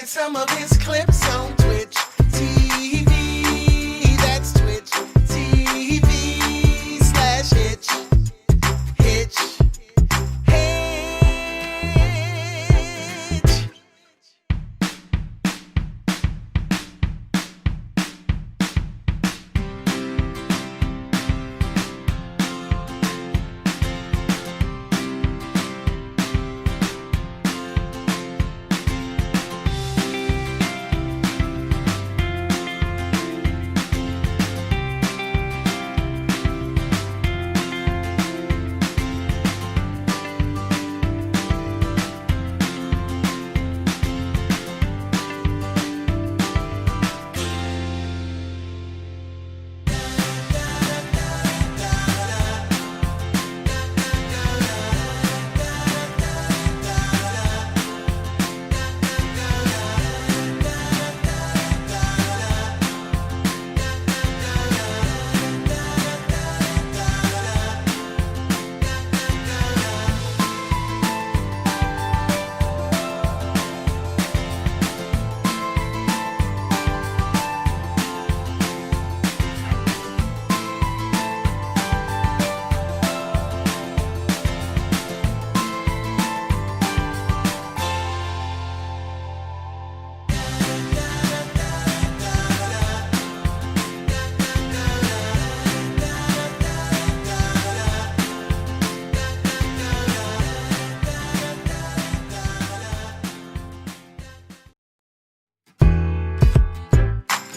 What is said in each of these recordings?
at some of his clips on Twitch TV. That's Twitch TV/Hitch. Hitch.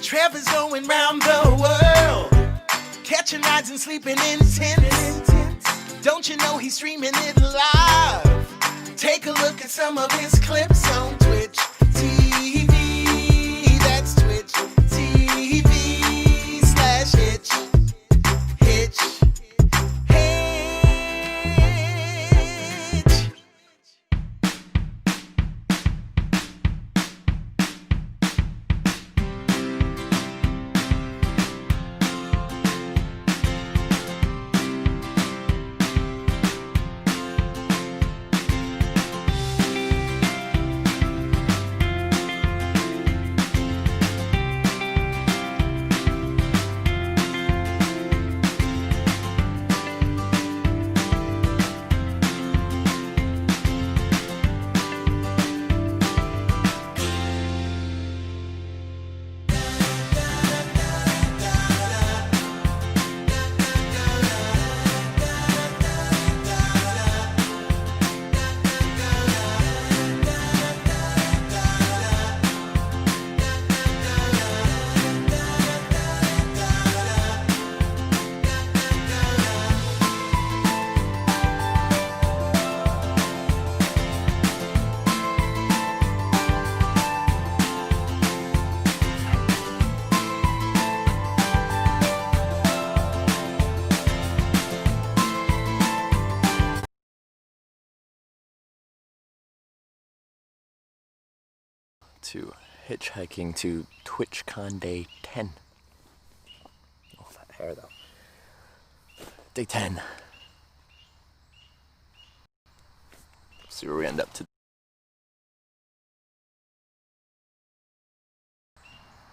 Trevor's going round the world, catching rides and sleeping in tents. Don't you know he's streaming it live? Take a look at some of his clips on Twitch TV. That's Twitch TV/Hitch. Hitch. To Hitchhiking to TwitchCon Day 10. Oh, that hair though. Day 10. See where we end up today.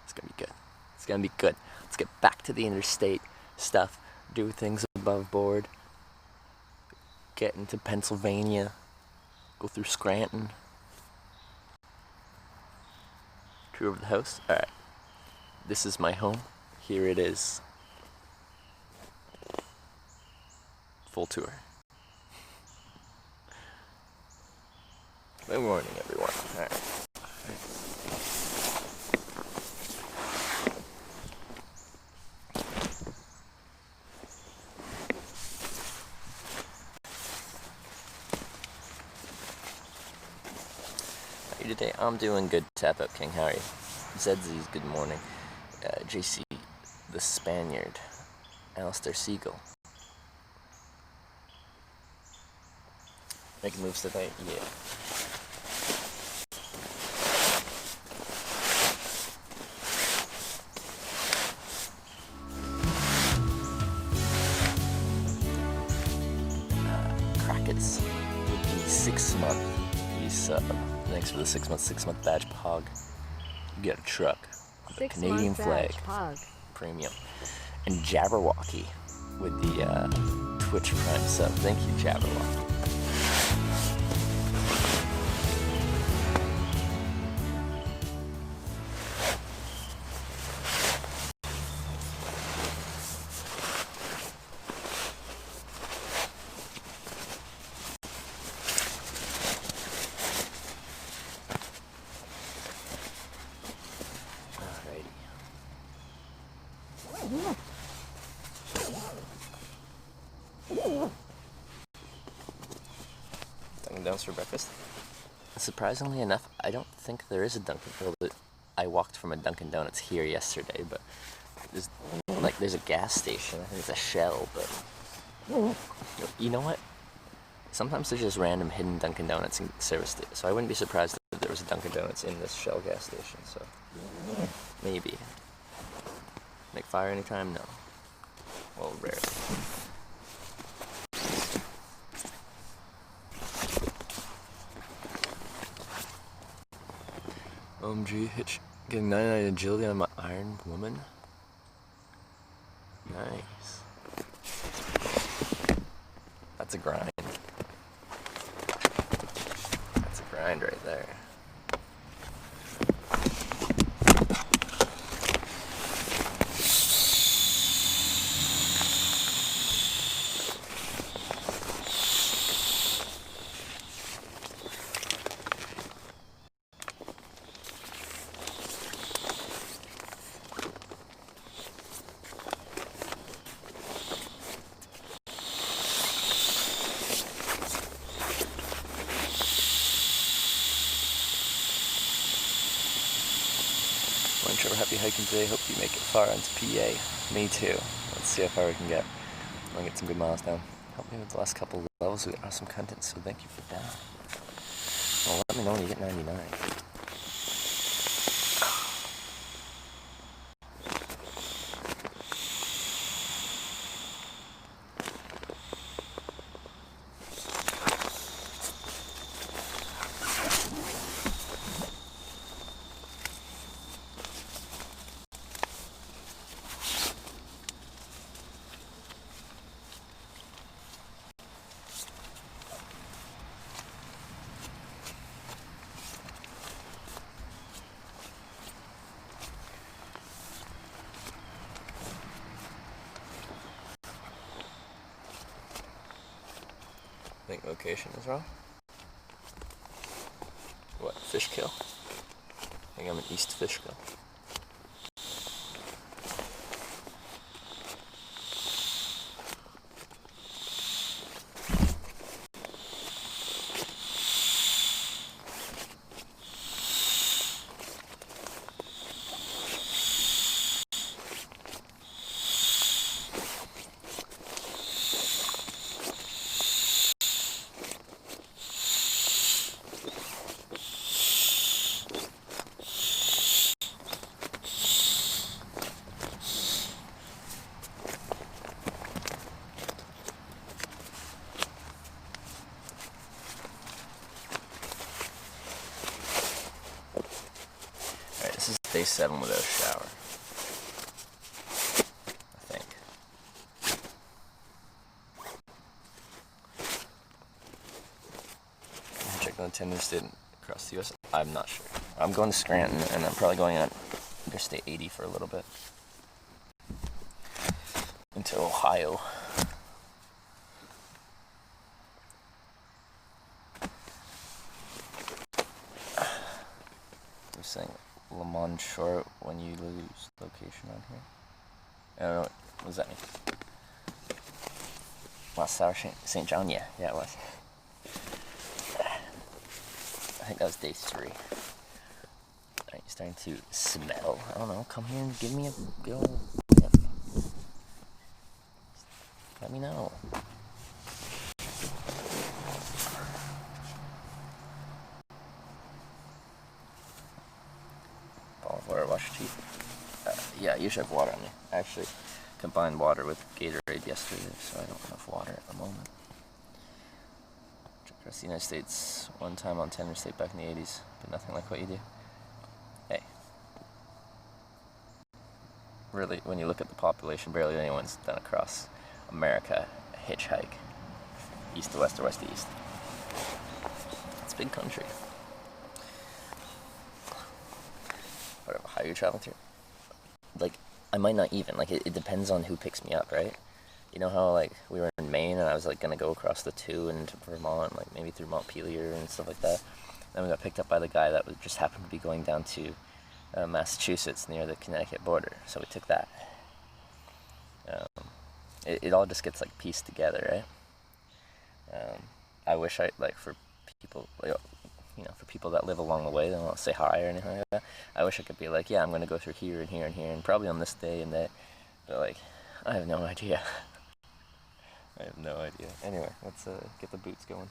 It's gonna be good. It's gonna be good. Let's get back to the interstate stuff. Do things above board. Get into Pennsylvania. Go through Scranton. Tour of the house. Alright. This is my home. Here it is. Full tour. Good morning, everyone. Alright. Today I'm doing good. Tap up King. How are you? Zedzy's good morning. JC the Spaniard. Alistair Siegel. Making moves tonight? Yeah. Crackett's with the 6-month resub. Thanks for the 6-month badge, Pog. You get a truck with a Canadian flag, Pog. premium, and Jabberwocky with the Twitch Prime sub. Thank you, Jabberwocky. Dunkin' Donuts for breakfast. Surprisingly enough, I don't think there is a Dunkin' Donuts. I walked from a Dunkin' Donuts here yesterday, but there's a gas station. I think it's a Shell, but you know what? Sometimes there's just random hidden Dunkin' Donuts in service stations, so I wouldn't be surprised if there was a Dunkin' Donuts in this Shell gas station. So maybe. Make fire anytime? No. Well, rarely. OMG, Hitch getting 99 agility on my Iron Woman. Nice. That's a grind. That's a grind right there. Happy hiking today. Hope you make it far into PA. Me too. Let's see how far we can get. I want to get some good miles down. Help me with the last couple of levels. We got awesome content, so thank you for that. Well, let me know when you get 99. I think location is wrong. What? Fishkill? I think I'm in East Fishkill. Day 7 without a shower. I think. Hitchhiking on Interstate across the US. I'm not sure. I'm going to Scranton and I'm probably going on Interstate 80 for a little bit. Into Ohio. I'm saying Lamont Short when you lose location on here. I don't know, what does that mean? Last Sour St. John? Yeah, it was. I think that was day 3. Alright, you're starting to smell. I don't know, come here and give me a good old whip. Let me know. Water, wash your teeth. Yeah, you should have water on me. I actually combined water with Gatorade yesterday, so I don't have water at the moment. across the United States one time on 10 Interstate back in the 80s, but nothing like what you do. Hey. Really, when you look at the population, barely anyone's done across America a hitchhike. East to west or west to east. It's a big country. Whatever, how you're traveling through. Like, I might not even, like, it depends on who picks me up, right? You know how, like, we were in Maine and I was, like, gonna go across the 2 into Vermont, like, maybe through Montpelier and stuff like that. Then we got picked up by the guy that was, just happened to be going down to Massachusetts near the Connecticut border, so we took that. It all just gets, like, pieced together, right? I wish like, for people, like, for people that live along the way, they don't say hi or anything like that. I wish I could be like, yeah, I'm gonna go through here and here and here, and probably on this day and that. But, like, I have no idea. I have no idea. Anyway, let's get the boots going.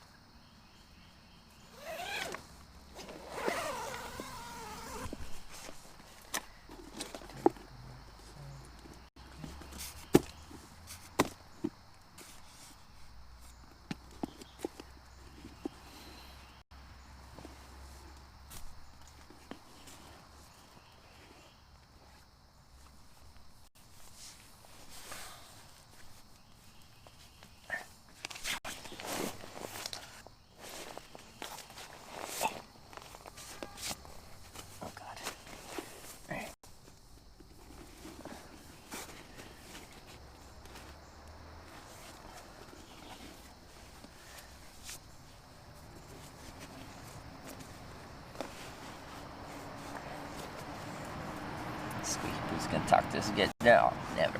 Squeaky Boots gonna talk to us again? No, never.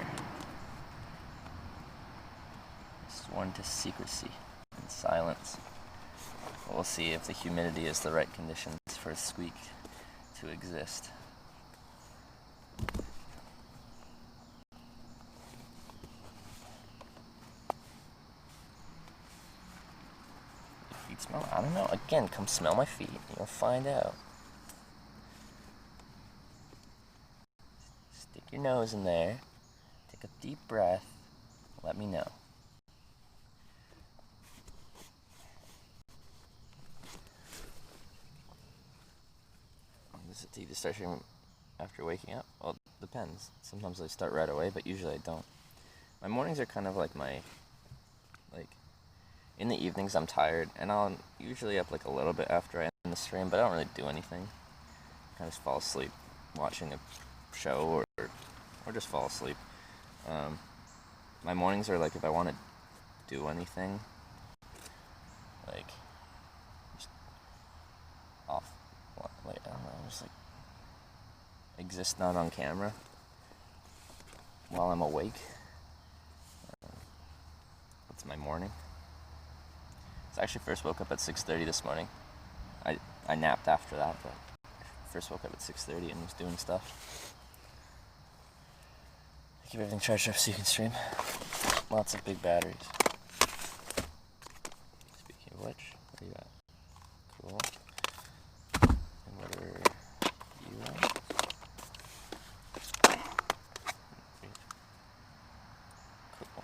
Sworn to secrecy and silence. We'll see if the humidity is the right conditions for a squeak to exist. Your feet smell? I don't know. Again, come smell my feet. You'll find out. Stick your nose in there. Take a deep breath. Let me know. Does it take you to start streaming after waking up? Well, it depends. Sometimes I start right away, but usually I don't. My mornings are kind of like in the evenings I'm tired, and I'm usually up like a little bit after I end the stream, but I don't really do anything. I just fall asleep watching a show or just fall asleep. My mornings are like if I want to do anything, like just off, like I don't know, just like exist not on camera while I'm awake. That's my morning. So I actually first woke up at 6:30 this morning. I napped after that, but first woke up at 6:30 and was doing stuff. Keep everything charged up so you can stream. Lots of big batteries. Speaking of which, where are you at? Cool. And what are you at? Cool.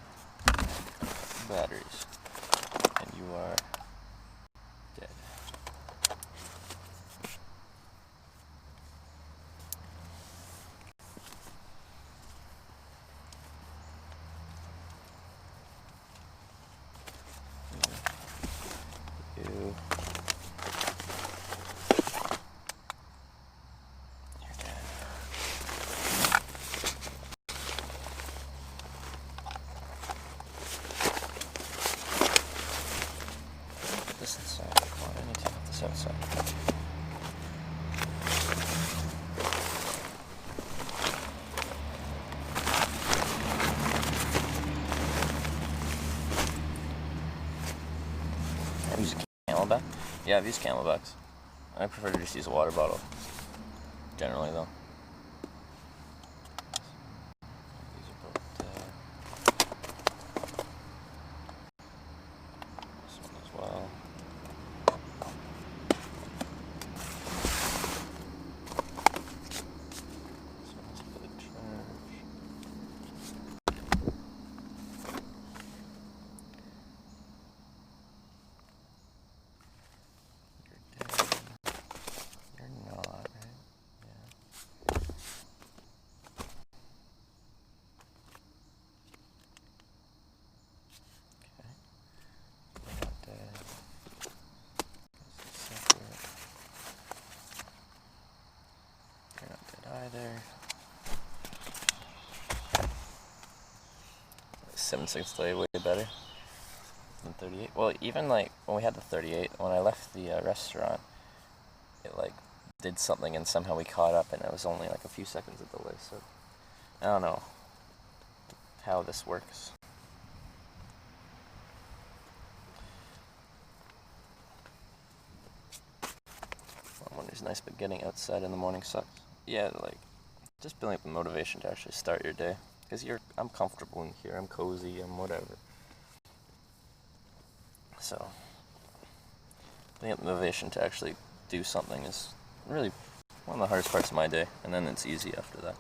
Batteries. And you are dead. You. You're dead. Put this inside. Come on, I need to put this outside. I've used Camelback. Yeah, I've used Camelbacks. I prefer to just use a water bottle. Generally, though. These are both dead. This one as well. This one's for the trash. there. 7 seconds delay, way better than 38. Well, even like when we had the 38, when I left the restaurant, it like did something and somehow we caught up, and it was only like a few seconds of delay. So I don't know how this works. Winter's nice, but getting outside in the morning sucks. Yeah, like just building up the motivation to actually start your day. Because I'm comfortable in here, I'm cozy, I'm whatever. So, building up the motivation to actually do something is really one of the hardest parts of my day, and then it's easy after that.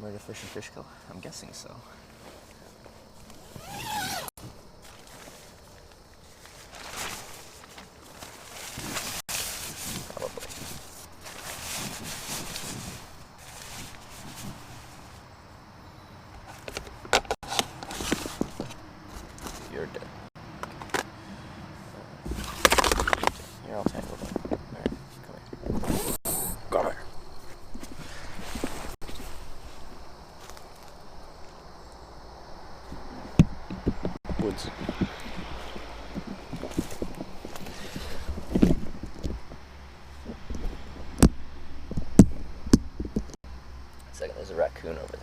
Murder fish in Fishkill? I'm guessing so. Probably. You're dead. You're all tangled up. Alright, come here. Come here. Woods. Second, there's a raccoon over there.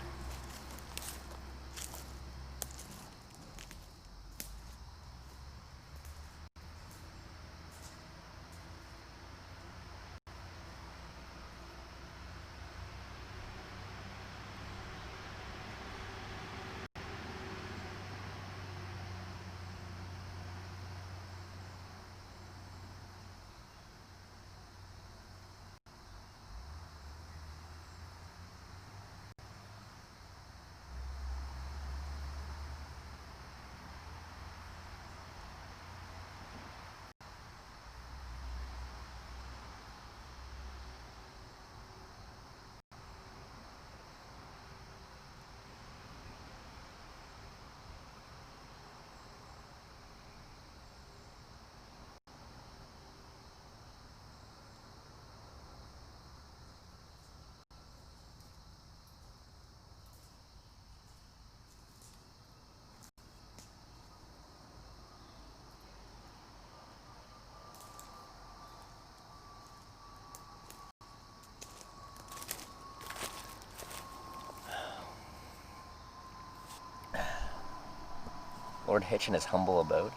Lord Hitch in his humble abode.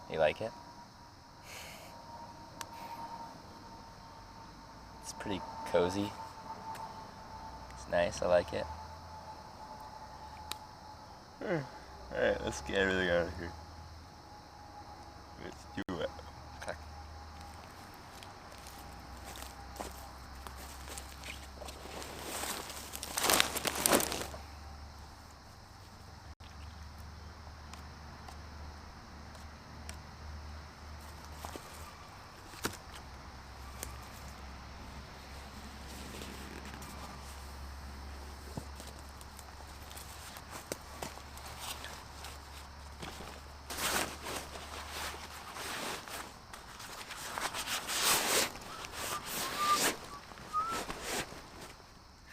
You like it? It's pretty cozy. It's nice, I like it. Alright, let's get everything out of here. Let's do it. Okay.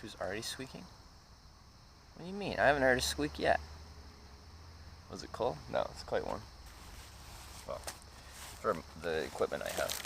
Who's already squeaking? What do you mean? I haven't heard a squeak yet. Was it cold? No, it's quite warm. Well, for the equipment I have.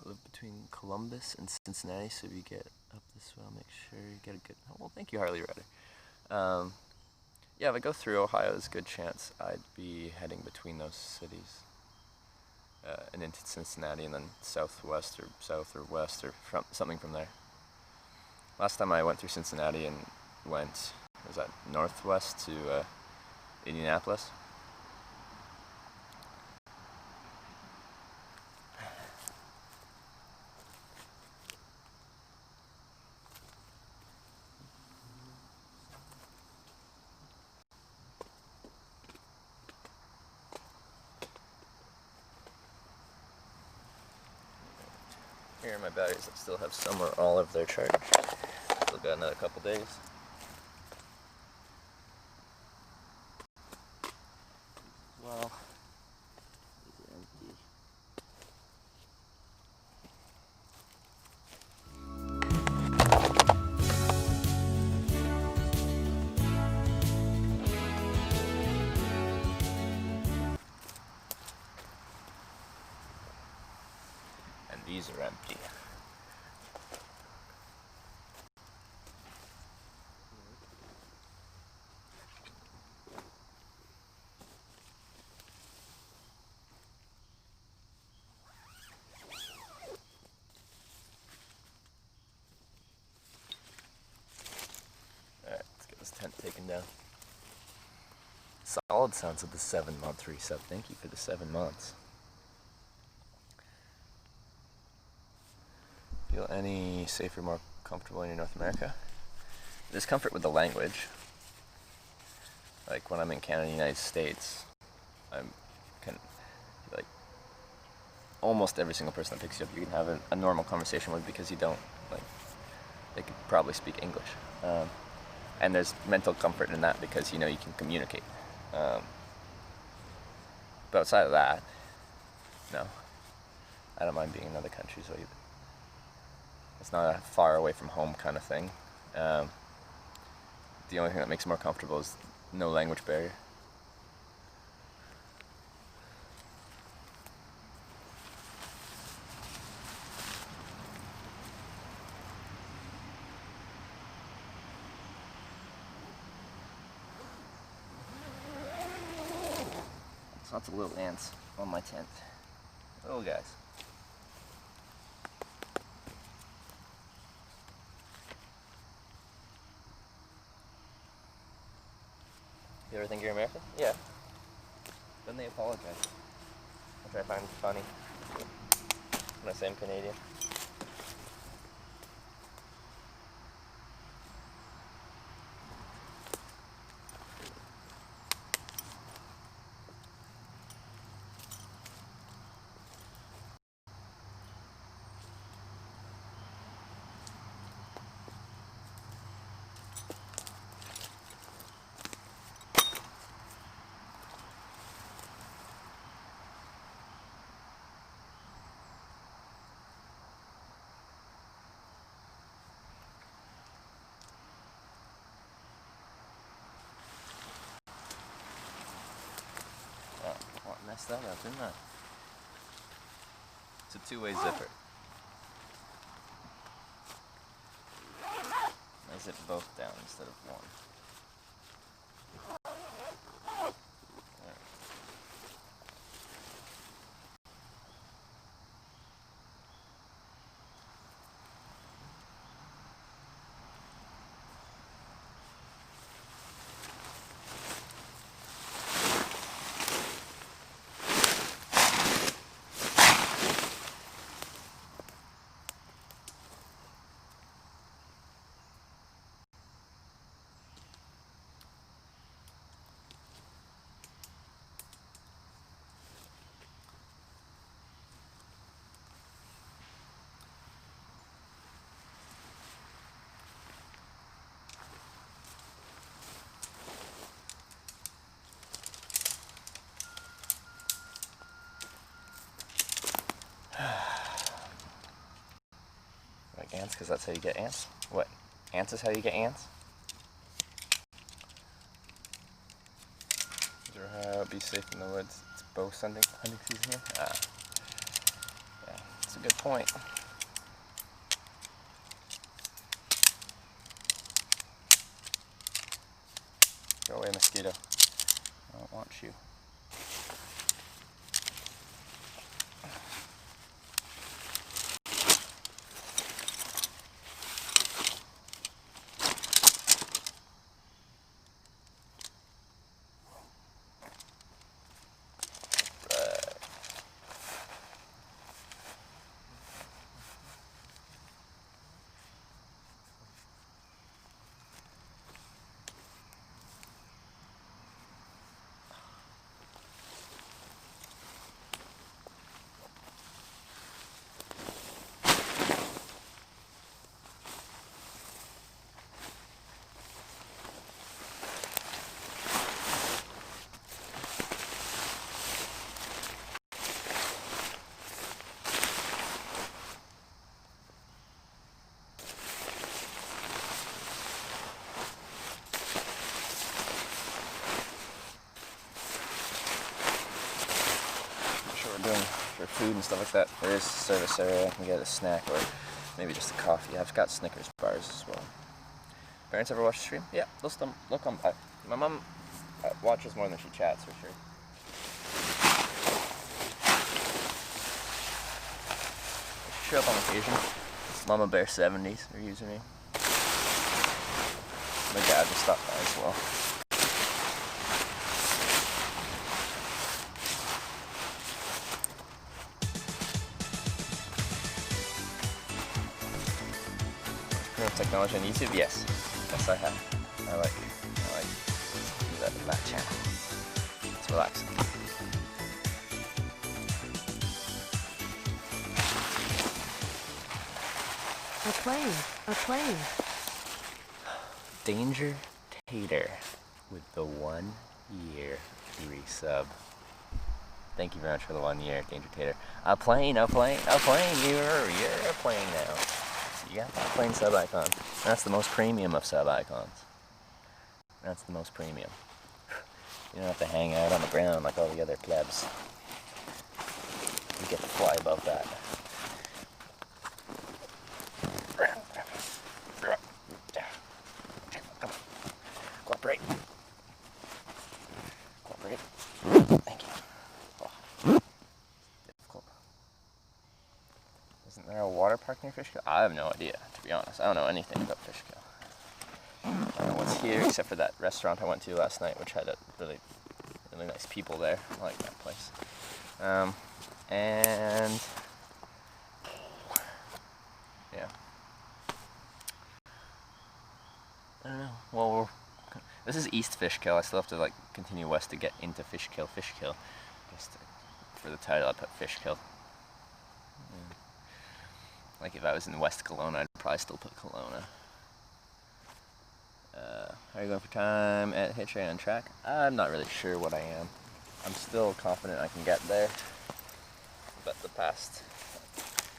Live between Columbus and Cincinnati, so if you get up this way, I'll make sure you get a good... Well, thank you, Harley Rider. Yeah, if I go through Ohio, there's a good chance I'd be heading between those cities. And into Cincinnati, and then southwest or south or west, or something from there. Last time I went through Cincinnati and went, was that northwest to Indianapolis? Here are my batteries that still have some or all of their charge. Still got another couple days. Well, these are empty. And these are empty. Alright, let's get this tent taken down. Solid sounds of the 7-month resub. Thank you for the 7 months. Feel any safer, more comfortable in North America? Discomfort with the language. Like when I'm in Canada and the United States, like almost every single person that picks you up, you can have a normal conversation with because you don't, like, they could probably speak English. And there's mental comfort in that because you know you can communicate. But outside of that, no. I don't mind being in other countries either. It's not a far away from home kind of thing. The only thing that makes it more comfortable is no language barrier. There's lots of little ants on my tent. Little guys. You ever think you're American? Yeah. Then they apologize. Which I find funny. When I say I'm Canadian. Messed that up, didn't I? It's a two-way zipper. I zip both down instead of one. Like ants, because that's how you get ants? What? Ants is how you get ants? Or how be safe in the woods. It's bow hunting season here? Yeah, that's a good point. Go away, mosquito. I don't want you. food and stuff like that. There is a service area. I can get a snack or maybe just a coffee. I've got Snickers bars as well. Parents ever watch the stream? Yeah, they'll come by. My mom watches more than she chats, for sure. She show up on occasion. Mama Bear 70s, her username. My dad just stopped by as well. Technology on YouTube? Yes. Yes, I have. I like to do that in that channel. It's relaxing. A plane. Danger Tater with the 1 year resub. Thank you very much for the 1 year, Danger Tater. A plane. You're playing now. You got that plain sub icon. That's the most premium of sub icons. That's the most premium. You don't have to hang out on the ground like all the other plebs. You get to fly above that. Cooperate. Thank you. Oh. Difficult. Isn't there a water park near Fishkill? I have no idea, to be honest. I don't know anything about Fishkill. I don't know what's here except for that restaurant I went to last night, which had a really nice people there. I like that place. And yeah. I don't know. Well, this is East Fishkill. I still have to continue west to get into Fishkill. Just for the title, I put Fishkill. Yeah. Like if I was in West Kelowna, I'd probably still put Kelowna. Are you going for time at Hitchhiking on track? I'm not really sure what I am. I'm still confident I can get there. But the past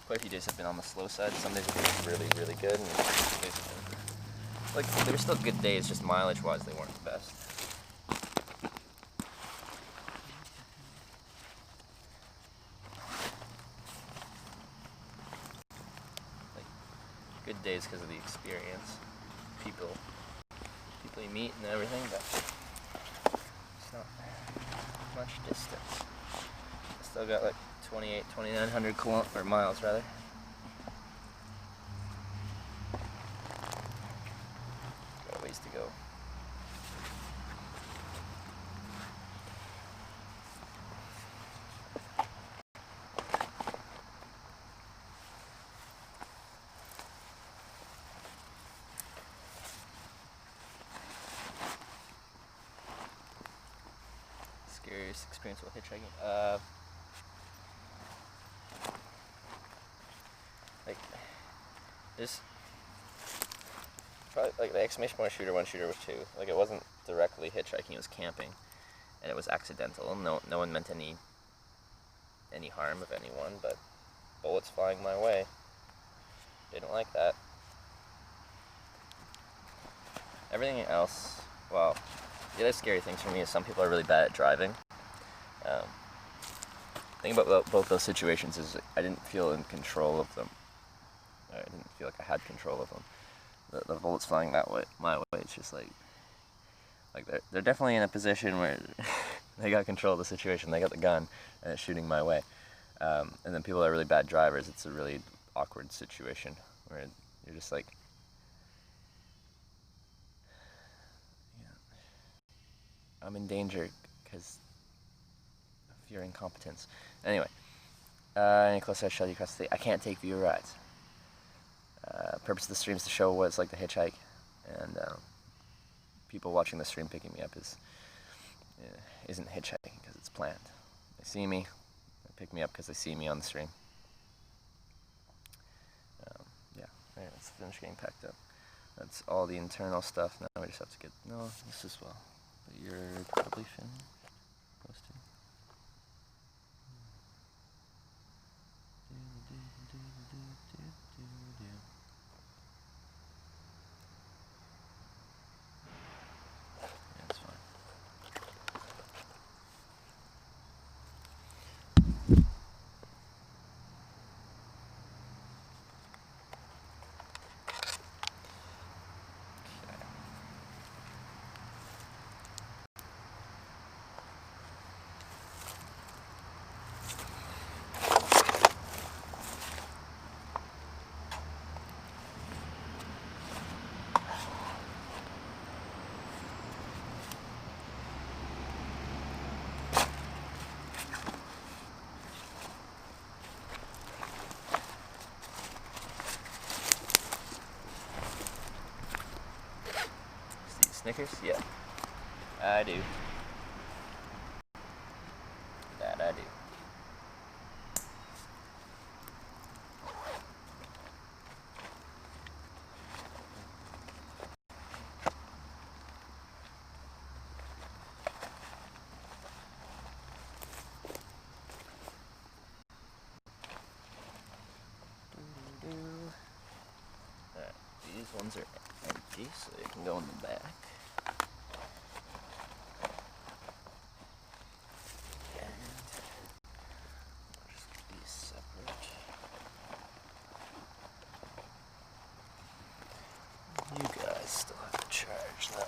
quite a few days have been on the slow side. Some days have been really, really good, and some days have been they were still good days, just mileage-wise they weren't the best. Good days because of the experience, people you meet and everything, but it's not much distance. Still got 2,900 miles rather. Got a ways to go. Scariest experience while hitchhiking? This probably the exclamation point shooter 1, shooter 2. It wasn't directly hitchhiking; it was camping, and it was accidental. No one meant any harm of anyone, but bullets flying my way. Didn't like that. Everything else, well, the other scary things for me is some people are really bad at driving. The thing about both those situations is I didn't feel in control of them. I didn't feel like I had control of them. The bullets flying my way, it's just they're definitely in a position where they got control of the situation. They got the gun and it's shooting my way. And then people that are really bad drivers, it's a really awkward situation where you're just I'm in danger because of your incompetence. Anyway, any closer I shall you across the state. I can't take viewer rides. Purpose of the stream is to show what it's like to hitchhike, and people watching the stream picking me up isn't hitchhiking because it's planned. They see me, they pick me up because they see me on the stream. Yeah, alright, let's finish getting packed up. That's all the internal stuff. Now we just have to get this as well. But you're probably finished. Close to. That's fine. Snickers? Yeah. I do. That I do. Alright, these ones are empty, so they can go in the back. And just keep these separate. You guys still have to charge them.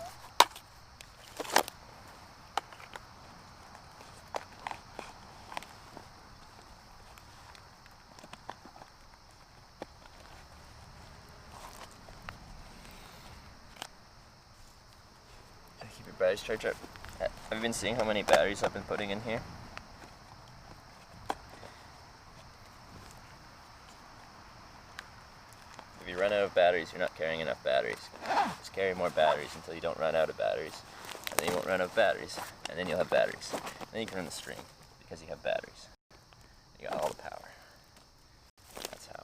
Keep your batteries charged up. Have you been seeing how many batteries I've been putting in here? If you run out of batteries, you're not carrying enough batteries. Just carry more batteries until you don't run out of batteries. And then you won't run out of batteries. And then you'll have batteries. Then you can run the string because you have batteries. You got all the power. That's how.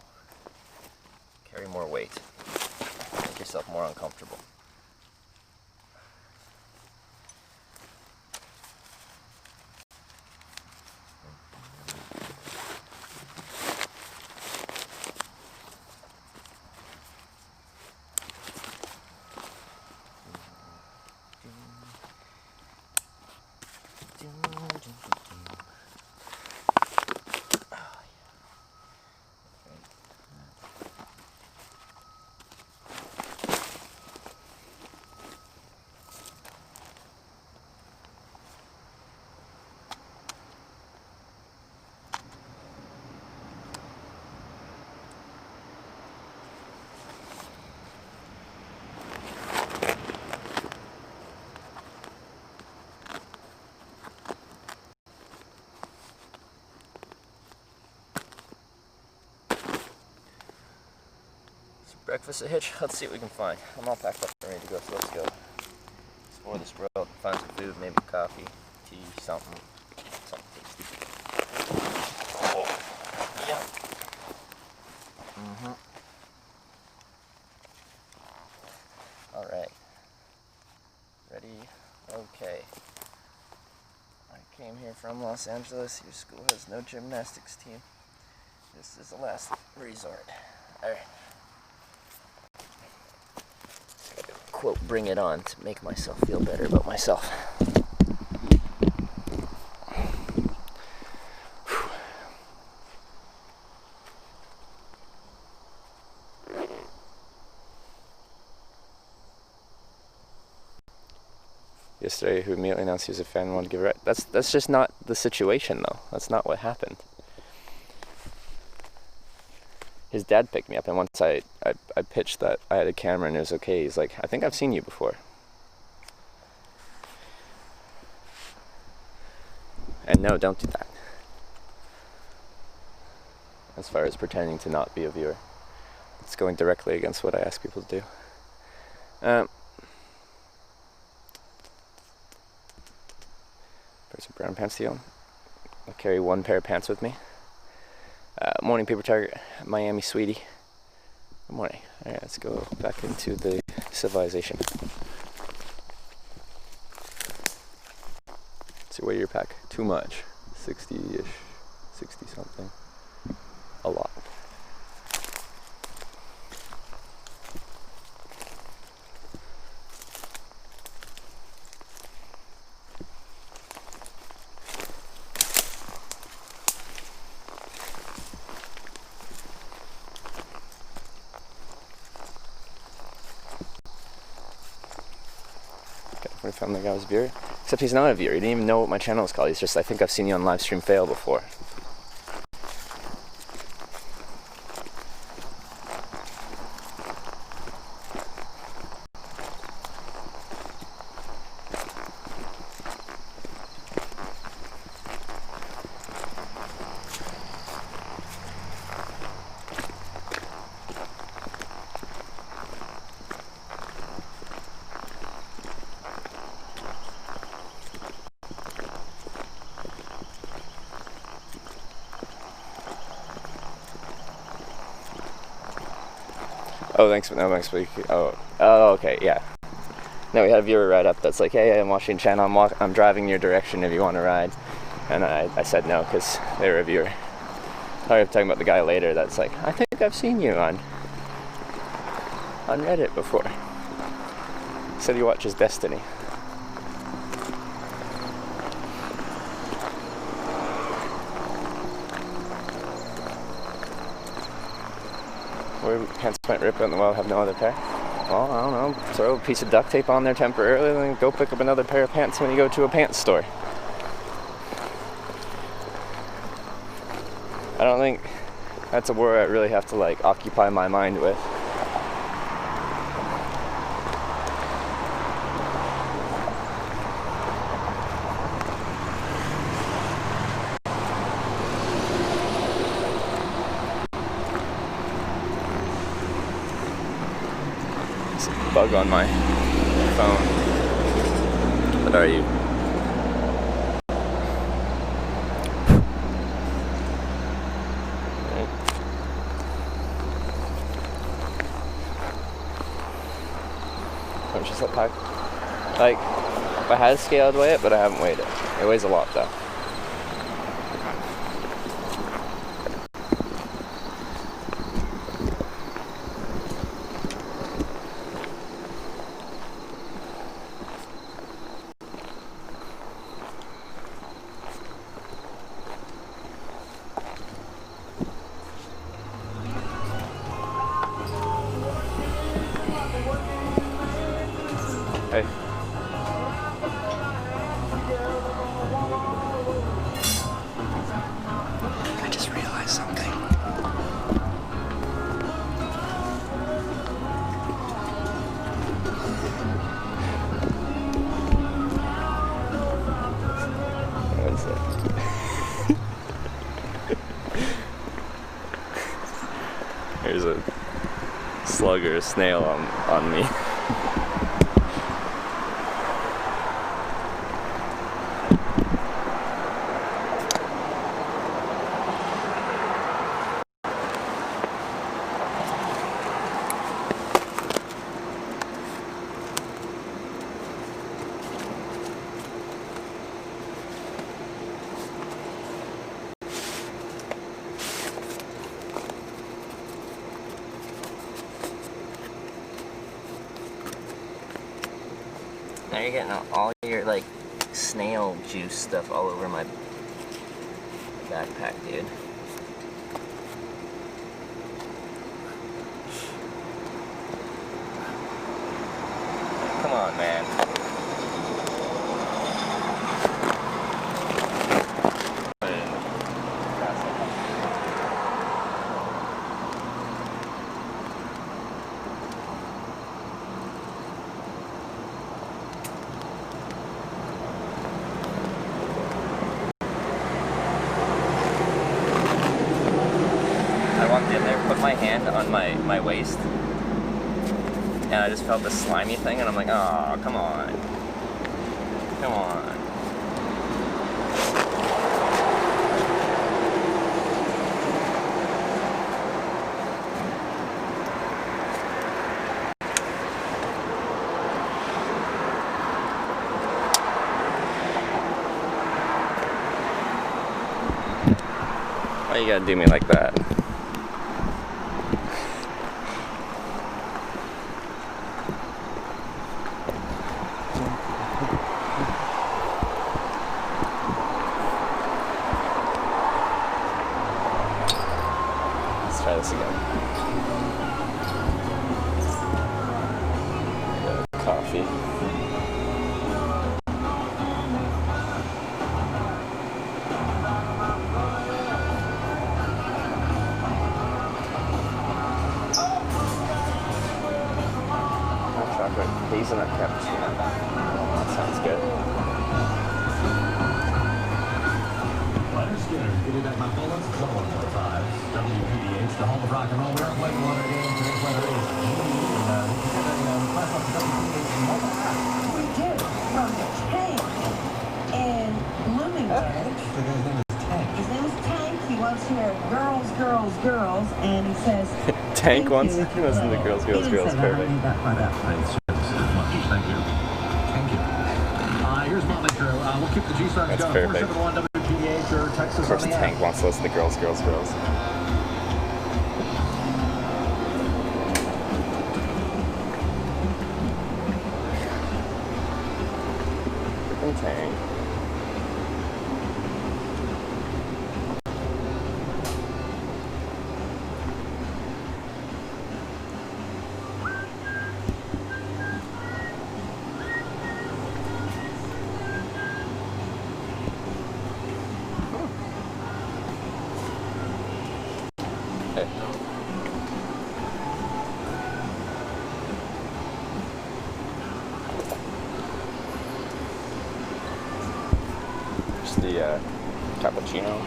Carry more weight. Make yourself more uncomfortable. Breakfast at Hitch? Let's see what we can find. I'm all packed up and ready to go, so let's go. Explore this world, find some food, maybe coffee, tea, something tasty. Oh, yeah. Alright. Ready? Okay. I came here from Los Angeles. Your school has no gymnastics team. This is the last resort. Alright. Quote, bring it on to make myself feel better about myself. Yesterday, who immediately announced he was a fan and wanted to give it right. That's just not the situation, though. That's not what happened. His dad picked me up, and once I pitched that I had a camera and it was okay, he's like, I think I've seen you before. And no, don't do that. As far as pretending to not be a viewer. It's going directly against what I ask people to do. There's a brown pants deal. I'll carry one pair of pants with me. Morning paper target, Miami sweetie. Good morning. Alright, let's go back into the civilization. So weight of your pack? Too much. 60-ish. 60 something. A lot. I found the guy was a viewer. Except he's not a viewer. He didn't even know what my channel is called. He's just, I think I've seen you on live stream fail before. Oh, thanks for oh, okay, yeah. No, we had a viewer write up that's like, hey, I'm watching channel, I'm driving your direction if you want to ride. And I said no, because they were a viewer. I was talking about the guy later that's like, I think I've seen you on Reddit before. He said he watches Destiny. Where pants might rip out in the wild, have no other pair? Well, I don't know. Throw a piece of duct tape on there temporarily, and then go pick up another pair of pants when you go to a pants store. I don't think that's a word I really have to like occupy my mind with. Bug on my phone. What are you? I'm just like, if I had a scale, I'd weigh it, but I haven't weighed it. It weighs a lot though. Hey. I just realized something. What is it? There's a slug or a snail on me. Now you're getting all your like snail juice stuff all over my backpack, dude. Come on, man. Put it in the basket. I walked in there, put my hand on my waist, and I just felt this slimy thing, and I'm like, oh, come on. Come on. Why you gotta do me like that? Let's try this again. Coffee. Chocolate hazelnut cappuccino. That sounds good. Leonard Skinner, getting back my bullets, double 145. WPDH, the home of rock and roll. We're at White Water Game. Today's weather is class up to WPDH in Mobile App. We do, from the Tank in Bloomington. The guy's name is Tank. His name is Tank. He wants to hear girls girls, girls, and he says, Tank "Thank wants you." to listen to girls, He girls, didn't girls. say that. I Perfect. made that part up. Thanks much. Thank you. Thank you. Here's Motley Crue. We'll keep the G-Stars That's going. perfect. 471 WPDH or text us Of course, on the Tank app. wants to listen to girls, girls, girls. Freaking Tank. Hey. Just the cappuccino.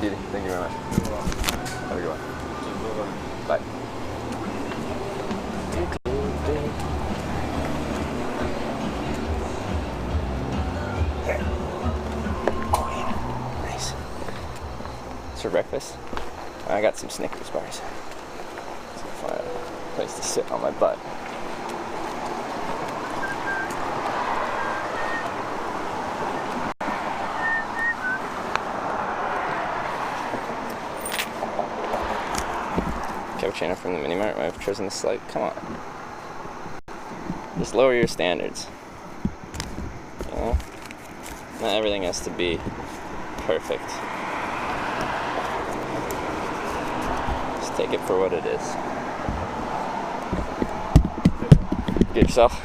Didi, thank you very much. Have a good one. Bye. Oh yeah, nice. It's for breakfast. I got some Snickers bars. So I'll find a place to sit on my butt. Cappuccino from the mini mart. My chosen this, like, come on. Just lower your standards. You know? Not everything has to be perfect. Just take it for what it is. Get yourself.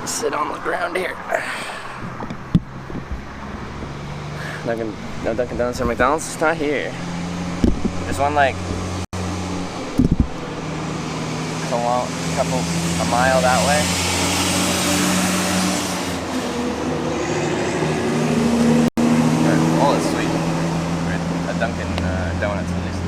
Sit on the ground here. No Dunkin' Donuts or McDonald's? It's not here. There's one like a mile that way. All is sweet. A Dunkin' Donuts at least.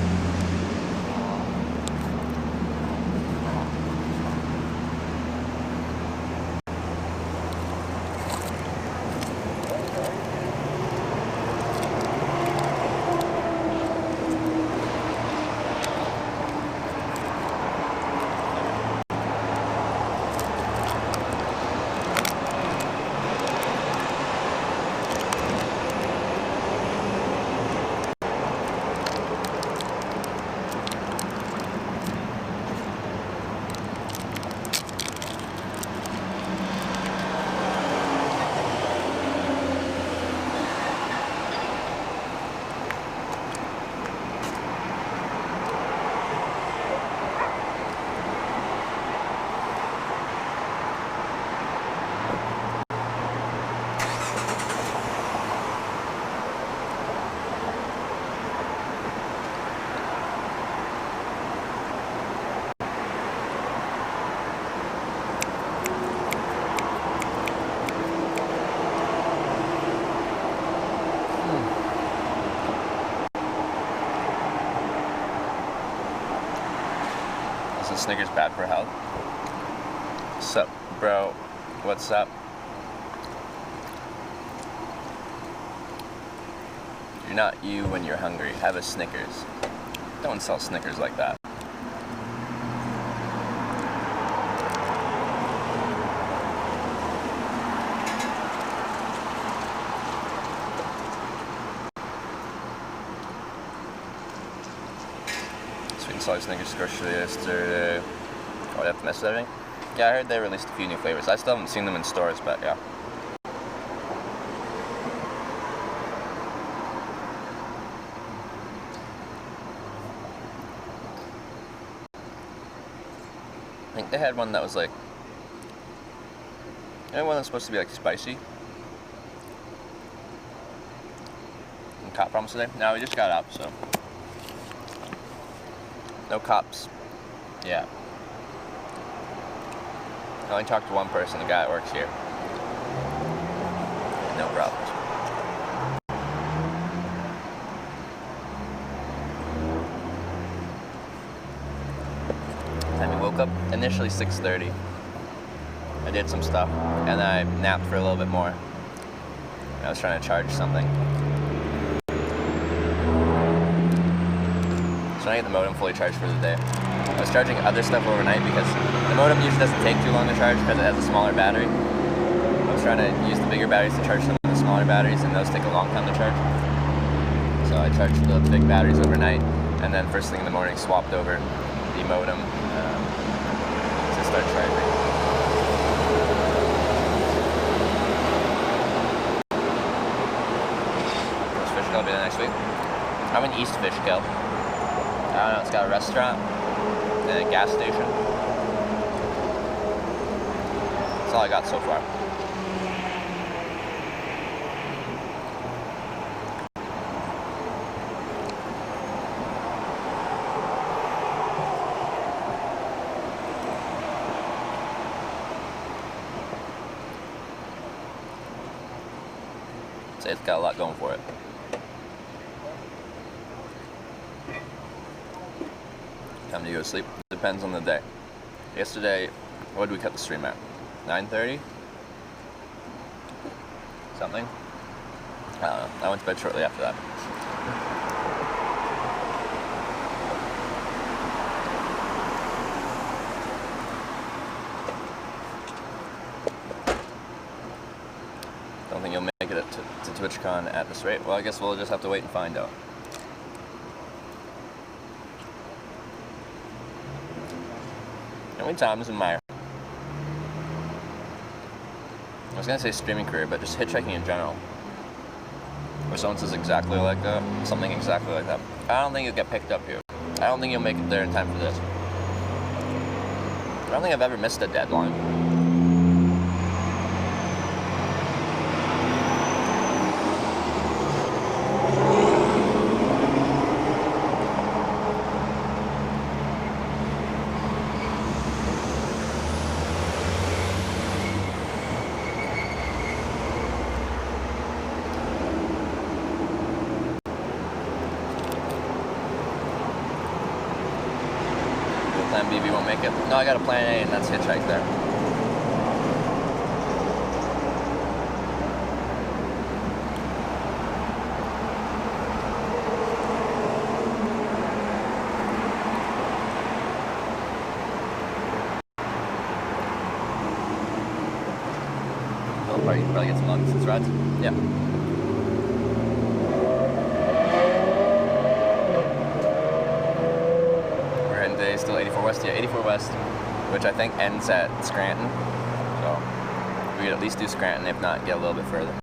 Is Snickers bad for health? Sup, bro? What's up? You're not you when you're hungry. Have a Snickers. Don't sell Snickers like that. Sweet and salty Snickers grocery yesterday. Oh, they have to mess with everything? Yeah, I heard they released a few new flavors. I still haven't seen them in stores, but yeah. I think they had one that was like, they had one that's supposed to be like spicy. And cop promise today? No, we just got up, so. No cops. Yeah. I only talked to one person, the guy that works here. No problems. Time we woke up, initially 6:30. I did some stuff, and then I napped for a little bit more. I was trying to charge something. So I get the modem fully charged for the day. I was charging other stuff overnight because the modem usually doesn't take too long to charge because it has a smaller battery. I was trying to use the bigger batteries to charge some of the smaller batteries, and those take a long time to charge. So I charged the big batteries overnight, and then first thing in the morning swapped over the modem to start charging. Where's Fishkill? I'll be there next week. I'm in East Fishkill. I don't know, it's got a restaurant and a gas station. That's all I got so far. So it's got a lot going for it. Time to go to sleep. Depends on the day. Yesterday, what did we cut the stream at? 9:30? Something? I don't know. I went to bed shortly after that. Don't think you'll make it to TwitchCon at this rate. Well, I guess we'll just have to wait and find out. How many times in my, I was gonna say streaming career, but just hitchhiking in general, where someone says exactly like that, something exactly like that, I don't think you'll get picked up here. I don't think you'll make it there in time for this. I don't think I've ever missed a deadline. Plan B, we won't make it. No, I got a plan A, and that's hitchhike there. We'll probably get some long distance rides. Yeah. Still 84 West, yeah, 84 West, which I think ends at Scranton, so we could at least do Scranton, if not get a little bit further.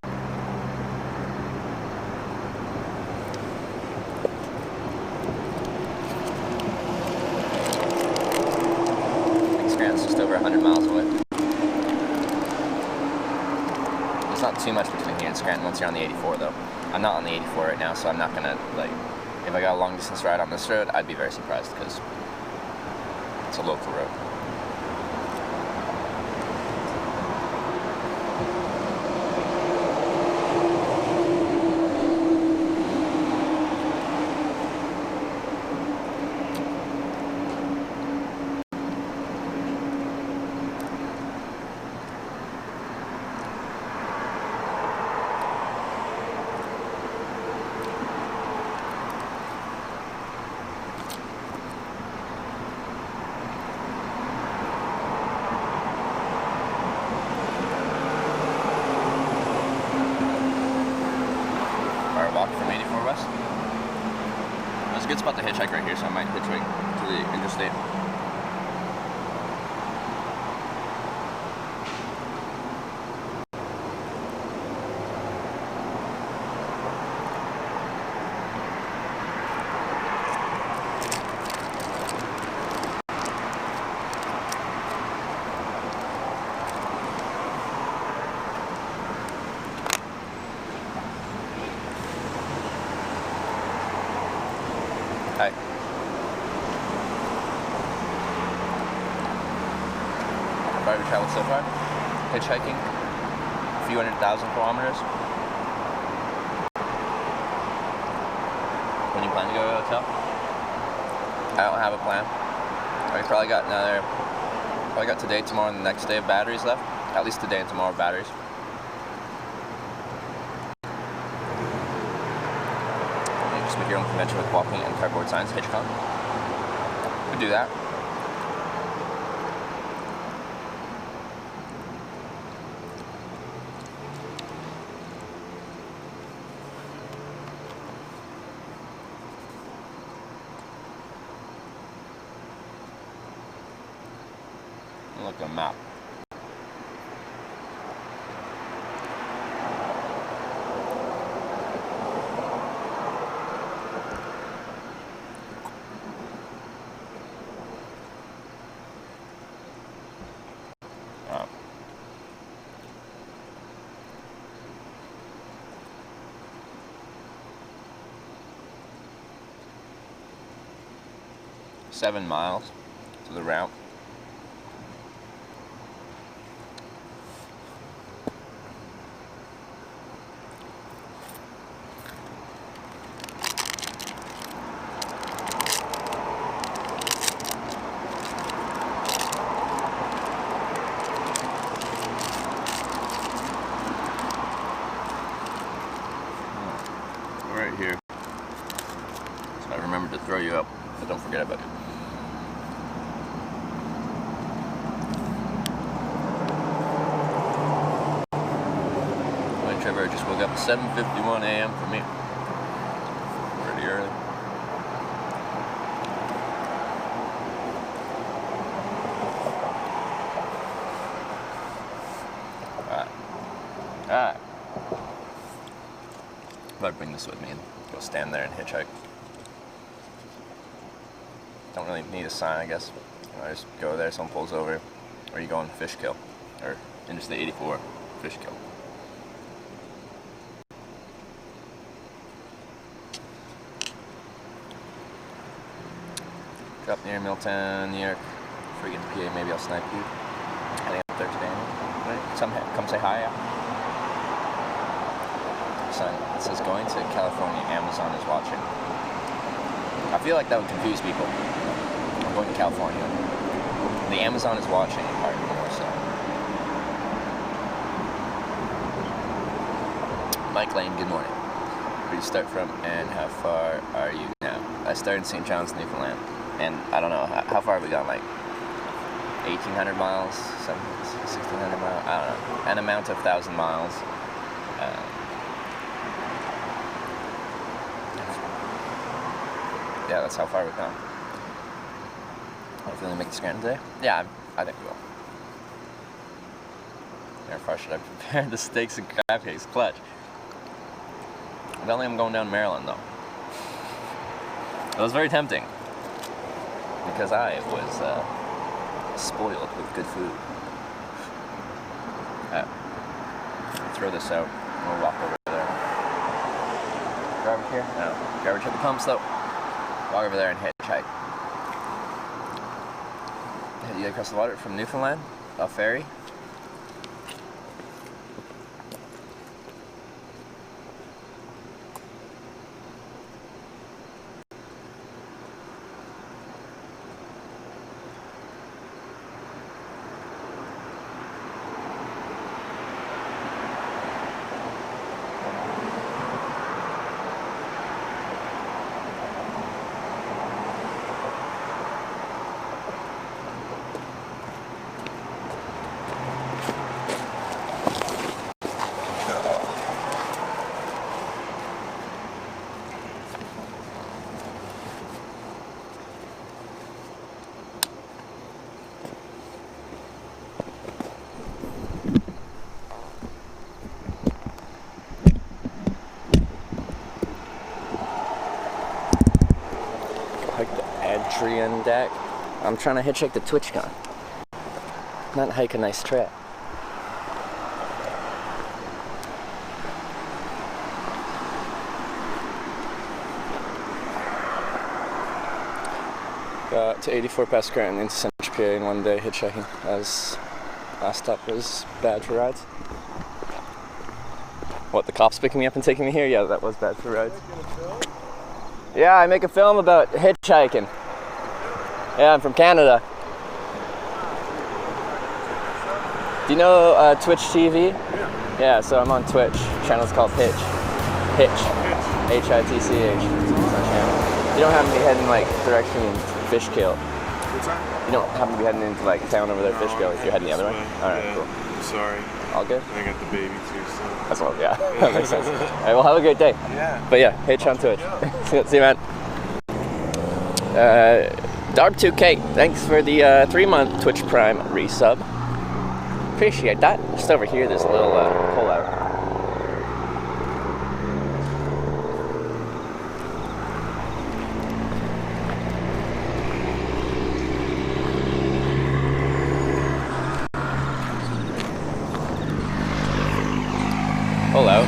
I think Scranton's just over 100 miles away. There's not too much between here and Scranton once you're on the 84 though. I'm not on the 84 right now, so I'm not gonna, like, if I got a long distance ride on this road, I'd be very surprised because it's a local road. There's a good spot to hitchhike right here, so I might hitchhike to the interstate. Hi. How far have you traveled so far? Hitchhiking? A few 100,000 kilometers? When you plan to go to a hotel? I don't have a plan. I probably got today, tomorrow, and the next day of batteries left. At least today and tomorrow batteries. You just make your own convention with wall paint and cardboard signs, Hitchhiking. Could do that. Look at a map. Oh. Seven miles to the route. Right here. So I remembered to throw you up, but don't forget about it. My Trevor just woke up at 7:51 a.m. for me. Pretty early. Alright. I'd bring this with me and go stand there and hitchhike. Don't really need a sign, I guess. I just go there, someone pulls over, or you go on Fishkill, or Interstate 84, Fishkill. Drop near Milltown, New York. Before you get to PA, maybe I'll snipe you. Heading up there today. Right? Come say hi, yeah. Sign that says going to California, Amazon is watching. I feel like that would confuse people. I'm going to California. The Amazon is watching part more so. Mike Lane, good morning. Where do you start from and how far are you now? I started in St. John's, Newfoundland. And I don't know, how far have we gone? Like 1,800 miles? 1,600 miles? I don't know. An amount of 1,000 miles. Yeah, that's how far we've gone. Hopefully we make the Scranton today. Yeah, I think we will. How far should I prepare the steaks and crab cakes? Clutch. I don't think I'm going down Maryland though. It was very tempting because I was spoiled with good food. Throw this out. We'll walk over there. Garbage here? No. Garbage at the pumps though. Walk over there and hitchhike. Head you across the water from Newfoundland, off ferry. Adrian deck. I'm trying to hitchhike to TwitchCon. Not hike a nice trail. Got to 84 past Scranton into Central PA in one day hitchhiking, as last stop was bad for rides. What, the cops picking me up and taking me here? Yeah, that was bad for rides. Yeah, I make a film about hitchhiking. Yeah, I'm from Canada. Do you know Twitch TV? Yeah, so I'm on Twitch. Channel's called Hitch. Hitch-I-T-C-H. You don't happen to be heading like direction Fishkill? What's that? You don't happen to be heading into like town over there, Fishkill? If you're heading the other way? Alright, Yeah, cool. Sorry. All good? I got the baby too, so. That's all, yeah. That makes sense. Alright, well, have a great day. Yeah. But yeah, Hitch on Twitch. See you, man. Darb2K, thanks for the 3-month Twitch Prime resub. Appreciate that. Just over here, there's a little pull-out. Pull out.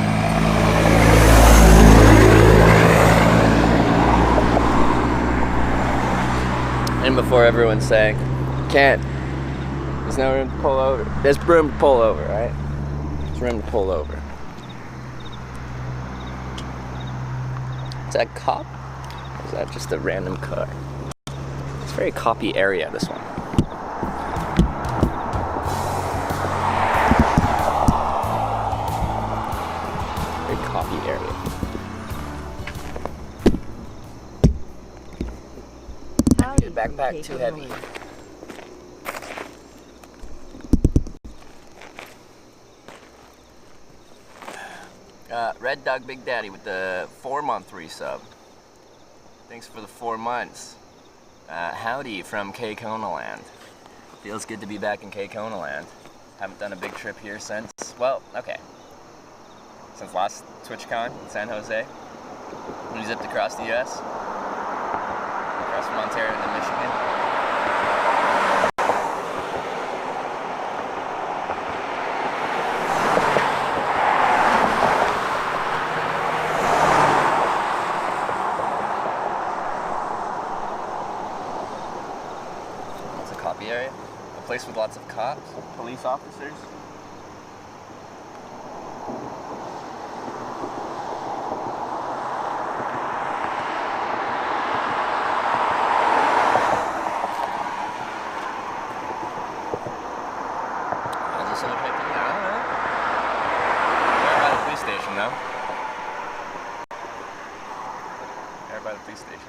And before everyone's saying, can't, there's no room to pull over. There's room to pull over, right? There's room to pull over. Is that a cop? Or is that just a random car? It's a very coppy area, this one. Very coppy area. Howdy, Backpack too heavy. Red Dog Big Daddy with the 4-month resub. Thanks for the 4 months. Howdy from Kona Land. Feels good to be back in Kona Land. Haven't done a big trip here since, well, okay. Since last TwitchCon in San Jose. When we zipped across the US. Across from Ontario to Michigan. It's a copy area. A place with lots of cops, police officers. By the police station.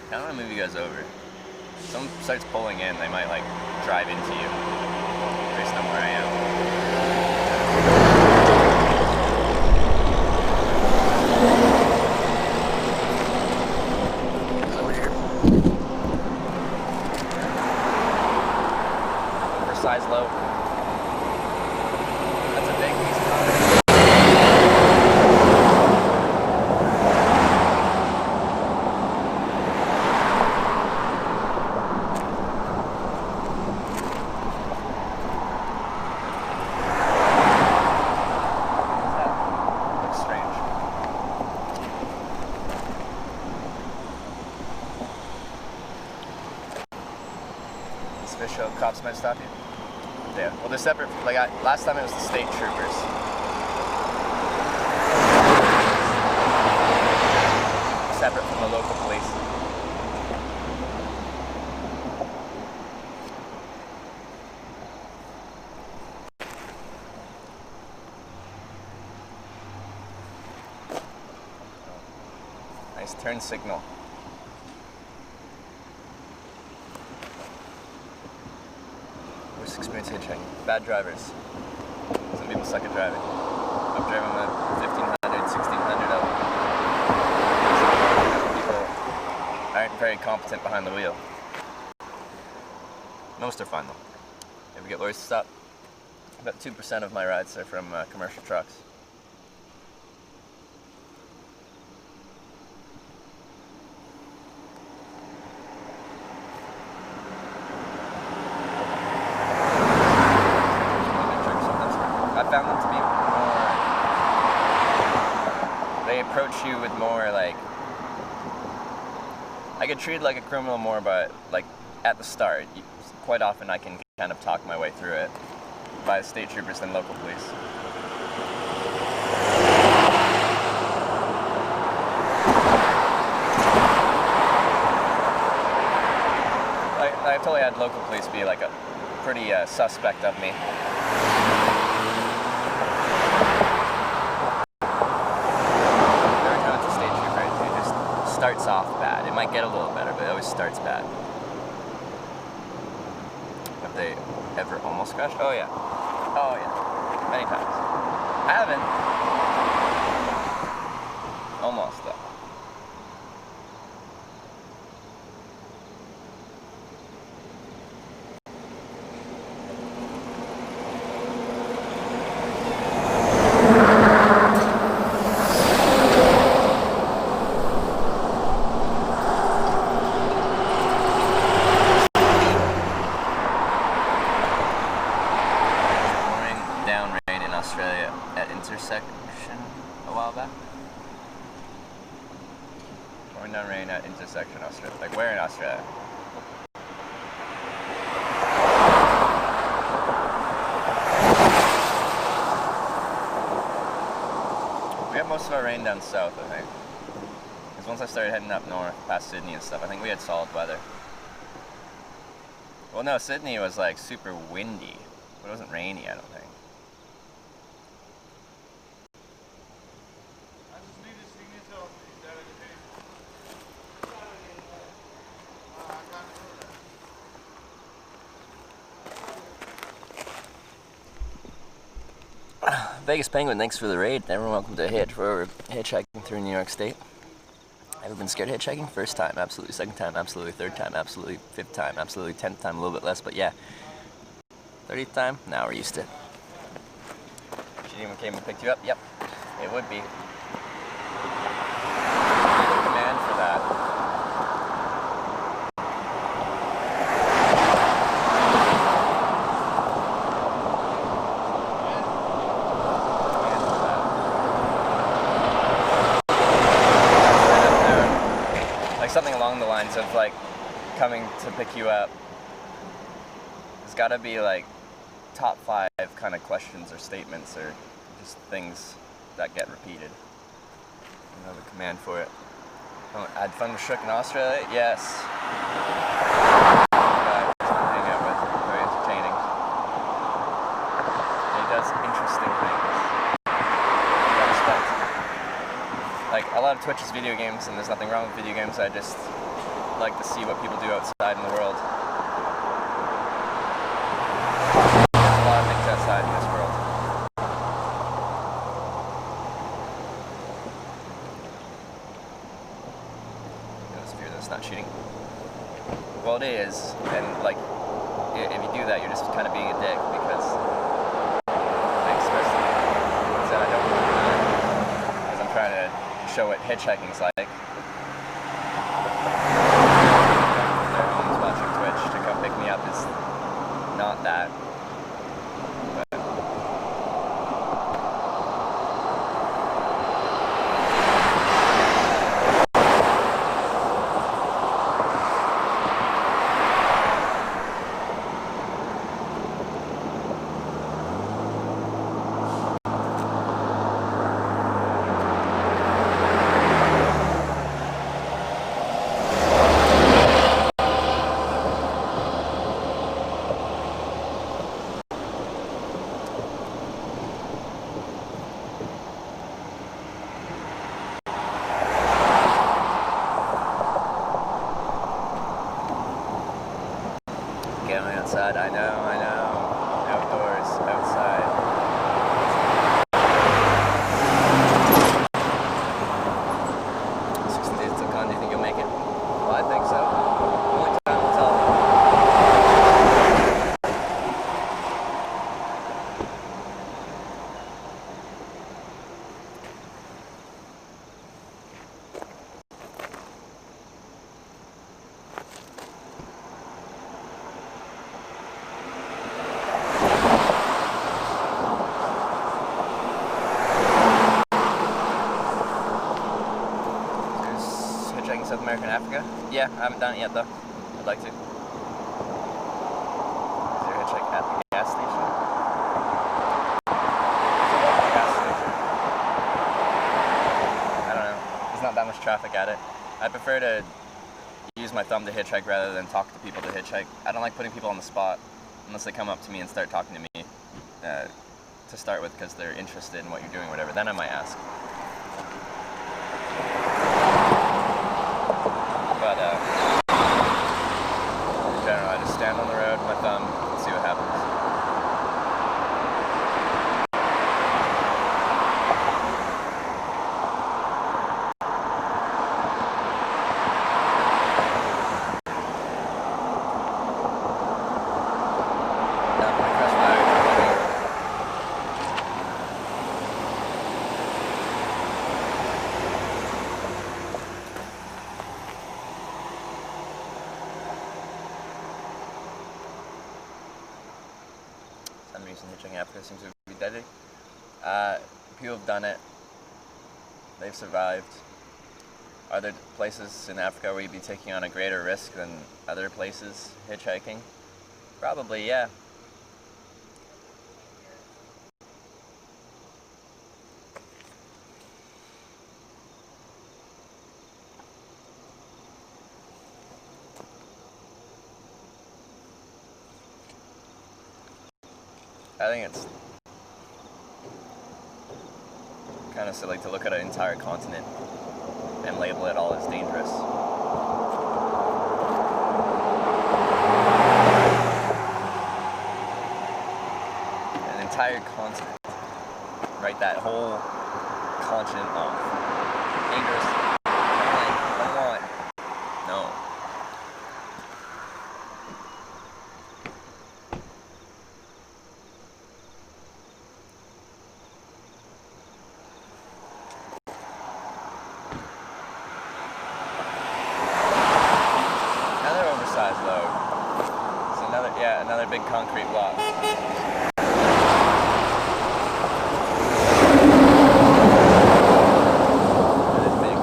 I don't want to move you guys over. If someone starts pulling in, they might like drive into you based on where I am. Size low. That's a big piece of concrete. That looks strange. This fish show, cops might stop you. Yeah, well, they're separate. Like last time, it was the state troopers. Separate from the local police. Nice turn signal. Worst experience hitchhiking. Bad drivers. Some people suck at driving. I've driven the 1500, 1600 out. People aren't very competent behind the wheel. Most are fun though. Ever get lawyers to stop? About 2% of my rides are from commercial trucks. approach you with more like, I get treated like a criminal more, but like at the start. Quite often I can kind of talk my way through it by state troopers than local police. I totally had local police be like a pretty suspect of me. Every time it's a state trooper, it just starts off bad. It might get a little better, but it always starts bad. Have they ever almost crashed? Oh yeah. Oh yeah. Many times. I haven't. Almost though. Intersection, Australia. Like where in Australia? We had most of our rain down south, I think. Because once I started heading up north, past Sydney and stuff, I think we had solid weather. Well, no, Sydney was like super windy, but it wasn't rainy, I don't think. Vegas Penguin, thanks for the raid. Everyone welcome to Hitch. We're hitchhiking through New York State. Ever been scared of hitchhiking? First time, absolutely. Second time, absolutely. Third time, absolutely. Fifth time, absolutely. 10th time, a little bit less, but yeah. 30th time, now we're used to it. She even came and picked you up? Yep, it would be. Command for that. Something along the lines of like coming to pick you up. There's got to be like top 5 kind of questions or statements or just things that get repeated. You have a command for it. Oh, I had fun with Shook in Australia? Yes. Guy to hang out with. Very entertaining. And he does interesting things. I respect. Like, a lot of Twitch is video games, and there's nothing wrong with video games. I just like to see what people do outside in the world. There's a lot of things outside in this world. Notice fear that's not cheating. Well, it is, and like, if you do that, you're just kind of being a dick, because I expressed it. Said I don't want to do it, because I'm trying to show what hitchhiking's like. Their homes watching Twitch to come pick me up is not that. But outside, I know. Outdoors, outside. 16 days till con, do you think you'll make it? Well, I think so. Only time will tell. Yeah, I haven't done it yet though. I'd like to. Is there a hitchhike at the gas station? Gas station. I don't know. There's not that much traffic at it. I prefer to use my thumb to hitchhike rather than talk to people to hitchhike. I don't like putting people on the spot unless they come up to me and start talking to me to start with because they're interested in what you're doing or whatever. Then I might ask. But in general, I just stand on the road with my thumb and see what happens. Some reason hitchhiking Africa seems to be deadly. People have done it. They've survived. Are there places in Africa where you'd be taking on a greater risk than other places hitchhiking? Probably, yeah. I think it's kind of silly to look at an entire continent and label it all as dangerous. An entire continent. Write that whole continent off. Dangerous. Come on. No. Another big concrete block. It is big.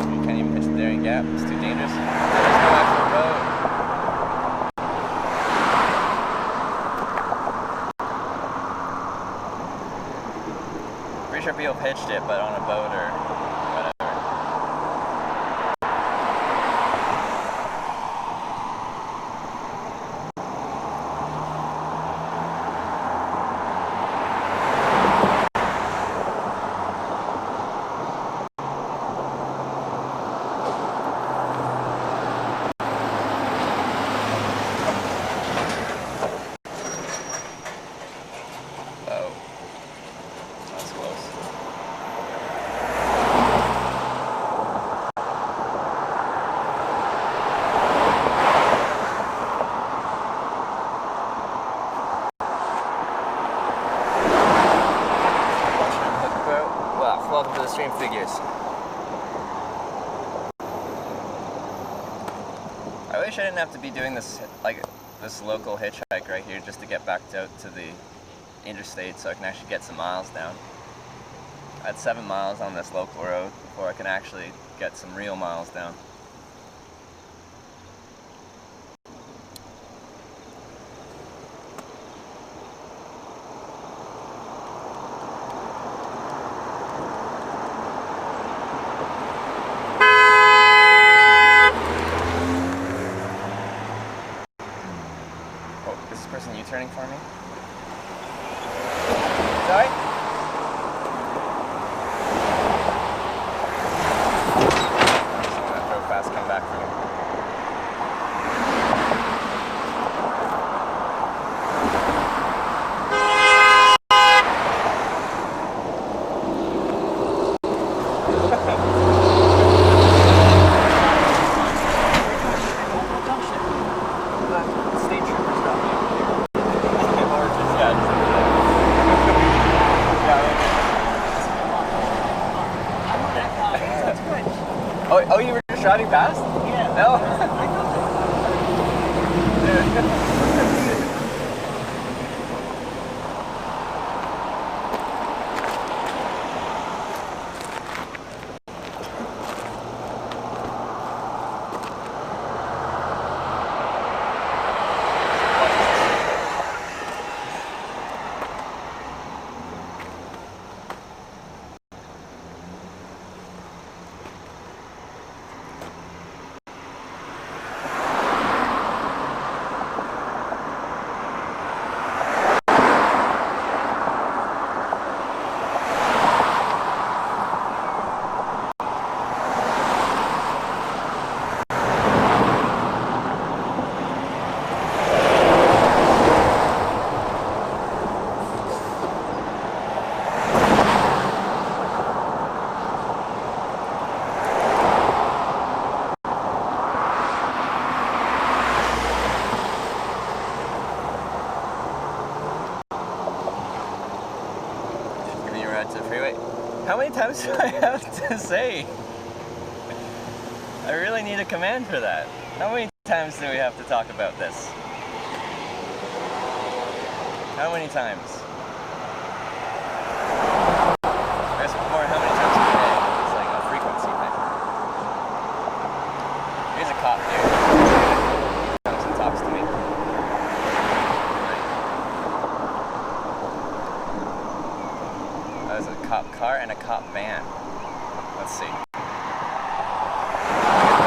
You can't even hitch the Darien Gap. It's too dangerous. There's no actual road. Pretty sure people pitched it, but on a boat or whatever. Oh, that's close. Welcome to the Stream Figures. I wish I didn't have to be doing this, like, this local hitchhike right here just to get back out to the interstate so I can actually get some miles down. I had 7 miles on this local road before I can actually get some real miles down. Person U-turning for me? Sorry? Someone that drove fast come back for me. State troopers got me. Oh, you were just driving past? Yeah. No? to the freeway. How many times do I have to say? I really need a command for that. How many times do we have to talk about this? How many times? I guess more how many times a day. It's like a frequency thing. Here's a cop here. Comes and talks to me. There's a cop car and a cop van. Let's see.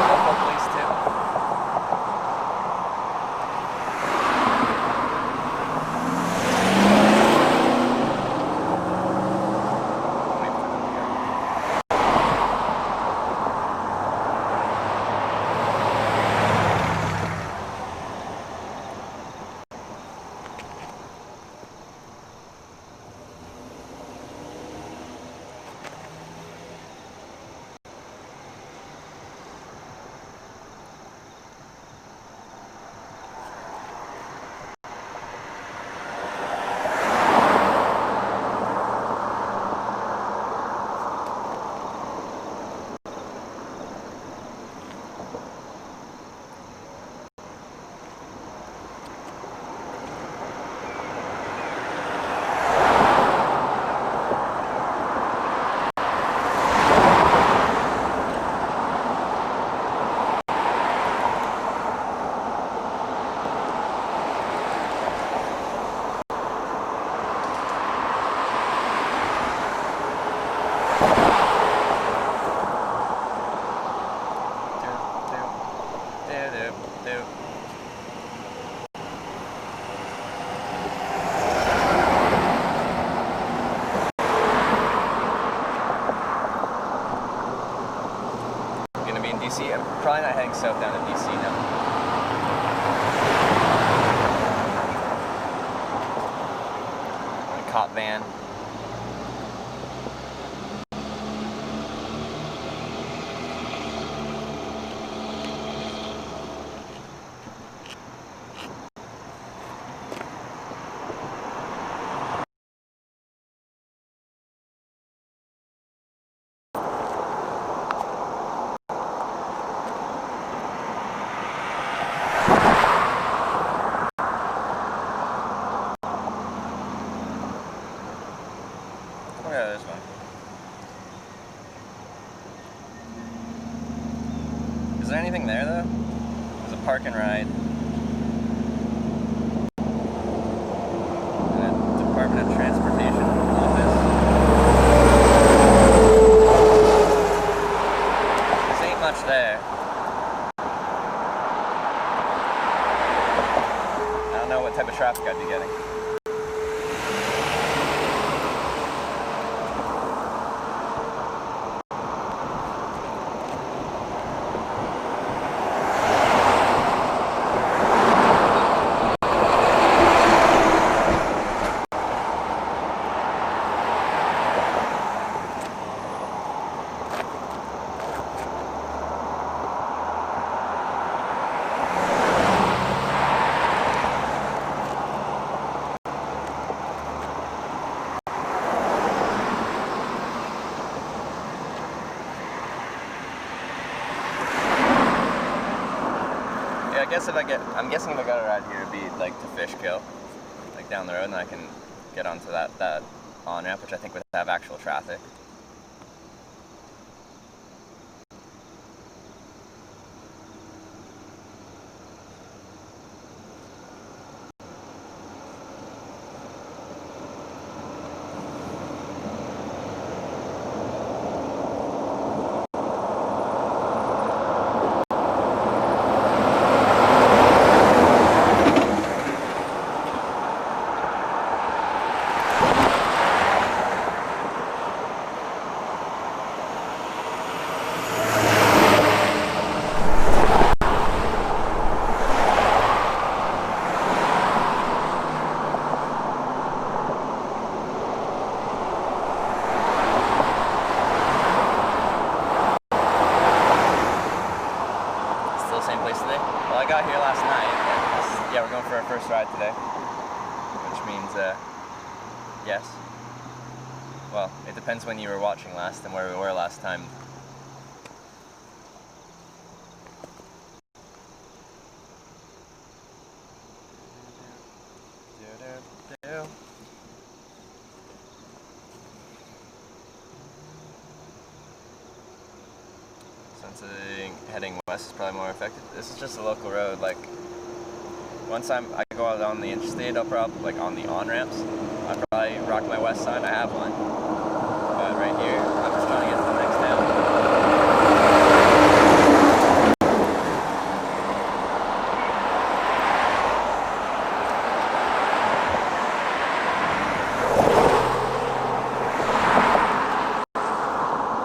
Local police too. DC. I'm probably not heading south down to DC now. A cop van. Yeah, this one. Is there anything there though? There's a park and ride. And a Department of Transportation office. There ain't much there. I don't know what type of traffic I'd be getting. I guess I'm guessing if I got a ride here, it'd be like to Fishkill, like down the road, and I can get onto that on-ramp, which I think would have actual traffic. Same place today? Well, I got here last night, and yeah, we're going for our first ride today, which means, yes. Well, it depends when you were watching last and where we were last time. Heading west is probably more effective. This is just a local road. Like, once I go out on the interstate, I'll probably, like on the on-ramps, I'll probably rock my west side. I have one. But right here, I'm just trying to get to the next town.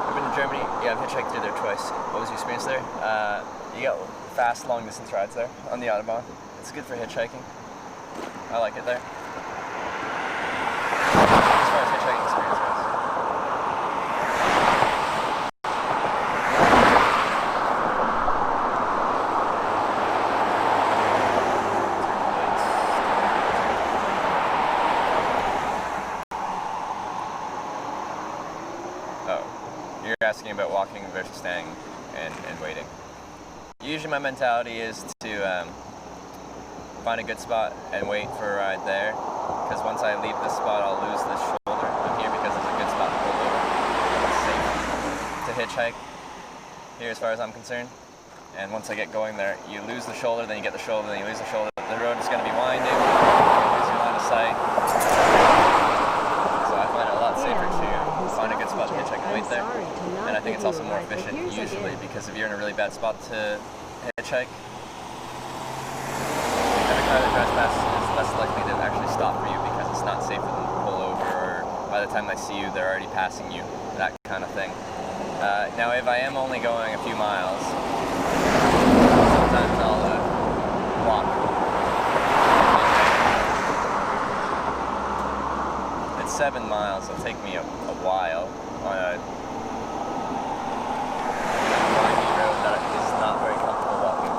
I've been to Germany. Yeah, I've hitchhiked through there twice. What was your experience there? You get fast, long-distance rides there on the Autobahn. It's good for hitchhiking. I like it there. As far as hitchhiking experience goes. Oh, you're asking about walking versus staying and waiting. Usually my mentality is to find a good spot and wait for a ride there, because once I leave this spot I'll lose this shoulder. I'm here because it's a good spot to pull over. It's safe to hitchhike here as far as I'm concerned, and once I get going there, you lose the shoulder, then you get the shoulder, then you lose the shoulder. The road is going to be winding, you lose your line of sight, so I find it a lot safer to find a good spot to hitchhike and wait there, and I think it's also more efficient usually, because if you're in a really bad spot to hitchhike, every car that drives past is less likely to actually stop for you because it's not safe for them to pull over, or by the time they see you, they're already passing you, that kind of thing. Now, if I am only going a few miles, sometimes I'll walk. It's 7 miles, it'll take me a while on a windy road that is not very comfortable walking along.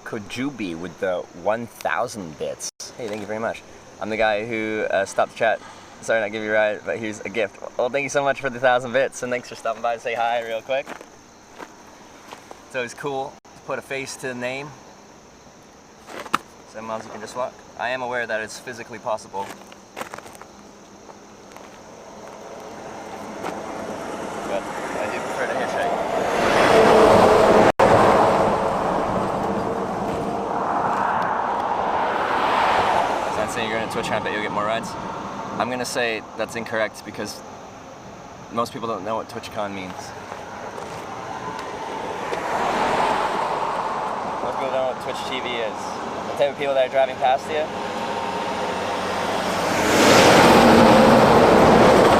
Kojubi with the 1,000 bits. Hey, thank you very much. I'm the guy who stopped the chat. Sorry not to give you a ride, but here's a gift. Well, thank you so much for the 1,000 bits, and thanks for stopping by to say hi real quick. It's always cool to put a face to the name. 7 miles you can just walk. I am aware that it's physically possible. But I do prefer to hitchhike. Saying you're going to TwitchCon, but you'll get more rides. I'm going to say that's incorrect because most people don't know what TwitchCon means. Most people don't know what Twitch TV is. The type of people that are driving past you.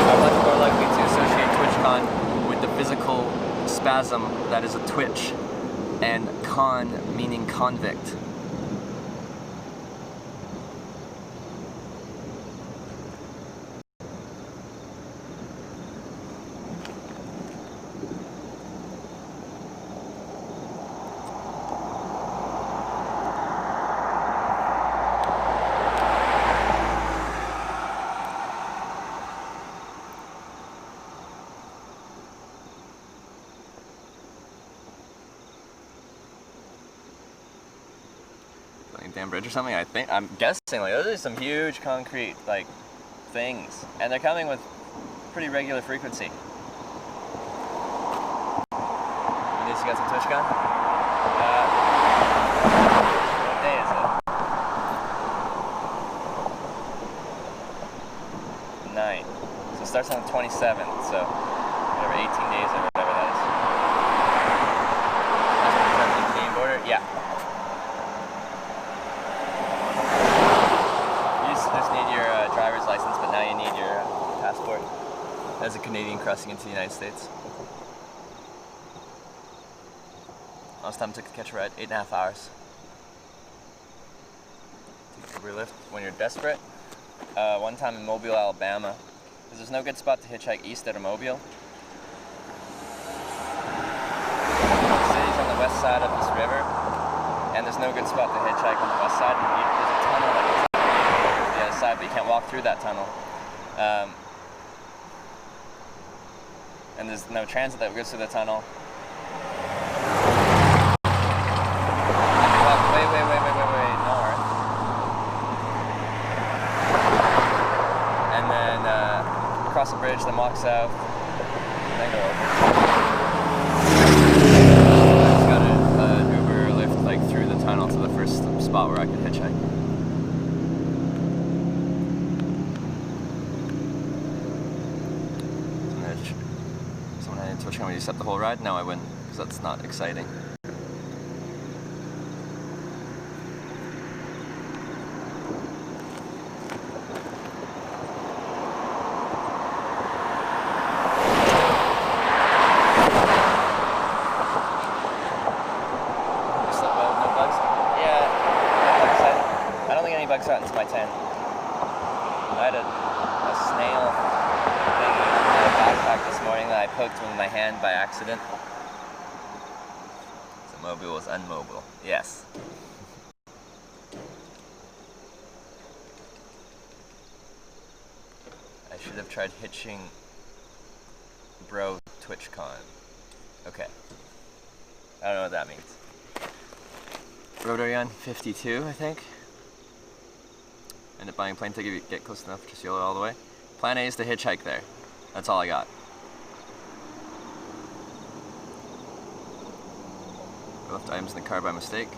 I'm much more likely to associate TwitchCon with the physical spasm that is a twitch, and con meaning convict. Dam bridge or something, I'm guessing, like, those are some huge concrete, like, things, and they're coming with pretty regular frequency. You need to get some TwitchCon? What day is it? 9. So it starts on the 27th, so whatever, 18 days or whatever that is. That's when it turns the Canadian border? Yeah. Just need your driver's license, but now you need your passport. as a Canadian crossing into the United States. Last time I took a catch a ride, 8.5 hours. Take Uber Lyft when you're desperate. One time in Mobile, Alabama, because there's no good spot to hitchhike east out of Mobile. The city's on the west side of this river, and there's no good spot to hitchhike on the west side. There's a tunnel that goes on the other side, but you can't walk through that tunnel. And there's no transit that goes through the tunnel. And you walk way north. And then cross the bridge, then walk south, and then go over. I just got an Uber Lyft like through the tunnel to the first spot where I could hitchhike. Someone had TwitchCon, would you set the whole ride? No, I wouldn't, because that's not exciting. Bugs out into my tent. I had a snail thing in my backpack this morning that I poked with my hand by accident. So Mobile was unmobile. Yes. I should have tried hitching bro TwitchCon. Okay. I don't know what that means. Rotorion 52, I think. End up buying a plane ticket, get close enough to seal it all the way. Plan A is to hitchhike there. That's all I got. I left items in the car by mistake.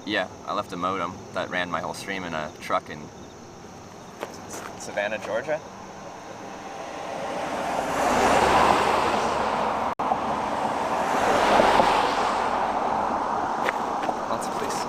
Yeah, I left a modem that ran my whole stream in a truck in Savannah, Georgia. Lots of police.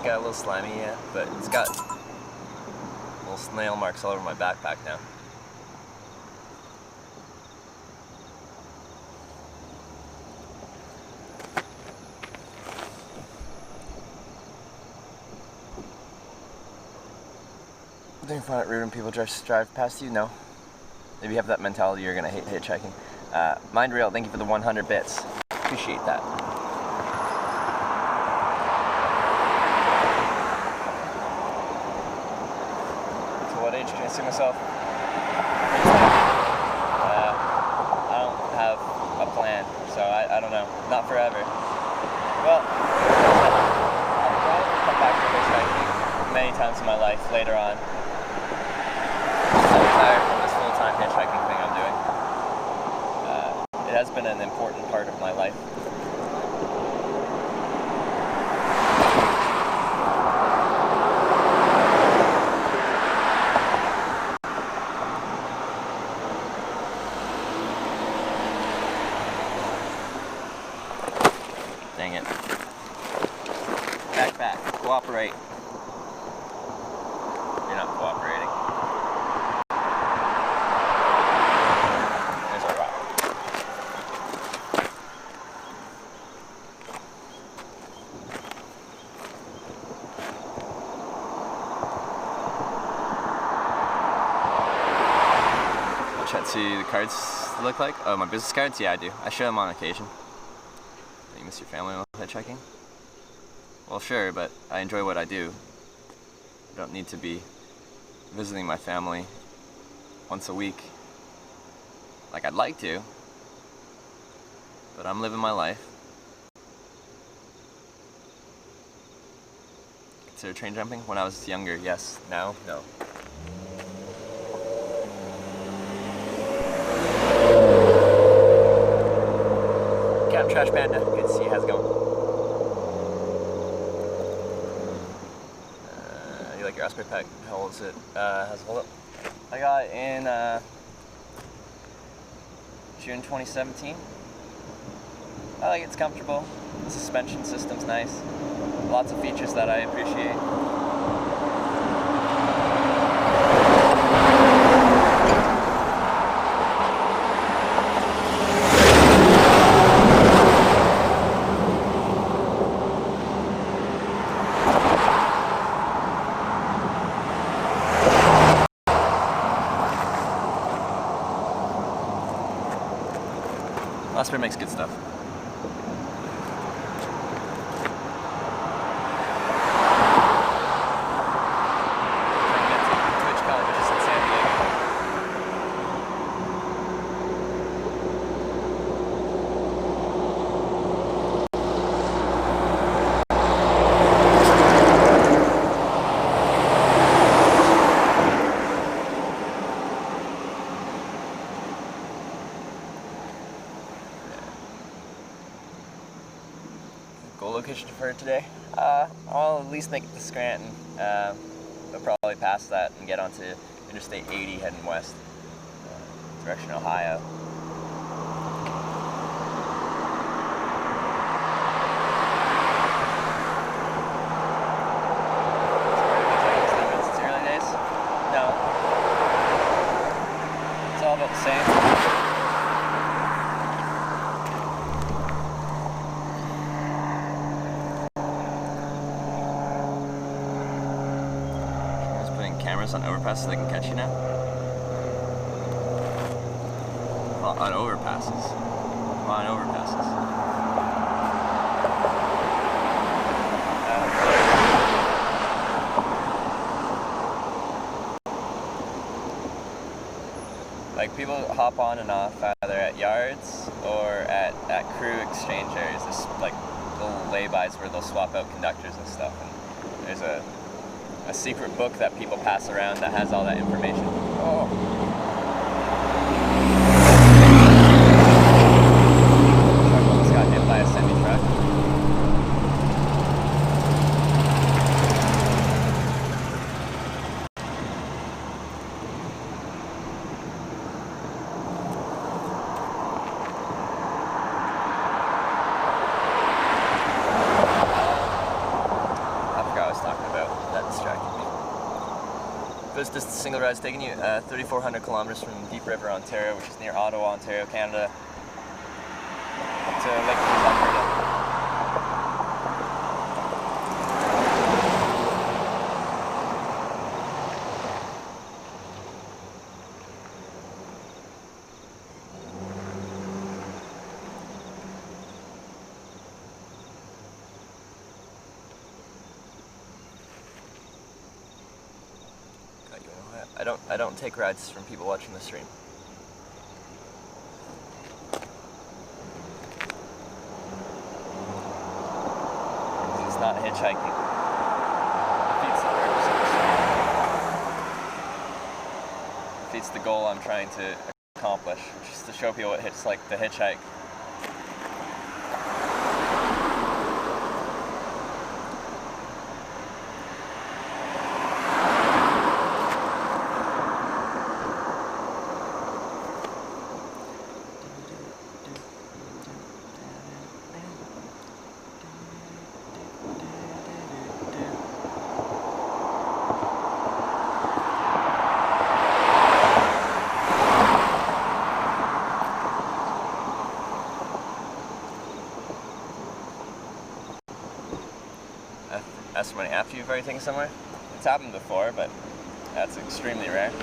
Got a little slimy, yeah, but it's got little snail marks all over my backpack now. Do you find it rude when people drive past you? No. Maybe you have that mentality you're gonna hate hitchhiking. Mind Real, thank you for the 100 bits. Appreciate that. Can I see myself? I don't have a plan, so I don't know. Not forever. Well, I'll probably come back to hitchhiking many times in my life later on. I'm tired from this full-time hitchhiking thing I'm doing. It has been an important part of my life. Dang it. Back. Cooperate. You're not cooperating. There's a rock. Chat, see the cards look like? Oh, my business cards? Yeah, I do. I show them on occasion. You miss your family while hitchhiking? Well, sure, but I enjoy what I do. I don't need to be visiting my family once a week like I'd like to, but I'm living my life. Consider train jumping? When I was younger, yes. Now, no. Captain Trash Panda, good to see you. How's it going? You like your Osprey pack? How old is it? How's it hold up? I got it in June 2017. I like it, it's comfortable. The suspension system's nice. Lots of features that I appreciate. Osprey makes good stuff. TwitchCon, which is in San Diego. Goal location for today? I'll at least make it to Scranton, but probably past that and get onto Interstate 80 heading west, direction Ohio. It's early days? No. It's all about the same. Cameras on overpasses so they can catch you now? Well, on overpasses. On overpasses. Like people hop on and off either at yards or at crew exchange areas. There's like little laybys where they'll swap out conductors and stuff. And there's a secret book that people pass around that has all that information. Oh. Truck almost got hit by a semi-truck. This distance single ride is taking you 3,400 kilometers from Deep River, Ontario, which is near Ottawa, Ontario, Canada, to Lake Louise, Alberta. I don't take rides from people watching the stream. It's not hitchhiking. It defeats the purpose of the stream. It defeats the goal I'm trying to accomplish, which is to show people what it's like to hitchhike. Ask money after you've already taken somewhere? It's happened before, but that's extremely rare.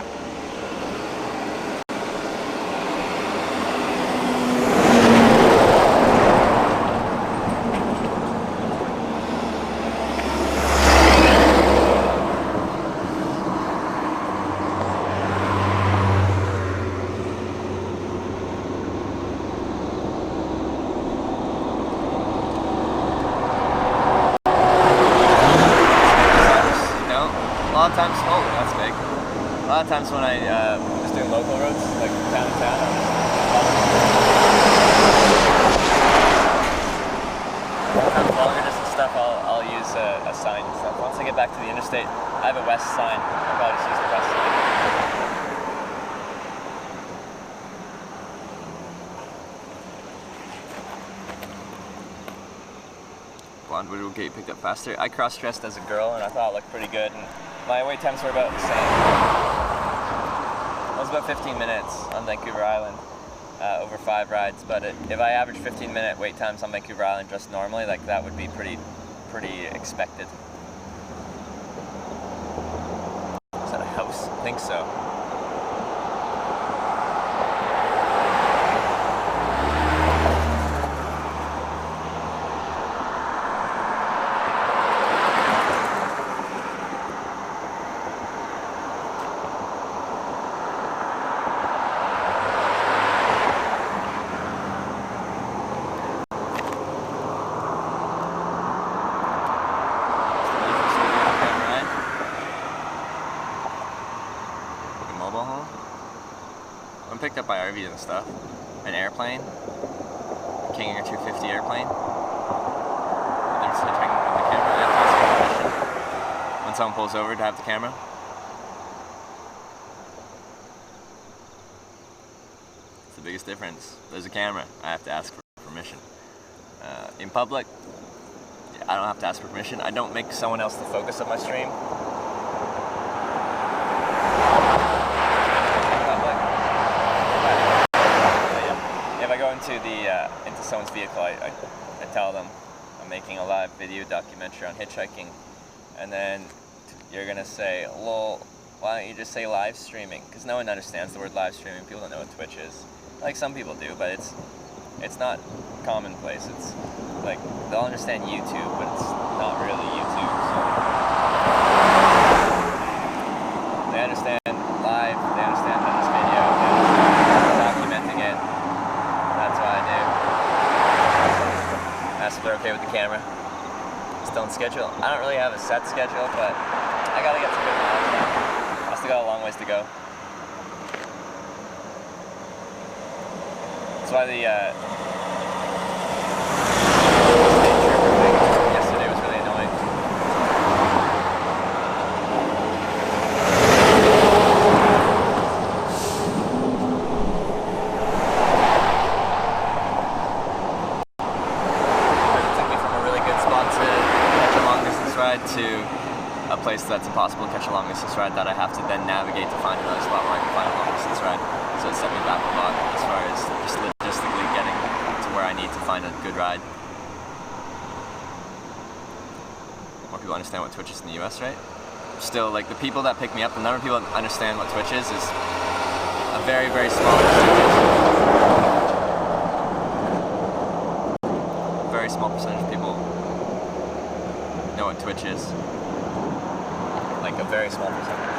A lot of times, oh, that's big. A lot of times when I was doing local roads, like town to town, sometimes longer distance stuff, I'll use a sign and stuff. Once I get back to the interstate, I have a west sign. I'll probably just use the west sign. blonde would get you picked up faster. I cross-dressed as a girl and I thought it looked pretty good. And my wait times were about the same. It was about 15 minutes on Vancouver Island over 5 rides. But if I average 15-minute wait times on Vancouver Island just normally, like that would be pretty expected. Is that a house? I think so. I'm picked up by RVs and stuff. An airplane, King Air 250 airplane. They're just hitchhiking with the camera. I have to ask for permission when someone pulls over to have the camera. It's the biggest difference. There's a camera. I have to ask for permission. In public, I don't have to ask for permission. I don't make someone else the focus of my stream. Into someone's vehicle, I tell them I'm making a live video documentary on hitchhiking, and then you're gonna say, "Lol, why don't you just say live streaming?" Because no one understands the word live streaming. People don't know what Twitch is. Like some people do, but it's not commonplace. It's like they'll understand YouTube, but it's not really YouTube. So they understand live. They understand how this video. They're documenting it. That's what I do. Ask if they're okay with the camera. Still on schedule. I don't really have a set schedule, but I gotta get some good miles now. I still got a long ways to go. That's why the state trooper thing yesterday was really annoying. To a place that's impossible to catch a long distance ride that I have to then navigate to find another spot where I can find a long distance ride. So it set me back a lot as far as just logistically getting to where I need to find a good ride. More people understand what Twitch is in the US, right? Still, like the people that pick me up, the number of people that understand what Twitch is a very, very small percentage. Very small percentage of people know what Twitch is. Like a very small percentage.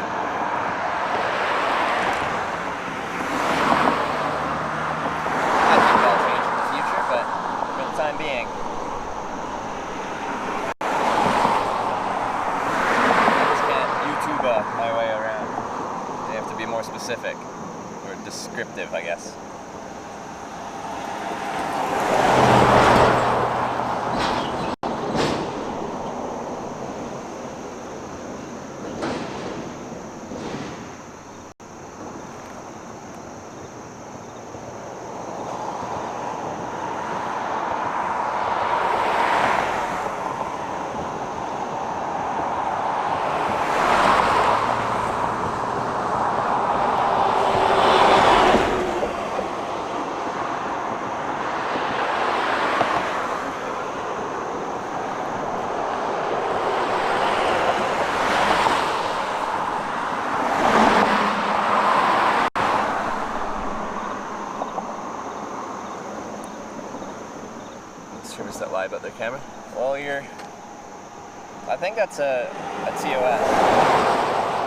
I think that'll change in the future, but for the time being, I just can't YouTube my way around. They have to be more specific or descriptive, I guess. Streamers that lie about their camera. Well, I think that's a TOS.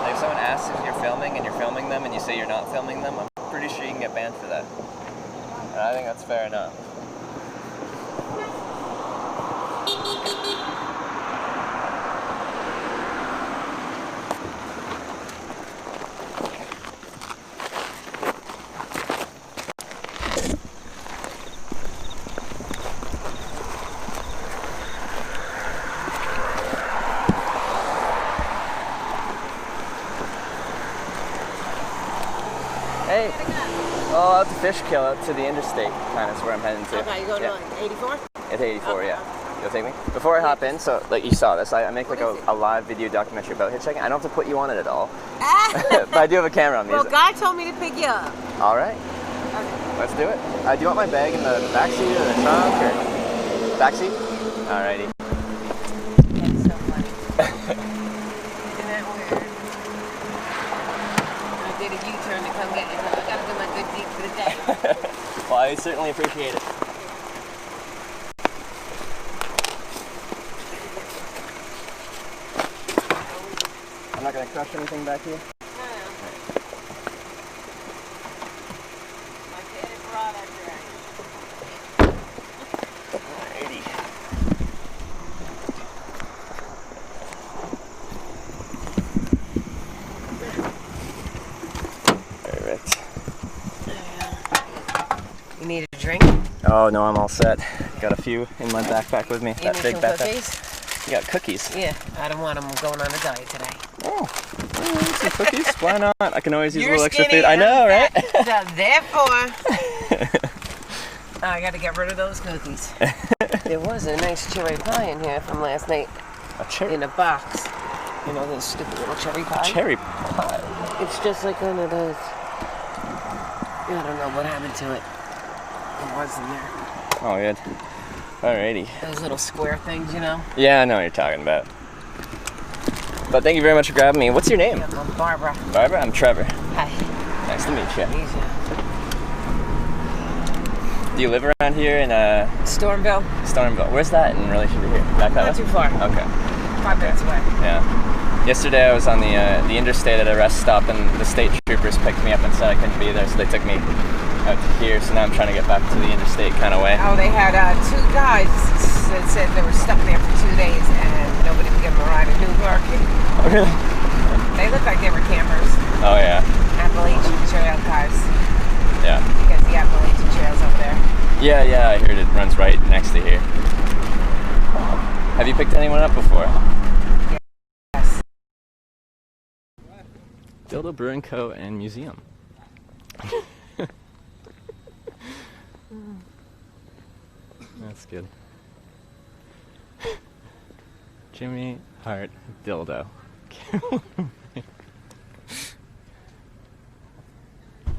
Like if someone asks if you're filming and you're filming them and you say you're not filming them, I'm pretty sure you can get banned for that. And I think that's fair enough. Hey, oh, out to Fishkill, out to the interstate, kind of is where I'm heading to. Okay, you going to 84? At 84, Okay. yeah. You'll take me? Before I hop in, so like you saw this, I make like a live video documentary about hitchhiking. I don't have to put you on it at all. But I do have a camera on me. Well, Guy told me to pick you up. All right. Let's do it. Do you want my bag in the back seat or the trunk or back seat? Alrighty. That's so funny. Isn't that weird? I did a U-turn to come get you. I gotta do my good deed for the day. Well, I certainly appreciate it. I'm not gonna crush anything back here. Alrighty. Perfect. You need a drink? Oh no, I'm all set. Got a few in my backpack with me. You That need big some backpack. cookies? You got cookies? Yeah, I don't want them. I'm going on a diet today. Oh, some cookies? Why not? I can always use a You're little extra skinny food. I and know, I'm right? fat, so therefore, I got to get rid of those cookies. There was a nice cherry pie in here from last night A cherry in a box. You know, those stupid little cherry pie? cherry pie. It's just like one of those. I don't know what happened to it. It was in there. Oh, good. Alrighty. Those little square things, you know? Yeah, I know what you're talking about. But thank you very much for grabbing me. What's your name? Yeah, I'm Barbara. Barbara? I'm Trevor. Hi. Nice to meet you. Easy. Do you live around here in Stormville? Stormville? Where's that in relation to here? Back that Not way? too far. Okay. 5 minutes away. Yeah. Yesterday I was on the interstate at a rest stop and the state troopers picked me up and said I couldn't be there, so they took me out to here. So now I'm trying to get back to the interstate kind of way. Oh, they had 2 guys that said they were stuck there for 2 days and nobody would give them a ride in Newburgh. Oh, really? They looked like they were campers. Oh, yeah. Appalachian Trail cars. Yeah. Because the Appalachian Trail's over there. Yeah, I heard it runs right next to here. Have you picked anyone up before? Yes. Dildo Brewing Co. and Museum. That's good. Jimmy Hart Dildo.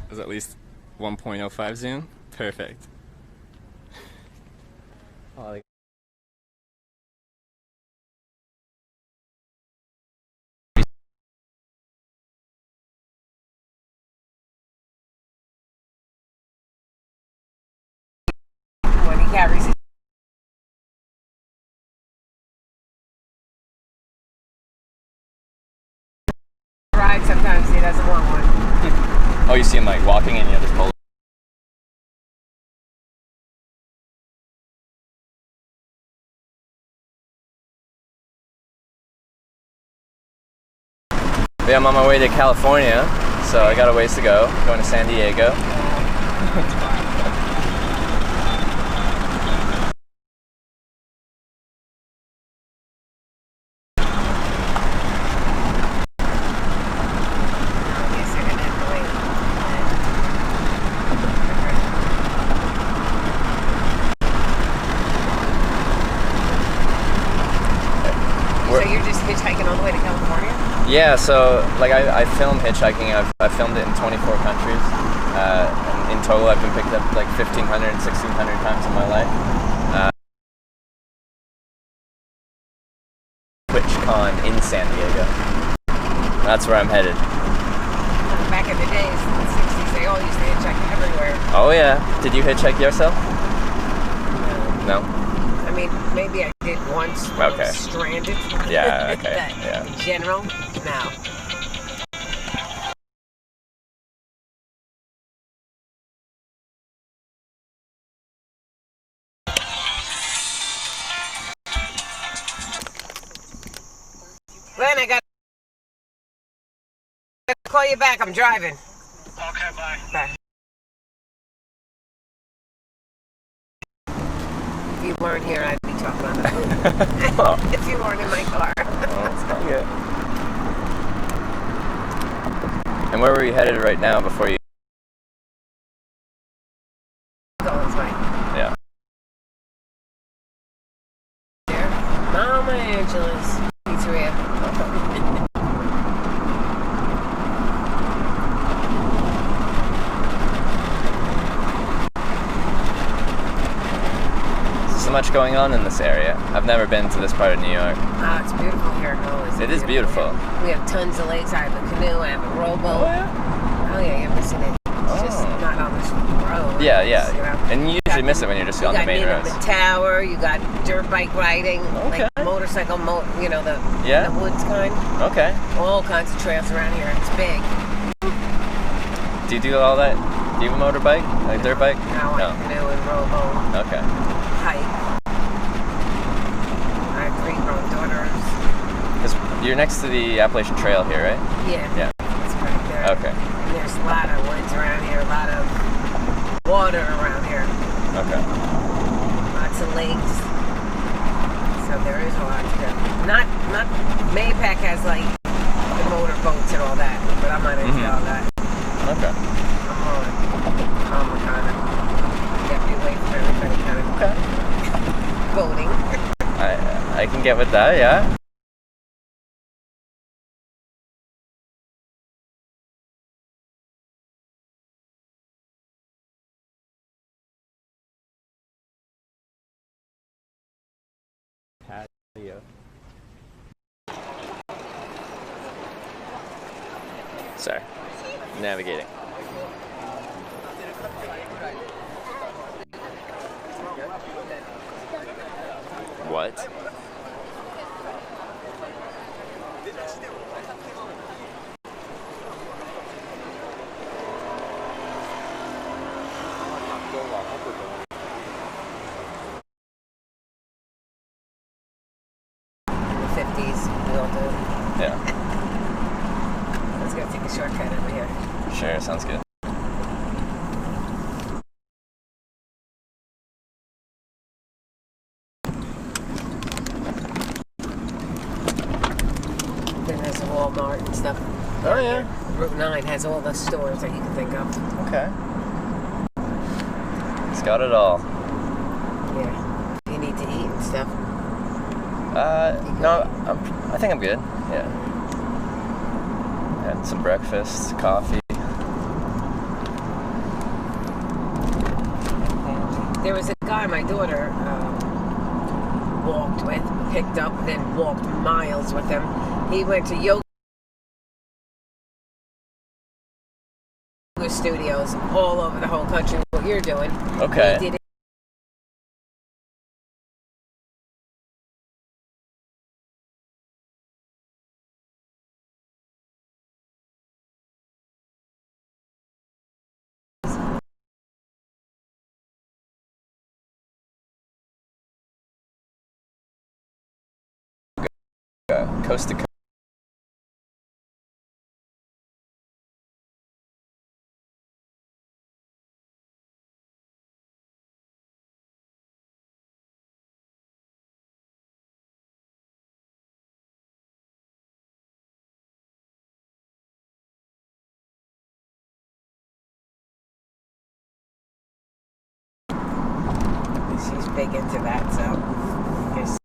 Is at least 1.05 zoom? Perfect. Oh, When he carries his ride, sometimes he doesn't want one. oh, you see him like walking and you just pull. Yeah, I'm on my way to California, so I got a ways to go. Going to San Diego. I guess they're gonna have to wait. So you're just hitchhiking all the way to California? Yeah, so like I filmed hitchhiking. I've filmed it in 24 countries. And in total, I've been picked up like 1,500, 1,600 times in my life. TwitchCon in San Diego. That's where I'm headed. Back in the days, in the 60s, they all used to hitchhike everywhere. Oh yeah. Did you hitchhike yourself? No. I mean, maybe I did once when I Okay. was stranded. Yeah, okay, But yeah. in general, no. Glenn, I got to call you back. I'm driving. Okay, bye. Bye. If you weren't here, I'd be talking on the phone. Oh, If you weren't in my car. that's not good. And where were you headed right now before you? Going this way. Yeah. Mama Angela's Pizzeria. So much going on in this area. I've never been to this part of New York. Oh, it's beautiful here. Always. It is beautiful. We have tons of lakes. I have a canoe. I have a rowboat. Oh yeah, you're missing it. It's just not on this road. Yeah, yeah. You know? And you usually miss it when you're just on the main roads. You got Tower. You got dirt bike riding, Okay. like motorcycle, you know, the woods kind. Okay. All kinds of trails around here. It's big. Do you do all that? Do you have a motorbike? Like dirt bike? No, I have canoe and rowboat. Okay. Hike. I have 3 grown daughters. Because you're next to the Appalachian Trail here, right? Yeah. Yeah. It's right there. Okay. And there's a lot of woods around here, a lot of water around here, Okay. lots of lakes. So there is a lot to do. Not Maypac has like the motor boats and all that, but I'm not into all that. Okay. I'm kind of get me away from everybody kind of boating. I can get with that, yeah. Patio. Sorry. Navigating. What? In the 50s, we all do. Yeah. Let's go take a shortcut over here. Sure, sounds good. Then there's a Walmart and stuff. Oh, yeah. Route 9 has all the stores that you can think of. Okay. It's got it all. Yeah. You need to eat and stuff. No, I think I'm good. Yeah. Had some breakfast, coffee. There was a guy my daughter walked with, picked up, and then walked miles with him. He went to yoga studios all over the whole country. What you're doing? Okay. He did it. Coast to coast. She's big into that, so I guess.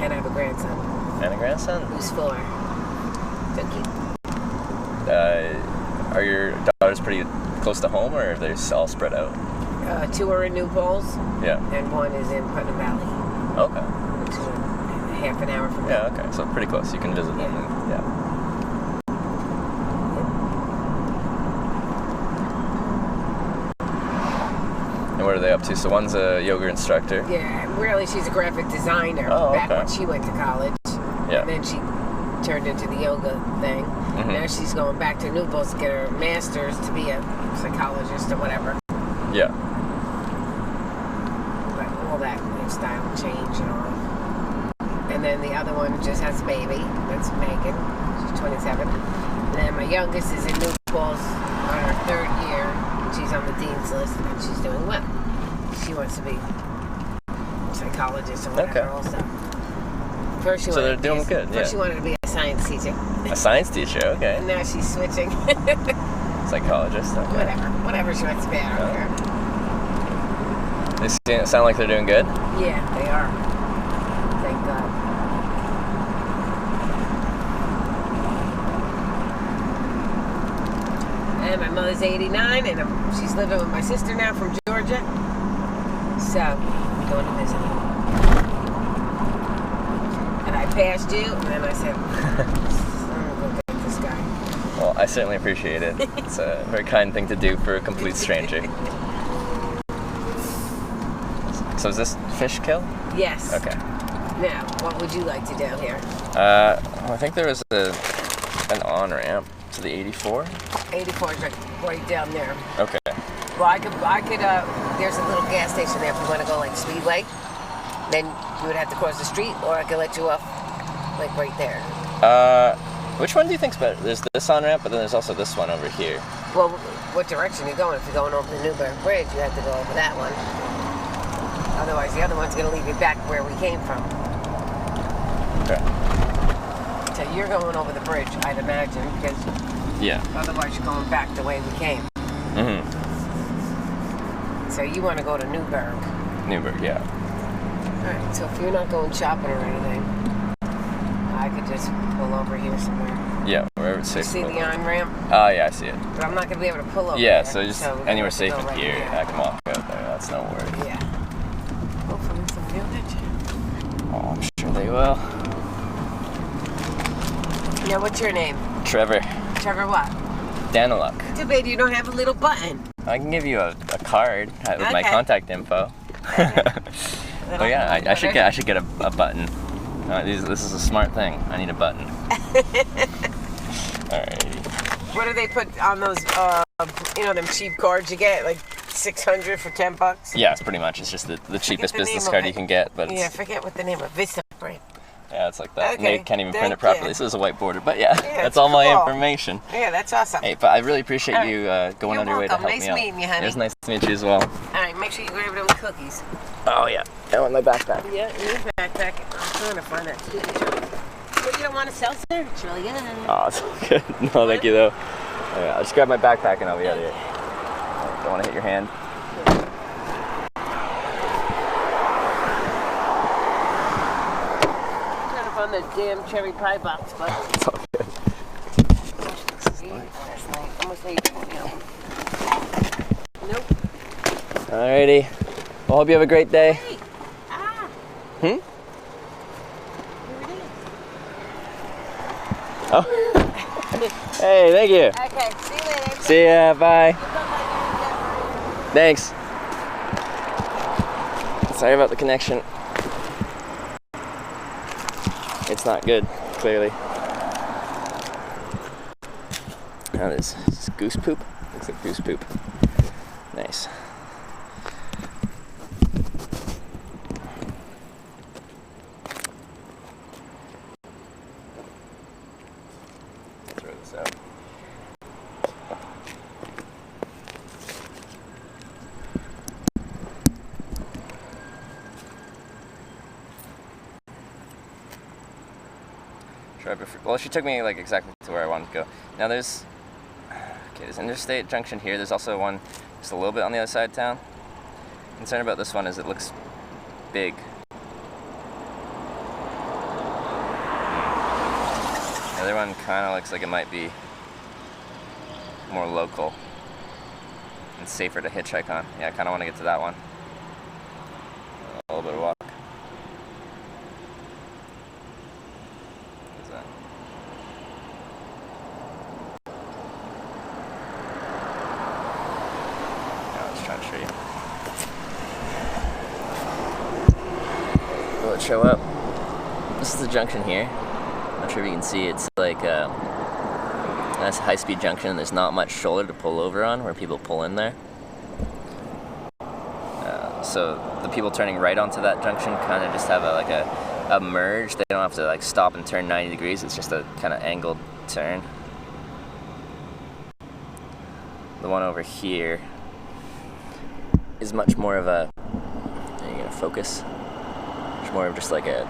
And I have a grandson. And a grandson? Who's 4. So cute. Are your daughters pretty close to home, or are they all spread out? 2 are in New Paltz, Yeah. and 1 is in Putnam Valley, Okay. which is a half an hour from Yeah, here. okay. So pretty close. You can visit them. And, yeah. And what are they up to? So one's a yoga instructor. Yeah, really, she's a graphic designer back when she went to college. Yeah. And then she turned into the yoga thing. Now she's going back to New Paltz to get her master's to be a psychologist or whatever. Yeah. But all that lifestyle change and all. And then the other one just has a baby. That's Megan. She's 27. And then my youngest is in New Paltz on her 3rd year. She's on the dean's list and she's doing well. She wants to be a psychologist or whatever also. First she So wanted they're doing to be good, First yeah. she wanted to be a science teacher. A science teacher, okay. And now she's switching. Psychologist, okay. Whatever she wants to be. I don't care. They sound like they're doing good? Yeah, they are. Thank God. And my mother's 89, and she's living with my sister now from Georgia. So, I'm going to visit her. And I passed you, and then I said, I'm going to go get this guy. Well, I certainly appreciate it. It's a very kind thing to do for a complete stranger. So is this Fishkill? Yes. Okay. Now, what would you like to do here? I think there was an on-ramp to the 84. 84 is right down there. Okay. Well, I could, there's a little gas station there if you want to go like Speedway. Then you would have to cross the street, or I could let you off like right there. Which one do you think's better? There's this on-ramp, but then there's also this one over here. Well, what direction are you going? If you're going over the Newburgh Bridge, you have to go over that one. Otherwise, the other one's going to leave you back where we came from. Okay. So you're going over the bridge, I'd imagine, because otherwise you're going back the way we came. Mm-hmm. So you want to go to Newburgh. Newburgh, yeah. Alright, so if you're not going shopping or anything, I could just pull over here somewhere. Yeah, wherever it's You safe. see the on-ramp? Oh, yeah, I see it. But I'm not going to be able to pull over Yeah, there, so just we're gonna anywhere have to safe go in right here, I can walk out there. That's no worries. Yeah. Hopefully somebody will get you. Oh, I'm sure they will. Now, what's your name? Trevor. Trevor what? Daniluk. Too bad you don't have a little button. I can give you a card with my Okay. contact info. Oh yeah, I should get a button. This is a smart thing. I need a button. Alrighty. What do they put on those, them cheap cards you get, like 600 for $10? Yeah, it's pretty much. It's just the cheapest the name business of card it. you can get, but Yeah, I it's, forget what the name of Vista brand. yeah, it's like that. And Okay, they can't even print thank it properly, you. so there's a white border. But yeah, Yeah, that's all my cool. information. Yeah, that's awesome. Hey, but I really appreciate All you going You're on your way to welcome. help Nice me out. meeting you, honey. It was nice to meet you as well. All right, make sure you grab them cookies. Oh yeah, I want my backpack. Yeah, in your backpack. I'm trying to find that stupid truck. But you don't want a seltzer? It's really good. Oh, it's all good. No, thank you though. All right, I'll just grab my backpack and I'll be out of here. Don't want to hit your hand. I'm trying to find the damn cherry pie box, but It's all good. last night. Almost 8 Nope. Alrighty. Well, hope you have a great day. Hey! Ah! Hmm? Here it is. Oh. Hey, thank you. Okay, see you later. See ya. Bye. Good luck on your Thanks. Sorry about the connection. It's not good, clearly. Now this is goose poop. Looks like goose poop. Nice. Throw this out. Well, she took me like exactly to where I wanted to go. Now there's interstate junction here. There's also one just a little bit on the other side of town. Concern about this one is it looks big. The other one kind of looks like it might be more local and safer to hitchhike on. Yeah, I kind of want to get to that one. A little bit of walk. What is that? Yeah, let's try to show you. Will it show up? This is the junction here. Not sure if you can see. It's like that's a high-speed junction. There's not much shoulder to pull over on where people pull in there. So the people turning right onto that junction kind of just have a merge. They don't have to like stop and turn 90 degrees. It's just a kind of angled turn. The one over here is much more of a. Are you gonna focus? It's more of just like a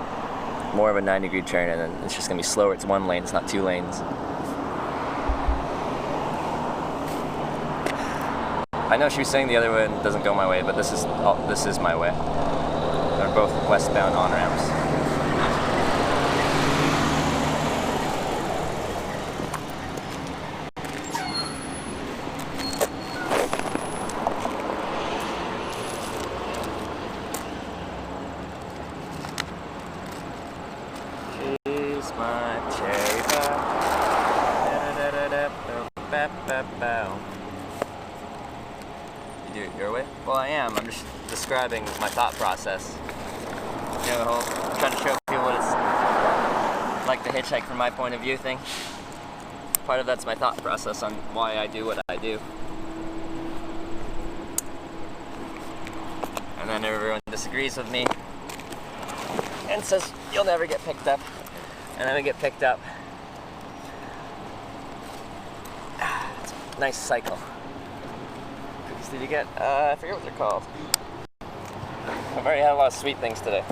more of a 9-degree turn, and then it's just gonna be slower. It's 1 lane, it's not 2 lanes. I know she was saying the other one doesn't go my way, but this is my way. They're both westbound on-ramps. She's my cherry pie. You do it your way? Well, I am. I'm just describing my thought process. You know, the whole trying to show people what it's like to hitchhike from my point of view thing. Part of that's my thought process on why I do what I do. And then everyone disagrees with me and says, you'll never get picked up. And then I get picked up. It's a nice cycle. Cookies did you get? I forget what they're called. I've already had a lot of sweet things today.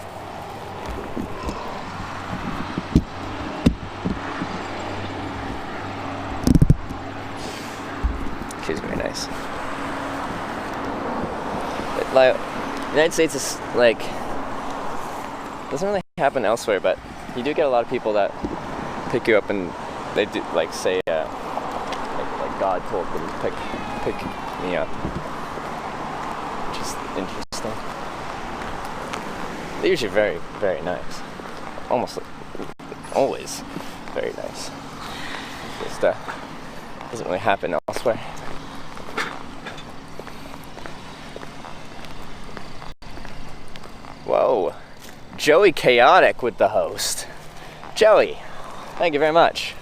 She's very nice. But, like, United States is like, doesn't really happen elsewhere, but you do get a lot of people that pick you up and they do like say like God told them to pick me up, which is interesting. They're usually very, very nice. Almost always very nice. Just doesn't really happen elsewhere. Whoa, Joey Chaotic with the host. Joey, thank you very much.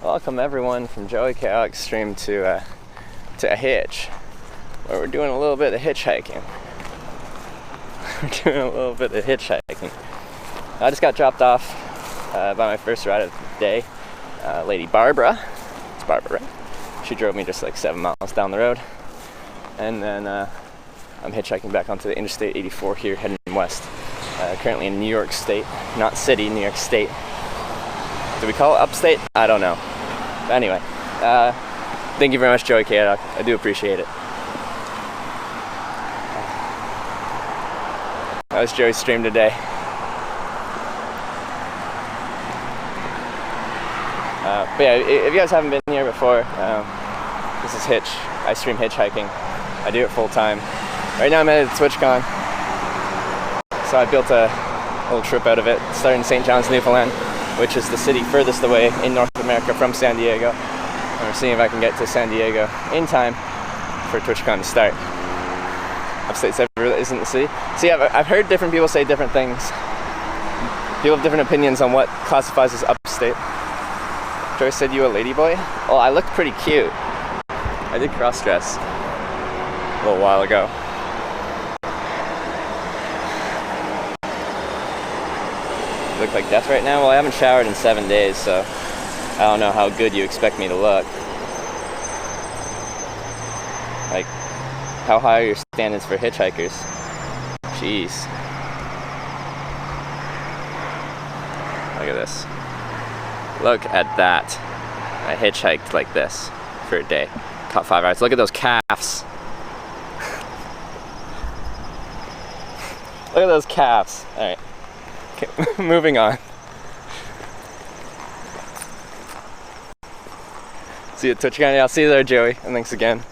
Welcome everyone from Joey Chaotic stream to a hitch, where we're doing a little bit of hitchhiking. We're doing a little bit of hitchhiking. I just got dropped off by my first ride of the day, Lady Barbara. It's Barbara, right? She drove me just like 7 miles down the road, and then I'm hitchhiking back onto the Interstate 84 here, heading west. Currently in New York State, not city, New York State. Do we call it upstate? I don't know. But anyway, thank you very much, Joey Chaotic. I do appreciate it. That was Joey's stream today. But yeah, if you guys haven't been here before, this is Hitch. I stream hitchhiking. I do it full time. Right now I'm headed to TwitchCon. So I built a little trip out of it. Started in St. John's, Newfoundland, which is the city furthest away in North America from San Diego. And we're seeing if I can get to San Diego in time for TwitchCon to start. Upstate isn't the city. See, I've heard different people say different things. People have different opinions on what classifies as upstate. Joyce said you a ladyboy? Well, I look pretty cute. I did cross-dress a little while ago. You look like death right now? Well, I haven't showered in 7 days, so I don't know how good you expect me to look. Like, how high are your standards for hitchhikers? Jeez. Look at this. Look at that. I hitchhiked like this for a day. Caught 5 rides. Look at those calves. Look at those calves. Alright. Okay, moving on. See you at TwitchCon. Yeah, I'll see you there, Joey. And thanks again.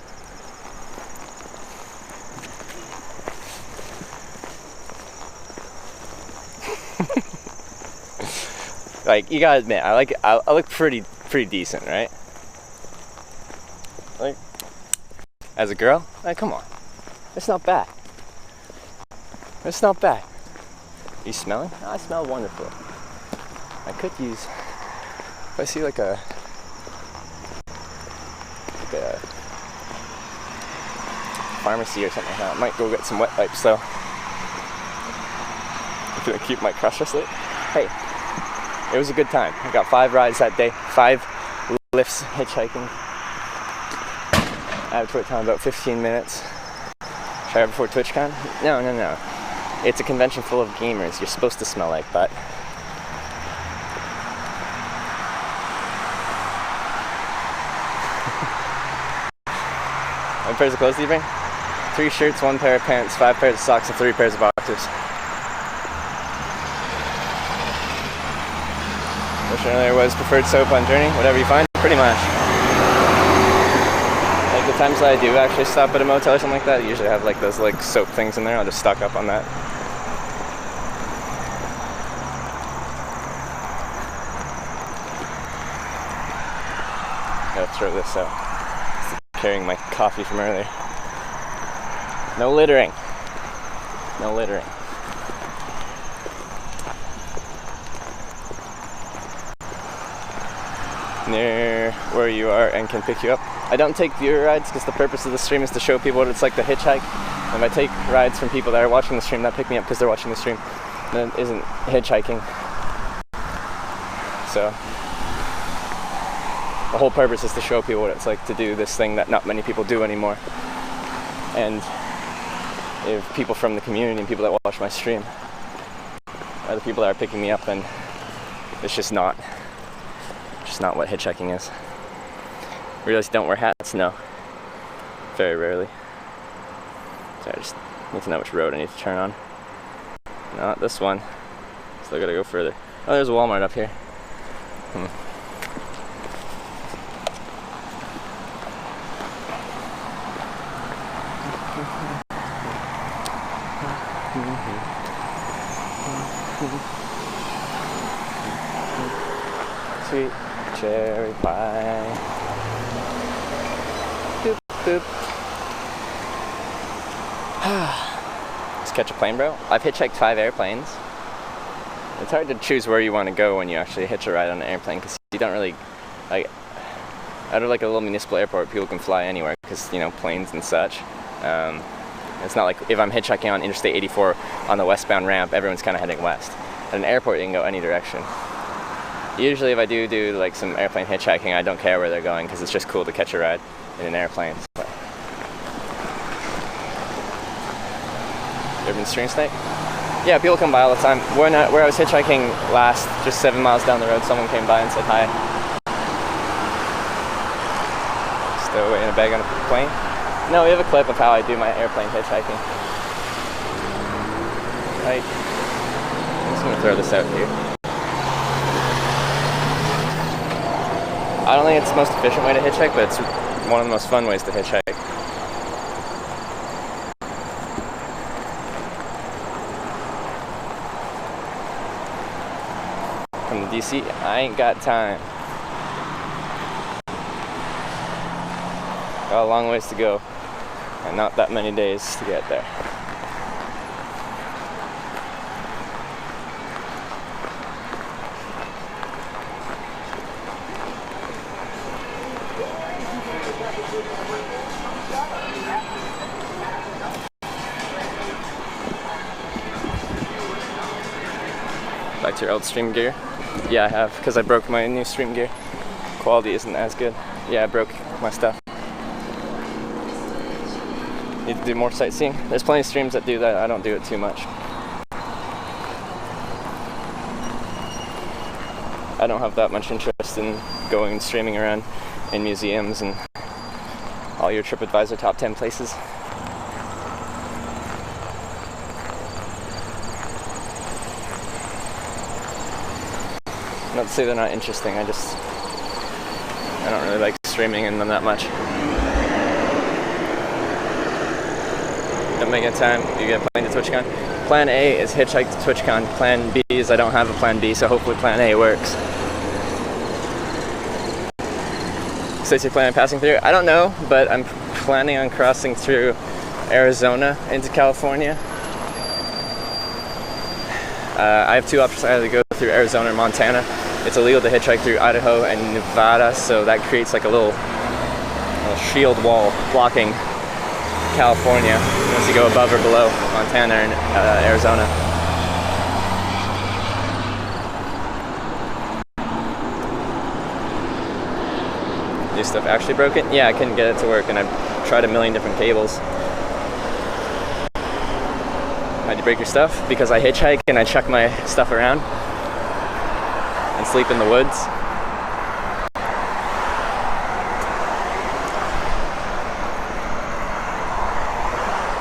Like, you gotta admit, I look pretty decent, right? Like, as a girl, like, come on, it's not bad. It's not bad. You smelling? I smell wonderful. I could use, if I see like a pharmacy or something like that, I might go get some wet wipes. So, I'm gonna keep my crush asleep. Hey. It was a good time. I got 5 rides that day, 5 lifts hitchhiking. I have to wait time about 15 minutes. Should I before TwitchCon? No. It's a convention full of gamers. You're supposed to smell like butt. How many pairs of clothes do you bring? 3 shirts, 1 pair of pants, 5 pairs of socks, and 3 pairs of boxers. Question earlier was preferred soap on journey? Whatever you find? Pretty much. Like the times that I do actually stop at a motel or something like that, I usually have like those like soap things in there. I'll just stock up on that. Gotta throw this out. Carrying my coffee from earlier. No littering. No littering. Near where you are and can pick you up. I don't take viewer rides because the purpose of the stream is to show people what it's like to hitchhike. And if I take rides from people that are watching the stream that pick me up because they're watching the stream, then it isn't hitchhiking. So the whole purpose is to show people what it's like to do this thing that not many people do anymore. And if people from the community and people that watch my stream are the people that are picking me up, then it's just not what hitchhiking is. Realize you don't wear hats? No. Very rarely. So I just need to know which road I need to turn on. Not this one. Still gotta go further. Oh, there's a Walmart up here. Sweet cherry pie. Boop, boop. Let's catch a plane, bro. I've hitchhiked 5 airplanes. It's hard to choose where you want to go when you actually hitch a ride on an airplane because you don't really, like, out of like a little municipal airport, people can fly anywhere because, you know, planes and such. It's not like if I'm hitchhiking on Interstate 84 on the westbound ramp, everyone's kind of heading west. At an airport, you can go any direction. Usually if I do like some airplane hitchhiking, I don't care where they're going because it's just cool to catch a ride in an airplane. So. You ever been stream snake? Yeah, people come by all the time. Where I was hitchhiking last, just 7 miles down the road, someone came by and said hi. Stow away in a bag on a plane? No, we have a clip of how I do my airplane hitchhiking. Right. I'm just gonna throw this out here. I don't think it's the most efficient way to hitchhike, but it's one of the most fun ways to hitchhike. From the DC, I ain't got time. Got a long ways to go, and not that many days to get there. Back to your old stream gear? Yeah, I have, because I broke my new stream gear. Quality isn't as good. Yeah, I broke my stuff. Need to do more sightseeing. There's plenty of streams that do that. I don't do it too much. I don't have that much interest in going and streaming around in museums and all your TripAdvisor top 10 places. Not to say they're not interesting, I don't really like streaming in them that much. Don't make it time, you get a plane to TwitchCon. Plan A is hitchhike to TwitchCon. Plan B is I don't have a plan B, so hopefully plan A works. States you're planning on passing through? I don't know, but I'm planning on crossing through Arizona into California. I have 2 options. I either go through Arizona or Montana. It's illegal to hitchhike through Idaho and Nevada, so that creates like a little shield wall blocking California once you go above or below Montana and Arizona. New stuff actually broken? Yeah, I couldn't get it to work, and I've tried a million different cables. How'd you break your stuff? Because I hitchhike and I chuck my stuff around and sleep in the woods.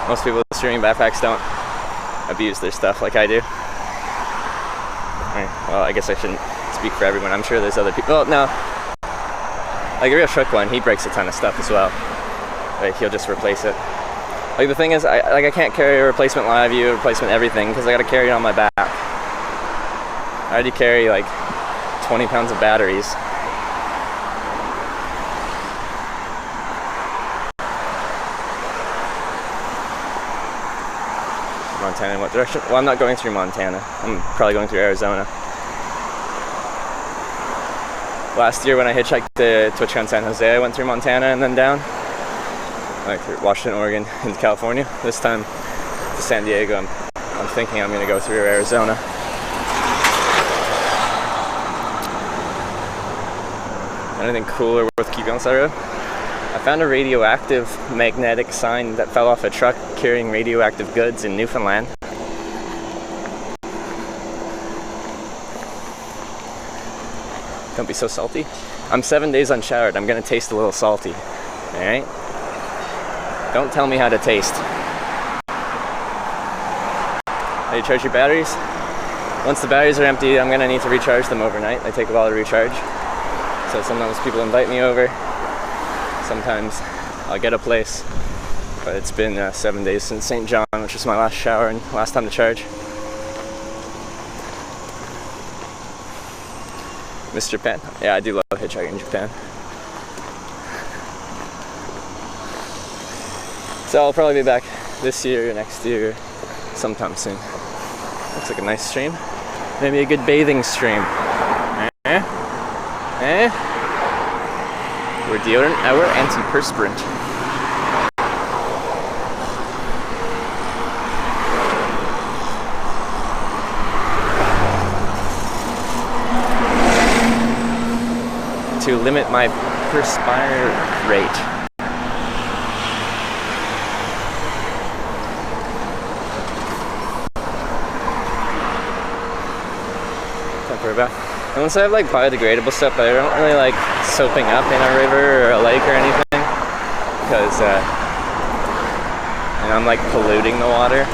Most people streaming backpacks don't abuse their stuff like I do. Well, I guess I shouldn't speak for everyone. I'm sure there's other people. Well, no. Like a real shook one, he breaks a ton of stuff as well. Like he'll just replace it. Like the thing is, I can't carry a replacement live view, a replacement everything, because I gotta carry it on my back. I already carry like 20 pounds of batteries. Montana in what direction? Well, I'm not going through Montana. I'm probably going through Arizona. Last year when I hitchhiked to TwitchCon San Jose, I went through Montana and then down. Like through Washington, Oregon, into California. This time to San Diego, I'm thinking I'm going to go through Arizona. Anything cool or worth keeping on the side of the road? I found a radioactive magnetic sign that fell off a truck carrying radioactive goods in Newfoundland. Don't be so salty. I'm 7 days unshowered. I'm gonna taste a little salty. Alright? Don't tell me how to taste. How do you charge your batteries? Once the batteries are empty, I'm gonna need to recharge them overnight. They take a while to recharge. So sometimes people invite me over. Sometimes I'll get a place. But it's been 7 days since St. John, which was my last shower and last time to charge. Miss Japan? Yeah, I do love hitchhiking in Japan. So I'll probably be back this year or next year, sometime soon. Looks like a nice stream. Maybe a good bathing stream. We're deodorant hour, antiperspirant. To limit my perspire rate. Time for a bath. Unless I have like biodegradable stuff, but I don't really like soaping up in a river or a lake or anything, because and I'm like polluting the water.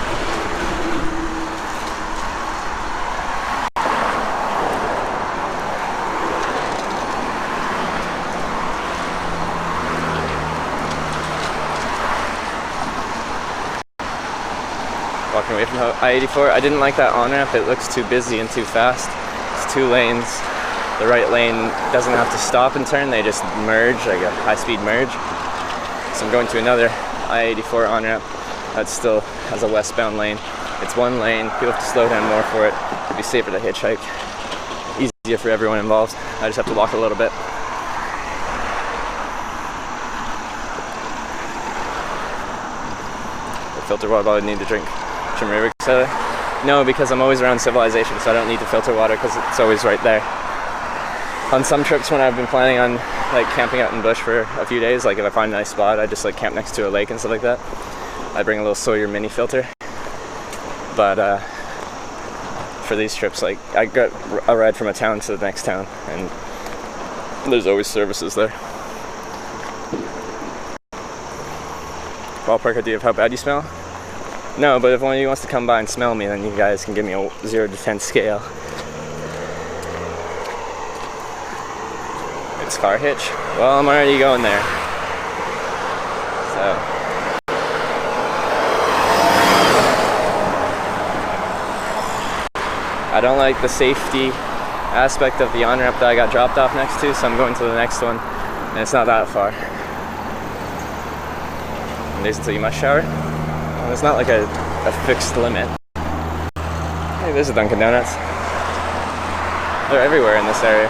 Walking away from I-84. I didn't like that on-ramp. It looks too busy and too fast. It's 2 lanes. The right lane doesn't have to stop and turn. They just merge, like a high-speed merge. So I'm going to another I-84 on-ramp that still has a westbound lane. It's 1 lane. People have to slow down more for it. It'd be safer to hitchhike. Easier for everyone involved. I just have to walk a little bit. Filter water I need to drink. Jim River, no, because I'm always around civilization, so I don't need to filter water because it's always right there. On some trips when I've been planning on like camping out in the bush for a few days, like if I find a nice spot, I just like camp next to a lake and stuff like that. I bring a little Sawyer mini filter. But for these trips, like I got a ride from a town to the next town, and there's always services there. Ballpark idea of how bad you smell? No, but if one of you wants to come by and smell me, then you guys can give me a 0 to 10 scale. It's car hitch? Well, I'm already going there. So. I don't like the safety aspect of the on-ramp that I got dropped off next to, so I'm going to the next one, and it's not that far. Days until you must shower. Well, it's not like a fixed limit. Hey, there's a Dunkin' Donuts. They're everywhere in this area.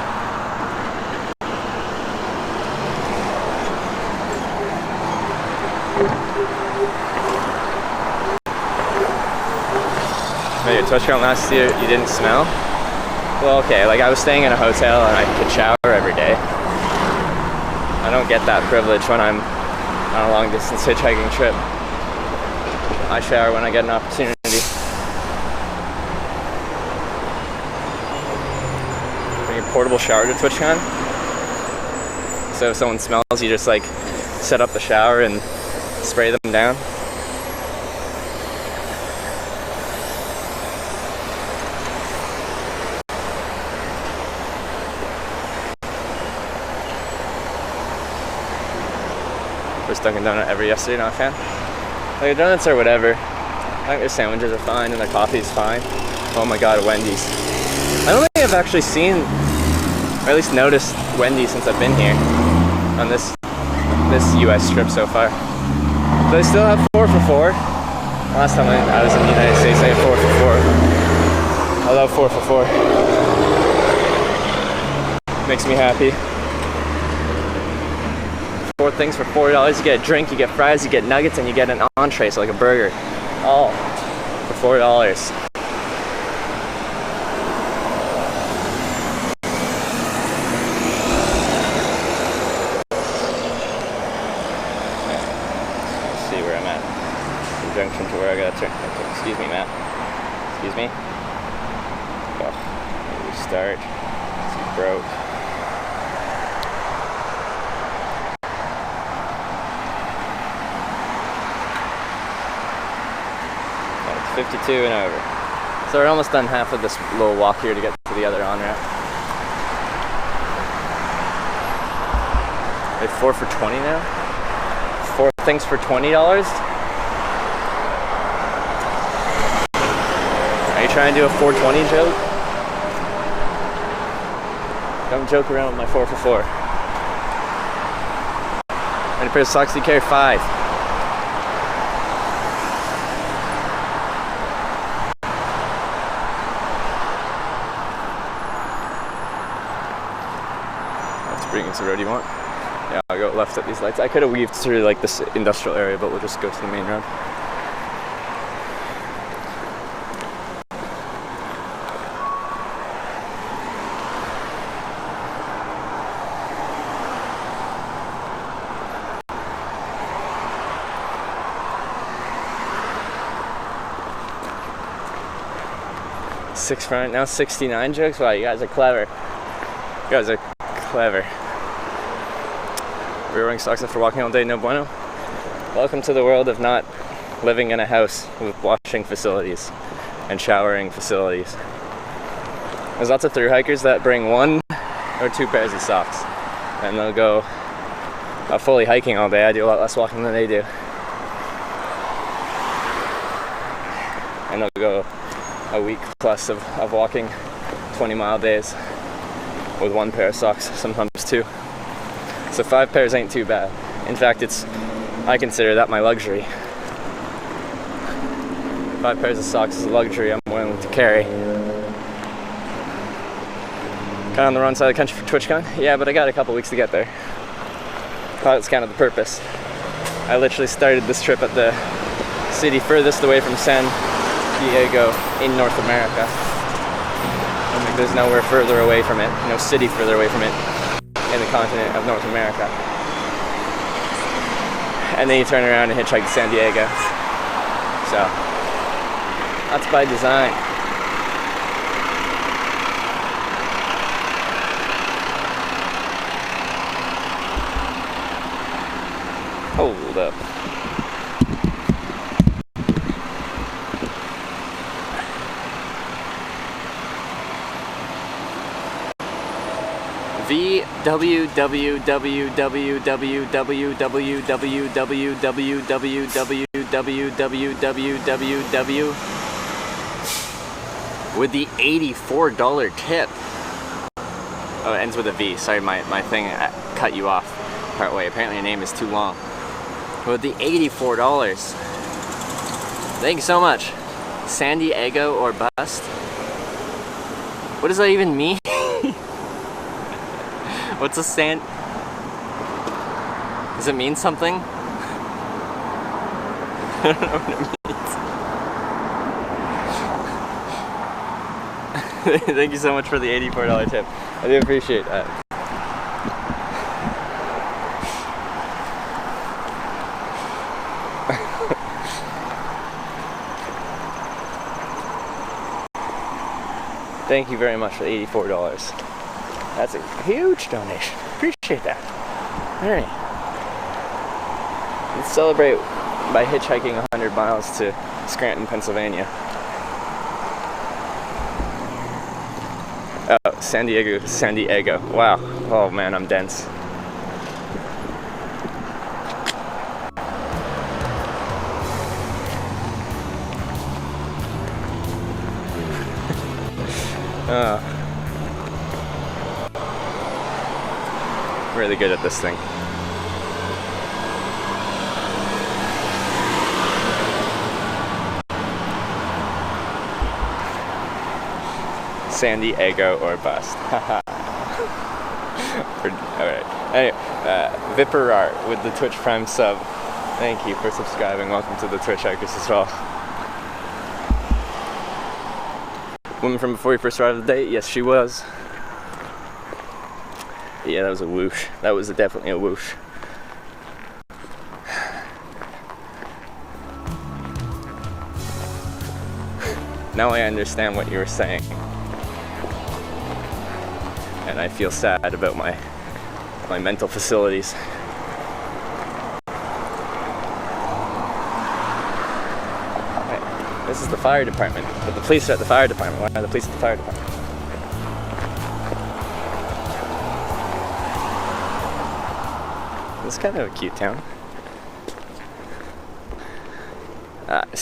Maybe at TwitchCon last year you didn't smell? Well, okay, like I was staying in a hotel and I could shower every day. I don't get that privilege when I'm on a long distance hitchhiking trip. I shower when I get an opportunity. portable shower to TwitchCon. So if someone smells, you just like set up the shower and spray them down. First Dunkin' Donut ever yesterday, not a fan. Like, donuts are whatever. I think their sandwiches are fine and their coffee is fine. Oh my god, Wendy's. I don't think I've actually seen, or at least noticed, Wendy's since I've been here on this US trip so far. Do they still have 4 for $4? Last time I was in the United States, they had 4 for $4. I love 4 for $4. Makes me happy. 4 things for $4. You get a drink, you get fries, you get nuggets, and you get an entree, so like a burger. All for $4. Junction to where I gotta turn. Okay, excuse me, Matt. Excuse me. Go. Restart. It's broke. It's 52 and over. So we're almost done half of this little walk here to get to the other on-ramp. They have 4 for $20 now? 4 things for $20? Trying to do a 420 joke? Don't joke around with my 4 for $4. How many pairs of socks do you carry? 5. Let's bring into the road you want. Yeah, I'll go left at these lights. I could have weaved through like this industrial area, but we'll just go to the main road. Six front, now 69 jokes. Wow, you guys are clever. You guys are clever. We're wearing socks after walking all day, no bueno. Welcome to the world of not living in a house with washing facilities and showering facilities. There's lots of thru hikers that bring 1 or 2 pairs of socks and they'll go fully hiking all day. I do a lot less walking than they do. And they'll go a week plus of walking 20-mile days with 1 pair of socks, sometimes 2. So 5 pairs ain't too bad. In fact, I consider that my luxury. 5 pairs of socks is a luxury I'm willing to carry. Kind of on the wrong side of the country for TwitchCon? Yeah, but I got a couple weeks to get there. That's kind of the purpose. I literally started this trip at the city furthest away from San Diego in North America. I think there's nowhere further away from it, no city further away from it in the continent of North America. And then you turn around and hitchhike to San Diego. So, that's by design. Hold up. www with the $84 tip. Oh, it ends with a V. Sorry, my thing cut you off partway. Apparently your name is too long. With the $84. Thank you so much. San Diego or bust? What does that even mean? What's a San... Does it mean something? I don't know what it means. Thank you so much for the $84 tip. I do appreciate that. Thank you very much for the $84. That's a huge donation. Appreciate that. Alright. Let's celebrate by hitchhiking 100 miles to Scranton, Pennsylvania. Oh, San Diego. Wow. Oh man, I'm dense. Really good at this thing. San Diego or bust. Alright. Anyway, Viperar with the Twitch Prime sub. Thank you for subscribing. Welcome to the TwitchHikers as well. Woman from before you first arrived of the day? Yes, she was. Yeah, that was a whoosh. That was definitely a whoosh. Now I understand what you were saying. And I feel sad about my mental facilities. Right. This is the fire department, but the police are at the fire department. Why are the police at the fire department? It's kind of a cute town.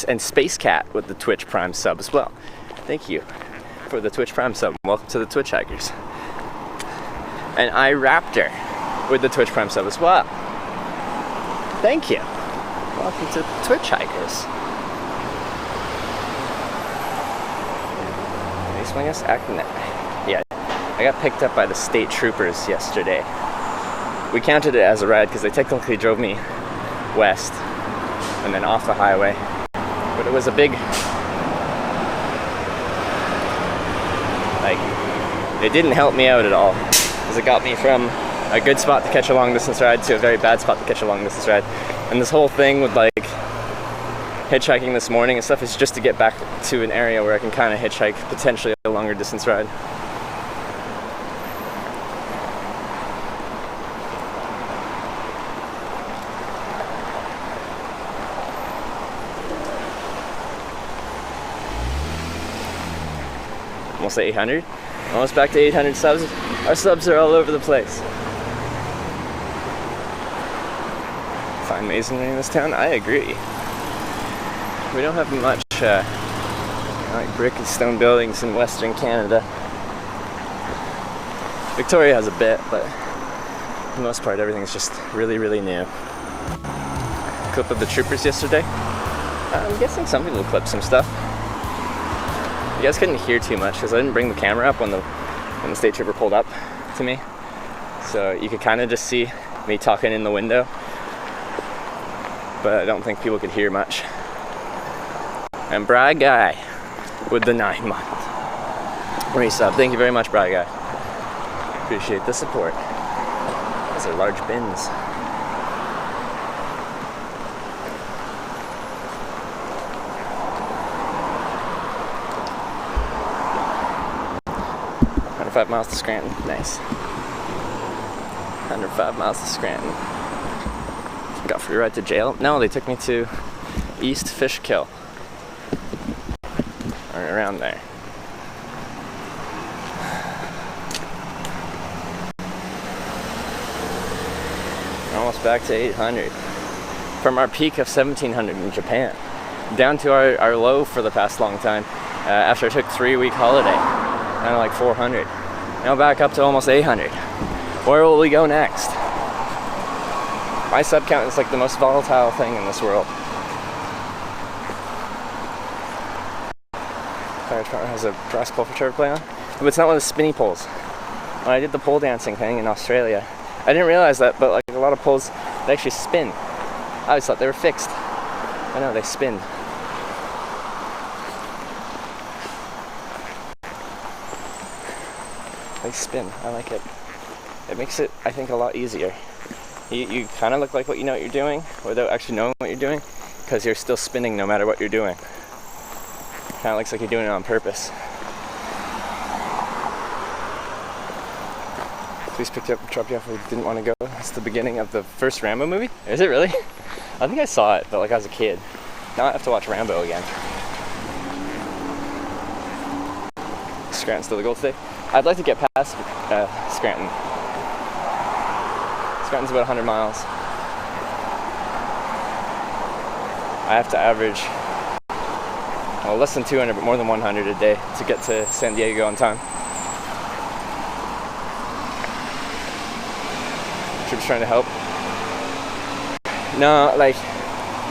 And Space Cat with the Twitch Prime sub as well. Thank you for the Twitch Prime sub. Welcome to the TwitchHikers. And iRaptor with the Twitch Prime sub as well. Thank you. Welcome to TwitchHikers. They swing us acting that. Yeah, I got picked up by the state troopers yesterday. We counted it as a ride because they technically drove me west and then off the highway. But it was a big, like, it didn't help me out at all. Because it got me from a good spot to catch a long distance ride to a very bad spot to catch a long distance ride. And this whole thing with like hitchhiking this morning and stuff is just to get back to an area where I can kind of hitchhike potentially a longer distance ride. Almost 800. Almost back to 800 subs. Our subs are all over the place. Fine masonry in this town? I agree. We don't have much like brick and stone buildings in Western Canada. Victoria has a bit, but for the most part everything's just really, really new. Clip of the troopers yesterday. I'm guessing some people clipped some stuff. You guys couldn't hear too much because I didn't bring the camera up when the state trooper pulled up to me. So you could kind of just see me talking in the window. But I don't think people could hear much. And Bry Guy with the 9-month resub. Thank you very much, Bry Guy. Appreciate the support. These are large bins. $105 miles to Scranton. Nice. 105 miles to Scranton. Got free ride to jail? No, they took me to East Fishkill. Or around there. We're almost back to 800. From our peak of 1700 in Japan. Down to our low for the past long time. After I took a 3-week holiday. Down to like 400. Now back up to almost 800. Where will we go next? My sub count is like the most volatile thing in this world. Fire department has a brass pole for Trevor to play on. But it's not one of the spinny poles. When I did the pole dancing thing in Australia, I didn't realize that, but like a lot of poles, they actually spin. I always thought they were fixed. I know, they spin. They spin. I like it. It makes it, I think, a lot easier. You kind of look like what you know what you're doing without actually knowing what you're doing, because you're still spinning no matter what you're doing. Kind of looks like you're doing it on purpose. Please pick you up and drop you off if you didn't want to go. It's the beginning of the first Rambo movie. Is it really? I think I saw it, but like I was a kid. Now I have to watch Rambo again. Scranton's still the goal today. I'd like to get past Scranton. Scranton's about 100 miles. I have to average, well, less than 200, but more than 100 a day to get to San Diego on time. Trip's trying to help. No, like,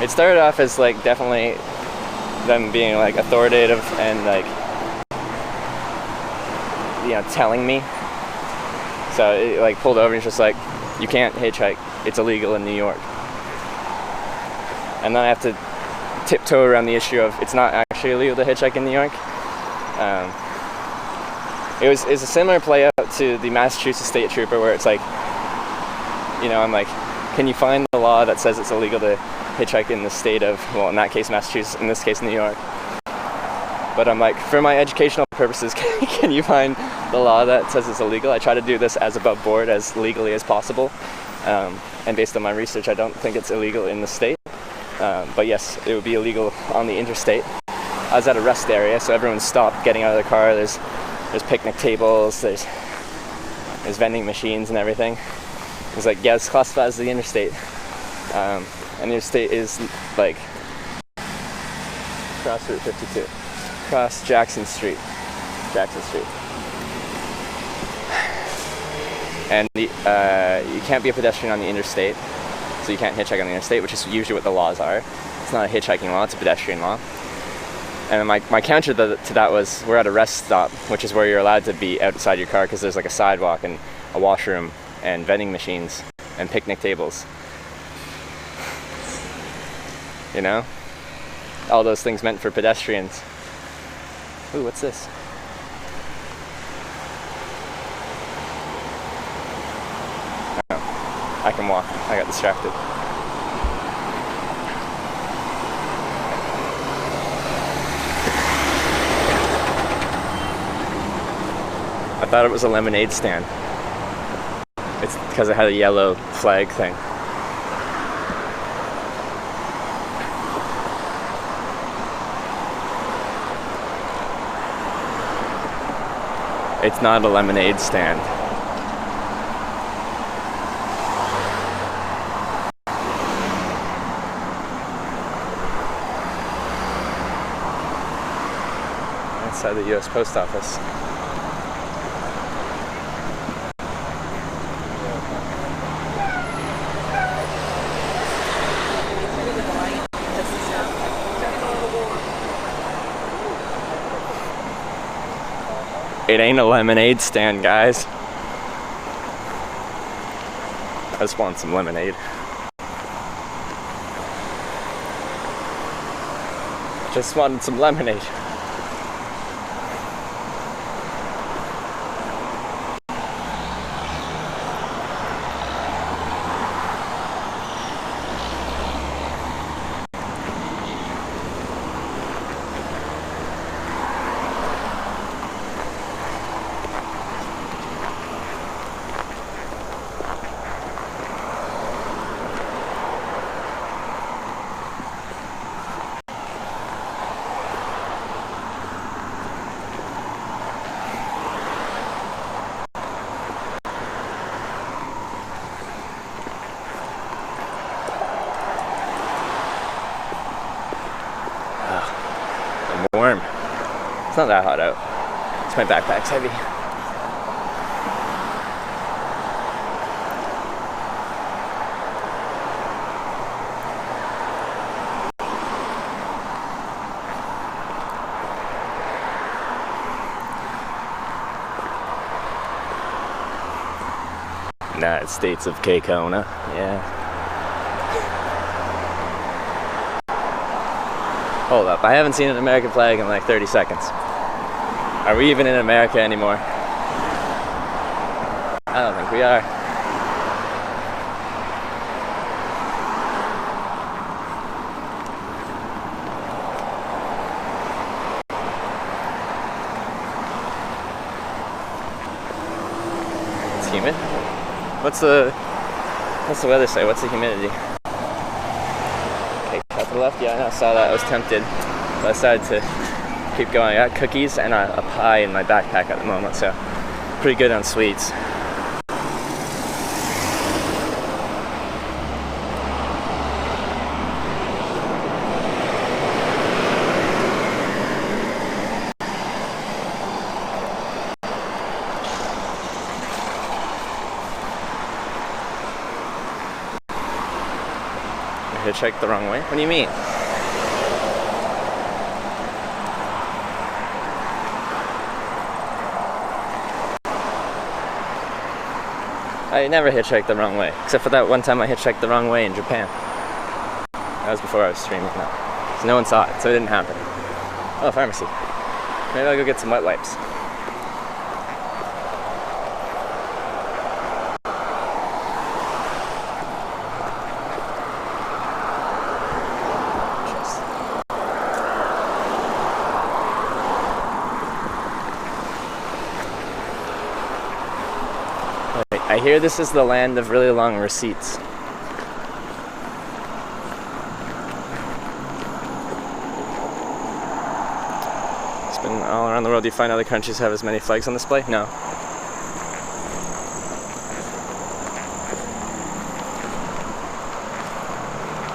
it started off as like definitely them being like authoritative and like, you know, telling me. So it like pulled over and it's just like, you can't hitchhike, it's illegal in New York. And then I have to tiptoe around the issue of it's not actually illegal to hitchhike in New York. It was a similar play out to the Massachusetts State Trooper where it's like, you know, I'm like, can you find the law that says it's illegal to hitchhike in the state of, well, in that case Massachusetts, in this case New York. But I'm like, for my educational purposes, can you find the law that says it's illegal? I try to do this as above board, as legally as possible. And based on my research, I don't think it's illegal in the state. But yes, it would be illegal on the interstate. I was at a rest area, so everyone's stopped getting out of the car. There's picnic tables, there's vending machines and everything. It's like, yeah, it's classified as the interstate. And the interstate is like cross Route 52, cross Jackson Street. And you can't be a pedestrian on the interstate, so you can't hitchhike on the interstate, which is usually what the laws are. It's not a hitchhiking law, it's a pedestrian law. And my counter to that was, we're at a rest stop, which is where you're allowed to be outside your car because there's like a sidewalk and a washroom and vending machines and picnic tables. You know? All those things meant for pedestrians. Ooh, what's this? Oh, I can walk. I got distracted. I thought it was a lemonade stand. It's because it had a yellow flag thing. It's not a lemonade stand. Inside the US Post Office. It ain't a lemonade stand, guys. I just want some lemonade. Just wanted some lemonade. Warm. It's not that hot out. It's my backpack's heavy. United States of Kekona, yeah. Hold up, I haven't seen an American flag in like 30 seconds. Are we even in America anymore? I don't think we are. It's humid. What's the weather say? What's the humidity? Okay, cut to the left. Yeah, I know, I saw that. I was tempted, but I decided to keep going. I got cookies and a pie in my backpack at the moment, so pretty good on sweets. Hitchhiked the wrong way? What do you mean? I never hitchhiked the wrong way, except for that one time I hitchhiked the wrong way in Japan. That was before I was streaming that. So no one saw it, so it didn't happen. Oh, pharmacy. Maybe I'll go get some wet wipes. I hear this is the land of really long receipts. It's been all around the world. Do you find other countries have as many flags on display? No.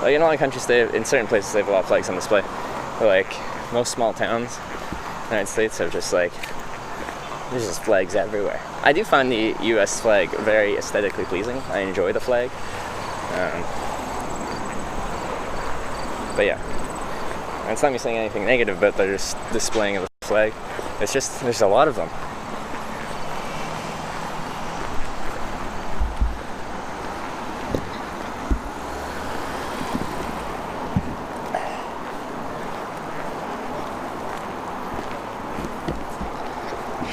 Like in a lot of countries, in certain places, they have a lot of flags on display. But like most small towns in the United States are just like, there's just flags everywhere. I do find the U.S. flag very aesthetically pleasing. I enjoy the flag. But yeah, and it's not me saying anything negative, but they're just displaying of the flag. It's just, there's a lot of them.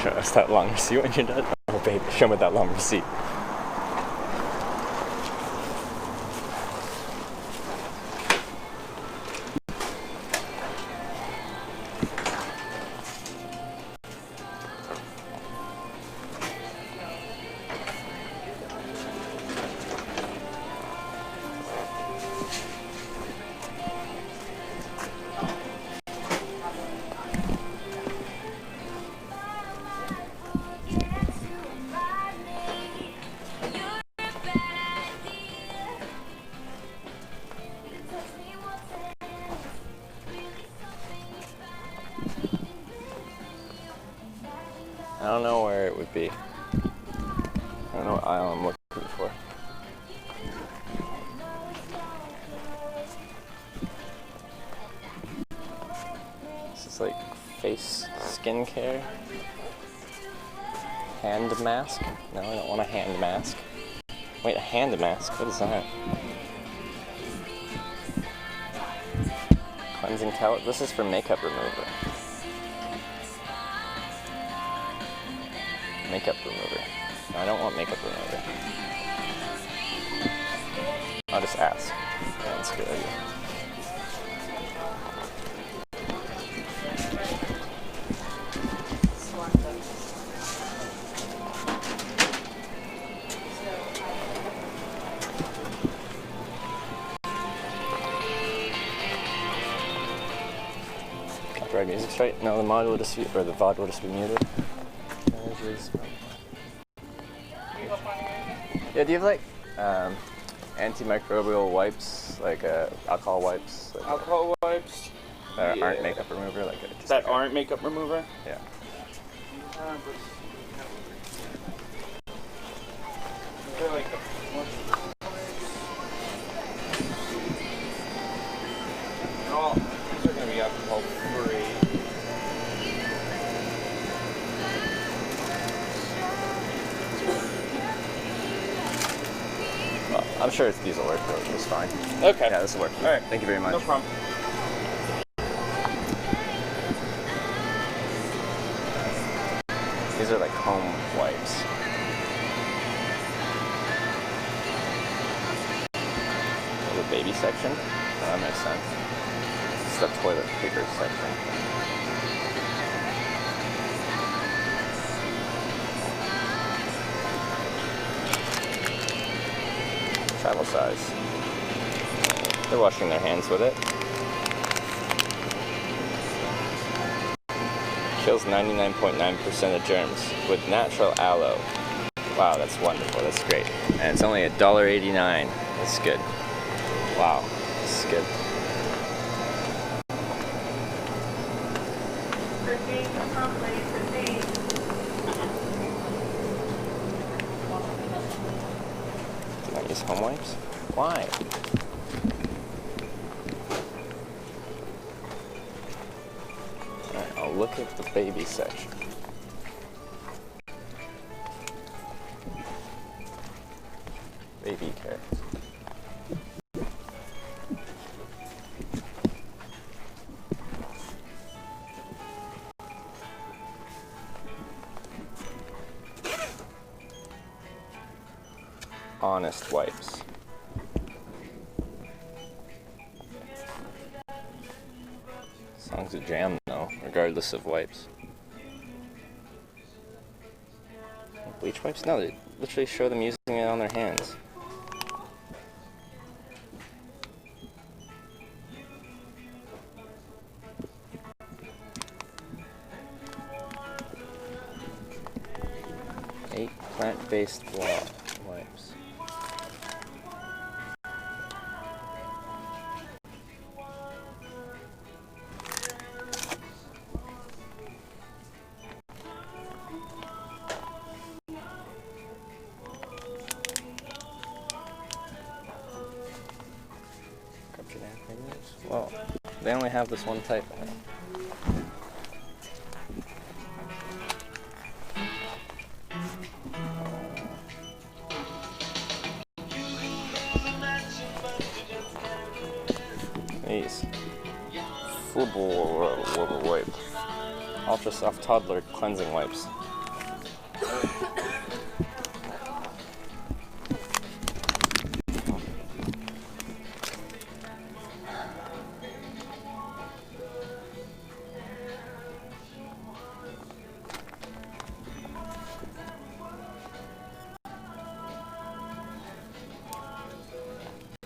Show us that long receipt when you're done. Oh baby, show me that long receipt. I don't know where it would be. I don't know what aisle I'm looking for. This is like face skincare. Hand mask? No, I don't want a hand mask. Wait, a hand mask? What is that? Cleansing towel? This is for makeup remover. Makeup remover. No, I don't want makeup remover. I'll just ask. Yeah, that's a good idea. Copyright music straight? No, the mod will just be, or the VOD will just be muted. Yeah, do you have like antimicrobial wipes, like alcohol wipes? Like, alcohol wipes? That aren't makeup remover? That aren't makeup remover? Yeah. They're like these are going to be alcohol free. I'm sure these will work, it's fine. Okay. Yeah, this will work. All right. Thank you very much. No problem. These are like home wipes. The baby section? Oh, that makes sense. It's the toilet paper section. travel size. They're washing their hands with it. Kills 99.9% of germs with natural aloe. Wow, that's wonderful. That's great. And it's only $1.89. That's good. Wow, this is good. Can I use home wipes? Why? Alright, I'll look at the baby section. Baby care. Honest wipes. Song's a jam though, regardless of wipes. Bleach wipes? No, they literally show them using it on their hands. Plant-based wipes. Well, they only have this one type. These Flubble wipe, ultra soft toddler cleansing wipes.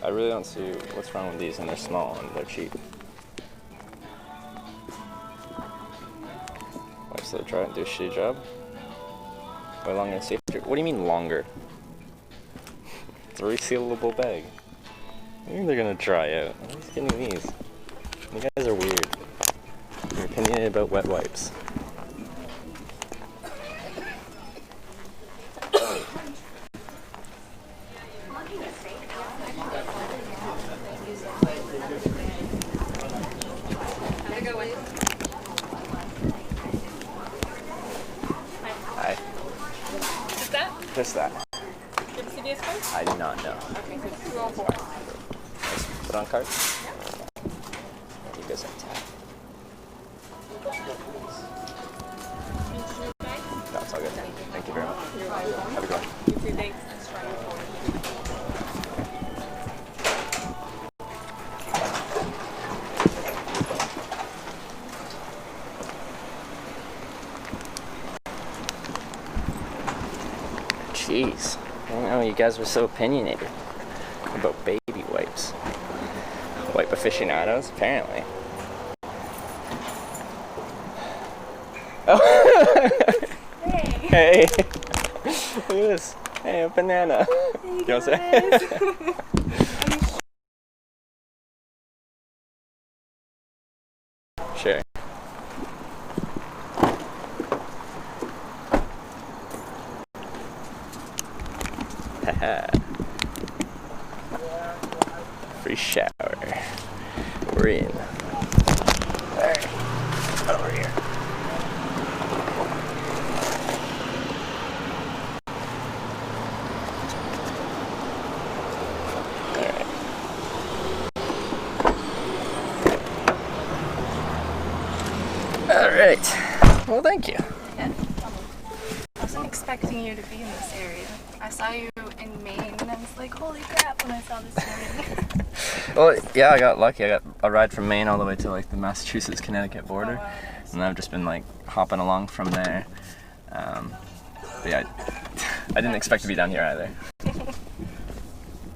I really don't see what's wrong with these, and they're small and they're cheap. Wipes that try and do a shitty job. Way longer and safer. What do you mean longer? It's a resealable bag. I think they're gonna dry out. Who's getting these? You guys are weird. Your opinion about wet wipes. Hi. Just that? Just that. Do you have a CVS card? I do not know. Okay, so 204. Put on card? You guys have tap. That's all good. Thank you very much. You're welcome. Have a good one. You too, thanks. Jeez, I didn't know you guys were so opinionated about baby wipes. Wipe aficionados, apparently. Oh. Hey. Look at this. Hey, a banana. Hey, you want to say? Sure. Free shower. We're in. Alright. Over here. Alright. Alright. Well, thank you. Yeah. I wasn't expecting you to be in this area. I saw you in Maine and I was like, holy crap, when I saw this morning. Well, yeah, I got lucky. I got a ride from Maine all the way to like the Massachusetts-Connecticut border. Oh, wow. And I've just been like hopping along from there. But yeah, I didn't expect to be down here either.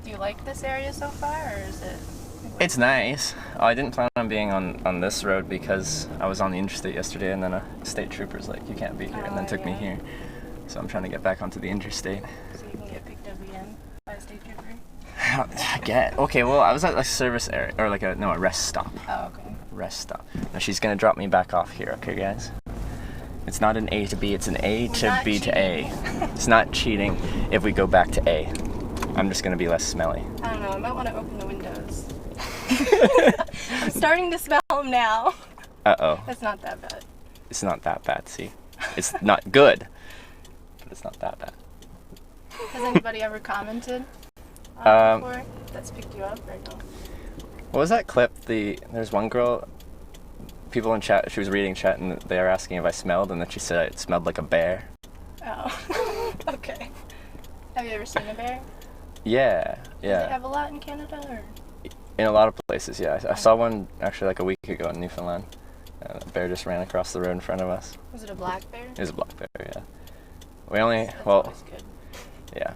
Do you like this area so far, or is it? It's nice. Oh, I didn't plan on being on this road because I was on the interstate yesterday, and then a state trooper's like, you can't be here, and then took me here. So I'm trying to get back onto the interstate. So you can get picked up again by a state trooper? Okay, well, I was at a service area, or like a rest stop. Oh, okay. Rest stop. Now she's gonna drop me back off here, okay, guys? It's not an A to B, it's an A to B to A. It's not cheating if we go back to A. I'm just gonna be less smelly. I don't know, I might want to open the windows. I'm starting to smell them now. Uh-oh. It's not that bad. It's not that bad, see? It's not good, but it's not that bad. Has anybody ever commented on it before that's picked you up or no? What was that clip? There's one girl, people in chat, she was reading chat and they were asking if I smelled, and then she said it smelled like a bear. Oh, okay. Have you ever seen a bear? Yeah. Do they have a lot in Canada, or? In a lot of places, yeah. I saw one actually like a week ago in Newfoundland. A bear just ran across the road in front of us. Was it a black bear? It was a black bear, yeah. We only, That's well, always good. yeah.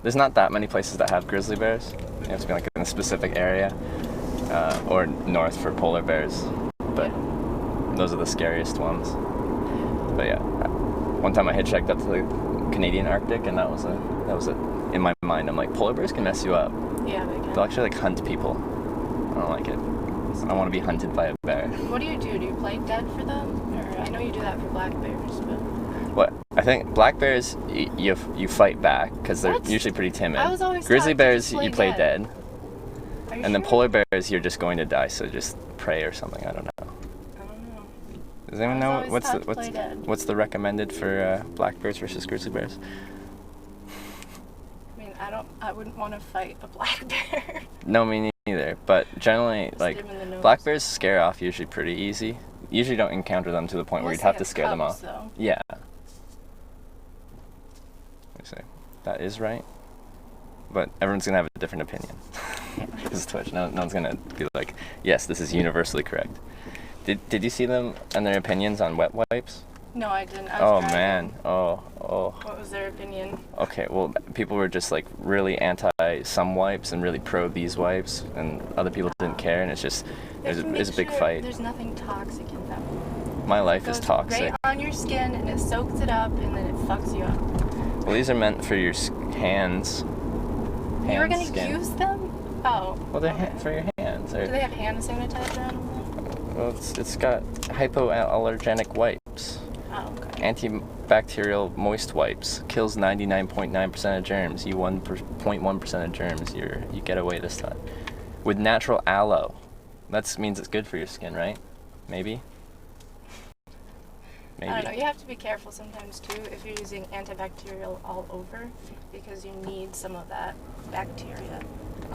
There's not that many places that have grizzly bears. You have to be like in a specific area, or north for polar bears. But those are the scariest ones. But yeah, one time I hitchhiked up to the Canadian Arctic, and that was it. In my mind, I'm like, polar bears can mess you up. Yeah, they can. They'll actually like hunt people. I don't like it. I want to be hunted by a bear. What do? Do you play dead for them? Or I know you do that for black bears, but... What? I think black bears, you fight back because they're usually pretty timid. I was always Grizzly taught to bears, just play you play dead. dead. And then polar bears, you're just going to die, so just pray or something. I don't know. I don't know. Does anyone I know was always taught to play dead. what's the recommended for black bears versus grizzly bears? I mean, I wouldn't want to fight a black bear. No, me neither. But generally, like, black bears scare off usually pretty easy. Usually don't encounter them to the point where you'd have to scare them off. Though. Yeah. Let me see. That is right. But everyone's gonna have a different opinion. This is Twitch. No one's gonna be like, yes, this is universally correct. Did you see them and their opinions on wet wipes? No, I didn't. I was driving. Man. Oh. What was their opinion? Okay, well, people were just like really anti some wipes and really pro these wipes, and other people didn't care, and it's just it was a big fight. There's nothing toxic in them. My life is toxic. Right on your skin, and it soaks it up, and then it fucks you up. Well, these are meant for your hands. You were gonna skin. use them? Oh. Well, they're for your hands. Do they have hand sanitizer on them? Well, it's got hypoallergenic wipes. Oh, okay. Antibacterial moist wipes. Kills 99.9% of germs. You 1.1% of germs. You get away this time. With natural aloe. That means it's good for your skin, right? Maybe? Maybe. I don't know. You have to be careful sometimes too if you're using antibacterial all over, because you need some of that bacteria.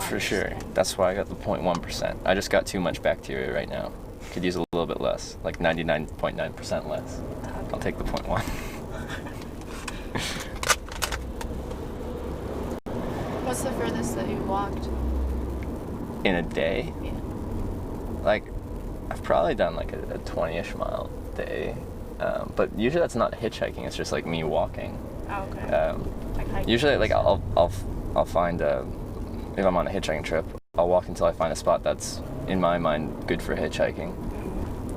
For sure. That's why I got the 0.1%. I just got too much bacteria right now. Could use a little bit less, like 99.9% less. Okay. I'll take the 0.1. What's the furthest that you walked? In a day? Yeah. Like, I've probably done like a 20-ish mile day. But usually that's not hitchhiking, it's just like me walking. Oh, okay. Like hiking. Usually, like I'll find if I'm on a hitchhiking trip, I'll walk until I find a spot that's in my mind good for hitchhiking,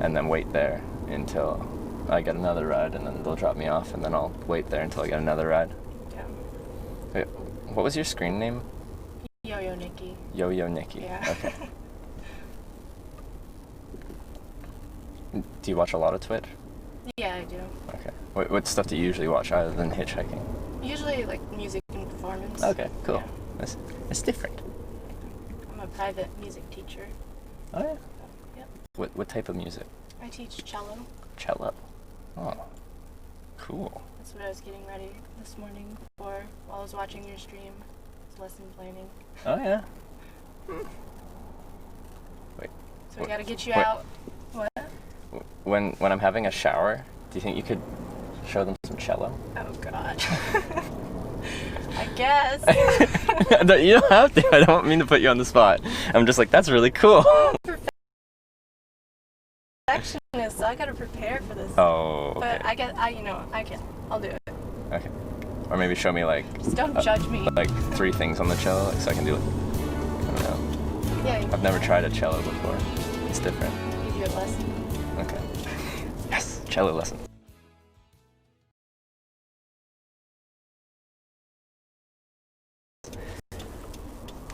and then wait there until I get another ride, and then they'll drop me off, and then I'll wait there until I get another ride. Yeah. Wait, what was your screen name? Yo-Yo Nikki. Yo-Yo Nikki. Yeah. Okay. Do you watch a lot of Twitch? Yeah, I do. Okay. What stuff do you usually watch other than hitchhiking? Usually like music and performance. Okay, cool. Yeah. It's different. I'm a private music teacher. Oh yeah. Yep. What type of music? I teach cello. Cello. Oh. Cool. That's what I was getting ready this morning for while I was watching your stream. It's lesson planning. Oh yeah. Wait. So we gotta get you out. What? When I'm having a shower, do you think you could show them some cello? Oh god. I guess. You don't have to. I don't mean to put you on the spot. I'm just like, that's really cool. Perfectionist, so I gotta prepare for this. Oh, okay. But I can. I'll do it. Okay. Or maybe show me like Just don't judge me. like 3 things on the cello, like, so I can do it. I don't know. Yeah. I've never tried a cello before. It's different. Give you a lesson. Okay. Yes, cello lesson.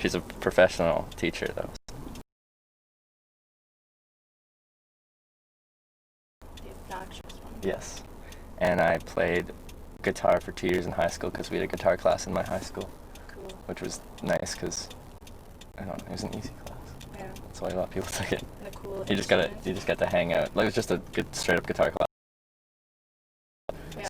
She's a professional teacher, though. The obnoxious one. Yes. And I played guitar for 2 years in high school because we had a guitar class in my high school. Cool. Which was nice because, I don't know, it was an easy class. Yeah. That's why a lot of people took it. And a cool You just got to hang out. Like, it was just a good straight up guitar class. Yeah.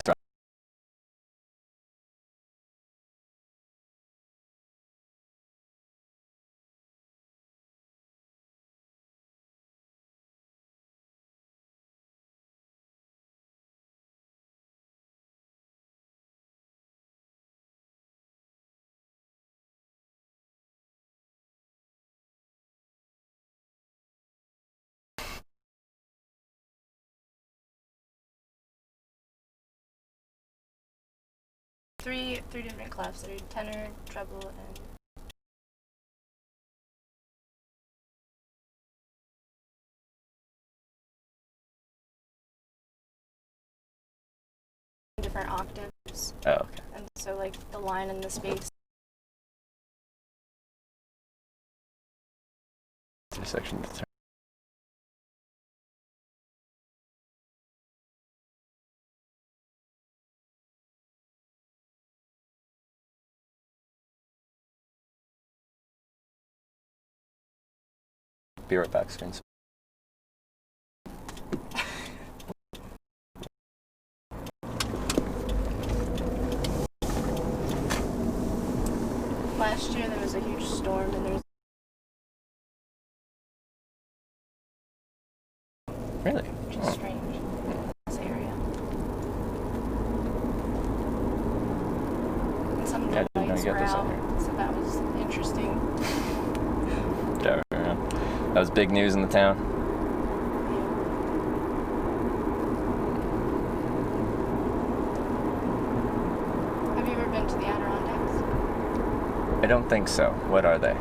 Three different clefs. There are tenor, treble, and different octaves. Oh, okay. And so like the line and the space. Intersection to turn. Be right back, screen. Last year there was a huge storm and there was Really? which is strange in this area. And some Yeah, I didn't know lights you were got this out, on here. so that was interesting. Yeah, that was big news in the town. Have you ever been to the Adirondacks? I don't think so. What are they?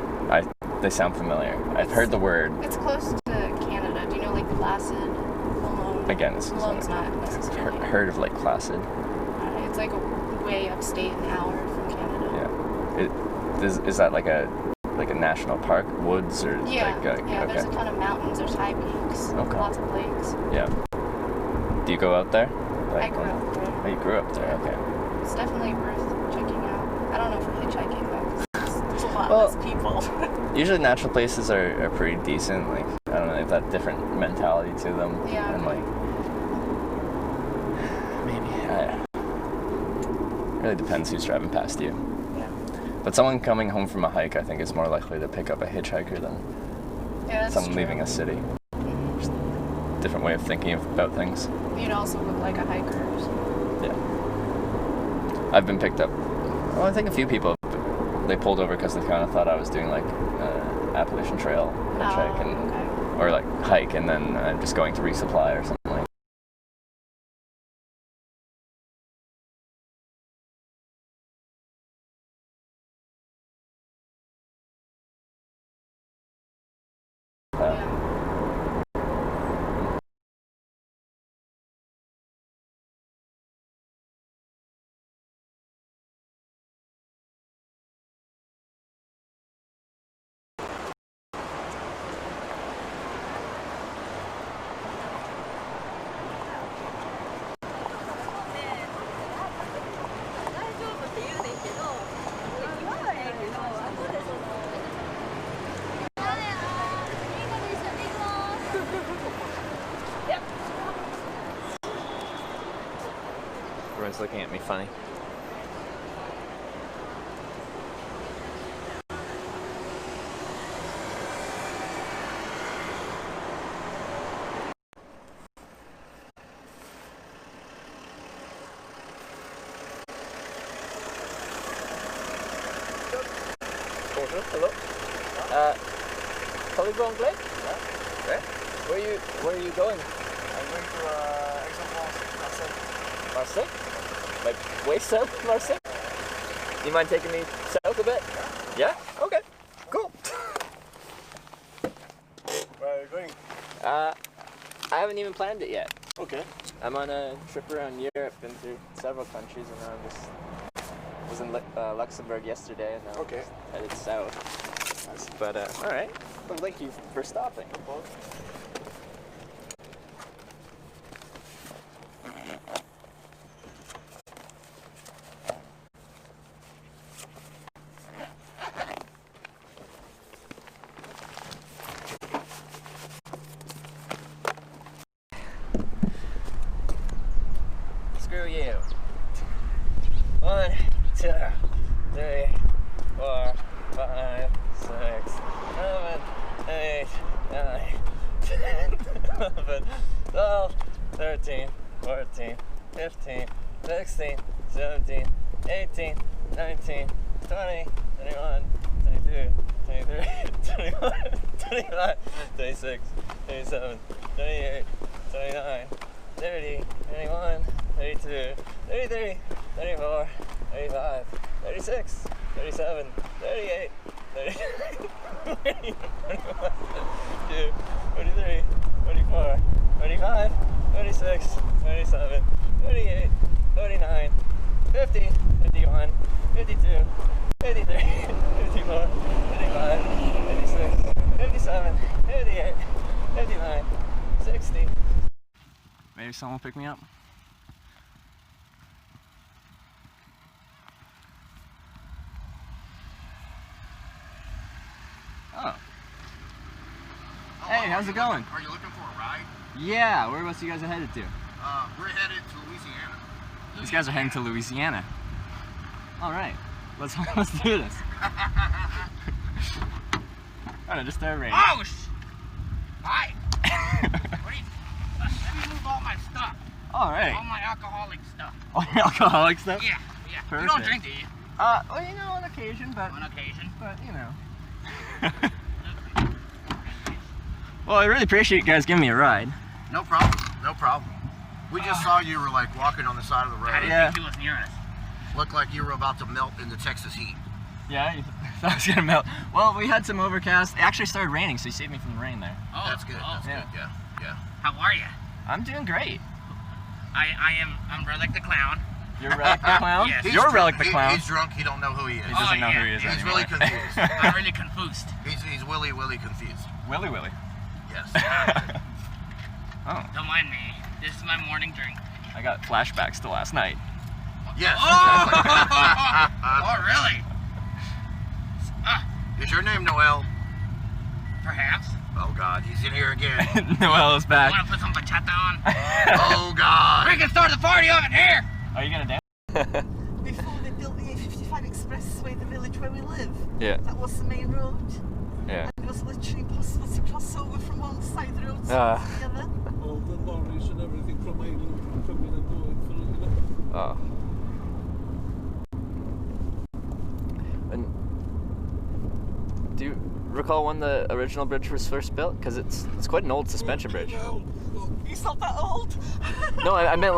They sound familiar. I've heard the word. It's close to Canada. Do you know like Placid, Cologne? Again, this is Cologne's not necessarily. heard of Lake Placid. It's like a way upstate, an hour from Canada. Yeah. Is that like a national park, woods, or Yeah, like yeah. okay. There's a ton of mountains. There's high peaks. Okay. Lots of lakes. Yeah. Do you go out there? I grew up there. Oh, you grew up there. Okay. It's definitely worth checking out. I don't know for hitchhiking though, 'cause there's a lot Well, less people. Usually natural places are pretty decent. Like, I don't know, they have that different mentality to them. Yeah. And like, maybe, it really depends who's driving past you. Yeah. But someone coming home from a hike, I think, is more likely to pick up a hitchhiker than Yeah, that's someone true. leaving a city. Just a different way of thinking about things. You'd also look like a hiker. So. Yeah. I've been picked up. Well, I think a few people, they pulled over because they kind of thought I was doing like Appalachian Trail hitchhike and Okay. or like hike, and then I'm just going to resupply or something like. Yeah. Everyone's looking at me funny. Bonjour, hello. Parlez-vous anglais? Yeah. Where are you going? I'm going to Aix-en-Provence, Marseille. Marseille? Like way south of Marseille? you mind taking me south a bit? Yeah? Okay. Cool. Where are you going? I haven't even planned it yet. Okay. I'm on a trip around Europe, been through several countries, and now I'm just was in Luxembourg yesterday, and now I'm just headed south. But all right. Well, thank you for stopping. Screw you. 1, 2, 3, 4, 5, 6, 7, 8, 9, 10, 11, 12, 13, 14, 15, 16, 17, 18, 19, 20, 21, 22, 23, 24, 25, 26, 27, 28, 29, 30, 31, 32, 33, 34, 35, 36, 37, 38, 39, 40, 41, 42, 43, 44, 45, 46, 47, 48, 49, 50, 51, 52, 53, 54, 55, 56, 57, 58, 59, 60. Maybe someone will pick me up. Oh. Hey, how's it going? Are you looking for a ride? Yeah, whereabouts you guys are headed to? We're headed to Louisiana. These guys are heading to Louisiana. All right, let's do this. Oh no, just start raining. Oh, hi. What are you? Let me move all my stuff. All right. All my alcoholic stuff. All your alcoholic stuff? Yeah, yeah. Perfect. You don't drink, do you? Well, you know, on occasion, but... On occasion. But, you know. Well, I really appreciate you guys giving me a ride. No problem. No problem. We just saw you were like walking on the side of the road. I didn't think you was near us. Looked like you were about to melt in the Texas heat. Yeah, you thought I was gonna melt. Well, we had some overcast. It actually started raining, so you saved me from the rain there. Oh, that's good. That's yeah. good. Yeah, yeah. How are you? I'm doing great. I'm Relic the Clown. You're Relic the Clown? Yes. You're Relic the Clown. He's drunk. He don't know who he is. He doesn't know who he is He's anymore. really confused. I'm really confused. He's Willy confused. Willy. Yes. Oh. Don't mind me. This is my morning drink. I got flashbacks to last night. Yes. Oh, really? Is your name Noel? Perhaps. Oh God, he's in here again. Noel is back. You want to put some bachata on? Oh God. We can start the party up in here. Are you gonna dance? Before they built the A55 expressway, the village where we live, Yeah. that was the main road. Yeah. And it was literally impossible to cross over from one side of the road to the other. All the lorries and everything from Ireland coming and going through, you know. Oh. And do you recall when the original bridge was first built? Because it's quite an old suspension bridge. He's not that old. No, I meant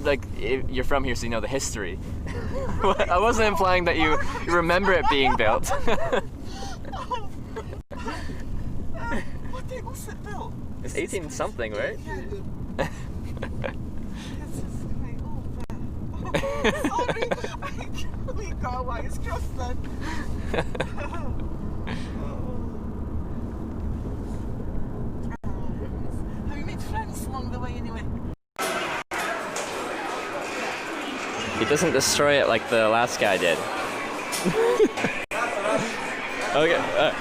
like you're from here, so you know the history. I wasn't implying that you remember it being built. What date was it built? It's 18 something, right? Yeah. This is quite old. Sorry, we got a wires crossed then. Have you made friends along the way anyway? He doesn't destroy it like the last guy did. Okay. Okay.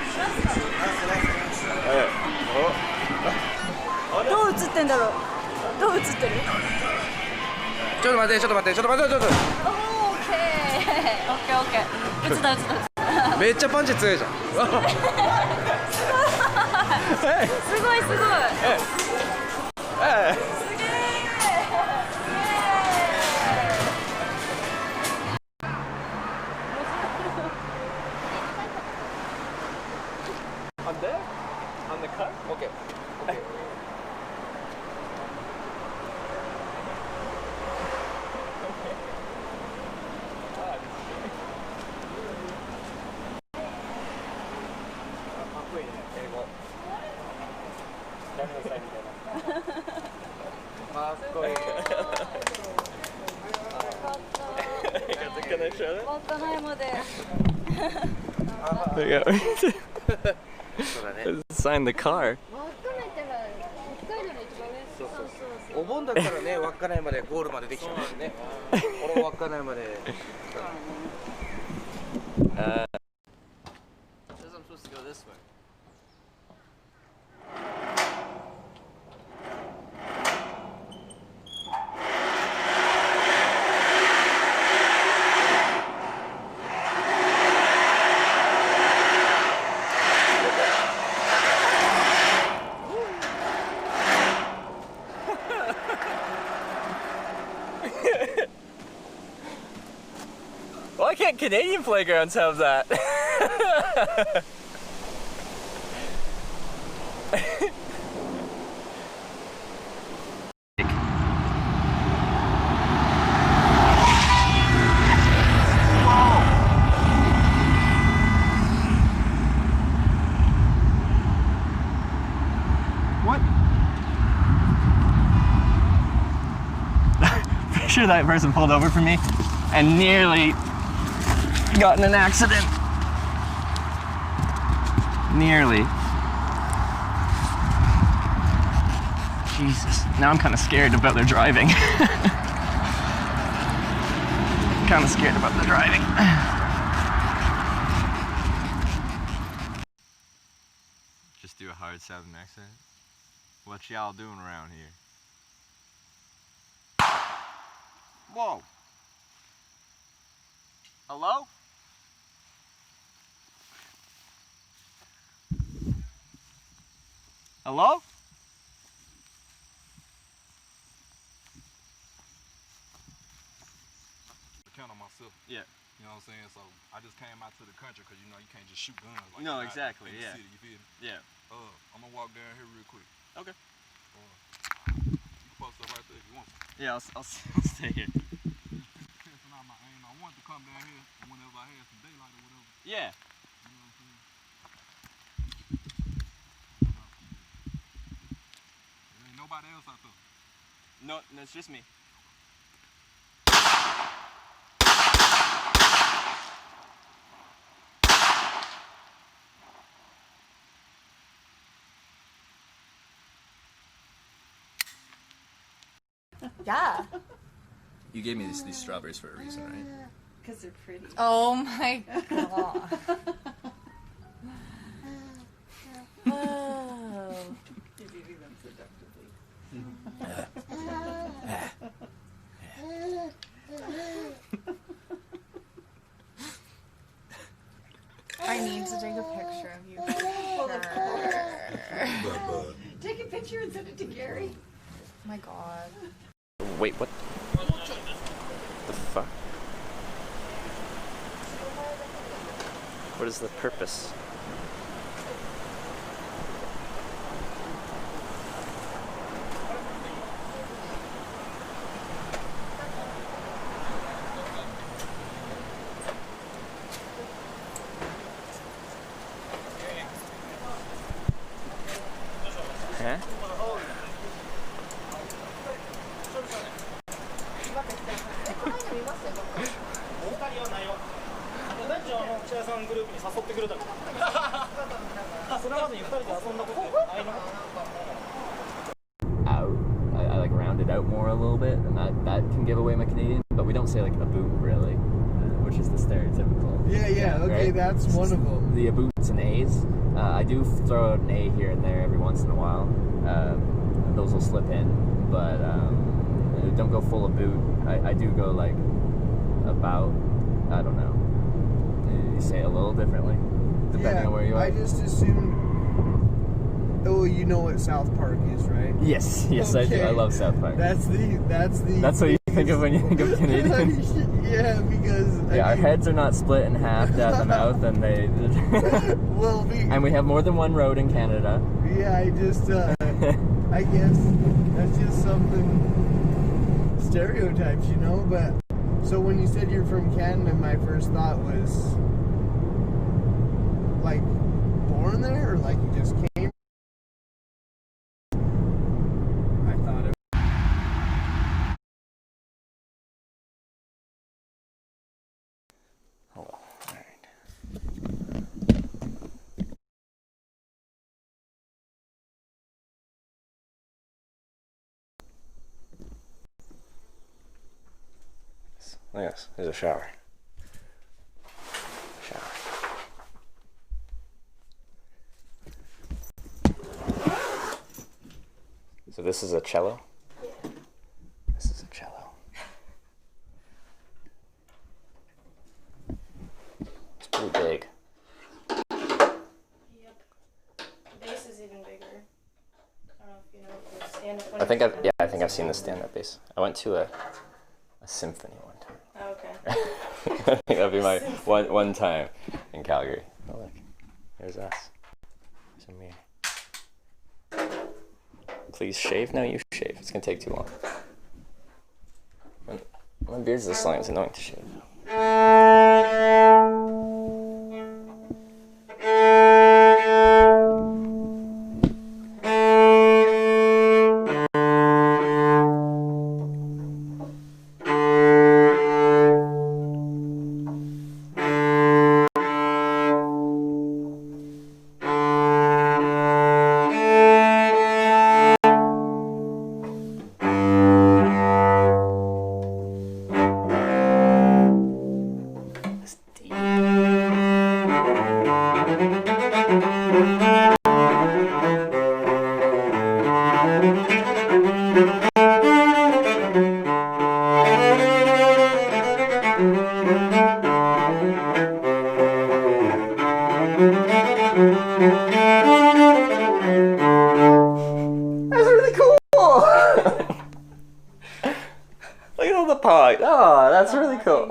どう映ってんだろう。どう映ってる？ちょっと待って。オッケー。オッケーオッケー。映った。めっちゃパンチ強いじゃん。すごい。On there? On the car? Okay. Okay. Can I show that? 稚内まで There you go. Sign the car. お盆だったらね、稚内までゴールまでできちゃうんですね。俺も稚内まで。Says I'm supposed to go this way. Why can't Canadian playgrounds have that? What? Pretty sure that person pulled over for me and nearly got in an accident. Nearly. Jesus. Now I'm kind of scared about their driving. Kind of scared about the driving. Just do a hard Southern accent. What y'all doing around here? Whoa. Hello? Hello? Count on myself. Yeah. You know what I'm saying? So I just came out to the country because you know you can't just shoot guns like No, that exactly, in yeah. the city, you feel me? Yeah. I'm gonna walk down here real quick. Okay. You can post up right there if you want. Yeah, I'll stay here. Testing out my aim. I wanted to come down here whenever I had some daylight or whatever. Yeah. You know what I'm saying? There ain't nobody else out there. No, it's just me. Yeah. You gave me these strawberries for a reason, right? Because they're pretty. Oh my god. Oh. You're eating them seductively. I need to take a picture of you. Take a picture and send it to Gary. Oh my god. Wait, what? The fuck? What is the purpose? Huh? I like round it out more a little bit, and that can give away my Canadian, but we don't say like a boot really, which is the stereotypical. Yeah, okay, right? That's one of them. The boots and A's. I do throw out an A here and there every once in a while. Those will slip in, but don't go full of boot. I do go like about, I don't know. You say it a little differently, depending on where you are. I just assumed. Oh, you know what South Park is, right? Yes, okay. I do. I love South Park. That's what you think of when you think of Canadian. Yeah, because our heads are not split in half at the mouth, and they. Well, and we have more than one road in Canada. Yeah, I just. I guess that's just something. Stereotypes, you know. But so when you said you're from Canada, my first thought was like born there, or like you just came. Look at this. There's a shower. So this is a cello? Yeah. This is a cello. It's pretty big. Yep. The bass is even bigger. I don't know if you know the stand-up one. I think I've seen the stand-up bass. I went to a symphony one time. Oh, okay. I think that'd be my one time in Calgary. Oh look, there's us. There's me. Please shave? No, you shave. It's gonna take too long. My beard's this long, it's annoying to shave. That's really cool! Look at all the pog. Oh, that's really cool.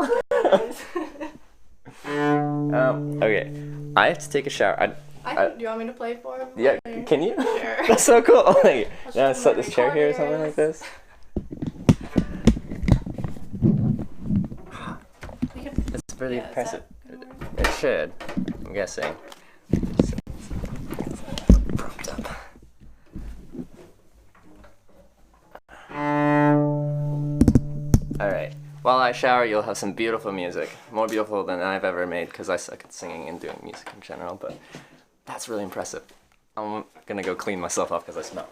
Okay, I have to take a shower. Do you want me to play for him? Yeah, can you? Sure. That's so cool. Like, now set this chair here or something like this. It's really impressive. It should, I'm guessing. Propped up. Alright, while I shower, you'll have some beautiful music. More beautiful than I've ever made, because I suck at singing and doing music in general, but that's really impressive. I'm gonna go clean myself off because I smell.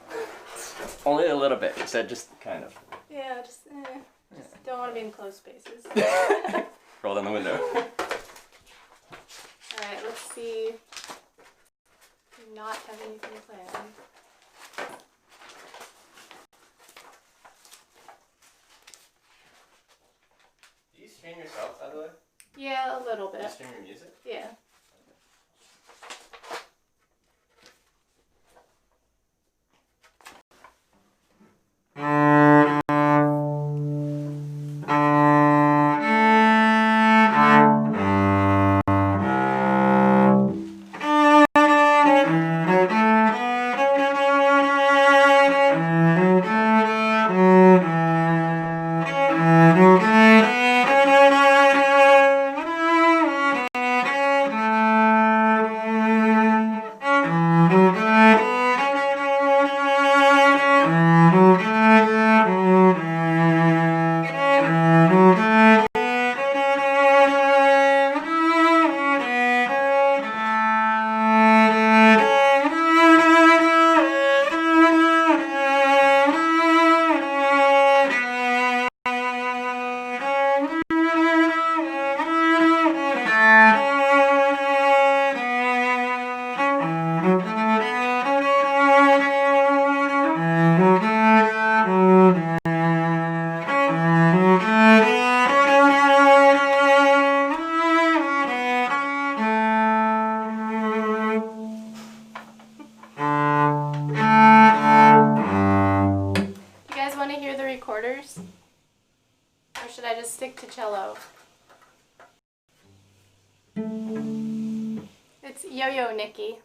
Only a little bit, you said just kind of. Yeah, just don't want to be in closed spaces. Roll down the window. Alright, let's see. Do not have anything planned. Do you stream yourself, by the way? Yeah, a little bit. Do you stream your music? Yeah. Recorders? Or should I just stick to cello? It's Yo-Yo Nikki.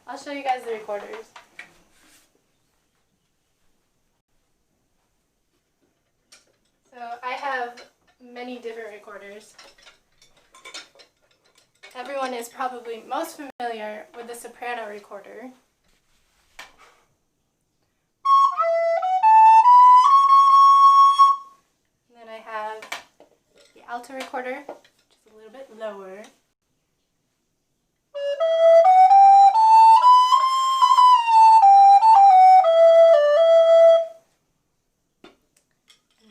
I'll show you guys the recorders. So I have many different recorders. Everyone is probably most familiar with the soprano recorder. And then I have the alto recorder, which is a little bit lower.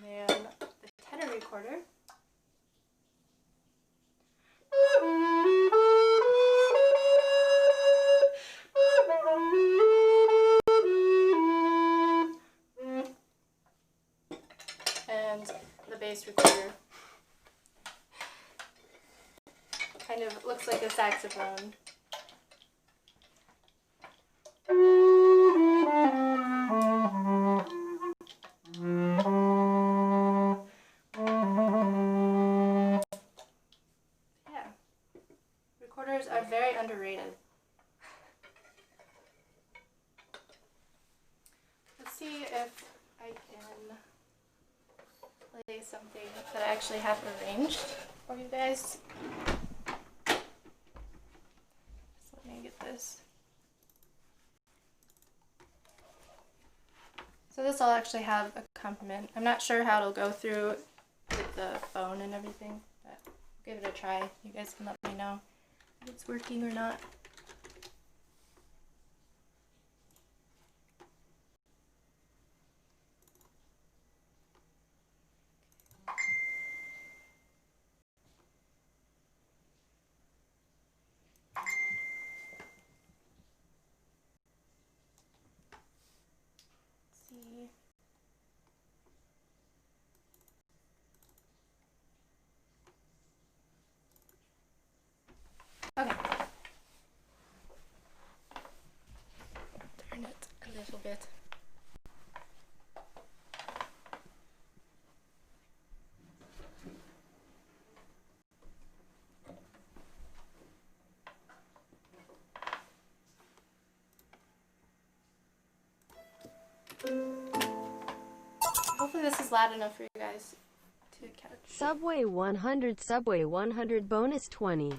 And kind of looks like a saxophone. Yeah. Recorders are very underrated. Let's see if I can play something that I actually have arranged for you guys. So let me get this. So this will actually have accompaniment. I'm not sure how it'll go through with the phone and everything, but I'll give it a try. You guys can let me know if it's working or not. See. Okay. Turn it a little bit. Hopefully this is loud enough for you guys to catch. Subway 100 bonus 20.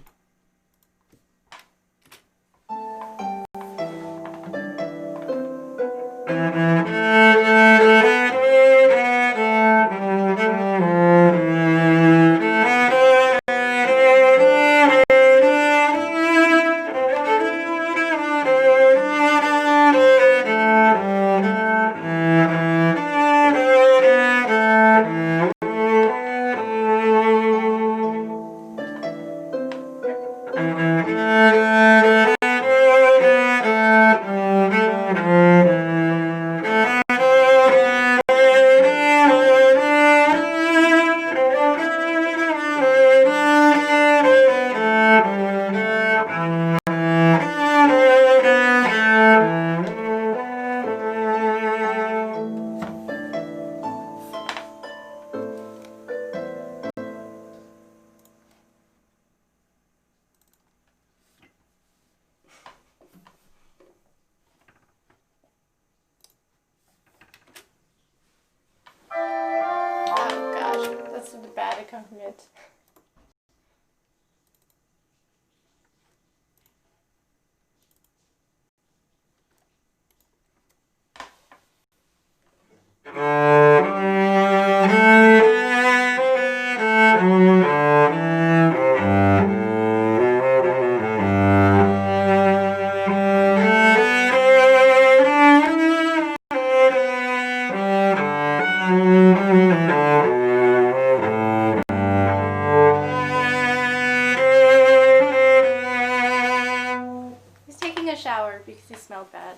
Oh gosh, that's a bad accompaniment. He's taking a shower because he smelled bad.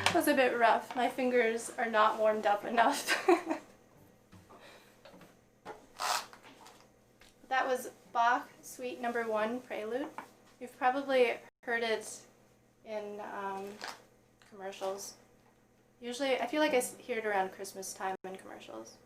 That was a bit rough. My fingers are not warmed up enough. That was Bach Suite No. 1 Prelude. You've probably heard it in commercials. Usually, I feel like I hear it around Christmas time in commercials.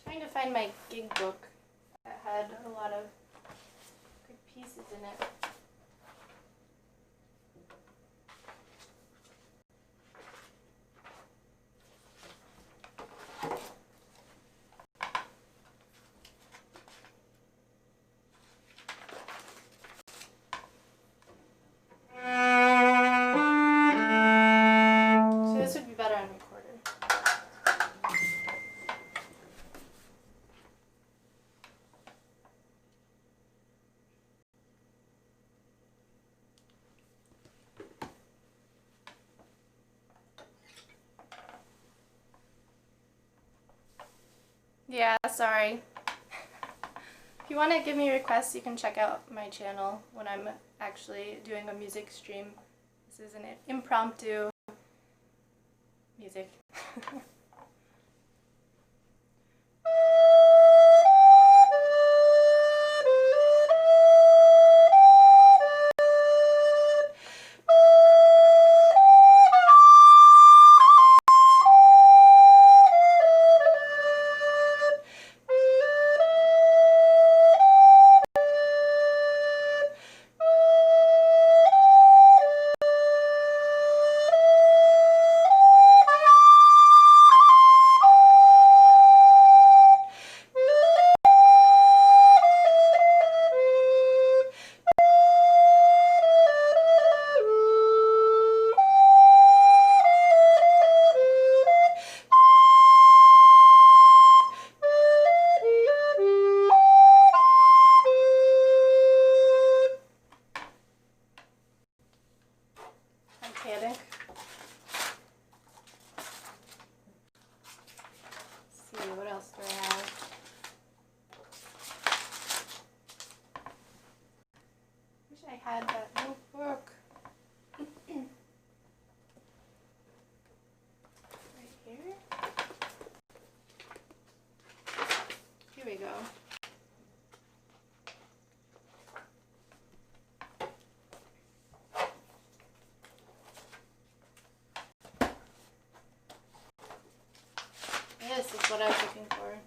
Trying to find my gig book that had a lot of good pieces in it. So this would be better on recorded. Yeah, sorry. If you want to give me requests, you can check out my channel when I'm actually doing a music stream. This is an impromptu music. Titanic. Let's see, what else do I have? Wish I had that notebook. Right here. Here we go. This is what I was looking for.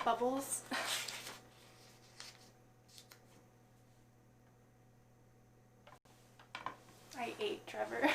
Bubbles. I ate Trevor.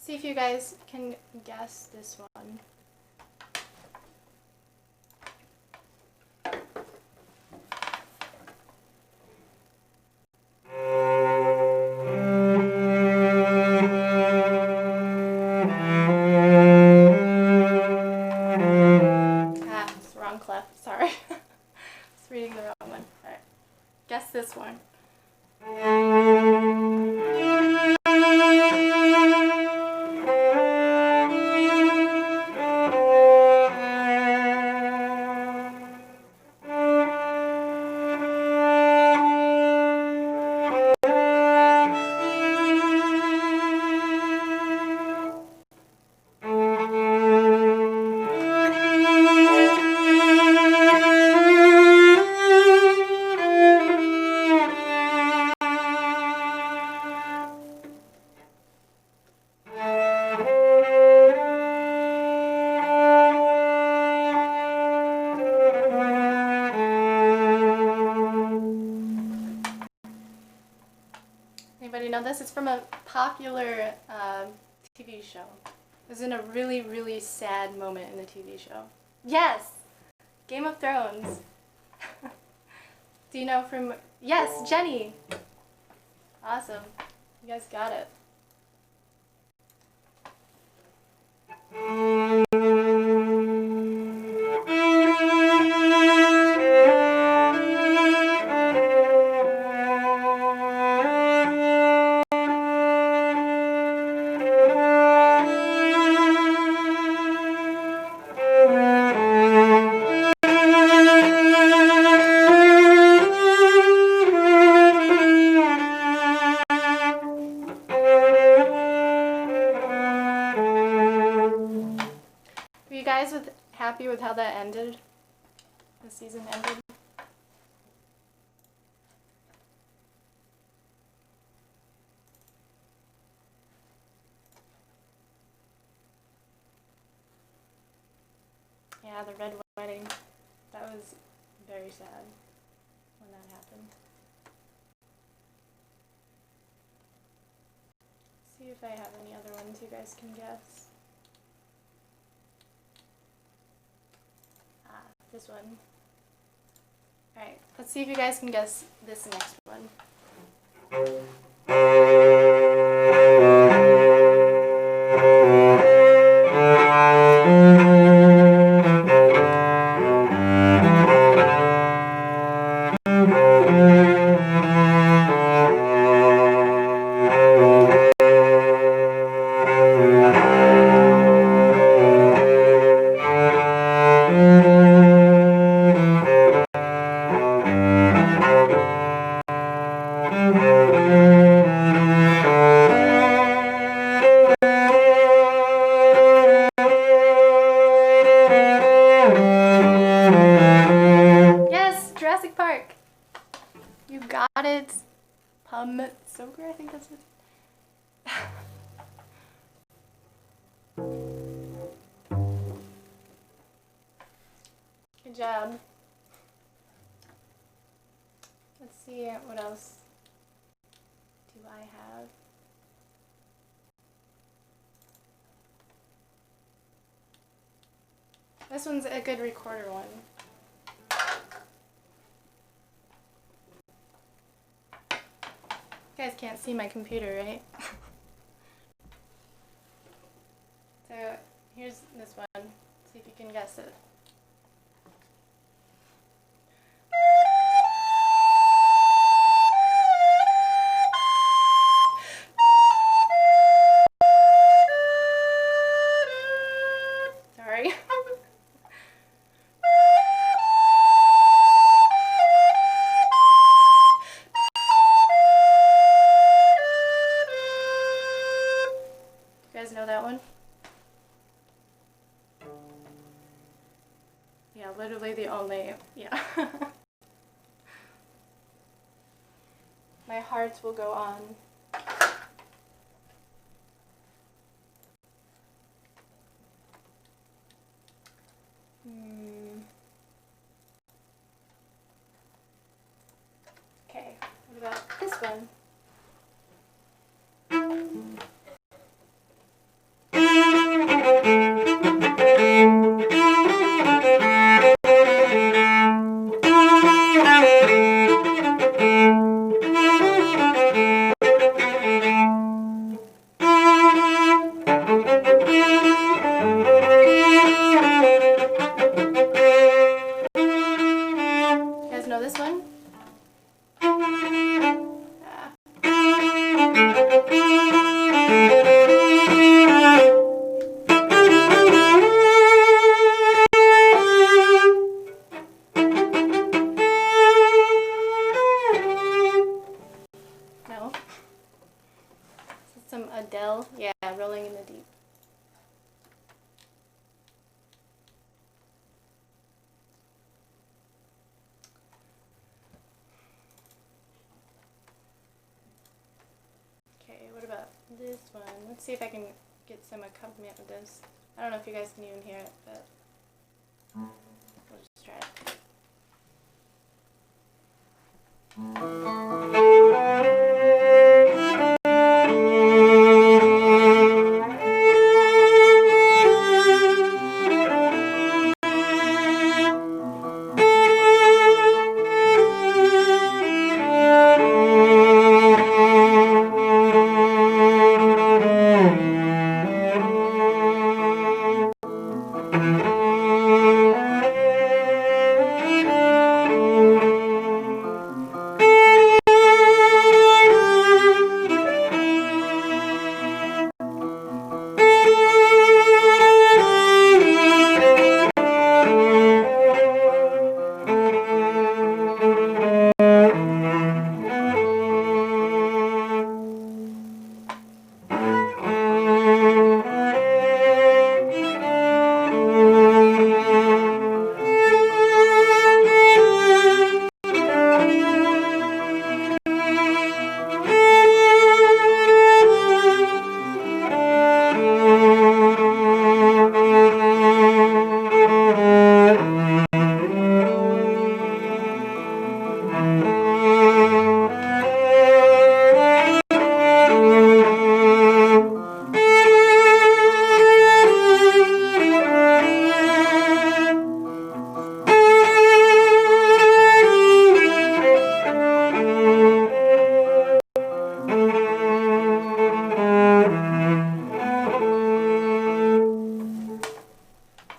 See if you guys can guess this one. Ah, it's the wrong clef. Sorry. I was reading the wrong one. Alright. Guess this one. Anybody know this? It's from a popular TV show. It was in a really, really sad moment in the TV show. Yes! Game of Thrones. Do you know from... Yes, Jenny! Awesome. You guys got it. Were you guys happy with how that ended? The season ended? Yeah, the red wedding. That was very sad when that happened. See if I have any other ones you guys can guess. Ah, this one. Alright, let's see if you guys can guess this next one. Yes, Jurassic Park. You got it. Soaker, I think that's it. Good job. Let's see what else do I have. This one's a good recorder one. You guys can't see my computer, right? So here's this one. See if you can guess it. Sorry. You guys know that one? Yeah, literally the only, yeah. My heart will go on. Okay, what about this one? know this one? No. This is some Adele. Yeah, Rolling in the Deep. Okay, what about this one? Let's see if I can get some accompaniment with this. I don't know if you guys can even hear it, but we'll just try it.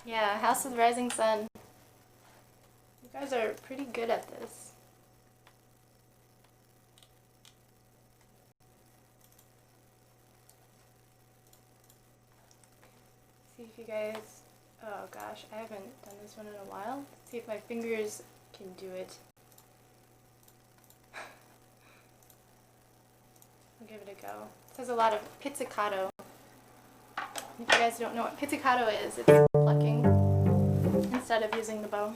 Yeah, House of the Rising Sun. You guys are pretty good at this. See if you guys... Oh gosh, I haven't done this one in a while. Let's see if my fingers can do it. I'll give it a go. It says a lot of pizzicato. If you guys don't know what pizzicato is, it's plucking instead of using the bow.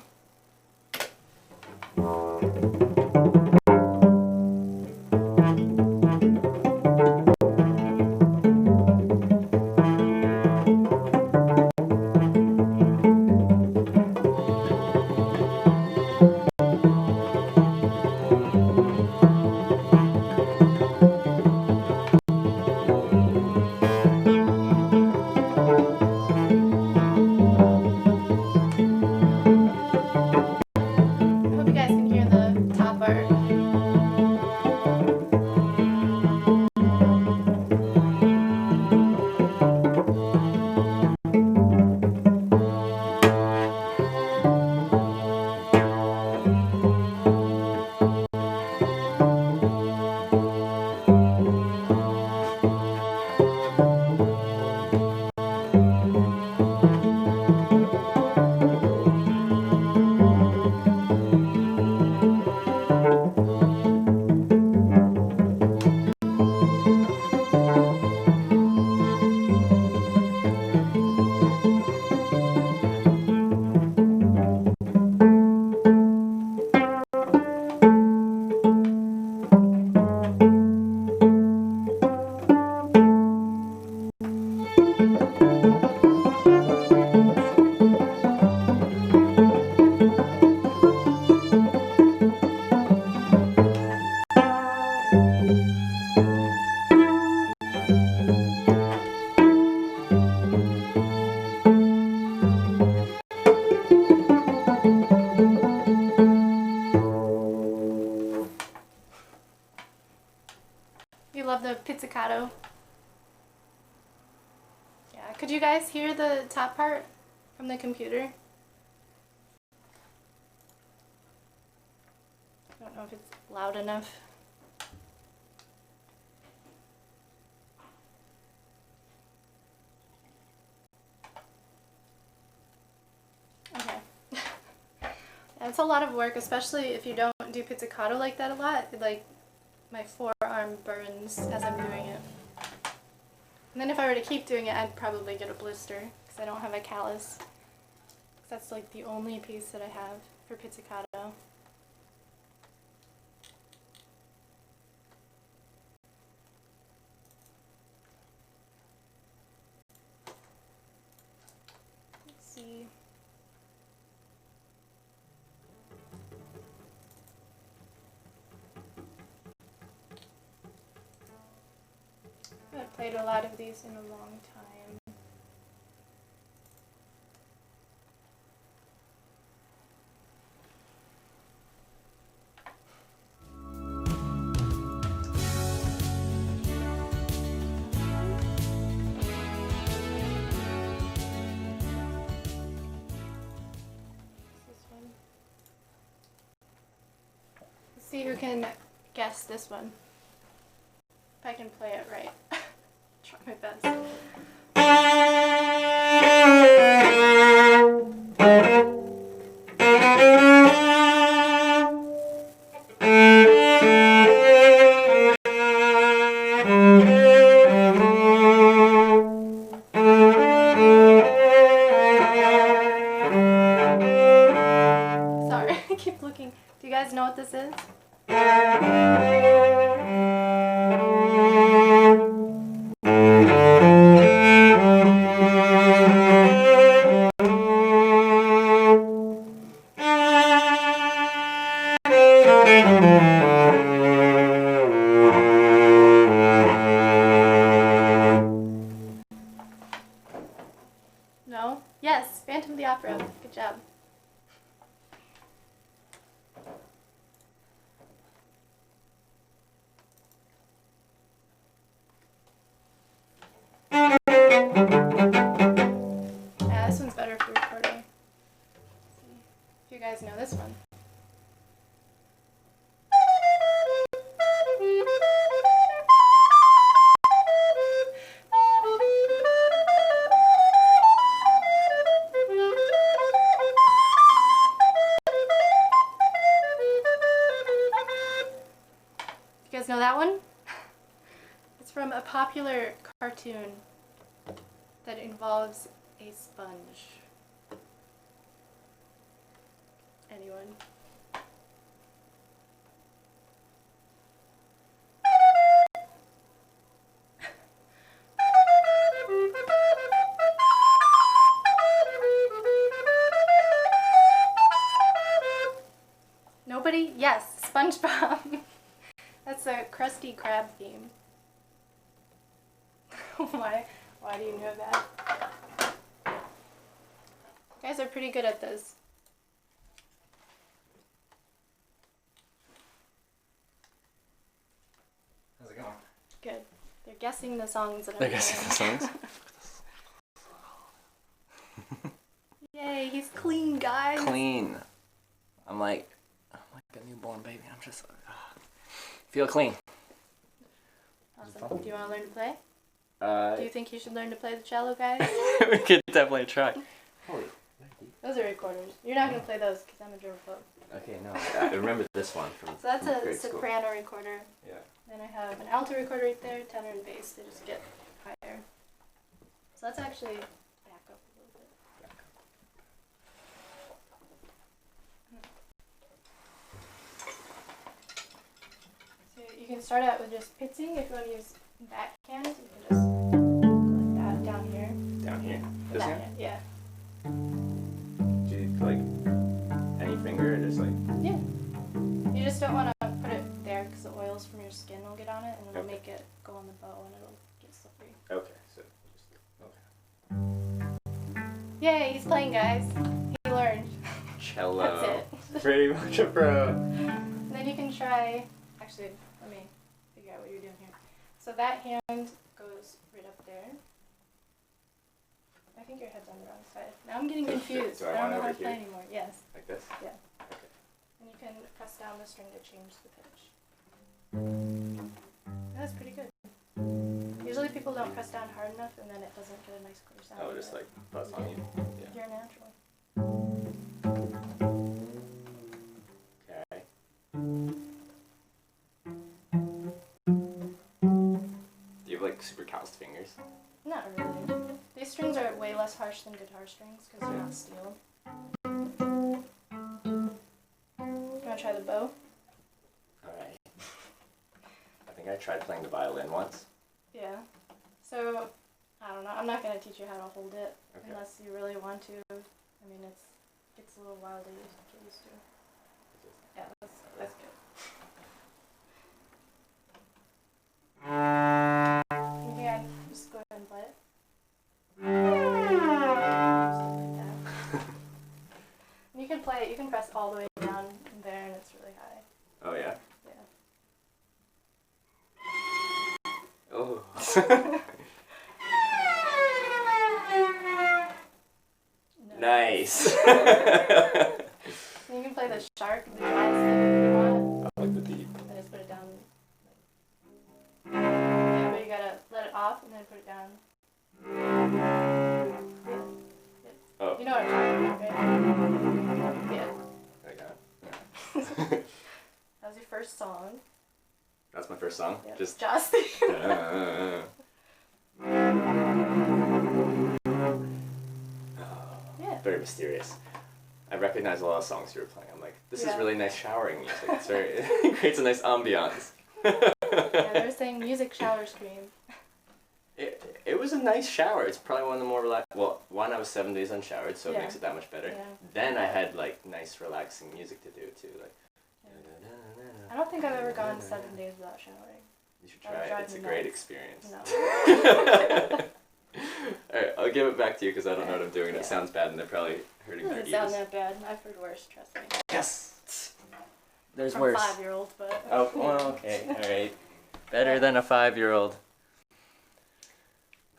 You love the pizzicato. Yeah, could you guys hear the top part from the computer? know if it's loud enough. Okay. It's a lot of work, especially if you don't do pizzicato like that a lot. Like, my forearm burns as I'm doing it. And then if I were to keep doing it, I'd probably get a blister because I don't have a callus. That's like the only piece that I have for pizzicato. Let's see. I've played a lot of these in a long time. Let's see who can guess this one. If I can play it right. Try my best. Sorry, I keep looking. Do you guys know what this is? No? Yes, Phantom of the Opera. Good job. Yeah, this one's better for recording. Let's see if you guys know this one. You guys know that one? It's from a popular cartoon that involves a sponge. Anyone? Nobody? Yes, SpongeBob. That's a Krusty Krab theme. Why do you know that? You guys are pretty good at this. How's it going? Good. They're guessing the songs that I'm They're guessing the songs? Yay, he's clean, guys. Clean. I'm like a newborn baby. I'm just feel clean. Awesome. Do you want to learn to play? Do you think you should learn to play the cello, guys? We could definitely try. Holy. Those are recorders. You're not going to play those because I'm a germaphobe. Okay, no. I remember this one from So that's a grade school. soprano recorder. Yeah. Then I have an alto recorder right there, tenor and bass. They just get higher. So let's actually back up a little bit. So you can start out with just pizzi. If you want to use backhand, you can just go like that down here. Down here? With This that hand? hand, yeah. Do you like any finger or just like? Yeah. You just don't want to put it there because the oils from your skin will get on it and it'll make it go on the bow and it'll get slippery. Okay, so just okay. Yay, he's playing, guys. He learned. Cello. That's it. Pretty much a pro. And then you can try, actually, let me figure out what you're doing here. So that hand goes right up there. I think your head's on the wrong side. Now I'm getting confused. So I I don't want know it how over to play here? anymore. Yes. Like this? Yeah. Okay. And you can press down down the string to change the pitch. That's pretty good. Usually people don't press down hard enough and then it doesn't get a nice clear sound. Oh, just like buzz on you. Yeah. You're natural. Okay. Do you have like super calloused fingers? Not really. These strings are way less harsh than guitar strings because they're not steel. You want to try the bow? Alright. I think I tried playing the violin once. Yeah. So, I don't know. I'm not going to teach you how to hold it Okay. unless you really want to. I mean, it gets a little wild to get used to. Yeah, that's good. Yeah, just go ahead and play it. You can play it, you can press all the way down in there and it's really high. Oh yeah? Yeah. Oh. Nice. You can play the shark, the eyes if you want. I like the deep. And just put it down. Yeah, but you gotta let it off and then put it down. Oh. You know what I'm talking about, right? Yeah. I got it. That was your first song. That's my first song? Yep. Just. Yeah. Very mysterious. I recognize a lot of songs you were playing. I'm like, this is Yeah. really nice showering music. It's very, it creates a nice ambiance. Yeah, they were saying music shower scream. It was a nice shower. It's probably one of the more relaxed. Well, one, I was 7 days unshowered, so Yeah. it makes it that much better. Yeah. Then I had like nice relaxing music to do too. Like. I don't think I've ever gone 7 days without showering. You should That would try it. drive It's a me great nuts. experience. No. Alright, I'll give it back to you because I don't know what I'm doing. Yeah. It sounds bad and they're probably hurting It their doesn't ears. sound that bad. I've heard worse, trust me. Yes! There's From worse. 5-year-olds, but... Oh, well, okay, alright. Better than a 5-year-old.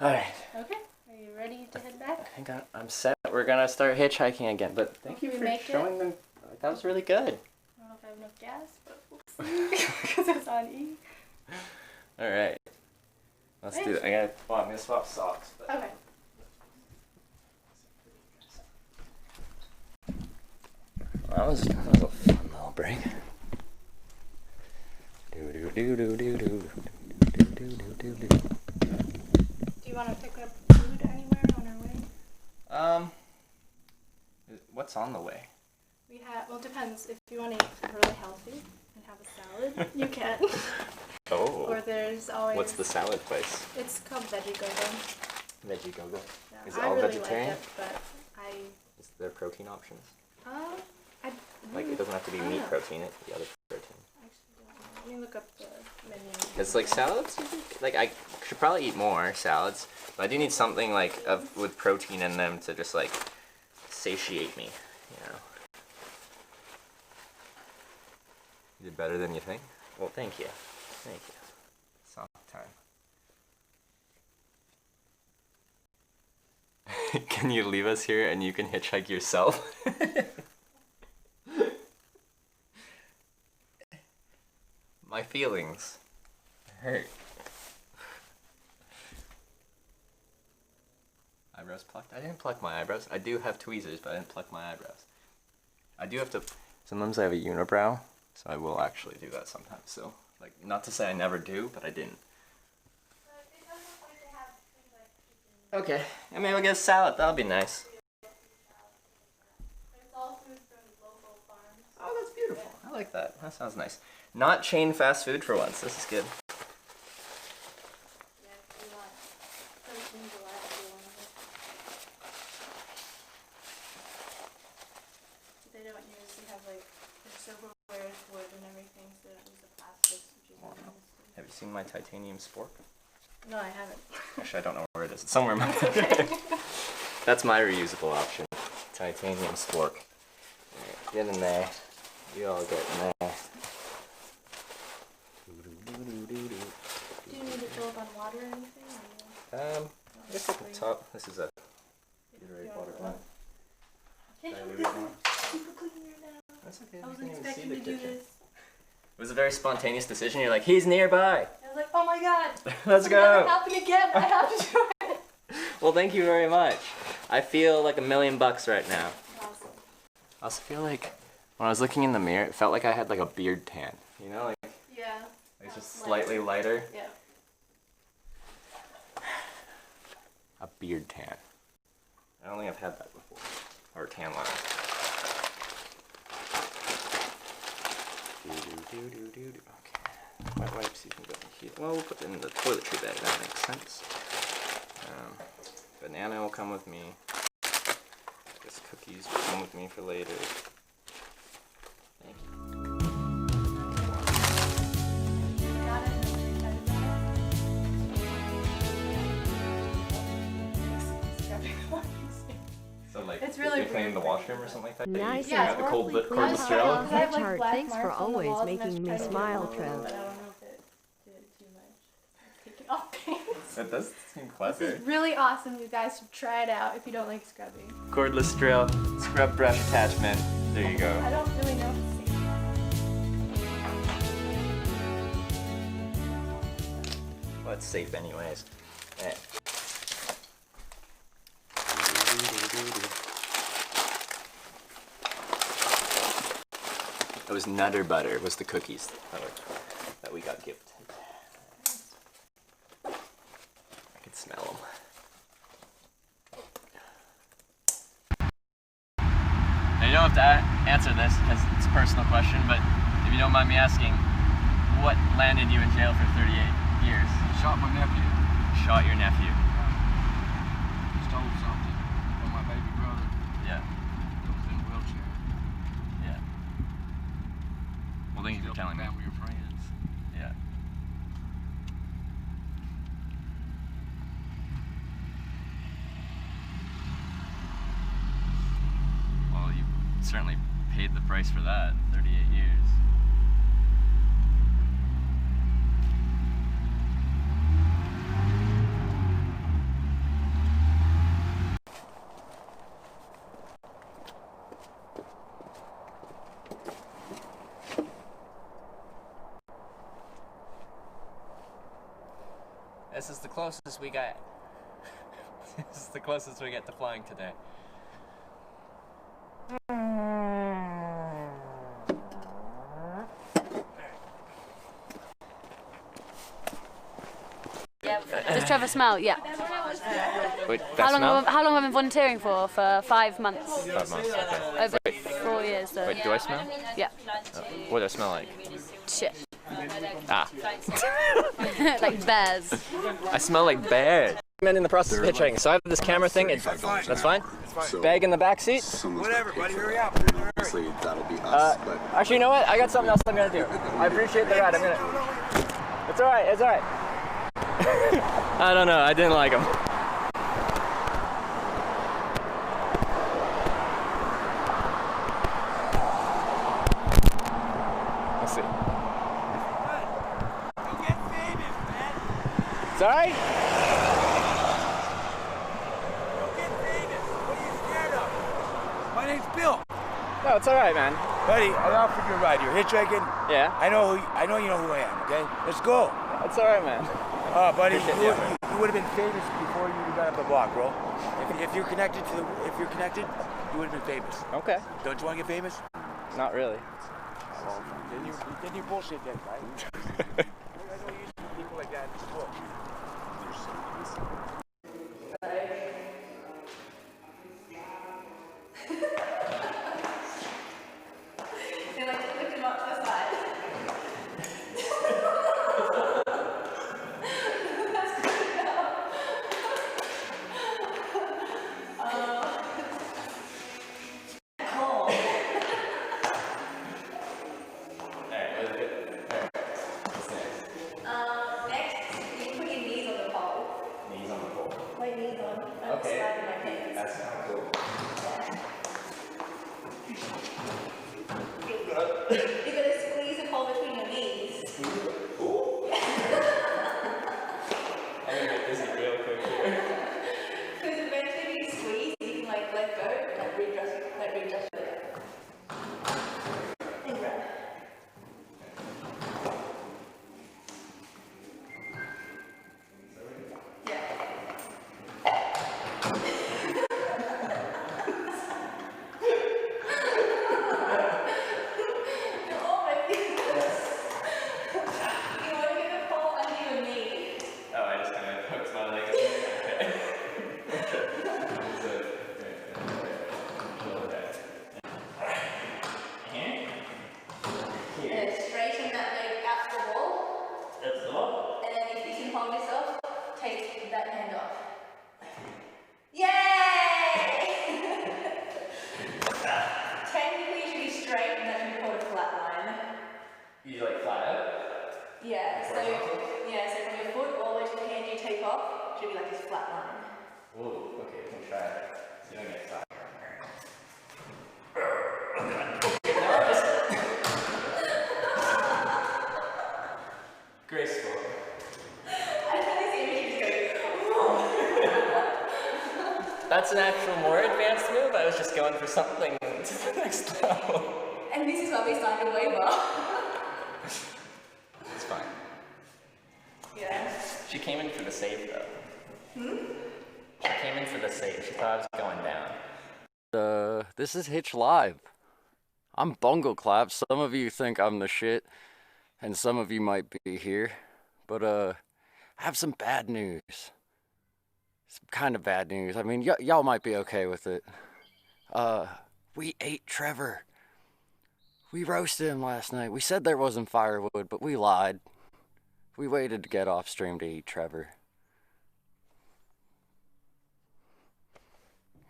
Alright. Okay, are you ready to head back? I'm set. We're gonna start hitchhiking again, but thank you Can for we make showing it? them. That was really good. I don't know if I have enough gas, but we'll see. Because it's on E. Alright. Let's do it. I'm gonna swap socks. But... Okay. That was a fun little break. Do you want to pick up food anywhere on our way? What's on the way? We have, well, it depends. If you want to eat really healthy and have a salad, you can. Oh. Or there's always... What's the salad place? It's called Veggie Go-Go. Veggie Go-Go. Yeah, Is it I all really vegetarian? like it, but Is there protein options? Like, it doesn't have to be meat protein, it could be other protein. Let me look up the menu. It's like salads, like I should probably eat more salads, but I do need something like with protein in them to just like satiate me, you know. You did better than you think? Well, thank you. Thank you. Soft time. Can you leave us here and you can hitchhike yourself? My feelings hurt. Eyebrows plucked? I didn't pluck my eyebrows. I do have tweezers, but I didn't pluck my eyebrows. I do have to... Sometimes I have a unibrow, so I will actually do that sometimes. So, like, not to say I never do, but I didn't. Okay, I mean, we'll get a salad. That'll be nice. Oh, that's beautiful. I like that. That sounds nice. Not chain fast food for once. This is good. They don't use, they have like, their silverware is wood and everything, so they don't use the plastics, which is really nice. Have you seen my titanium spork? No, I haven't. Actually, I don't know where it is. It's somewhere in my That's my reusable option. Titanium spork. Alright, get in there. You all get in there. Do you need to fill up on water or anything? Or Just at the top. This is a Gatorade water bottle. Can't Should I you leave do it now? super clean right now? That's okay. I You wasn't can even see expecting the to do kitchen. this. It was a very spontaneous decision. You're like, he's nearby. I was like, oh my god. Let's This go. will never happen again. I have to do it. Well, thank you very much. I feel like $1 million right now. Awesome. I also feel like when I was looking in the mirror, it felt like I had like a beard tan. You know, like Yeah. it's just slightly lighter. Yeah. A beard tan. I don't think I've had that before. Or a tan line. Okay. Wet wipes you can go in here. Well, we'll put it in the toiletry bag. That makes sense. Banana will come with me. I guess cookies will come with me for later. Thank you. So like, it's really you clean the washroom or something like that? Nice. You got the cordless drill? Heart, thanks for always making me smile, Trev. But I don't know if it did too much. It's taking off paints. That does seem clever. This is really awesome. You guys should try it out if you don't like scrubbing. Cordless drill, scrub brush attachment. There you go. I don't really know if it's safe. Well, it's safe anyways. Alright. It was Nutter Butter, was the cookies that we got gifted. I can smell them. Now you don't have to answer this because it's a personal question, but if you don't mind me asking, what landed you in jail for 38 years? Shot my nephew. Shot your nephew. Stole something from my baby brother. Yeah. That was in a wheelchair. Yeah. Well, thank you for telling me. Family or friends. Yeah. Well, you certainly paid the price for that. 38 years. This is the closest we got. This is the closest we get to flying today. Does Trevor smell? Yeah. Wait, that smell? How long have I been volunteering for? For 5 months. 5 months, okay. Over 4 years. So. Wait, do I smell? Yeah. What do I smell like? Shit. Ah. Like bears. I smell like bears. I'm in the process of hitchhiking, so I have this camera thing. That's fine? Bag in the back seat? Whatever, buddy, hurry up. That'll be us, but Actually, you know what? I got something else I'm gonna do. I appreciate the ride. It's alright, it's alright. I don't know, I didn't like him. Let's see. It's alright? My name's Bill. No, it's alright, man. Buddy, I offered you a ride. You're hitchhiking. Yeah. I know you know who I am, okay? Let's go. It's alright, man. Buddy, Appreciate you the effort. would have been famous before you even got up the block, bro. If you're connected, you would have been famous. Okay. Don't you want to get famous? Not really. Well, then you bullshit then, right? I know you see people like that in this book. They like to lift him up to the side. That's good enough. Cool. Alright, what's next? And then straighten that leg out the wall. That's the wall. And then if you can hold yourself, take that hand off. Yay! Technically you should be straight and that should be called a flat line. You like fly out? Yeah, so from your foot all the way to the hand you take off, should be like this flat line. Whoa, okay, we can try it. So you don't get fly. Graceful. That's an actual more advanced move. I was just going for something to the next level. And this is why we signed a waiver. It's fine. Yeah. She came in for the save though. Hmm? She came in for the save. She thought I was going down. This is Hitch Live. I'm Bungle Clap. Some of you think I'm the shit, and some of you might be here. But I have some bad news. Some kind of bad news. I mean, y'all might be okay with it. We ate Trevor. We roasted him last night. We said there wasn't firewood, but we lied. We waited to get off stream to eat Trevor.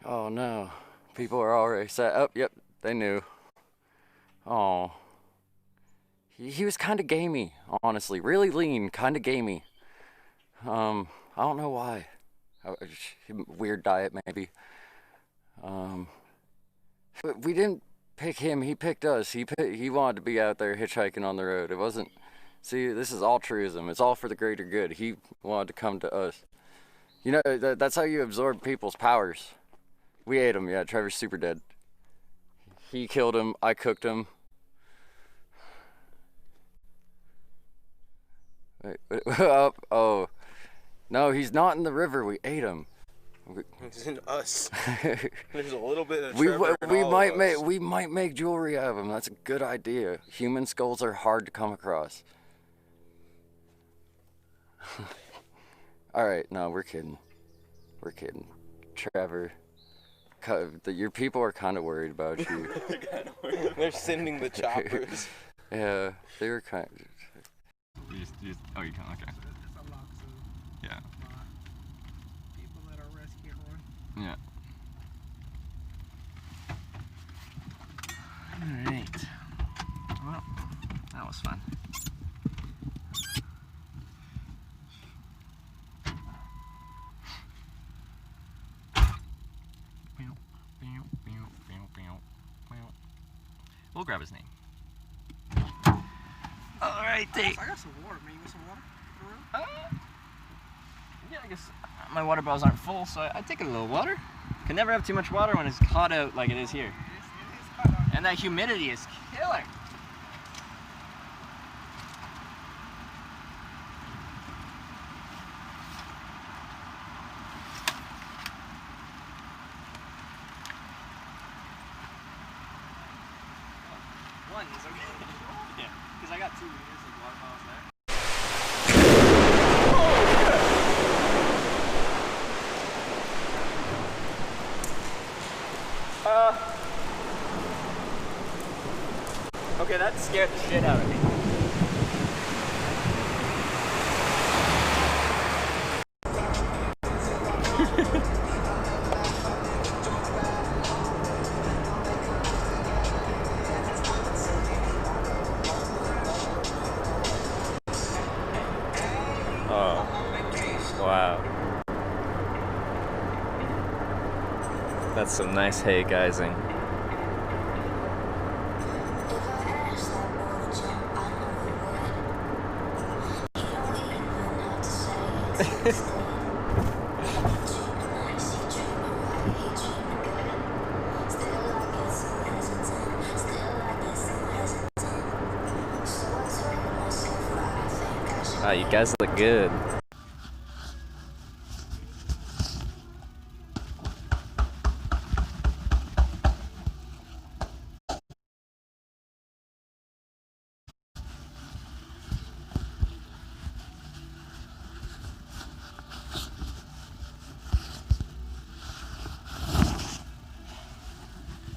Oh no. People are already set up. Yep, they knew. Oh. He was kind of gamey, honestly. Really lean, kind of gamey. I don't know why. Weird diet, maybe. But we didn't pick him. He picked us. He wanted to be out there hitchhiking on the road. It wasn't. See, this is altruism. It's all for the greater good. He wanted to come to us. You know, that's how you absorb people's powers. We ate him. Yeah, Trevor's super dead. He killed him. I cooked him. Wait, oh. No, he's not in the river. We ate him. He's in us. There's a little bit of we Trevor we might make jewelry out of him. That's a good idea. Human skulls are hard to come across. All right, no, we're kidding. We're kidding. Trevor, your people are kind of worried about you. They're sending the choppers. Yeah, they were kind of... Oh, you can, okay. Yeah. People that are rescuing one. Yeah. Alright. Well, that was fun. We'll grab his name. Alright, I got some water, man. You want some water? Yeah, I guess my water bottles aren't full, so I take a little water. Can never have too much water when it's hot out like it is here. It is hot out. And that humidity is killer. One is okay. Yeah, because I got 2 liters of water bottles there. Okay, that scared the shit out of me. Oh, wow. That's some nice hay guysing. Wow, you guys look good.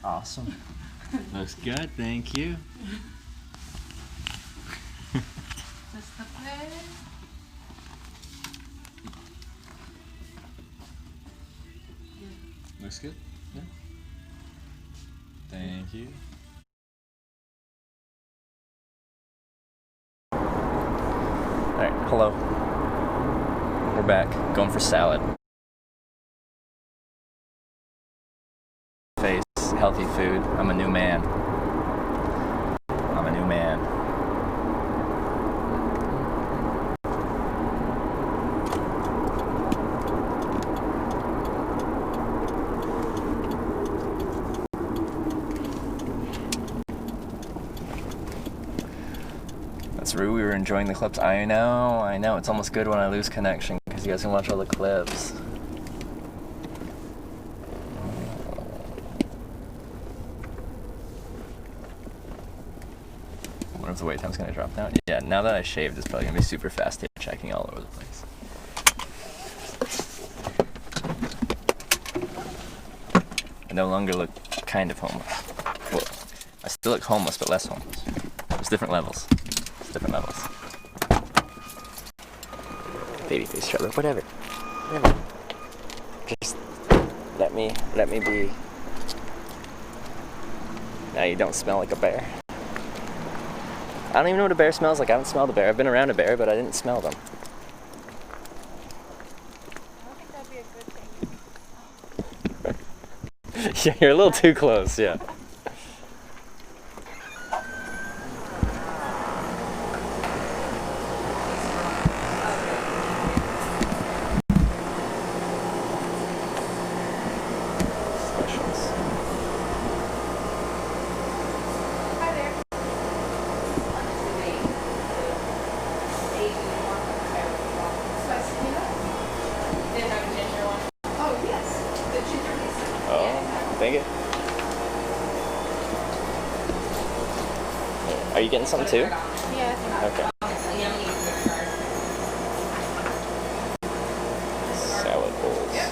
Awesome. Looks good, thank you. good. Yeah. Thank you. Alright, hello. We're back. Going for salad. Face, healthy food. I'm a new man. I'm a new man. That's rude. We were enjoying the clips. I know. It's almost good when I lose connection because you guys can watch all the clips. I wonder if the wait time's gonna drop down. Yeah, now that I shaved, it's probably gonna be super fast hitchhiking all over the place. I no longer look kind of homeless. Well, I still look homeless, but less homeless. There's different levels. Different levels. Babyface Trevor, whatever. Just let me be. Now you don't smell like a bear. I don't even know what a bear smells like. I haven't smelled a bear. I've been around a bear, but I didn't smell them. I don't think that'd be a good thing. Yeah, you're a little too close, yeah. Thank you. Are you getting something too? Yeah. Okay. Salad bowls.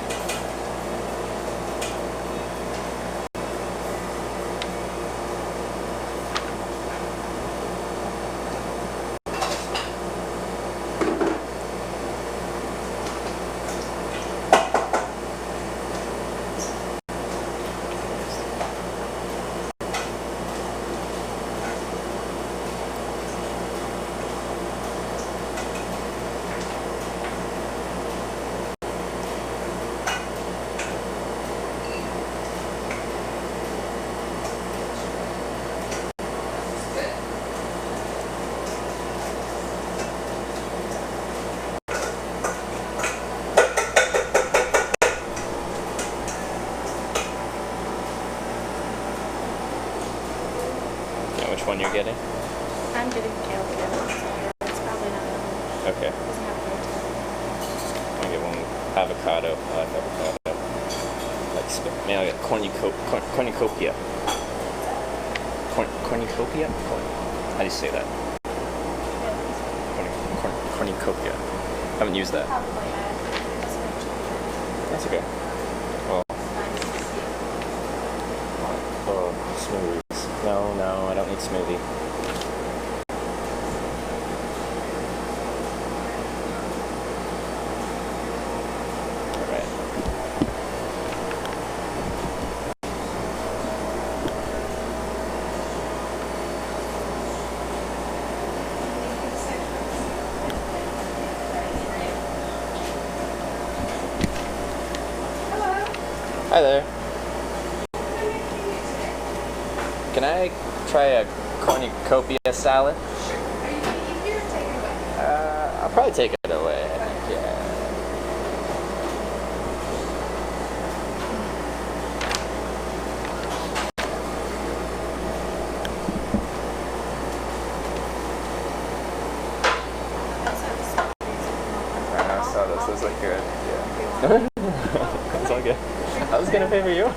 Which one you're getting? I'm getting kale again. It's probably not enough. Okay. I'm gonna get one avocado. I like avocado. Maybe I'll get cornucopia. Cornucopia? How do you say that? Cornucopia. Haven't used that. That's okay. Well. Oh, smoothies. No, I don't need smoothie. Alright. Hello. Hi there. Can I try a cornucopia salad? Sure. Are you going to eat here or take it away? I'll probably take it away, I think, yeah. I saw this, those look good, yeah. It's all good. I was gonna favor you.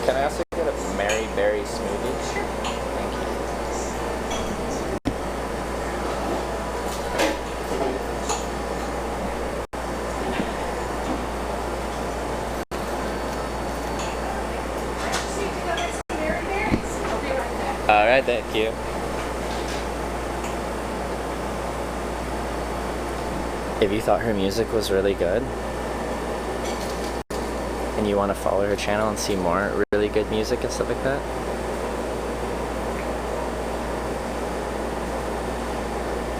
Can I also get a Mary Berry smoothie? Thank you. All right, thank you. If you thought her music was really good and you want to follow her channel and see more really good music and stuff like that,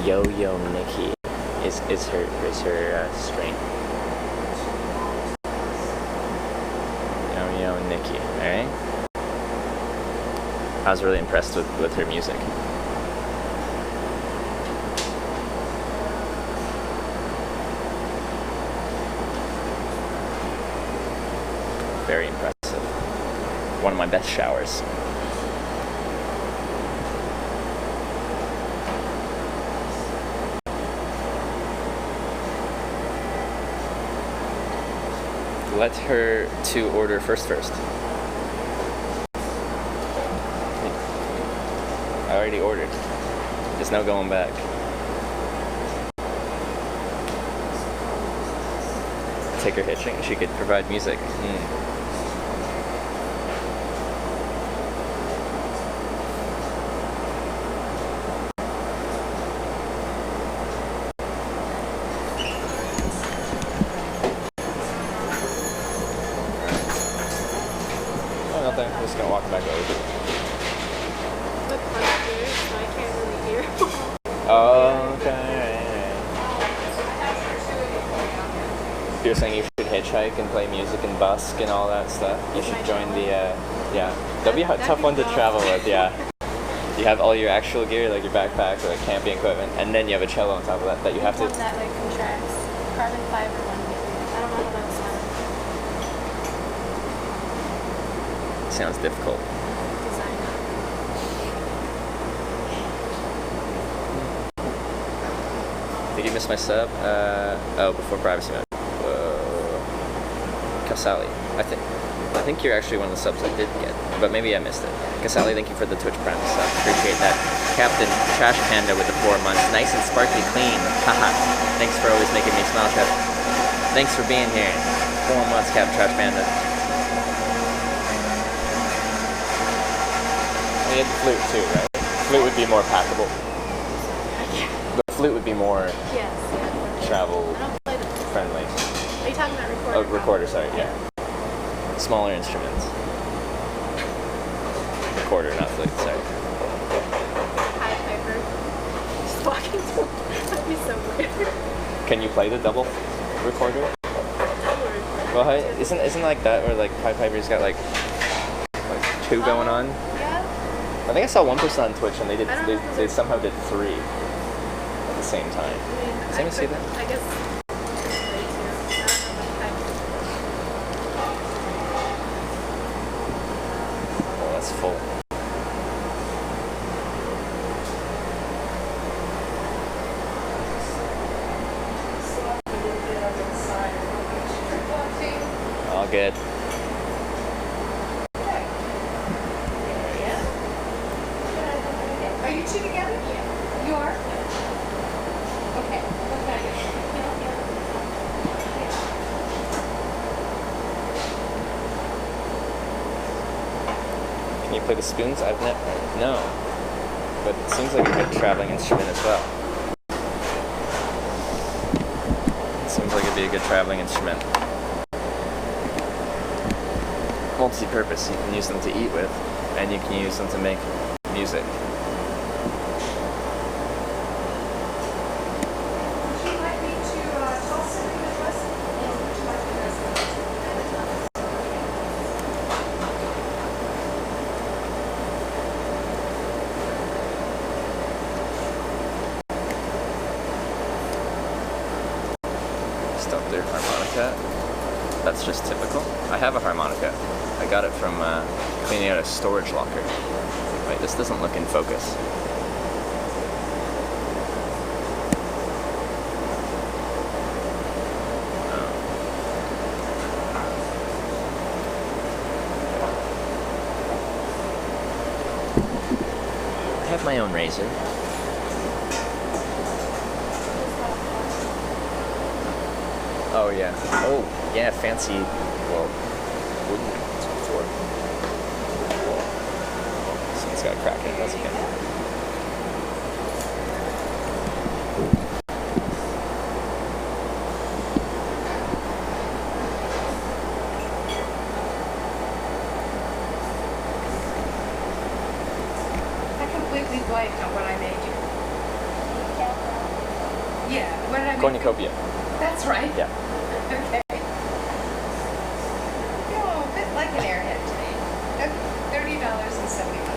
Yo Yo Nikki is her stream. Yo Yo Nikki, alright? I was really impressed with her music. Very impressive. One of my best showers. Let her to order first. I already ordered. There's no going back. Take her hitching. She could provide music. Oh, nothing. I'm just gonna walk back over. Oh, okay. You're saying you should hitchhike and play music and busk and all that stuff? You should join the, yeah. That'll be a tough one to travel with, yeah. You have all your actual gear, like your backpack, or like camping equipment, and then you have a cello on top of that you have to... One that like contracts. Carbon fiber one. I don't know how that sounds. Sounds difficult. Did you miss my sub? Oh, before privacy mode. Kasali. I think you're actually one of the subs I did get, but maybe I missed it. Kasali, thank you for the Twitch Prime sub. Appreciate that. Captain Trash Panda with the 4 months. Nice and sparkly clean. Haha. Thanks for always making me smile, Chef. Thanks for being here. 4 months, Captain Trash Panda. You had the flute too, right? Flute would be more packable. The flute would be more travel friendly. Are you talking about recorder? Oh, recorder, sorry, yeah. Smaller instruments. Recorder, not flute, sorry. Hi, Piper. Just walking through. That'd be so weird. Can you play the double recorder? Well, isn't like that where like Piper's got like 2 going on? Yeah. I think I saw one person on Twitch and they somehow did 3 at the same time. Does anyone see that? I guess. Oh, that's full. All good. Are you two together? Yeah. You are? Okay. What can I do? Can you play the spoons? I've never. No. But it seems like a good traveling instrument as well. It seems like it'd be a good traveling instrument. Multi-purpose. You can use them to eat with, and you can use them to make music. Would you like me to toss it in the dressing? Or would you like the dressing? Stuff their harmonica. That's just typical. I have a harmonica. I got it from cleaning out a storage locker. Wait, this doesn't look in focus. my own razor. Oh yeah. Oh yeah, fancy. Well, wooden fork. Cool. So it's got a crack in it. That's okay. I completely blanked on what I made you. Yeah, what did I make? Cornucopia. That's right. Yeah. Okay. Oh, a bit like an airhead today. $30.71.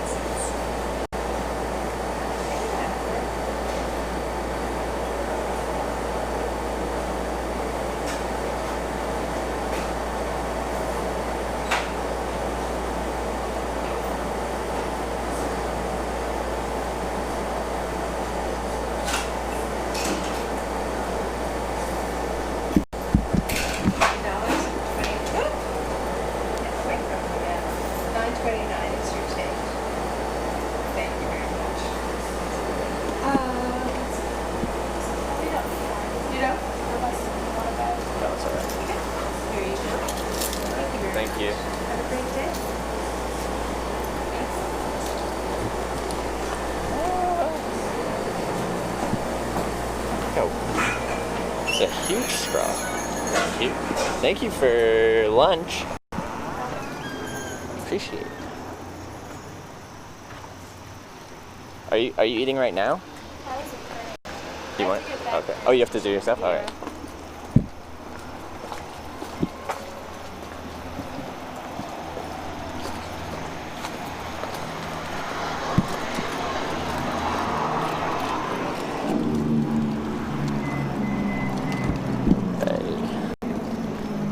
Thank you. Have a great day. Oh, it's a huge straw. Thank you. Thank you for lunch. Appreciate it. Are you eating right now? Do you want? Okay. Oh, you have to do yourself. All right.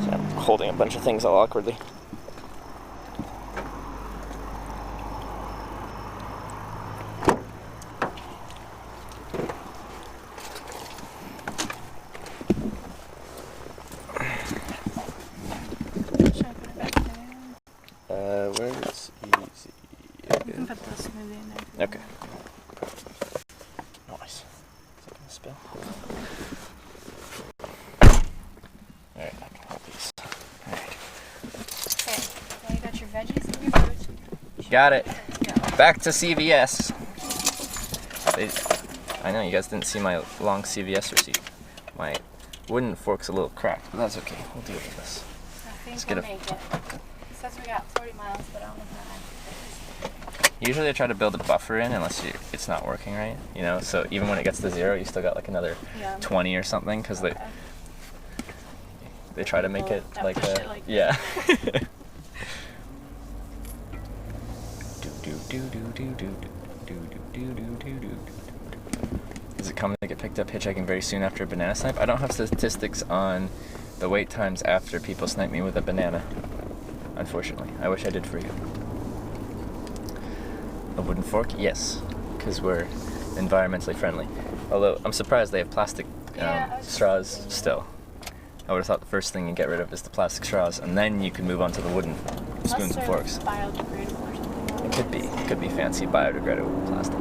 So I'm holding a bunch of things all awkwardly. Where's easy? You can put the smoothie in there. Okay. Nice. Is it gonna spill? Alright, I can hold these. Alright. Okay, now you got your veggies and your fruit. Got it. Back to CVS. I know you guys didn't see my long CVS receipt. My wooden fork's a little cracked, but that's okay. We'll deal with this. I think we'll make it. It says we got 40 miles, but I don't know if that. Usually I try to build a buffer in unless it's not working right, you know? So even when it gets to 0, you still got like another 20 or something, because they try to make it like a... Yeah. Is it common to get picked up hitchhiking very soon after a banana snipe? I don't have statistics on the wait times after people snipe me with a banana, unfortunately. I wish I did for you. A wooden fork? Yes, because we're environmentally friendly. Although, I'm surprised they have plastic straws still. I would have thought the first thing you get rid of is the plastic straws, and then you can move on to the wooden spoons and forks. Biodegradable or something. It could be fancy biodegradable plastic.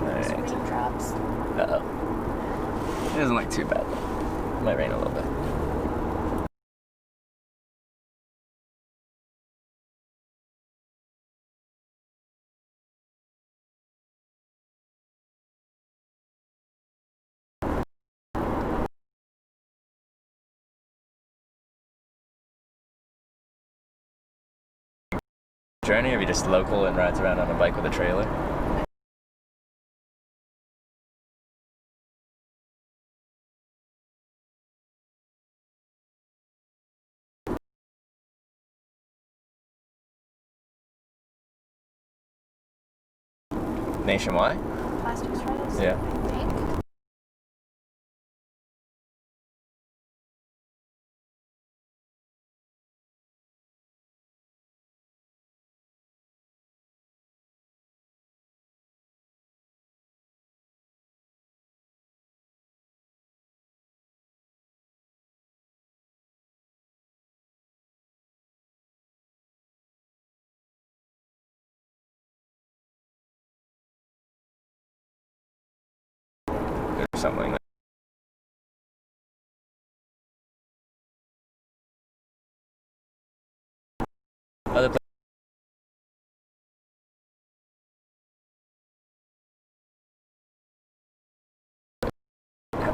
Rain drops. Uh-oh. It doesn't look too bad. It might rain a little bit. Journey, or are you just local and rides around on a bike with a trailer? Nationwide? Plastic straws? Yeah. I think. something like that. Other places.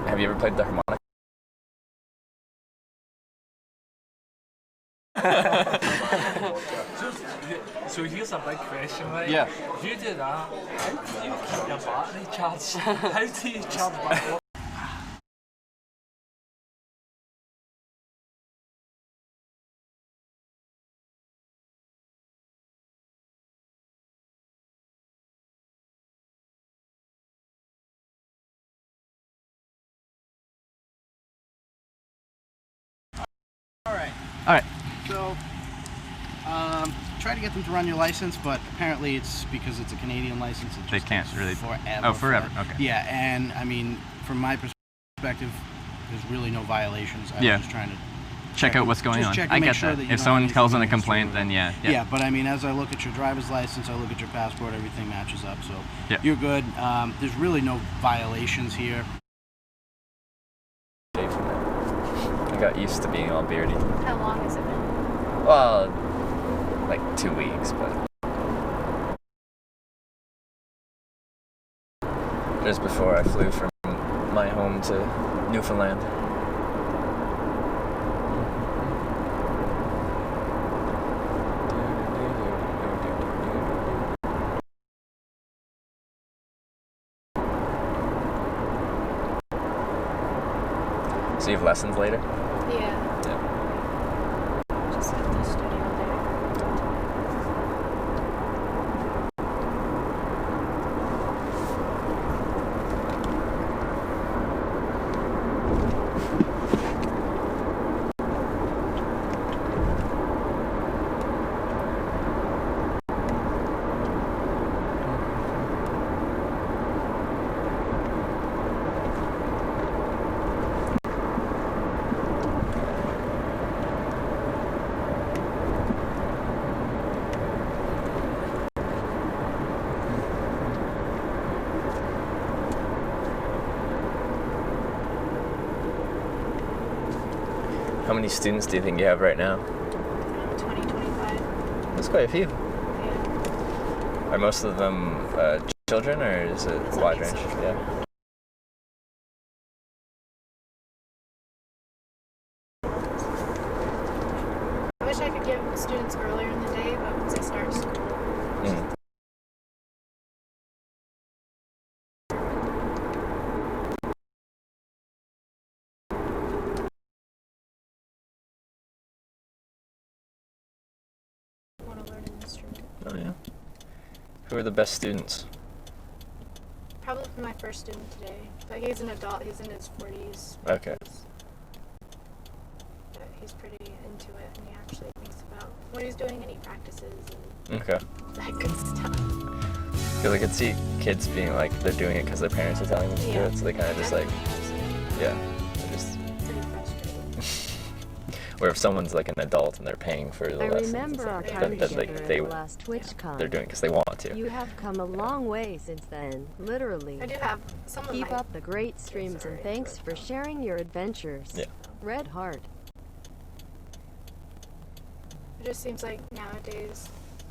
Have you ever played the harmonica? So here's a big question, right? Yeah. If you do that, how do you keep your battery charged? How do you charge battery? Alright. So, try to get them to run your license, but apparently it's because it's a Canadian license. It just They can't takes really. forever. Oh, forever. Okay. Yeah, and I mean, from my perspective, there's really no violations. I was just trying to check out what's going on. I get that. If someone calls in a complaint, then yeah. Yeah, but I mean, as I look at your driver's license, I look at your passport, everything matches up, so Yeah. you're good. There's really no violations here. I got used to being all beardy. How long has it been? Well, like 2 weeks, but just before I flew from my home to Newfoundland. So you have lessons later? Yeah. Just at the studio there. How many students do you think you have right now? 20, 25. That's quite a few. Yeah. Are most of them children, or is it a wide range? Yeah. I wish I could get students earlier in the day, but once they start school. Want to learn an instrument. Oh yeah. Who are the best students? Probably my first student today, but he's an adult. He's in his 40s. Okay. But he's pretty into it, and he actually thinks about what he's doing, and he practices and Okay. that good stuff. Because I could see kids being like, they're doing it because their parents are telling them to do it, so they kind of just like, yeah, they're just. Pretty frustrating. Or if someone's like an adult and they're paying for the I lessons, remember our that, time that together they at the last TwitchCon. they're doing it because they want to. You have come a long way since then, literally. I do have some of Keep my up the great streams and thanks for sharing your adventures. Yeah. Red Heart. It just seems like nowadays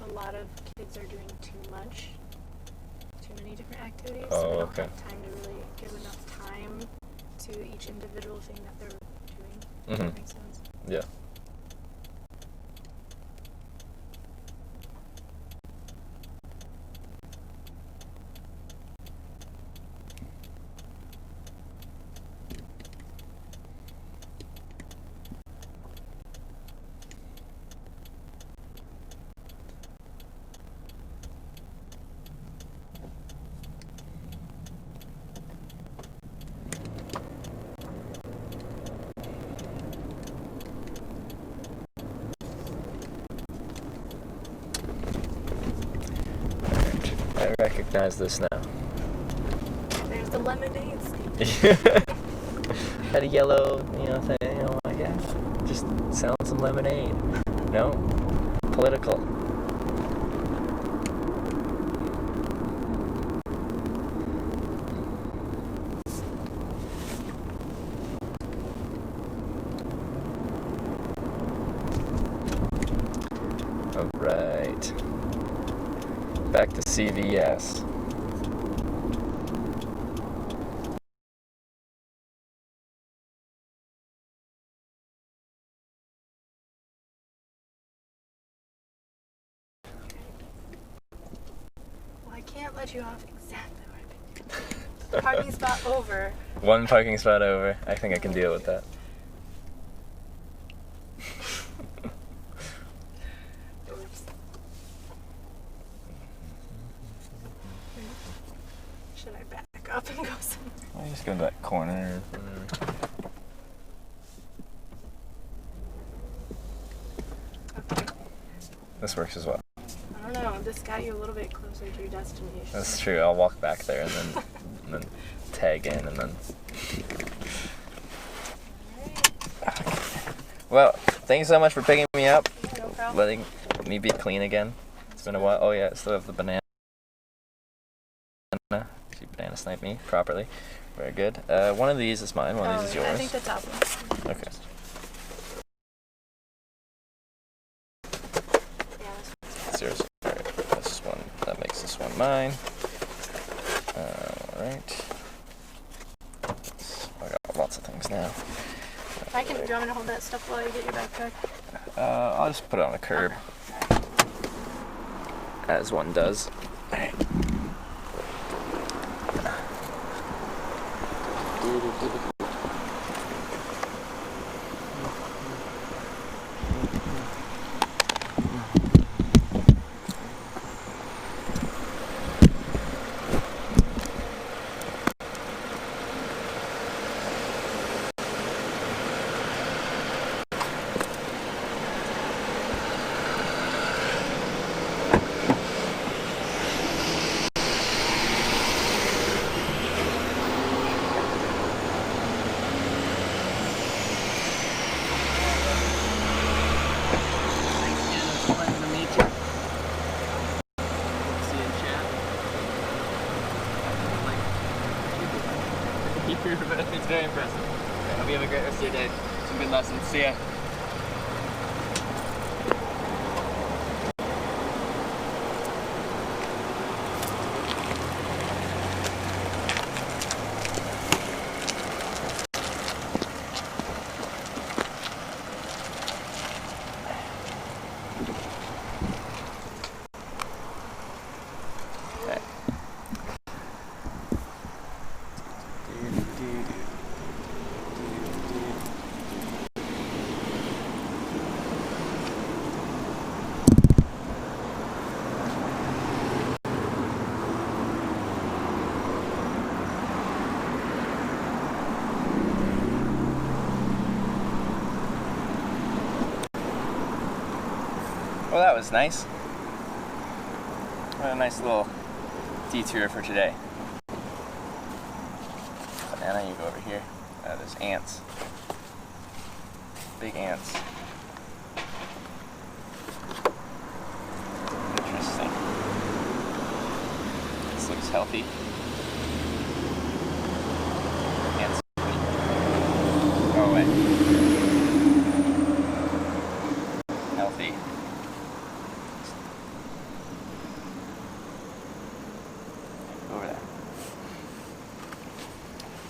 a lot of kids are doing too much, too many different activities. So we don't Okay. have time to really give enough time to each individual thing that they're doing. If Mhm. that makes sense. Yeah. I recognize this now. There's the lemonade stand. Had a yellow, thing. Oh my gosh. Just sell some lemonade. No? Political. back to CVS. Well, I can't let you off exactly right. Parking spot over. One parking spot over. I think I can deal with that. Should I back up and go somewhere? I'll just go to that corner. Okay. This works as well. I don't know. This got you a little bit closer to your destination. That's true. I'll walk back there and then tag in and then. Okay. Well, thank you so much for picking me up. No problem. Letting me be clean again. It's been a while. Oh yeah, I still have the banana. She banana sniped me properly. Very good. One of these is mine. One of these is yours. I think the top one. Okay. It's yours. Alright, this one, that makes this one mine. Alright. I got lots of things now. Do you want me to hold that stuff while you get your backpack? I'll just put it on the curb. As one does. Alright. It's very impressive. I hope you have a great rest of your day. Some good lessons. See ya. Well, that was nice. What a nice little detour for today. Banana, you go over here. There's ants. Big ants. Interesting. This looks healthy. Ants. Go away. Healthy. Over there.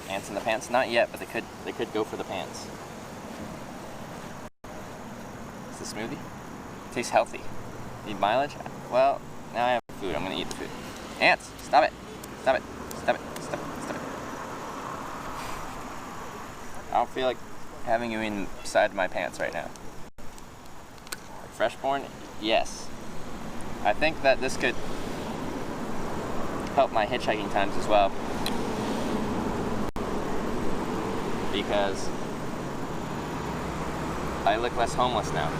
Ants in the pants? Not yet, but they could go for the pants. Is the smoothie? Tastes healthy. Need mileage? Well, now I have food. I'm gonna eat the food. Ants! Stop it! Stop it! Stop it! Stop it! Stop it! I don't feel like having you inside my pants right now. Freshborn? Yes. I think that this could help my hitchhiking times as well, because I look less homeless now.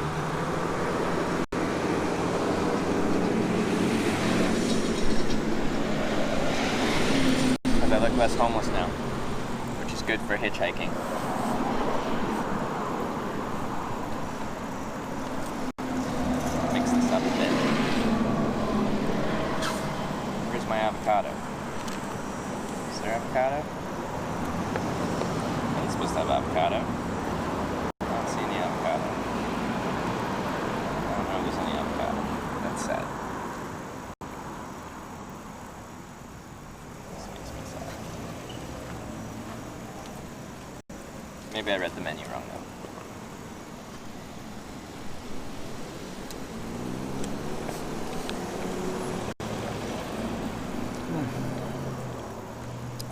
Because I look less homeless now, which is good for hitchhiking. Mix this up a bit. Where's my avocado? Is there avocado? It's supposed to have avocado. I don't see any avocado. I don't know if there's any avocado. That's sad. Maybe I read the menu wrong though.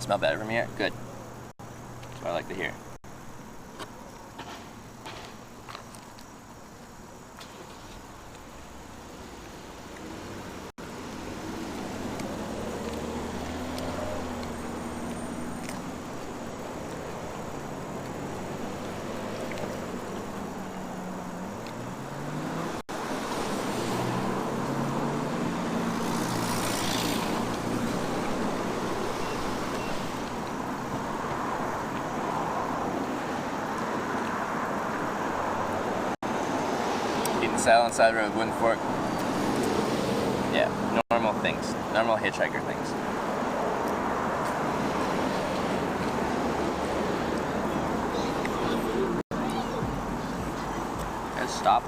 Smell better from here? Good. That's what I like to hear. Saddle on side road, wooden fork. Yeah, normal things. Normal hitchhiker things. Let's stop.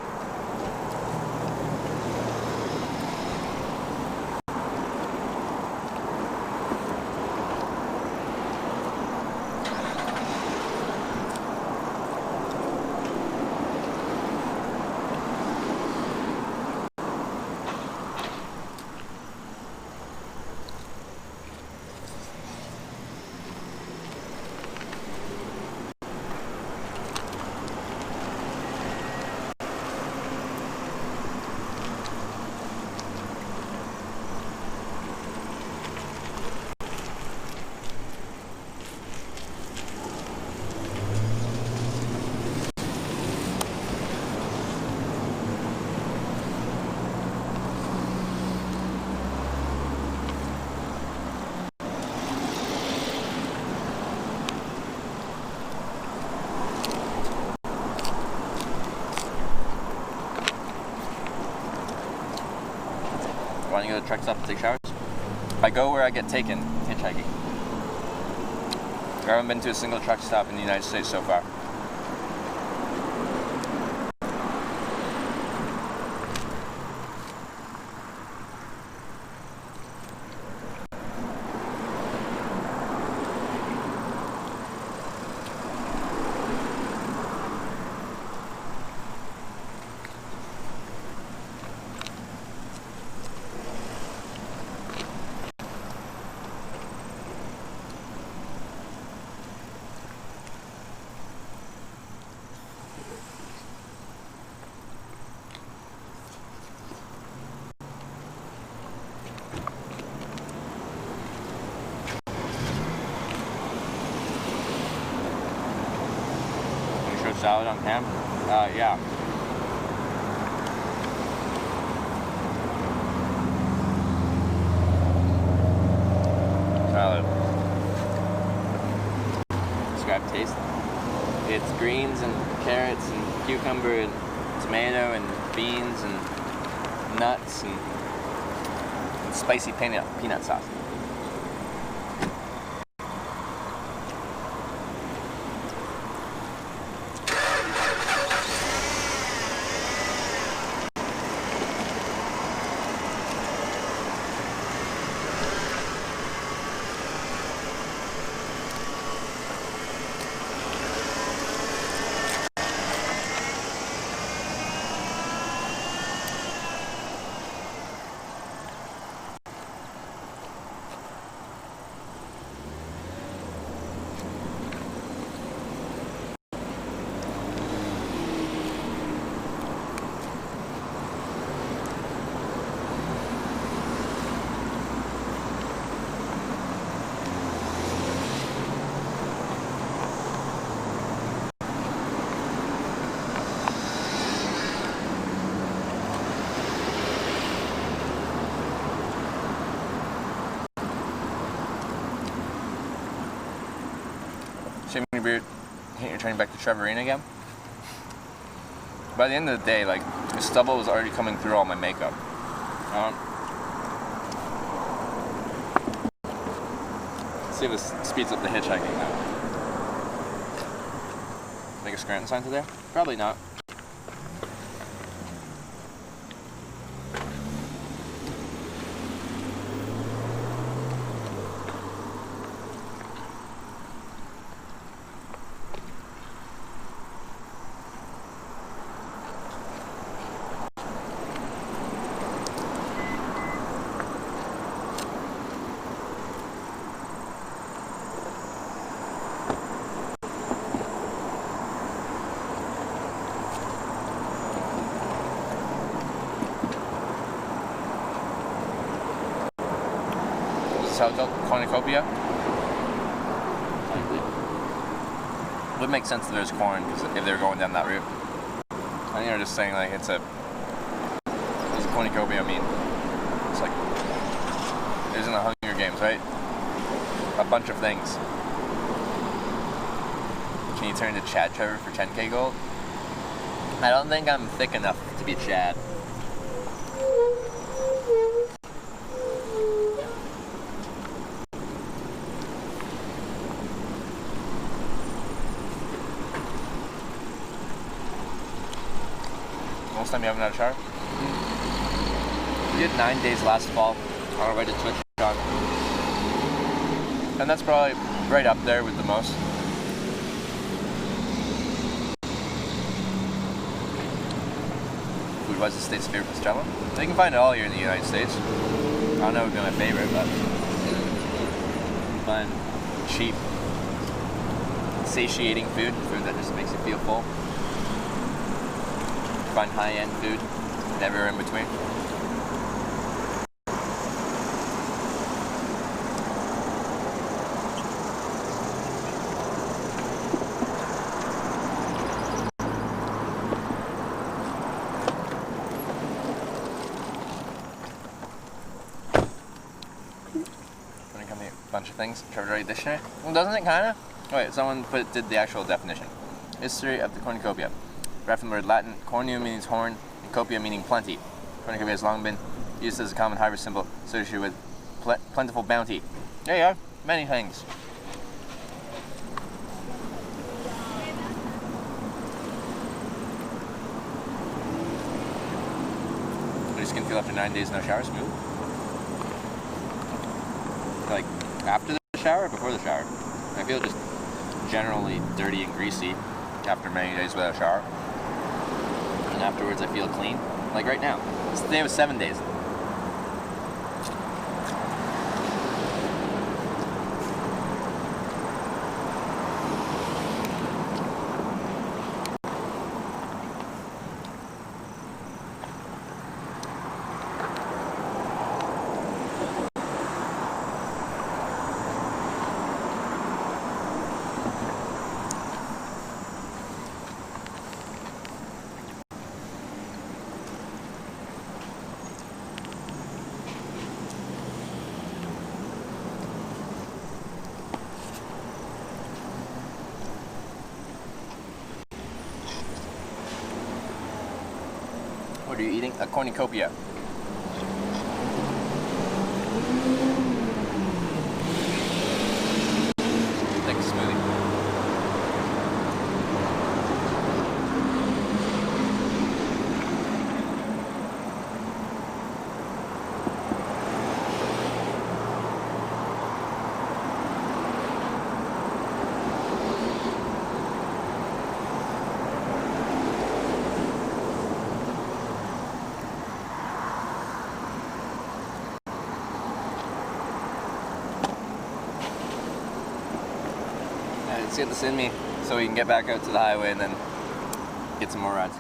Want to go to the truck stop to take showers? I go where I get taken, hitchhiking. I haven't been to a single truck stop in the United States so far. Salad on ham? Yeah. Salad. Describe taste. It's greens and carrots and cucumber and tomato and beans and nuts and spicy peanut sauce. Shaving your beard, you're turning back to Trevorine again. By the end of the day, like, the stubble was already coming through all my makeup. Let's see if this speeds up the hitchhiking now. Make a Scranton sign to there? Probably not. hotel, cornucopia. Would make sense that there's corn because if they're going down that route. I think they're just saying like it's a cornucopia. I mean, it's like there's in the Hunger Games, right? A bunch of things. Can you turn to Chad Trevor for 10k gold? I don't think I'm thick enough to be Chad. Most time you haven't had a shower? We did 9 days last fall on our way to TwitchCon. And that's probably right up there with the most. Food was the state's favorite pastrello. You can find it all here in the United States. I don't know if it would be my favorite, but fun, cheap, satiating food that just makes you feel full. Find high-end food, never in between. Bunch of things. Trevor Wright dictionary. Well, doesn't it kind of? Oh, wait, someone did the actual definition. History of the cornucopia. Derived from the word Latin, cornu means horn, and copia meaning plenty. Cornucopia has long been used as a common harvest symbol associated with plentiful bounty. There you are. Many things. What does your skin feel after 9 days no shower? Smooth? Like after the shower or before the shower? I feel just generally dirty and greasy after many days without a shower. And afterwards I feel clean. Like right now. Today was 7 days. What are you eating? A cornucopia. Thick smoothie. Let's get this in me so we can get back out to the highway and then get some more rides.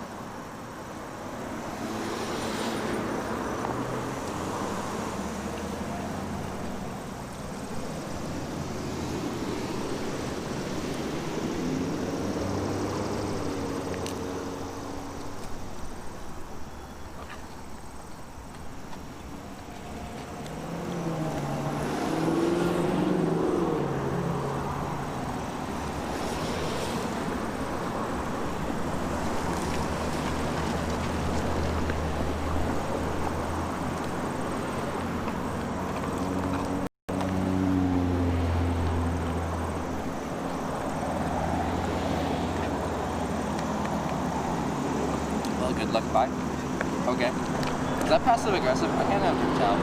Good luck, bye. Okay. Is that passive aggressive? I can't ever tell.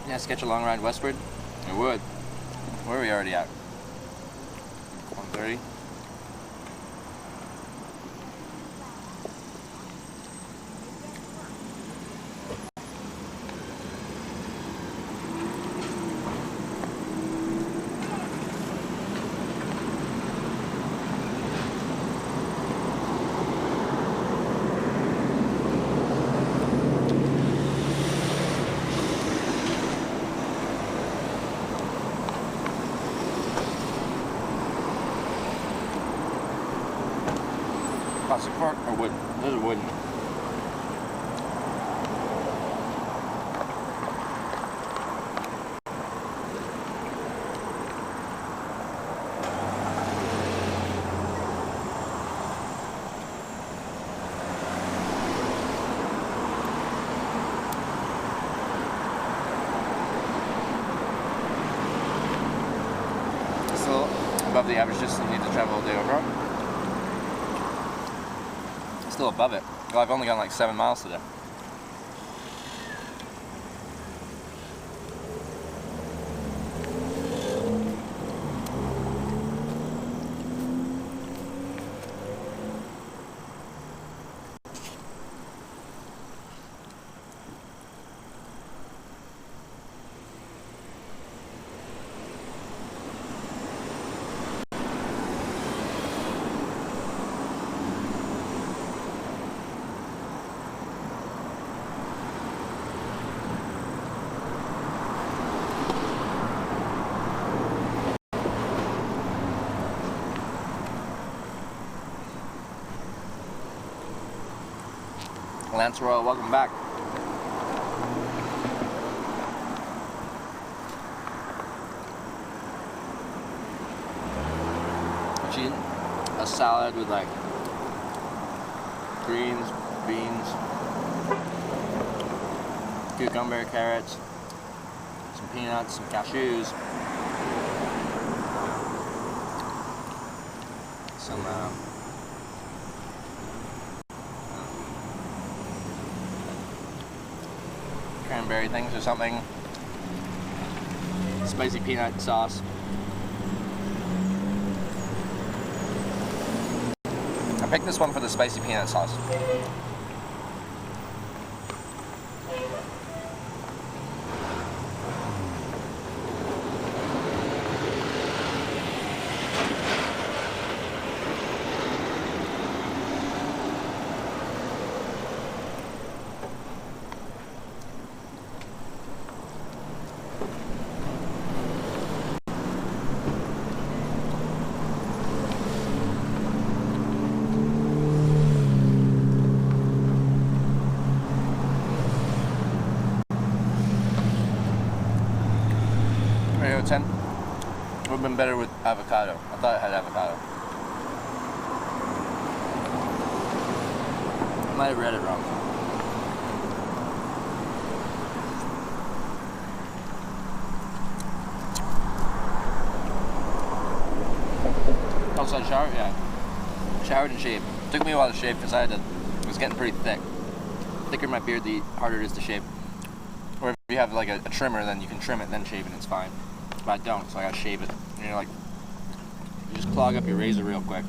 Yeah, sketch a long ride westward? I would. Where are we already at? 1:30? Plastic fork or wood? This is wooden. Still above the average distance you need to travel a day overall. Still above it. Well, I've only gone like 7 miles today. Lance Royal, welcome back. Eating a salad with like greens, beans, cucumber, carrots, some peanuts, some cashews, some cranberry things or something, spicy peanut sauce. I picked this one for the spicy peanut sauce. Radio 10 would have been better with avocado. I thought it had avocado. I might have read it wrong. Also, I showered, yeah. Showered and shaved. Took me a while to shave because it was getting pretty thick. The thicker my beard, the harder it is to shave. Or if you have like a trimmer, then you can trim it, then shave it, and it's fine. But I don't, so I gotta shave it. And you're like, you just clog up your razor real quick.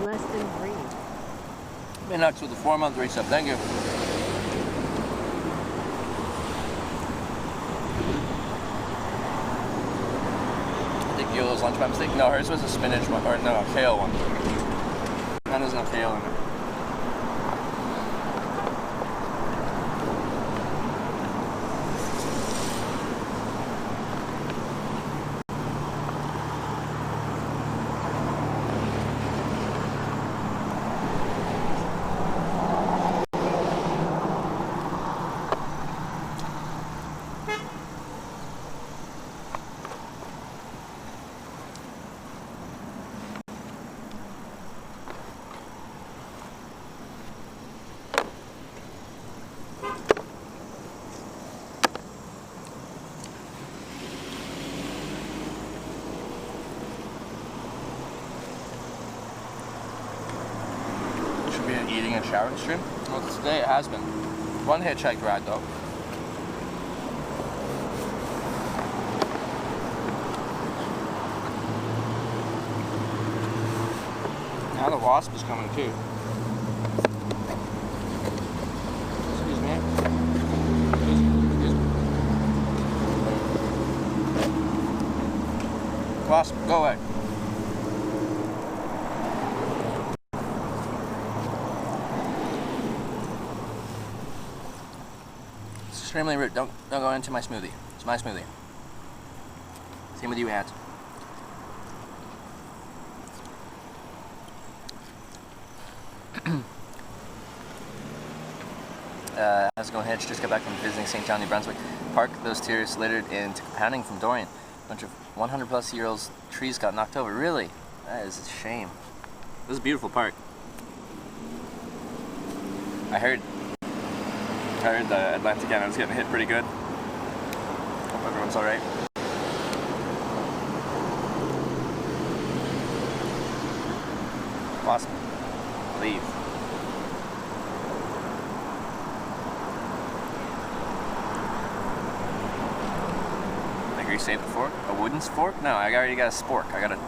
Less than 3. Nuts with a 4-month resub. Thank you. I think Yola's lunch by mistake. No, hers was a spinach one, or no, a kale one. Mine doesn't have kale in it. Eating and showering stream? Well, today it has been. One hitchhike ride though. Now the wasp is coming too. Excuse me. Excuse me. Go away. It's extremely rude. Don't go into my smoothie. It's my smoothie. Same with you, ads. How's it going, Hitch? Just got back from visiting St. John, New Brunswick. Park, those tears littered into pounding from Dorian. A bunch of 100-plus-year-old trees got knocked over. Really? That is a shame. This is a beautiful park. I heard the Atlantic Canada was getting hit pretty good. Hope everyone's alright. Awesome. Leave. Like, are you saved the fork? A wooden spork? No, I already got a spork. I got a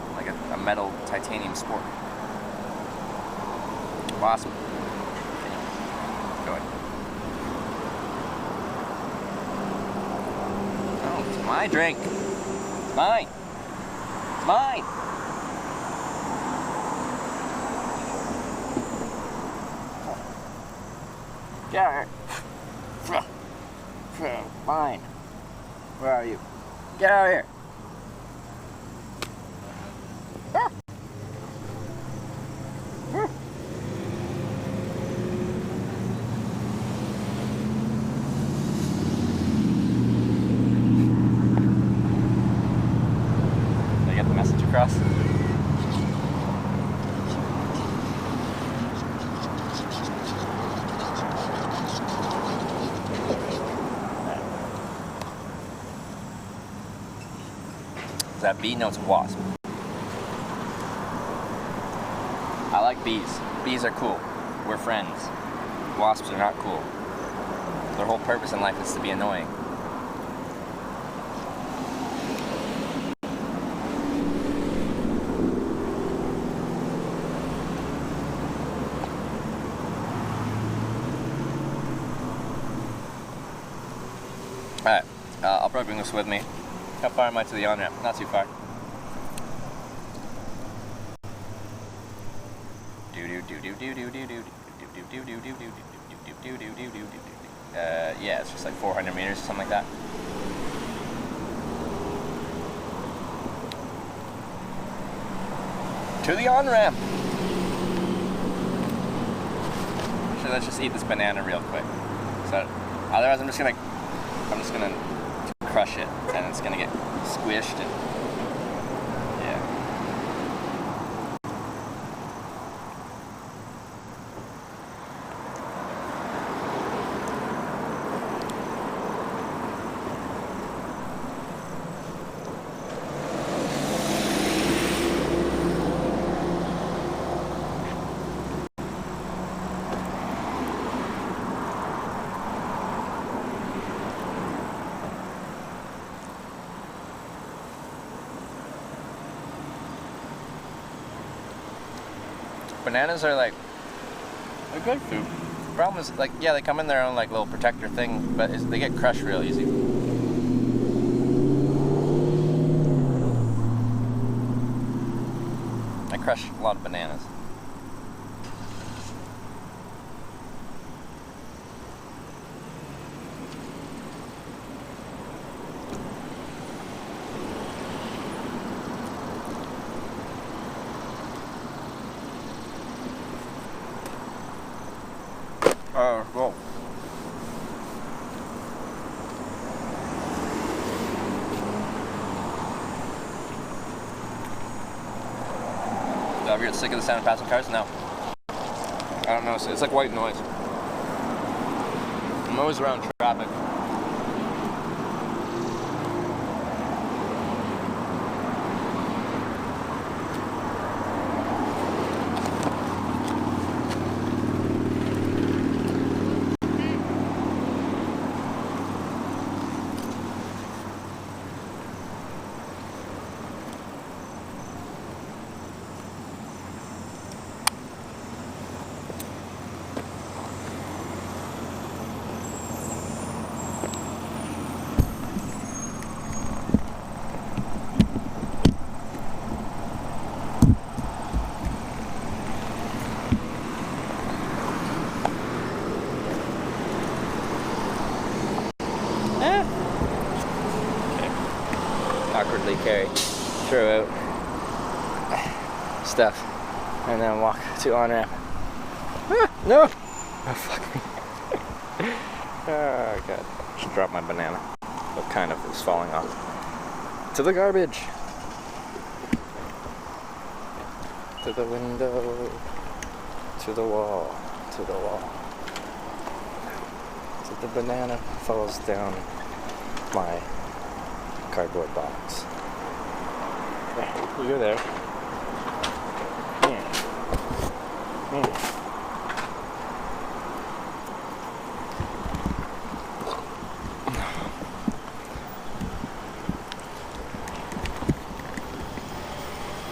metal titanium spork. Awesome. Go ahead. Oh, it's my drink. It's mine. It's mine. Get out of here. Fine. Where are you? Get out of here. Did I get the message across? Is that bee? No, it's a wasp. I like bees. Bees are cool. We're friends. Wasps are not cool. Their whole purpose in life is to be annoying. Alright, I'll probably bring this with me. How far am I to the on-ramp? Not too far. Yeah, it's just like 400 meters or something like that. To the on-ramp! Actually, let's just eat this banana real quick. So, otherwise I'm just gonna crush it, and it's gonna get squished and yeah. Bananas are like, they're good food. The problem is, like, yeah, they come in their own like little protector thing, but they get crushed real easy. I crush a lot of bananas. Well. Do I ever get sick of the sound of passing cars? No. I don't know. It's like white noise. I'm always around traffic. carry, throw out stuff, and then walk to on-ramp. Ah, no! Oh, fuck me. Oh, God. Just dropped my banana. Well, kind of, it was falling off. To the garbage! To the window. To the wall. To the wall. So the banana falls down my cardboard box. There, you go there. Yeah. Yeah.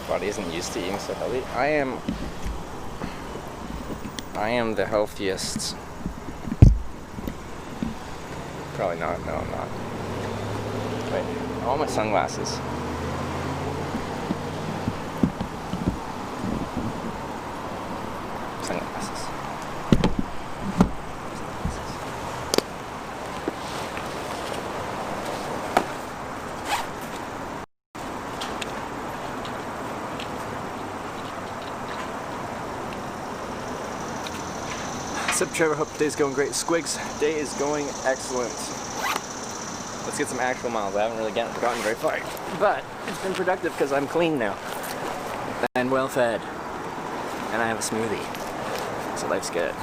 Body isn't used to eating so healthy. I am the healthiest. Probably not. No, I'm not. Wait, I want my sunglasses. Sunglasses. Sup Trevor, hope today's going great. Squigs, day is going excellent. Let's get some actual miles. I haven't really gotten very far, but it's been productive because I'm clean now and well fed, and I have a smoothie, so life's good.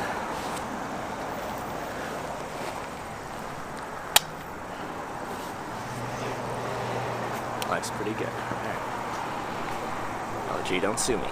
Life's pretty good. Right. Oh gee, don't sue me.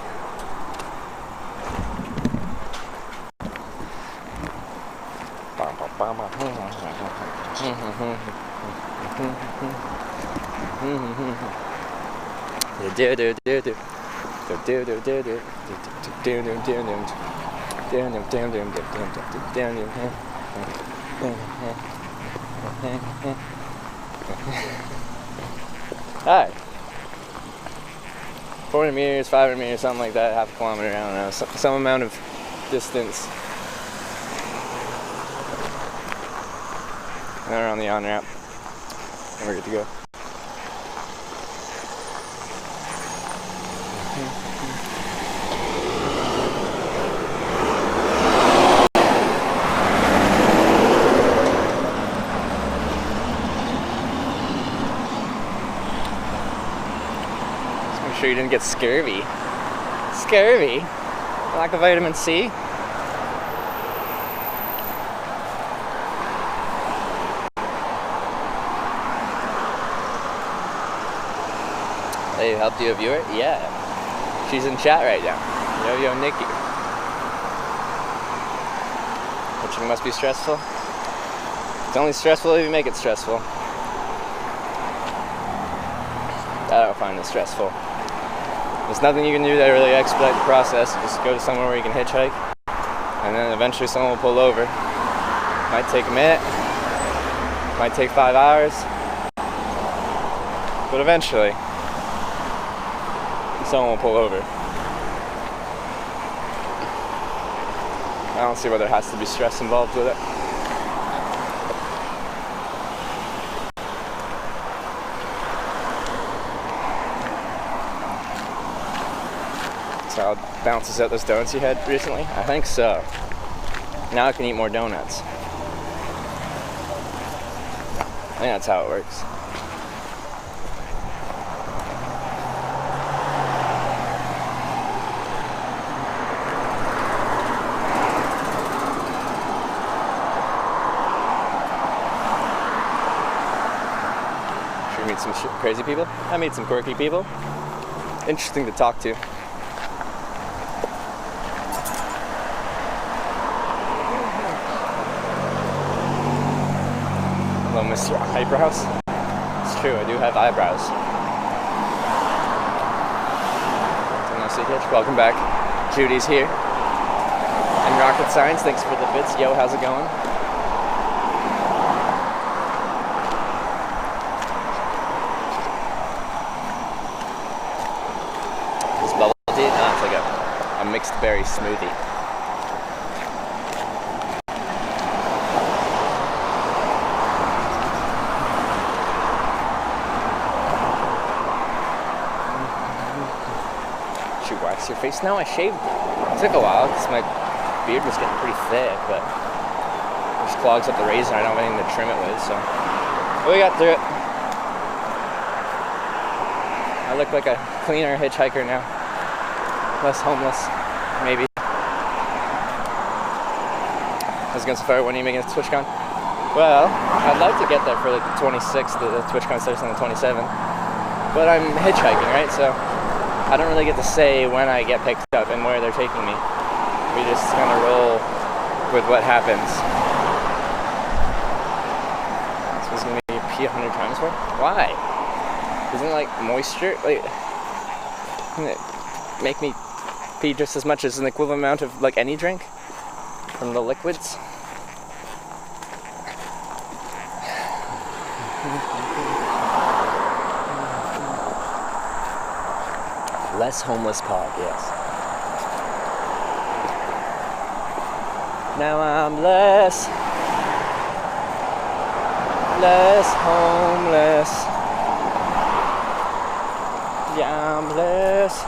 Hi. 400 meters, 500 meters, something like that, half a kilometer, I don't know, some amount of distance. And we're on the on-ramp, and we're good to go. Just make sure you didn't get scurvy. Scurvy? Lack of vitamin C? They helped you a viewer? Yeah. She's in chat right now. Yo, Nikki. Which must be stressful. It's only stressful if you make it stressful. I don't find it stressful. There's nothing you can do that really expedite the process. Just go to somewhere where you can hitchhike, and then eventually someone will pull over. Might take a minute. Might take 5 hours. But eventually, someone will pull over. I don't see why there has to be stress involved with it. So it bounces out those donuts you had recently? I think so. Now I can eat more donuts. I think that's how it works. Meet some crazy people. I meet some quirky people. Interesting to talk to. Hello, Mr. Eyebrows. It's true, I do have eyebrows. Welcome back. Judy's here. And Rocket Science, thanks for the bits. Yo, how's it going? Mixed berry smoothie. your face. No, I shaved. It took a while because my beard was getting pretty thick, but it just clogs up the razor. I don't have anything to trim it with, so. But we got through it. I look like a cleaner hitchhiker now. Less homeless, maybe. How's it going so far? When are you making it to TwitchCon? Well, I'd like to get there for like the 26th. The TwitchCon starts on the 27th. But I'm hitchhiking, right? So I don't really get to say when I get picked up and where they're taking me. We just kind of roll with what happens. So it's gonna make me pee 100 times more? Why? Isn't it like moisture? Like, doesn't it make me pee just as much as an equivalent amount of like any drink from the liquids? Less homeless pod, yes. Now I'm less homeless. Yeah, I'm less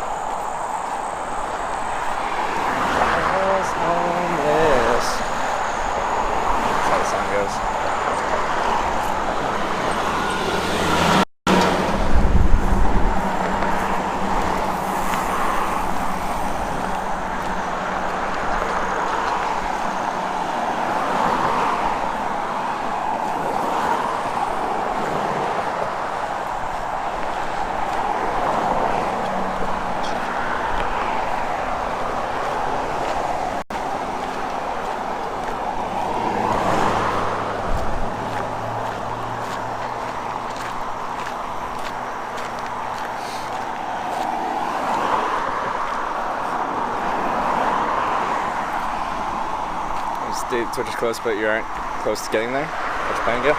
homeless. That's how the song goes. Twitch is close, but you aren't close to getting there. What's your plan, Gil?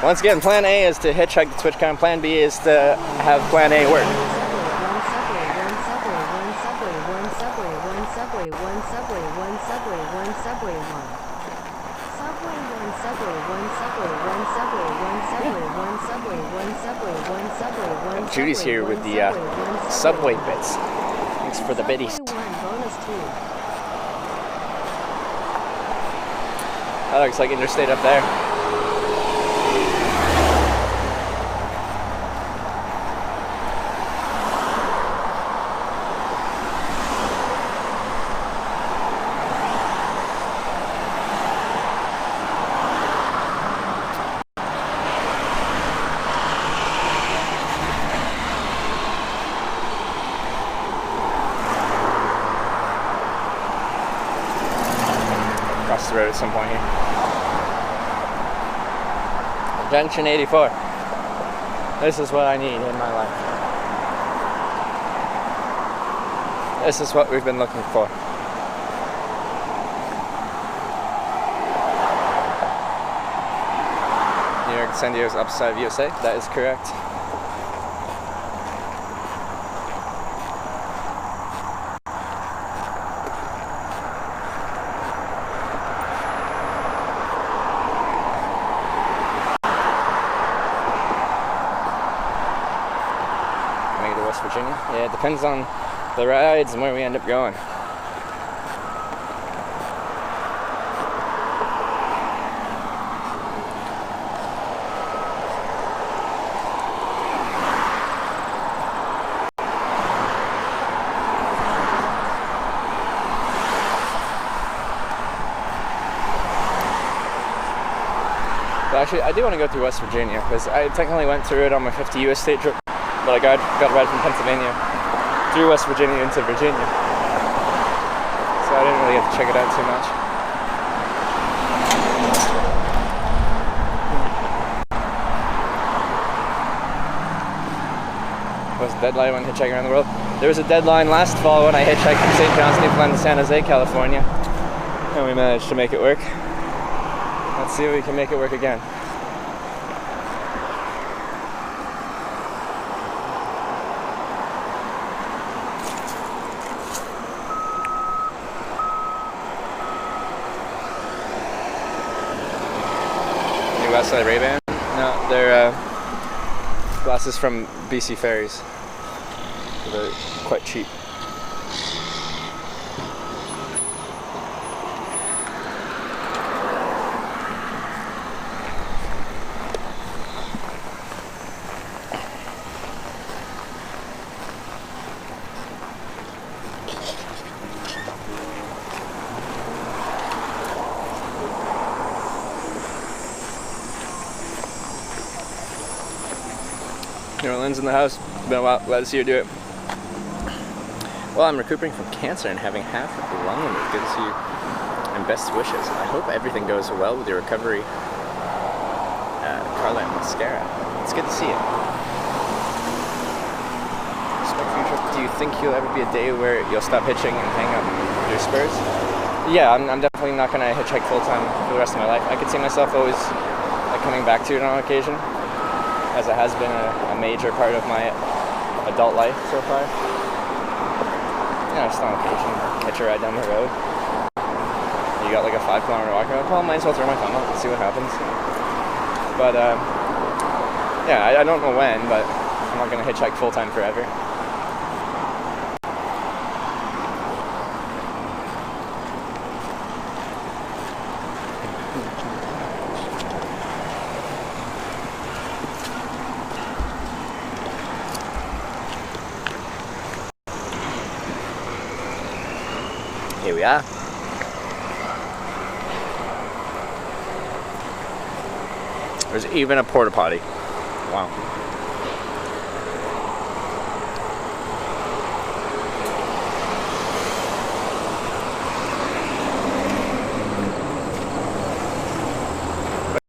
Once again, plan A is to hitchhike to TwitchCon. Plan B is to have plan A work. Judy's here with the subway bits. Thanks for the biddies. That looks like interstate up there. Across the road at some point here. Junction 84. This is what I need in my life. This is what we've been looking for. New York, San Diego's upside of USA. That is correct. Virginia. Yeah, it depends on the rides and where we end up going. But actually, I do want to go through West Virginia because I technically went through it on my 50 US state trip. But I got a ride from Pennsylvania through West Virginia into Virginia. So I didn't really have to check it out too much. What was the deadline when hitchhiking around the world? There was a deadline last fall when I hitchhiked from St. John's, Newfoundland to San Jose, California. And we managed to make it work. Let's see if we can make it work again. Westside Ray-Ban? No, they're glasses from BC Ferries. They're quite cheap. Lynn's in the house. It's been a while. Glad to see her do it. Well, I'm recuperating from cancer and having half a lung removed. Good to see you. And best wishes. I hope everything goes well with your recovery. Carla and Mascara. It's good to see you. Do you think you'll ever be a day where you'll stop hitching and hang up your spurs? Yeah, I'm definitely not going to hitchhike full-time for the rest of my life. I could see myself always coming back to it on occasion, as it has been a major part of my adult life so far. Just on occasion, hitch a ride down the road. You got like a 5-kilometer walk around. Well, might as well throw my thumb up and see what happens. But yeah, I don't know when, but I'm not going to hitchhike full-time forever. Here we are. There's even a porta potty. Wow.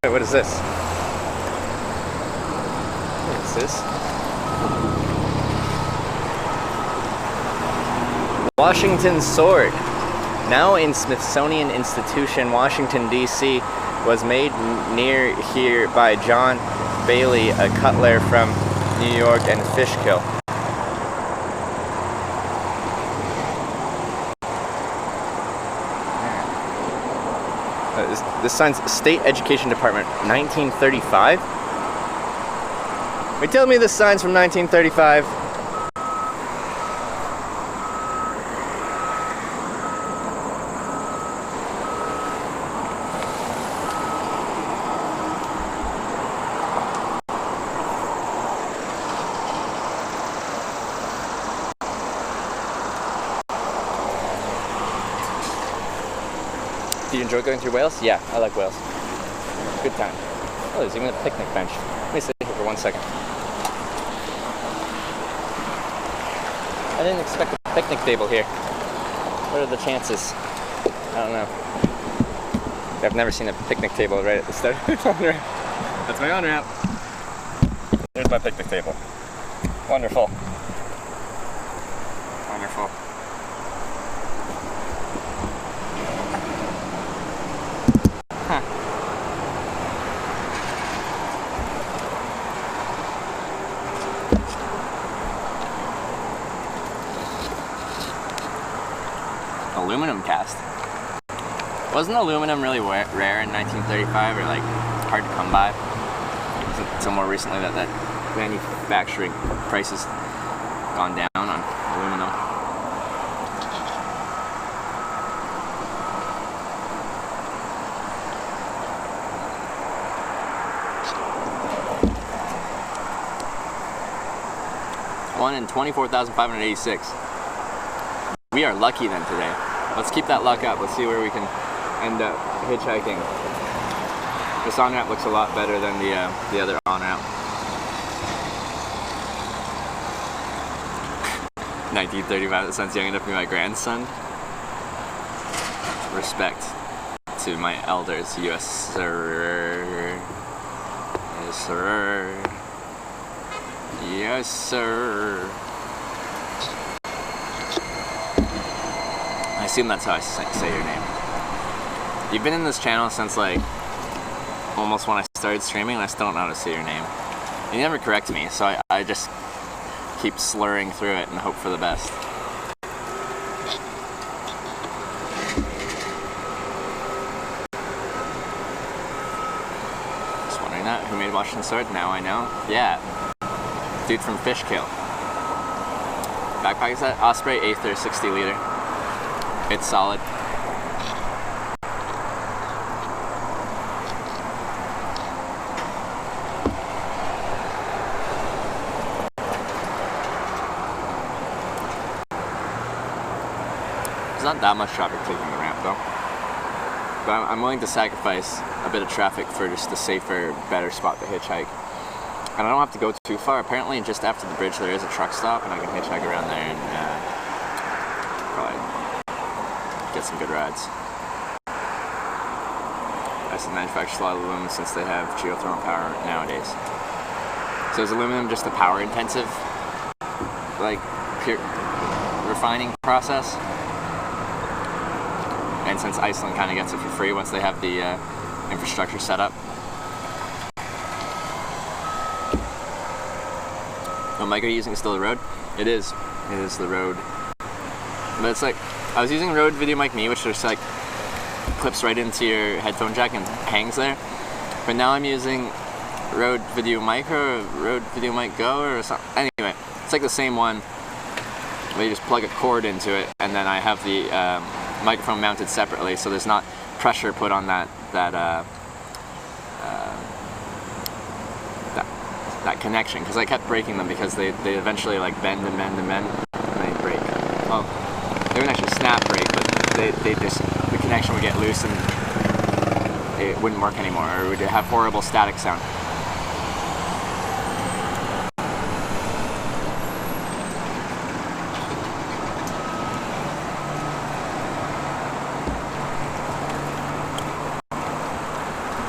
Wait, what is this? What is this? Washington sword. Now in Smithsonian Institution, Washington, D.C., was made near here by John Bailey, a cutler from New York and Fishkill. This sign's State Education Department, 1935? Wait, tell me this sign's from 1935. Do you enjoy going through Wales? Yeah, I like Wales. Good time. Oh, there's even a picnic bench. Let me sit here for 1 second. I didn't expect a picnic table here. What are the chances? I don't know. I've never seen a picnic table right at the start. That's my on-ramp. There's my picnic table. Wonderful. Wonderful. Aluminum cast. Wasn't aluminum really rare in 1935, or like hard to come by? Wasn't until more recently that manufacturing prices gone down on aluminum. One in 24,586. We are lucky then today. Let's keep that luck up. Let's see where we can end up hitchhiking. This on-ramp looks a lot better than the other on-ramp. 1935, that sounds young enough to be my grandson. Respect to my elders. Yes, sir. Yes, sir. Yes, sir. I assume that's how I say your name. You've been in this channel since like almost when I started streaming, and I still don't know how to say your name. You never correct me, so I just keep slurring through it and hope for the best. Just wondering that. Who made Washington Sword? Now I know. Yeah. Dude from Fishkill. Backpack is that? Osprey Aether 60 liter. It's solid. There's not that much traffic taking the ramp though. But I'm willing to sacrifice a bit of traffic for just a safer, better spot to hitchhike. And I don't have to go too far. Apparently, just after the bridge, there is a truck stop, and I can hitchhike around there and probably get some good rides. Iceland manufactures a lot of aluminum since they have geothermal power nowadays. So is aluminum just a power-intensive, like, pure refining process? And since Iceland kind of gets it for free once they have the infrastructure set up. Oh, Mike, are you using still the Rode? It is. It is the Rode. But it's like, I was using Rode Video Mic Me, which just like clips right into your headphone jack and hangs there. But now I'm using Rode Video Micro, or Rode Video Mic Go, or something. Anyway, it's like the same one. Where you just plug a cord into it, and then I have the microphone mounted separately, so there's not pressure put on that connection, because I kept breaking them because they eventually like bend and bend and bend, and they break. Well, they wouldn't actually snap break, but they just, the connection would get loose and it wouldn't work anymore, or it would have horrible static sound.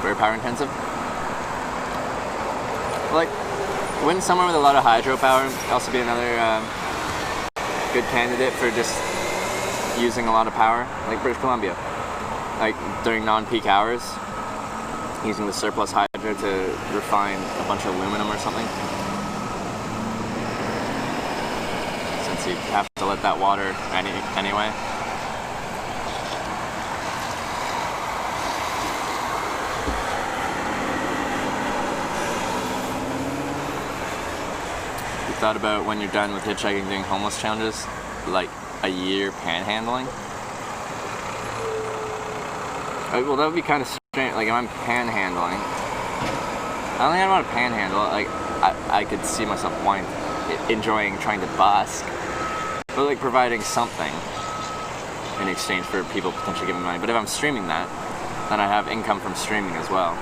Very power intensive. Like, wouldn't somewhere with a lot of hydropower also be another good candidate for just using a lot of power? Like British Columbia. Like during non-peak hours, using the surplus hydro to refine a bunch of aluminum or something. Since you have to let that water anyway. Thought about when you're done with hitchhiking doing homeless challenges, like a year panhandling? Well, that would be kind of strange. Like if I'm panhandling, I don't think I'd want to panhandle. Like I could see myself enjoying trying to busk, but like providing something in exchange for people potentially giving money. But if I'm streaming that, then I have income from streaming as well.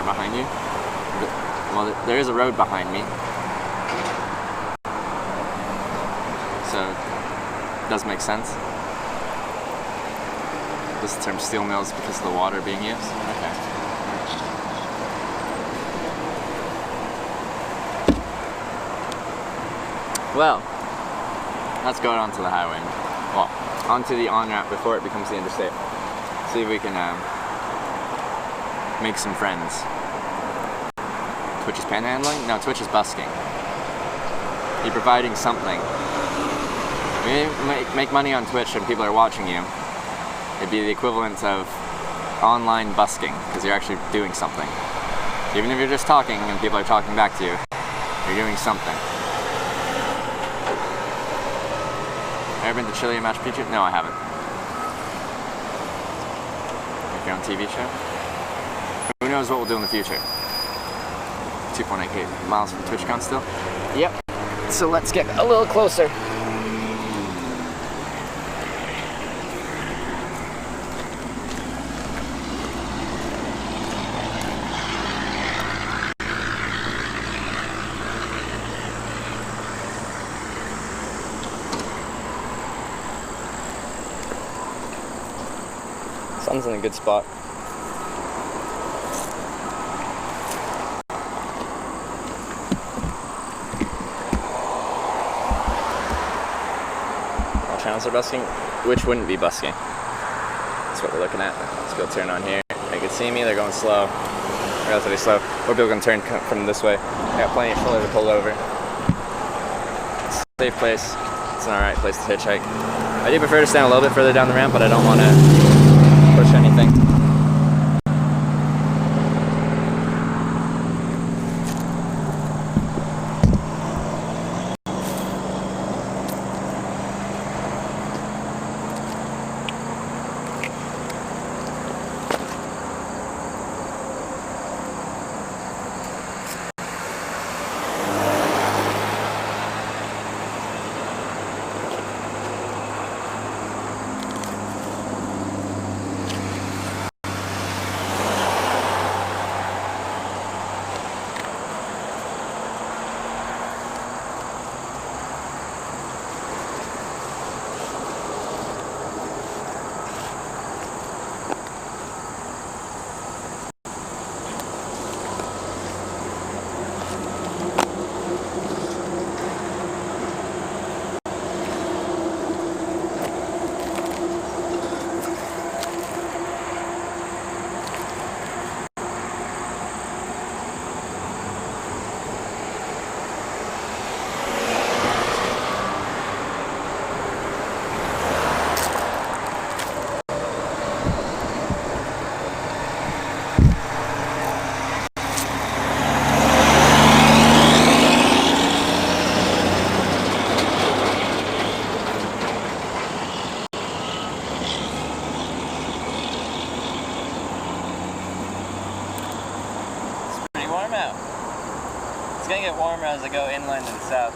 Behind you? Well, there is a road behind me, so it does make sense. This is the term steel mills because of the water being used. Okay. Well, let's go on to the highway. Well, onto the on-ramp before it becomes the interstate. See if we can make some friends. Twitch is panhandling? No, Twitch is busking. You're providing something. When you make money on Twitch and people are watching you, it'd be the equivalent of online busking, because you're actually doing something. Even if you're just talking and people are talking back to you, you're doing something. Ever been to Chile or Machu Picchu? No, I haven't. Make your own TV show? Who knows what we'll do in the future? 2.8 miles from TwitchCon still? Yep. So let's get a little closer. Sun's in a good spot. Channels are busking, which wouldn't be busking. That's what we're looking at. Let's go turn on here. They can see me, they're going slow, relatively slow. Or people can turn from this way. I got plenty of shoulder to pull over. It's a safe place. It's an alright place to hitchhike. I do prefer to stand a little bit further down the ramp, but I don't want to push anything. gonna get warmer as I go inland and south.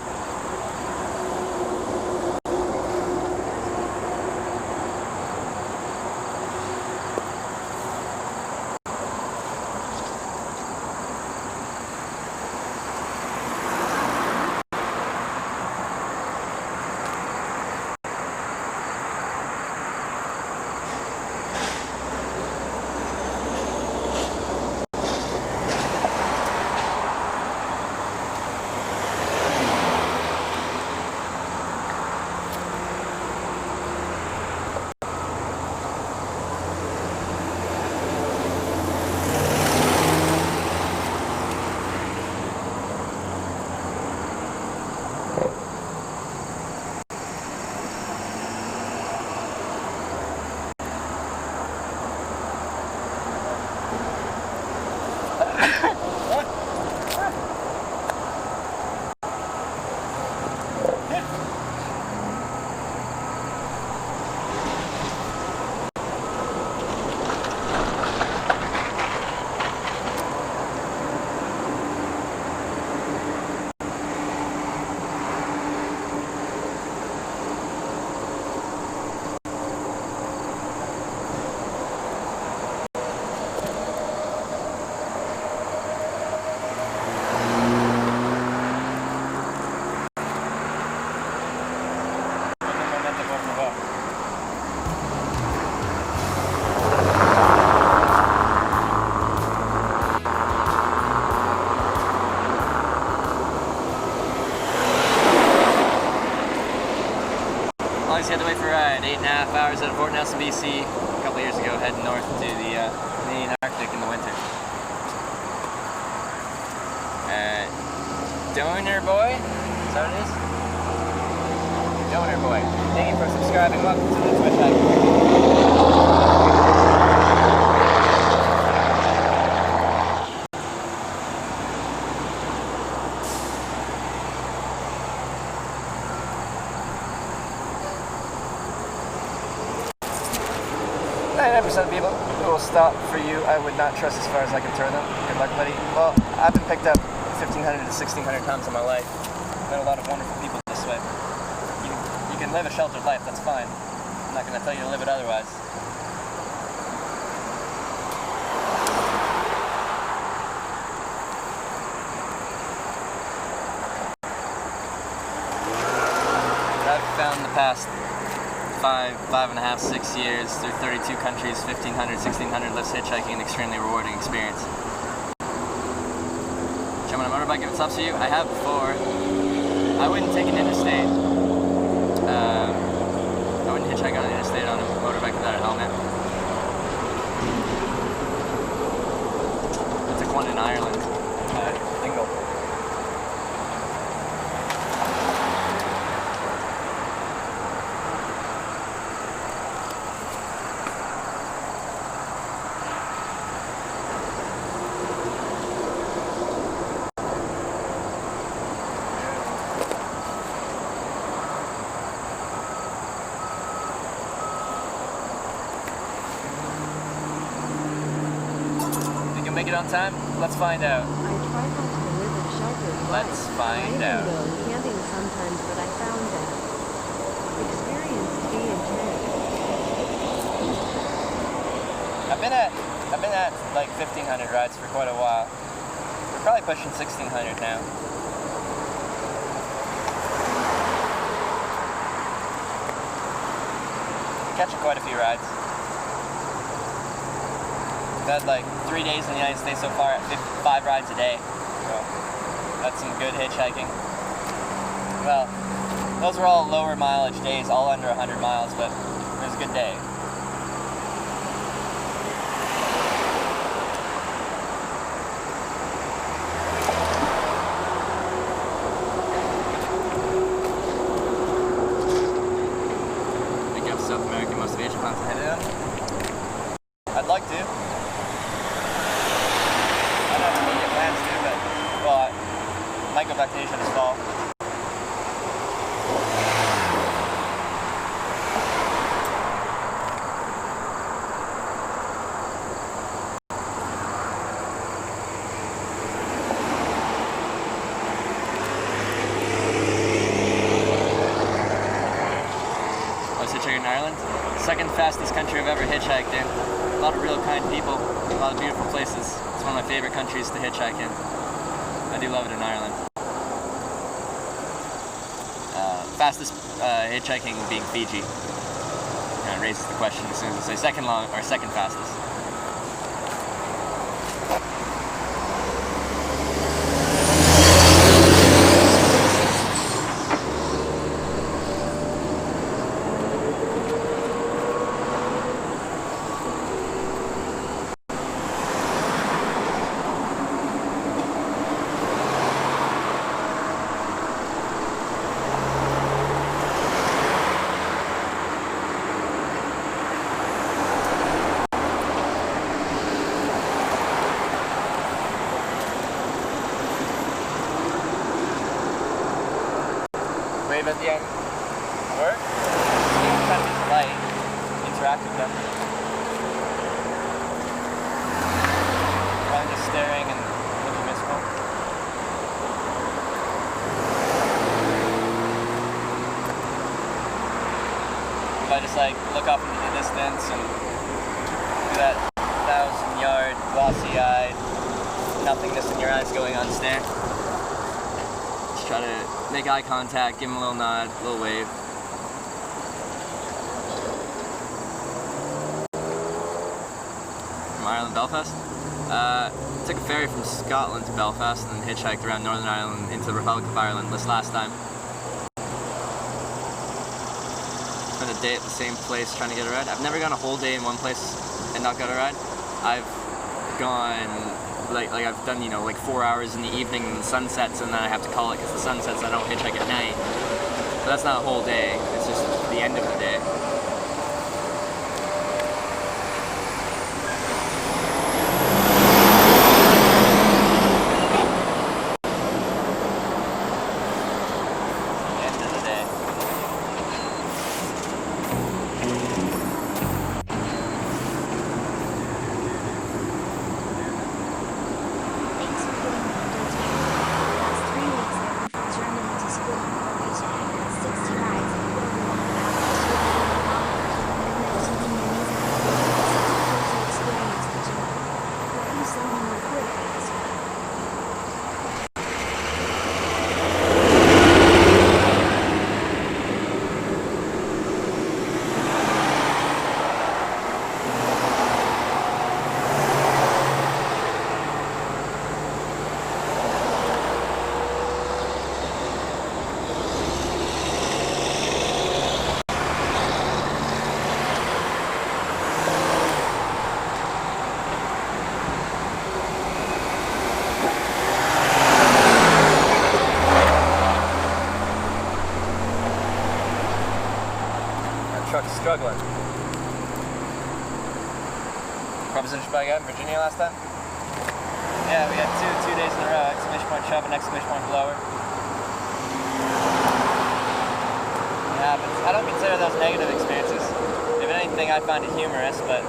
Always had to wait for a ride. 8.5 hours out of Fort Nelson, BC. A couple years ago, heading north to the Canadian Arctic in the winter. Donor Boy? Is that what it is? Donor Boy. Thank you for subscribing. Welcome to the TwitchCon. Of people who will stop for you, I would not trust as far as I can turn them. Good luck, buddy. Well, I've been picked up 1,500 to 1,600 times in my life. Met a lot of wonderful people this way. You can live a sheltered life, that's fine. I'm not going to tell you to live it otherwise. I've found the past 5.5, 6 years through 32 countries, 1,500, 1,600 lifts hitchhiking, an extremely rewarding experience. Jump on a motorbike if it's up to you. I have before. I wouldn't take an interstate. I wouldn't hitchhike on an interstate on a motorbike without a helmet. I took one in Ireland. Dingle. Make it on time? Let's find out. I try not to live in sheltered life. Let's find out. I go camping sometimes, but I found that experience D&J. I've been at like 1,500 rides for quite a while. We're probably pushing 1,600 now. Catching quite a few rides. We've had like 3 days in the United States so far at 5 rides a day. So that's some good hitchhiking. Well, those were all lower mileage days, all under 100 miles, but it was a good day. Pick up South American motivation plans ahead of them. I'd like to. I don't have immediate plans to, but well, I might go back to Asia this fall. second fastest country I've ever hitchhiked in. A lot of real kind people, a lot of beautiful places. It's one of my favorite countries to hitchhike in. I do love it in Ireland. Fastest hitchhiking being Fiji. Kind of raises the question as soon as I say second fastest. Wave at the end. Work? Kind of light. Interact with them. Rather than just staring and looking mystical. If I just like look off into the distance and do that 1,000-yard, glossy-eyed, nothingness in your eyes going on stare. Just try to make eye contact, give him a little nod, a little wave. From Ireland, Belfast? Took a ferry from Scotland to Belfast and then hitchhiked around Northern Ireland into the Republic of Ireland this last time. Spent a day at the same place trying to get a ride. I've never gone a whole day in one place and not got a ride. I've gone like I've done, you know, like 4 hours in the evening and the sun sets, and then I have to call it because the sun sets. I don't hitchhike at night. But that's not a whole day. It's just the end of the day. End of the day. Truck's struggling. Proposition by guy in Virginia last time? Yeah, we had two days in a row. Exclamation point shove and exclamation point blower. It happens. I don't consider those negative experiences. If anything, I find it humorous, but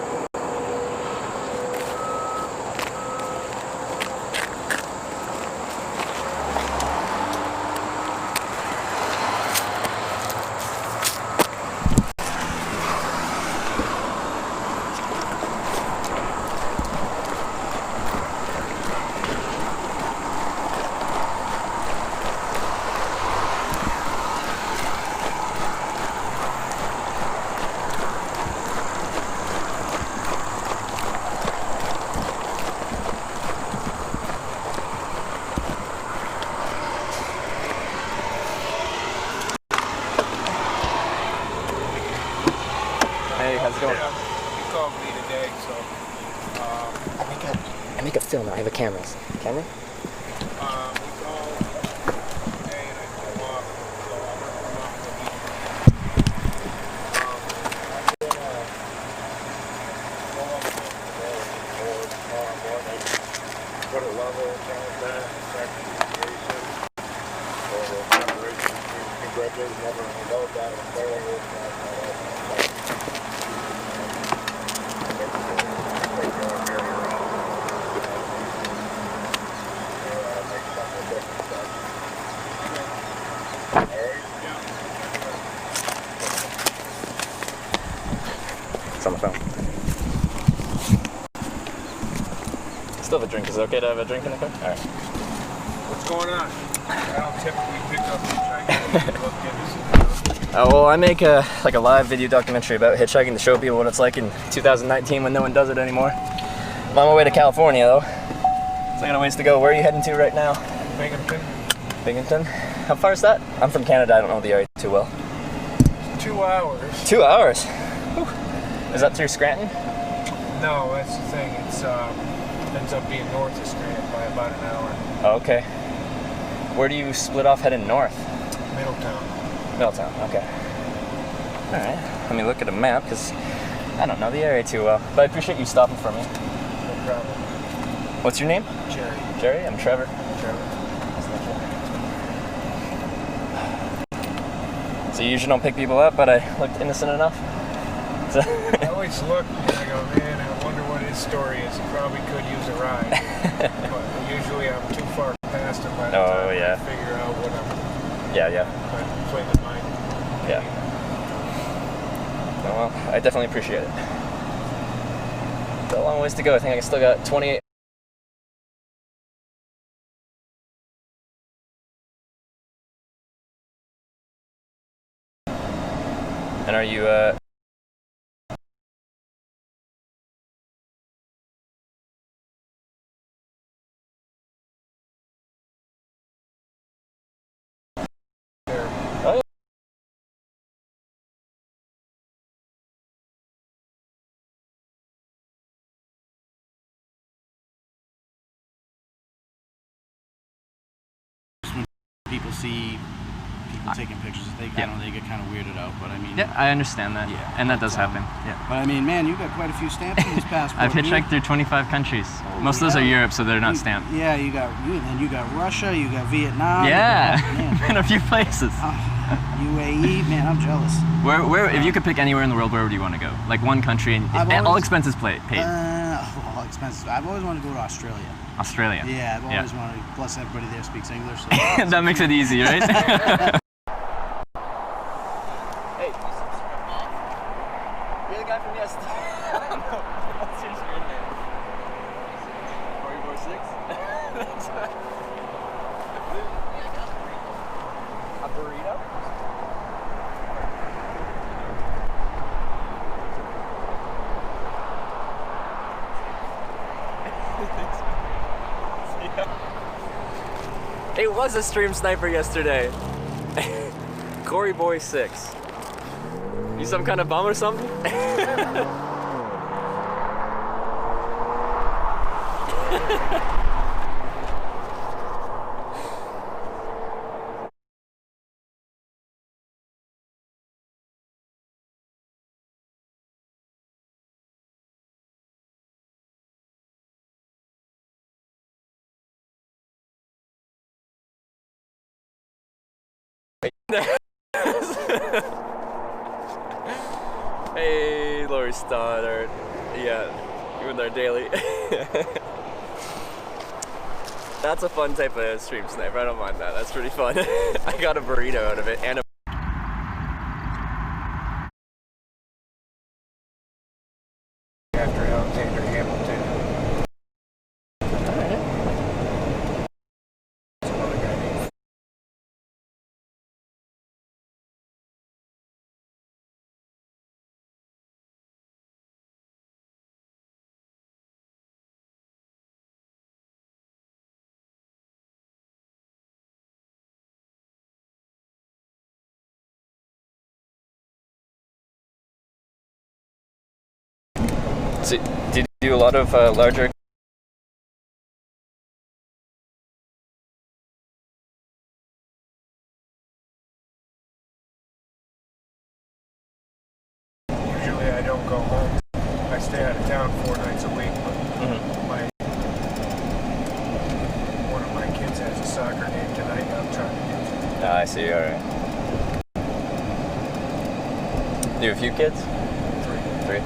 hey, how's it going? Yeah, you called me today, so I make a film. I have a camera. Camera? we called today and I told so I'm gonna come out and meet put a level down there, second creation, or the preparation between bridges, never load that and failure. phone. Still have a drink. Is it okay to have a drink in the car? All right. What's going on? I don't typically pick up hitchhiking. Well, I make a live video documentary about hitchhiking to show people what it's like in 2019 when no one does it anymore. I'm on my way to California though, so I got a ways to go. Where are you heading to right now? Binghamton. Binghamton? How far is that? I'm from Canada. I don't know the area too well. 2 hours. 2 hours? Whew. Is that through Scranton? No, that's the thing. It's ends up being north of Scranton by about an hour. Oh, okay. Where do you split off heading north? Middletown. Middletown, okay. Alright, let me look at a map because I don't know the area too well. But I appreciate you stopping for me. No problem. What's your name? Jerry. Jerry? I'm Trevor. Trevor. Nice to meet you. So you usually don't pick people up, but I looked innocent enough? So I always look and I go, man, I wonder what his story is. He probably could use a ride. But usually I'm too far past him by the time I figure out what I'm playing in mind. Yeah. Oh, well, I definitely appreciate it. Got a long ways to go. I think I still got 28. And are you people see people taking pictures, they get kind of weirded out. But I mean, yeah, I understand that. Yeah, and that does happen. Yeah. But I mean, man, you got quite a few stamps in this passport. I've hitchhiked through 25 countries. Most of those are Europe, so they're not stamped. Yeah, you got Russia, you got Vietnam. Yeah, in a few places. UAE, man, I'm jealous. Where, if you could pick anywhere in the world, where would you want to go? Like one country, and all expenses paid. All expenses. I've always wanted to go to Australia. Australia. Yeah, I've always wanted. Plus, everybody there speaks English. So that makes it easy, right? Hey, you're the guy from yesterday. What's your screen name? 44-6? That's right. A burrito? It was a stream sniper yesterday. Corey Boy 6. You some kind of bum or something? Hey, Lori Stoddard. Yeah, you're in there daily. That's a fun type of stream sniper. I don't mind that. That's pretty fun. I got a burrito out of it and a After Alexander Hamilton. So, did you do a lot of larger? Usually I don't go home. I stay out of town 4 nights a week, but one of my kids has a soccer game tonight and I'm trying to get to. I see, alright. Do you have a few kids? 3.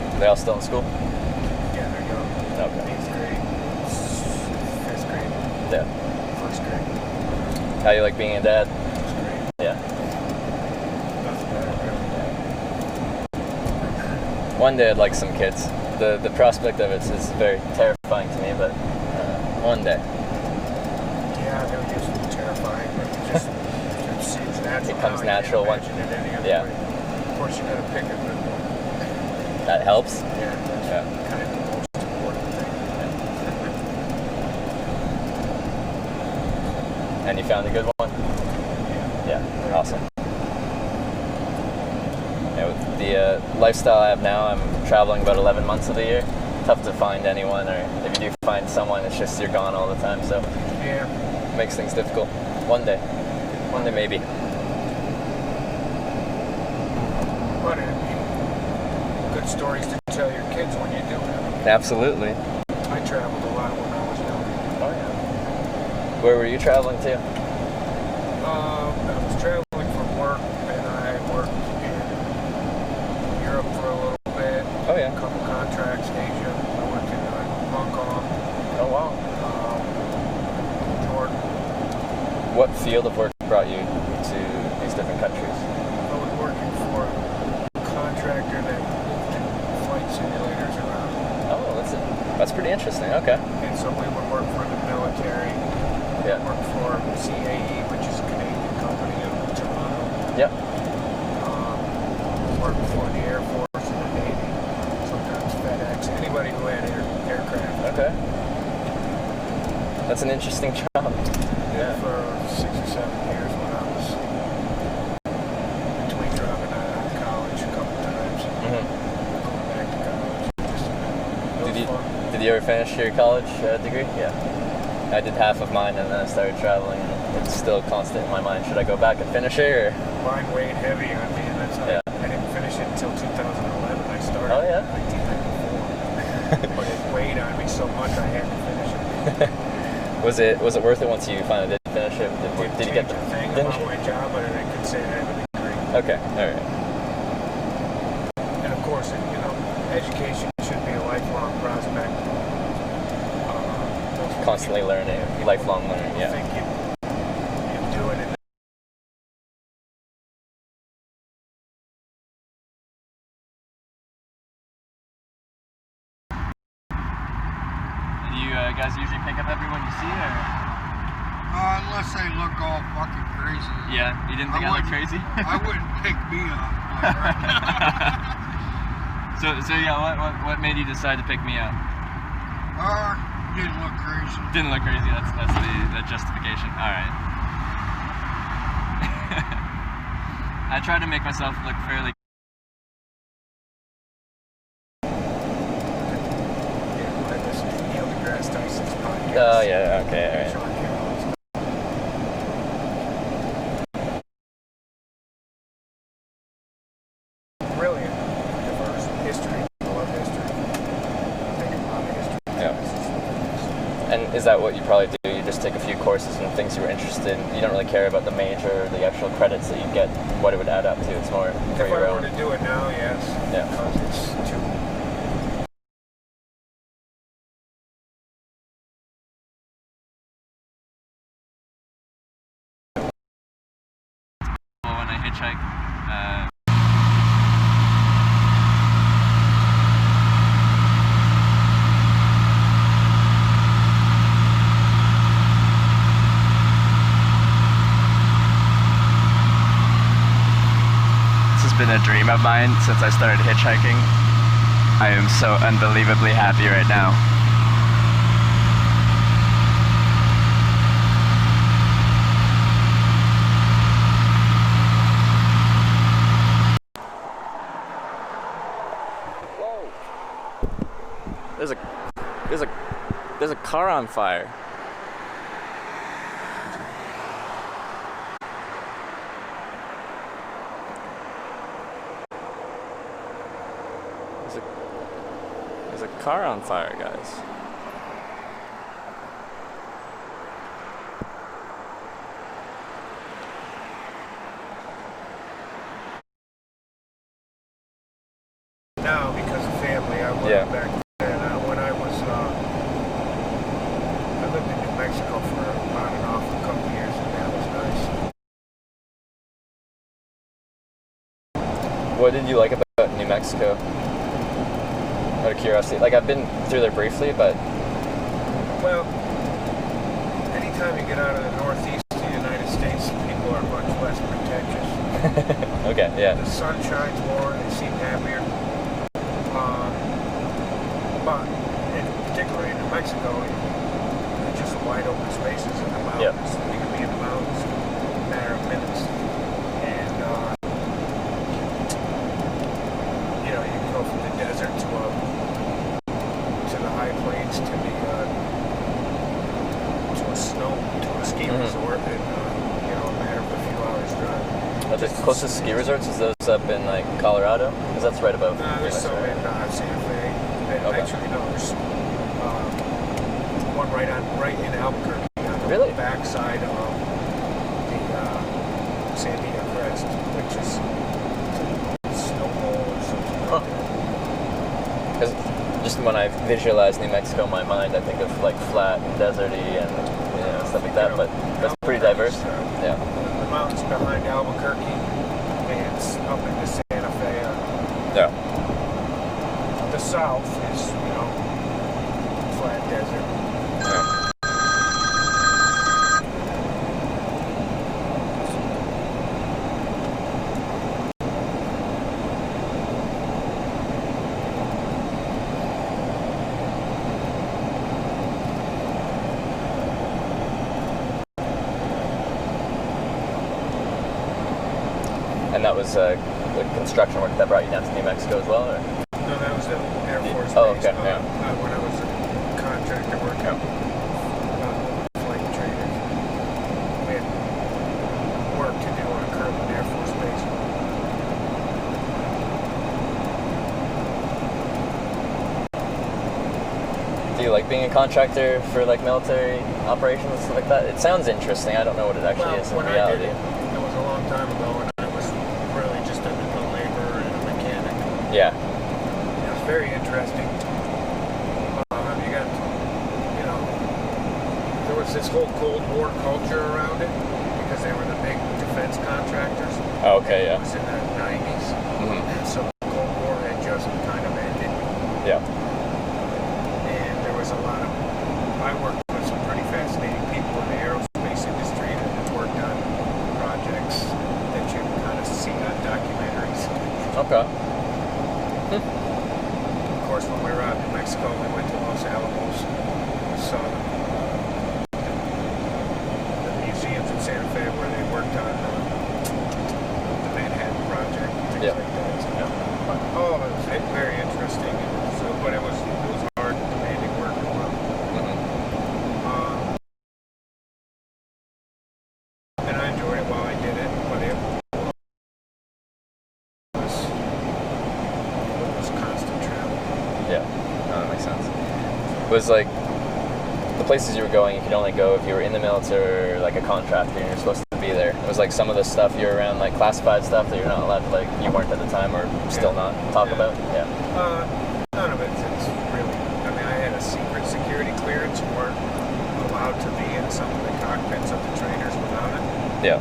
Are they all still in school? Yeah, they're young. Okay. 8th grade, 5th grade. Yeah. 1st grade. How you like being a dad? It's great. Yeah. Nothing better, really. One day I'd like some kids. The prospect of it is very terrifying to me, but one day. Yeah, it would just be terrifying, but it seems natural. It comes now. natural You one. can't imagine it any other Yeah. way. Of course, you gotta pick a good one. That helps? Yeah, that's kind of the most important thing. And you found a good one? Yeah, awesome. Yeah, with the lifestyle I have now, I'm traveling about 11 months of the year. Tough to find anyone, or if you do find someone, it's just you're gone all the time, so yeah, makes things difficult. One day maybe. But it'd be good stories to tell your kids when you do it. Absolutely. I traveled a lot when I was young. Oh yeah. Where were you traveling to? I was traveling for work, and I worked in Europe for a little bit. Oh yeah. A couple contracts in Asia. I worked in Hong Kong. Oh wow. Jordan. What field of work brought you to these different countries? I was working for a contractor that moved flight simulators around. Oh, that's pretty interesting. Okay. And so we would work for the military. Yeah. Work for CAE, which is a Canadian company in Toronto. Yep. Work for the Air Force and the Navy. Sometimes FedEx. Anybody who had aircraft. Okay. That's an interesting job. Yeah. For 6 or 7 years when I was between dropping out of college a couple times. Mm-hmm. Going back to college. Did you ever finish your college degree? Yeah. I did half of mine and then I started traveling. And it's still constant in my mind. Should I go back and finish it or? Mine weighed heavy on me, and that's Yeah. I didn't finish it until 2011. I started Oh, yeah? in 1994. But it weighed on me so much I had to finish it. Was it worth it once you finally did finish it? Did you get the thing about my job, but I could say I have a degree. Okay, all right. And of course, education should be a lifelong prospect. Constantly learning, lifelong learning. I Yeah. think you do it in Do you guys usually pick up everyone you see, or? Unless they look all fucking crazy. Yeah, you didn't think I looked crazy? I wouldn't pick me up. So yeah, what made you decide to pick me up? Didn't look crazy. Didn't look crazy. That's the justification. All right. I try to make myself look fairly. Oh yeah. Okay. All right. Brilliant, diverse history. I love history. I think a lot of history. Yeah. And is that what you probably do? You just take a few courses and things you were interested in. You don't really care about the major or the actual credits that you get, what it would add up to. It's more for If your I own. were to do it now, yes. Yeah. Because it's too. When I hitchhike. This has been a dream of mine since I started hitchhiking. I am so unbelievably happy right now. There's a car on fire. There's a car on fire, guys. Now, because of family, I went back then. When I was, I lived in New Mexico for on and off a couple years, and that was nice. What did you like about New Mexico? Out of curiosity, like I've been through there briefly, but well, anytime you get out of the northeast of the United States, people are much less pretentious. okay, yeah. The sun shines more, they seem happier. But particularly in New Mexico, it's just wide open spaces in the mountains. Yep. You can be in the mountains in a matter of minutes. And, you know, you can go from the desert to the high plains to a ski resort in, you know, a matter of a few hours drive. The closest ski resorts is those up in like Colorado, because that's right above. There's some in Santa Fe. Okay. Actually, no, there's one right in Albuquerque on the really? backside of the Sandia Crest, which is snow bowl or something like that. Because just when I visualize New Mexico in my mind, I think of like flat and deserty and stuff like that. But that's pretty diverse. Yeah. The mountains behind Albuquerque and up into Santa Fe. Yeah. The south is, you know, flat desert. Yeah. And that was the construction work that brought you down to New Mexico as well, or? No, that was the Air Force Oh, base. okay, yeah. When I was a contractor working flight training, we had work to do on Kirtland Air Force Base. Do you like being a contractor for like military operations and stuff like that? It sounds interesting. I don't know what it actually is in reality. It was a long time ago, and I was really just a laborer and a mechanic. Yeah. It was very interesting. You got, you know, there was this whole Cold War culture around it because they were the big defense contractors. Oh, okay, yeah. It was in the 90s, and so the Cold War had just kind of ended. Yeah. And there was a lot of, I worked with some pretty fascinating people in the aerospace industry that had worked on projects that you kind of see on documentaries. Okay. Of course, when we were out in Mexico, we went to Los Alamos, saw the museums in Santa Fe where they worked on the Manhattan Project, things like that. So, but all of it was very interesting. So, but it was hard, demanding work as well. And I enjoyed it while I did it, but it was constant travel. Yeah, no, that makes sense. It was like the places you were going, you could only go if you were in the military or like a contractor and you're supposed to be there. It was like some of the stuff you're around, like classified stuff that you're not allowed to, like, you weren't at the time or still not talk about. Yeah. None of it's really, I mean, I had a secret security clearance and weren't allowed to be in some of the cockpits of the trainers without it. Yeah.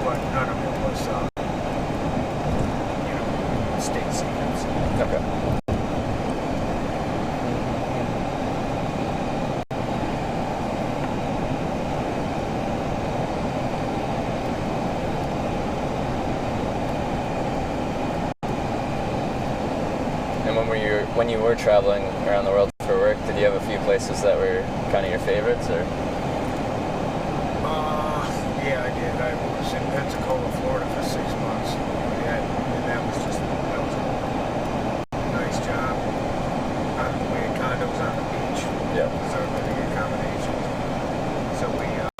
But none of it was, you know, state secrets. Okay. And when you were traveling around the world for work, did you have a few places that were kind of your favorites, or? Yeah, I did. I was in Pensacola, Florida for 6 months. And that was a nice job. We had condos on the beach. Yeah. So living accommodations. So we had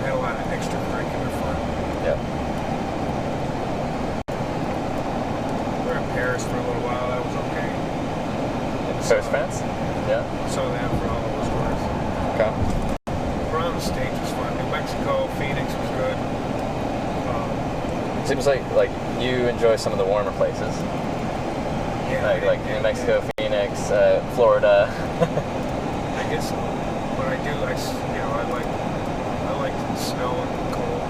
a lot of extracurricular fun. Yeah. We were in Paris for a little while. That was okay. Paris, France? Yeah. Saw that for all it was worth. Okay. Around the States was fun. New Mexico, Phoenix was good. Seems like you enjoy some of the warmer places. Yeah. Like New Mexico, Phoenix, Florida. I guess what I do, I like the snow and the cold,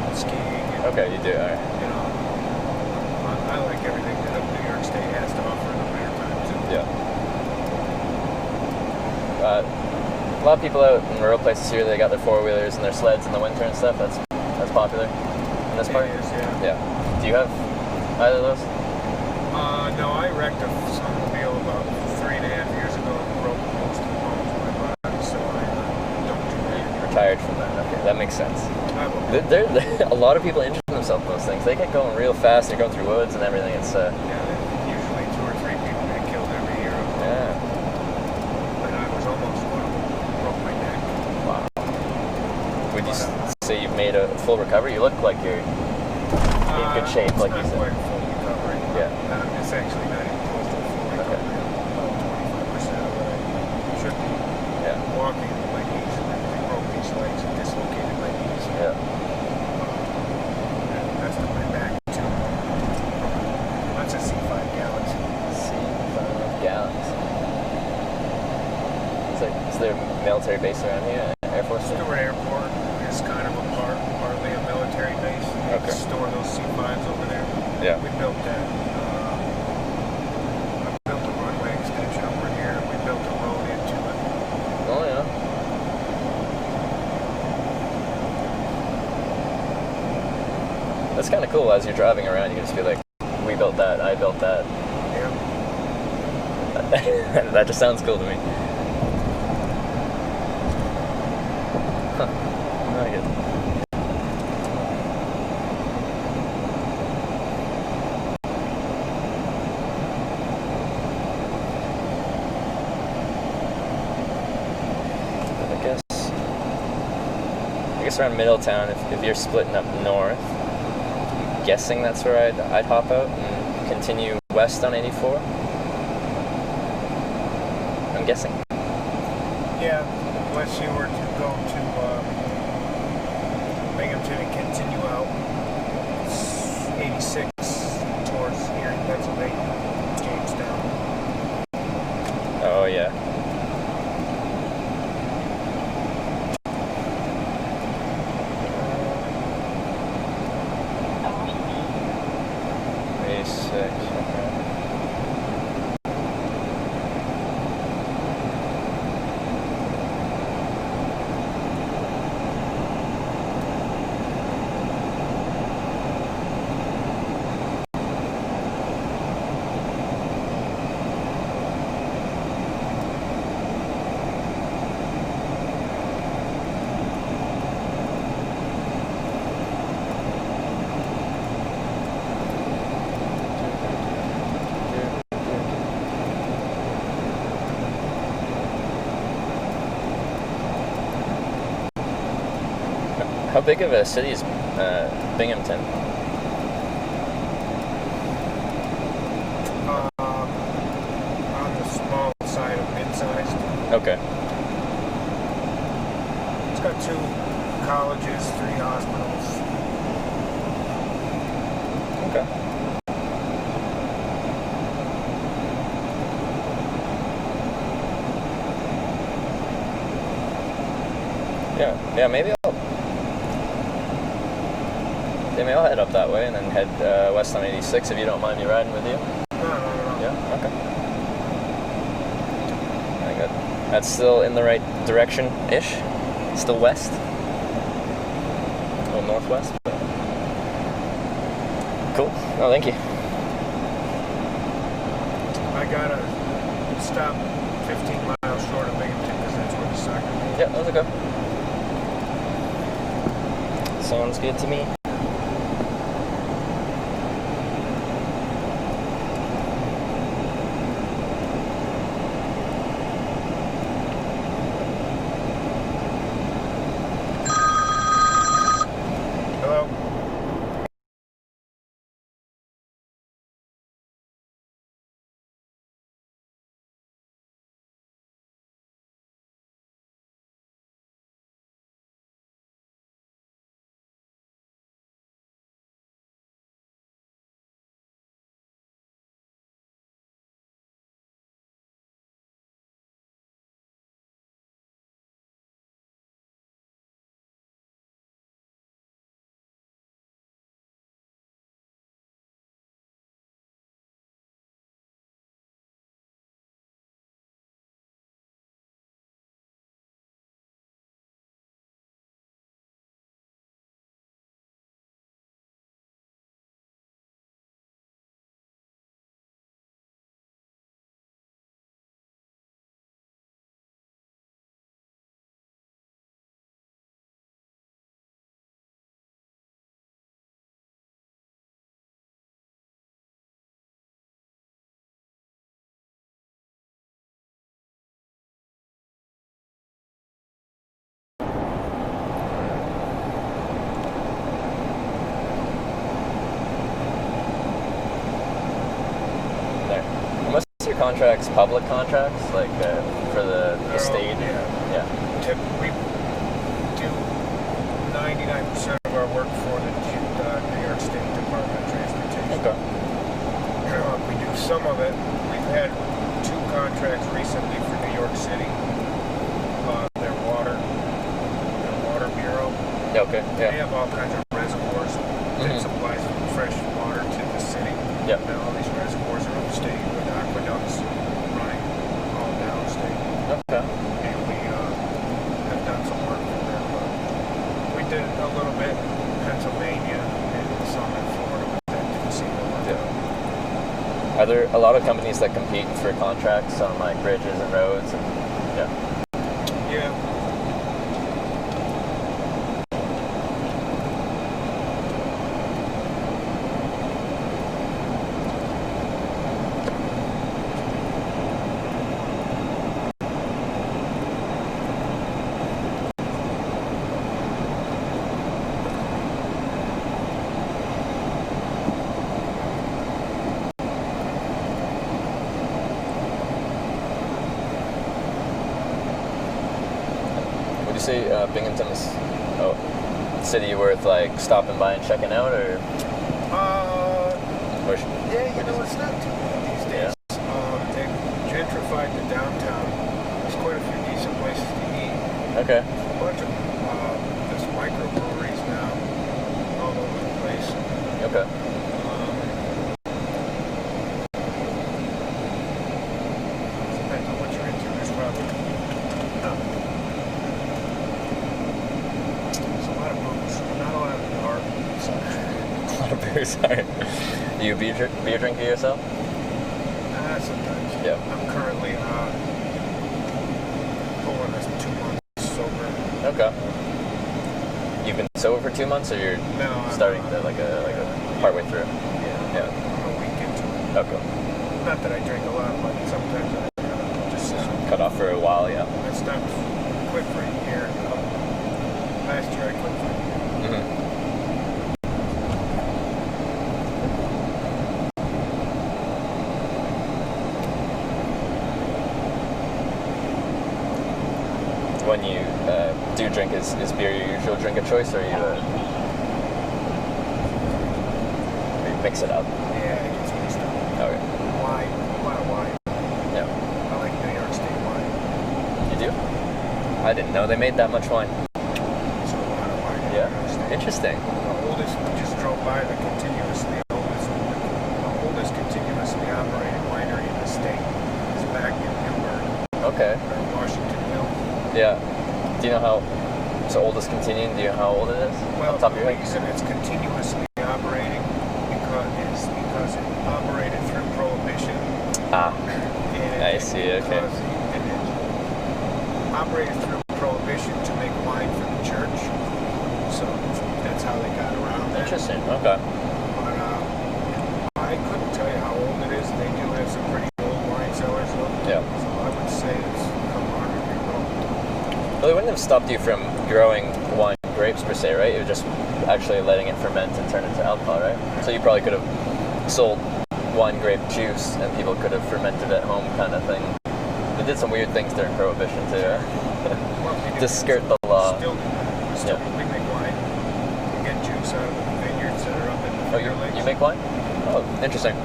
and skiing. And, Okay, you do. All right. You know, I like everything that A lot of people out in rural places here, they got their four-wheelers and their sleds in the winter and stuff. That's popular in this part? It is, yeah. Yeah. Do you have either of those? No, I wrecked a snowmobile about 3.5 years ago and broke most of the bones in my body, so I don't do that. Retired from that. Okay, that makes sense. A lot of people injure themselves with those things. They get going real fast. They're going through woods and everything. It's yeah, usually 2 or 3 people get killed every year. Yeah. But I was almost one of them. Broke my neck. Wow. Would you say you've made a full recovery? You look like you're in good shape, like you said. Quite full recovery. Yeah. It's actually not even close to a full recovery. About 25% of what I should be. Yeah. Walking with my knees and everything. Broke these legs and dislocated my knees. Yeah. And messed up my back too. That's a C5 Galaxy. C5 Galaxy. Is there a military base around here? Air Force? Stewart Airport is kind of partly a military base. They store those C5s over there. Yeah. We built that. I built a runway extension over here. We built a road into it. Oh, yeah. That's kind of cool. As you're driving around, you can just be like, we built that, I built that. Yeah. That just sounds cool to me. Huh. I like it. I guess around Middletown, if you're splitting up north, I'm guessing that's where I'd hop out and continue west on 84. I'm guessing. Yeah, unless you were to go to Binghamton and continue out 86 towards here in Pennsylvania, Jamestown. Oh, yeah. How big of a city is Binghamton? On the small side of mid-sized. Okay. It's got 2 colleges, 3 hospitals. Okay. Yeah, maybe I'll head up that way and then head west on 86 if you don't mind me riding with you. No. Yeah? Okay. Very good. That's still in the right direction-ish? Still west? A little northwest? But... Cool. Oh, thank you. I gotta stop 15 miles short of Binghamton because that's where the soccer game is. Yeah, that's okay. Sounds good to me. contracts public contracts, like for the state? Yeah. We do 99% of our work for the New York State Department of Transportation. Okay. We do some of it. We've had 2 contracts recently for New York City. Their water bureau. Okay. Yeah. They have all kinds of reservoirs that supplies fresh water to the city. Yeah. And all these reservoirs are upstate with aqueducts running all downstate. Okay. And we have done some work for them. We did a little bit in Pennsylvania and some in Florida, but that didn't seem to work out. Are there a lot of companies that compete for contracts on like bridges and roads? And, Yeah. Would you say Binghamton is a city worth like stopping by and checking out, or? Yeah, you know, it's not too bad these days. They gentrified the downtown. There's quite a few decent places to eat. Okay. A bunch of there's microbreweries now all over the place. Okay. Depends on what you're into. There's probably there's a lot of booze, not a lot of art. A lot of beer, sorry. Do you beer drinker yourself? Sometimes. Yeah. I'm currently pulling this 2 months sober. Okay. You've been sober for 2 months, or you're starting to like a partway through? Yeah. I'm a week into it. Okay. Not that I drink a lot, but sometimes I just cut off for a while. Yeah. I stopped, quit for a year. Last year I quit for a year. When you do drink, is beer your usual drink of choice, or you mix it up? Yeah, it gets mixed up. Okay. Wine, a lot of wine. Yeah. I like New York State wine. You do? I didn't know they made that much wine. So a lot of wine. Yeah. Interesting. The oldest, we just drove by the oldest continuously operating winery in the state. It's back in Newburgh. Okay. Or Washington Mill. Yeah. Do you know how? So oldest continuing. Do you know how old it is? Well, off the top of your the head? reason it's continuously operating because it operated through Prohibition. Ah. And I see. Okay. And it operated through Prohibition to make wine for the church. So that's how they got around that. Interesting. Okay. But I couldn't tell you how old it is. They do have some pretty old wine cellars though. Yeah. So I would say it's a couple hundred years old. Well, they wouldn't have stopped you from growing wine grapes per se, right? It was just actually letting it ferment and turn into alcohol, right? So you probably could have sold wine grape juice and people could have fermented at home, kind of thing. They did some weird things during Prohibition too, to skirt the law. We make wine. We get juice out of the vineyards that are up in the Finger Lakes. You make wine? Oh, interesting.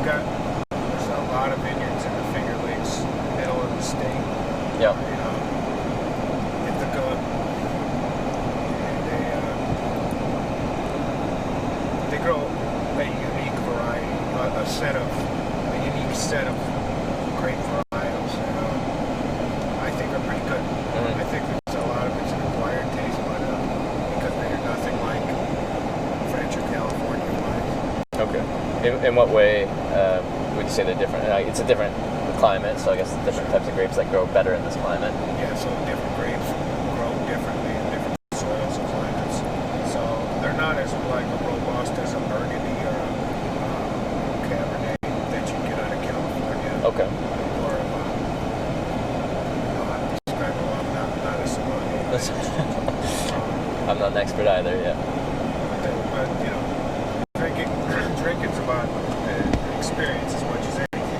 There's a lot of vineyards in the Finger Lakes, middle of the state. Yeah. Ithaca. And they grow a unique variety, a unique set of grape varietals that I think are pretty good. I think there's a lot of it's an acquired taste, but because they're nothing like French or California wines. Okay. In what way would you say they're different? It's a different climate, so I guess different types of grapes that grow better in this climate. Yeah, so different grapes grow differently in different soils and climates. So they're not as like robust as a Burgundy or a Cabernet that you get out of California. Okay. Or I'm not a sommelier. I'm not an expert either, yeah. But you know, drinking's about experience as much as anything.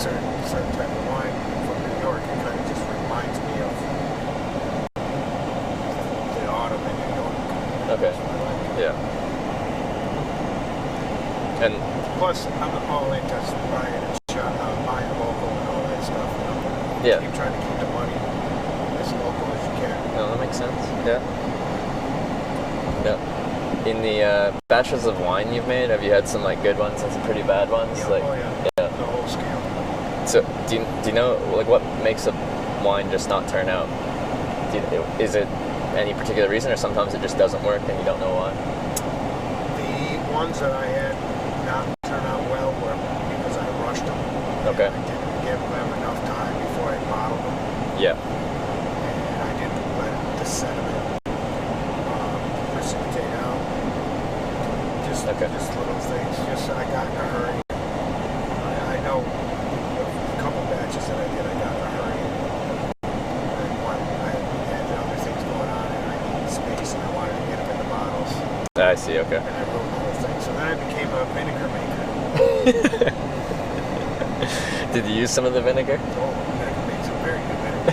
certain type of wine from New York. It kind of just reminds me of the autumn in New York. Okay. Yeah. And plus, I'm all into buying local and all that stuff. Yeah. Keep trying to keep the money as local as you can. No, that makes sense. Yeah. Yeah. In the batches of wine you've made, have you had some like good ones and some pretty bad ones? Yeah, like, the whole scale. So, do you know like what makes a wine just not turn out? Is it any particular reason, or sometimes it just doesn't work and you don't know why? The ones that I had not turn out well were because I rushed them. Okay. I didn't give them enough time before I bottled them. Yeah. And I didn't let the sediment precipitate out. Just little things. I got in a hurry. I know a couple batches that I did, I got in a hurry. I had other things going on, and I needed space, and I wanted to get them in the bottles. I see. Okay. And I wrote the whole thing. So then I became a vinegar maker. Did you use some of the vinegar? Oh, vinegar makes a very good vinegar.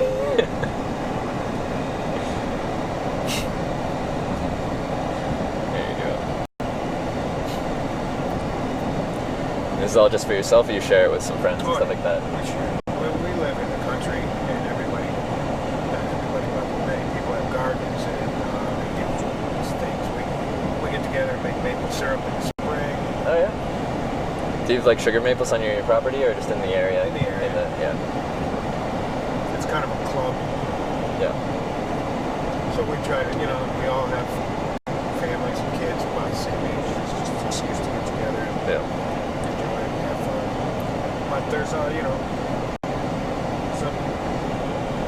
There you go. This is all just for yourself, or you share it with some friends and stuff like that? We share. We live in the country, and many people have gardens, and they do these things. We get together and make maple syrup in the spring. Oh yeah. Do you have like sugar maples on your property, or just in the area? In the area. Yeah. It's kind of a club. Yeah. So we try to, we all have families and kids about the same age. It's just an excuse to get together and enjoy it and have fun. But there's, some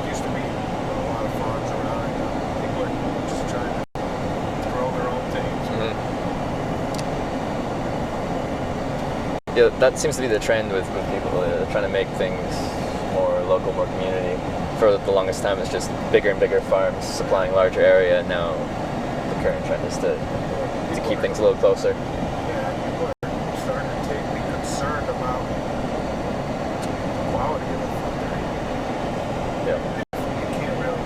used to be a lot of farms around. People are just trying to grow their own things. Yeah, that seems to be the trend with people trying to make things more local, more community. For the longest time, it's just bigger and bigger farms supplying larger area. And now the current trend is to keep things a little closer. Yeah, people are starting to be concerned about the quality of the food they're eating. Yeah. You can't really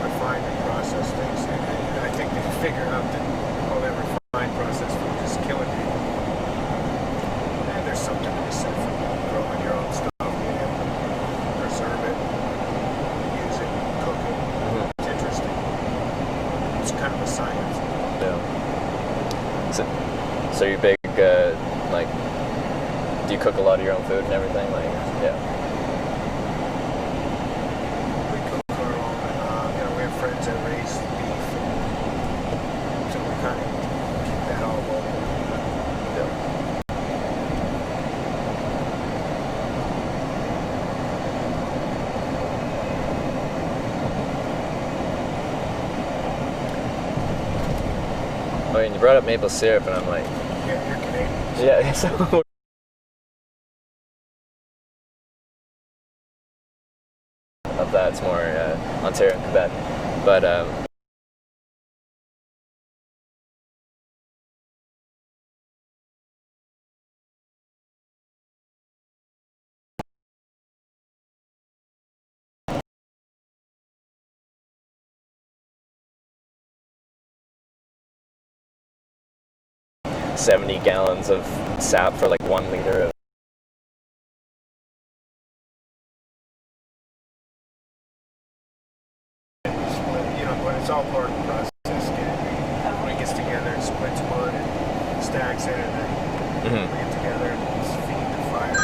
refine and process things. And I think they figured out that all that refined processed food is killing people. And there's something to be said for growing your own stuff, being able to preserve it, use it, cook it. It's interesting. It's kind of a science. Yeah. So you're big, like, do you cook a lot of your own food and everything? Like, yeah. We cook our own, we have friends that raise beef, so we kind of keep that all local. Oh, and you brought up maple syrup, and I'm like, Yeah, you're Canadian. yeah, so of that, it's more Ontario and Quebec, but $70 gallons of sap for like 1 liter of But it's all part of the process. Everyone gets together and splits wood and stacks it, and then we get together and feed the fire.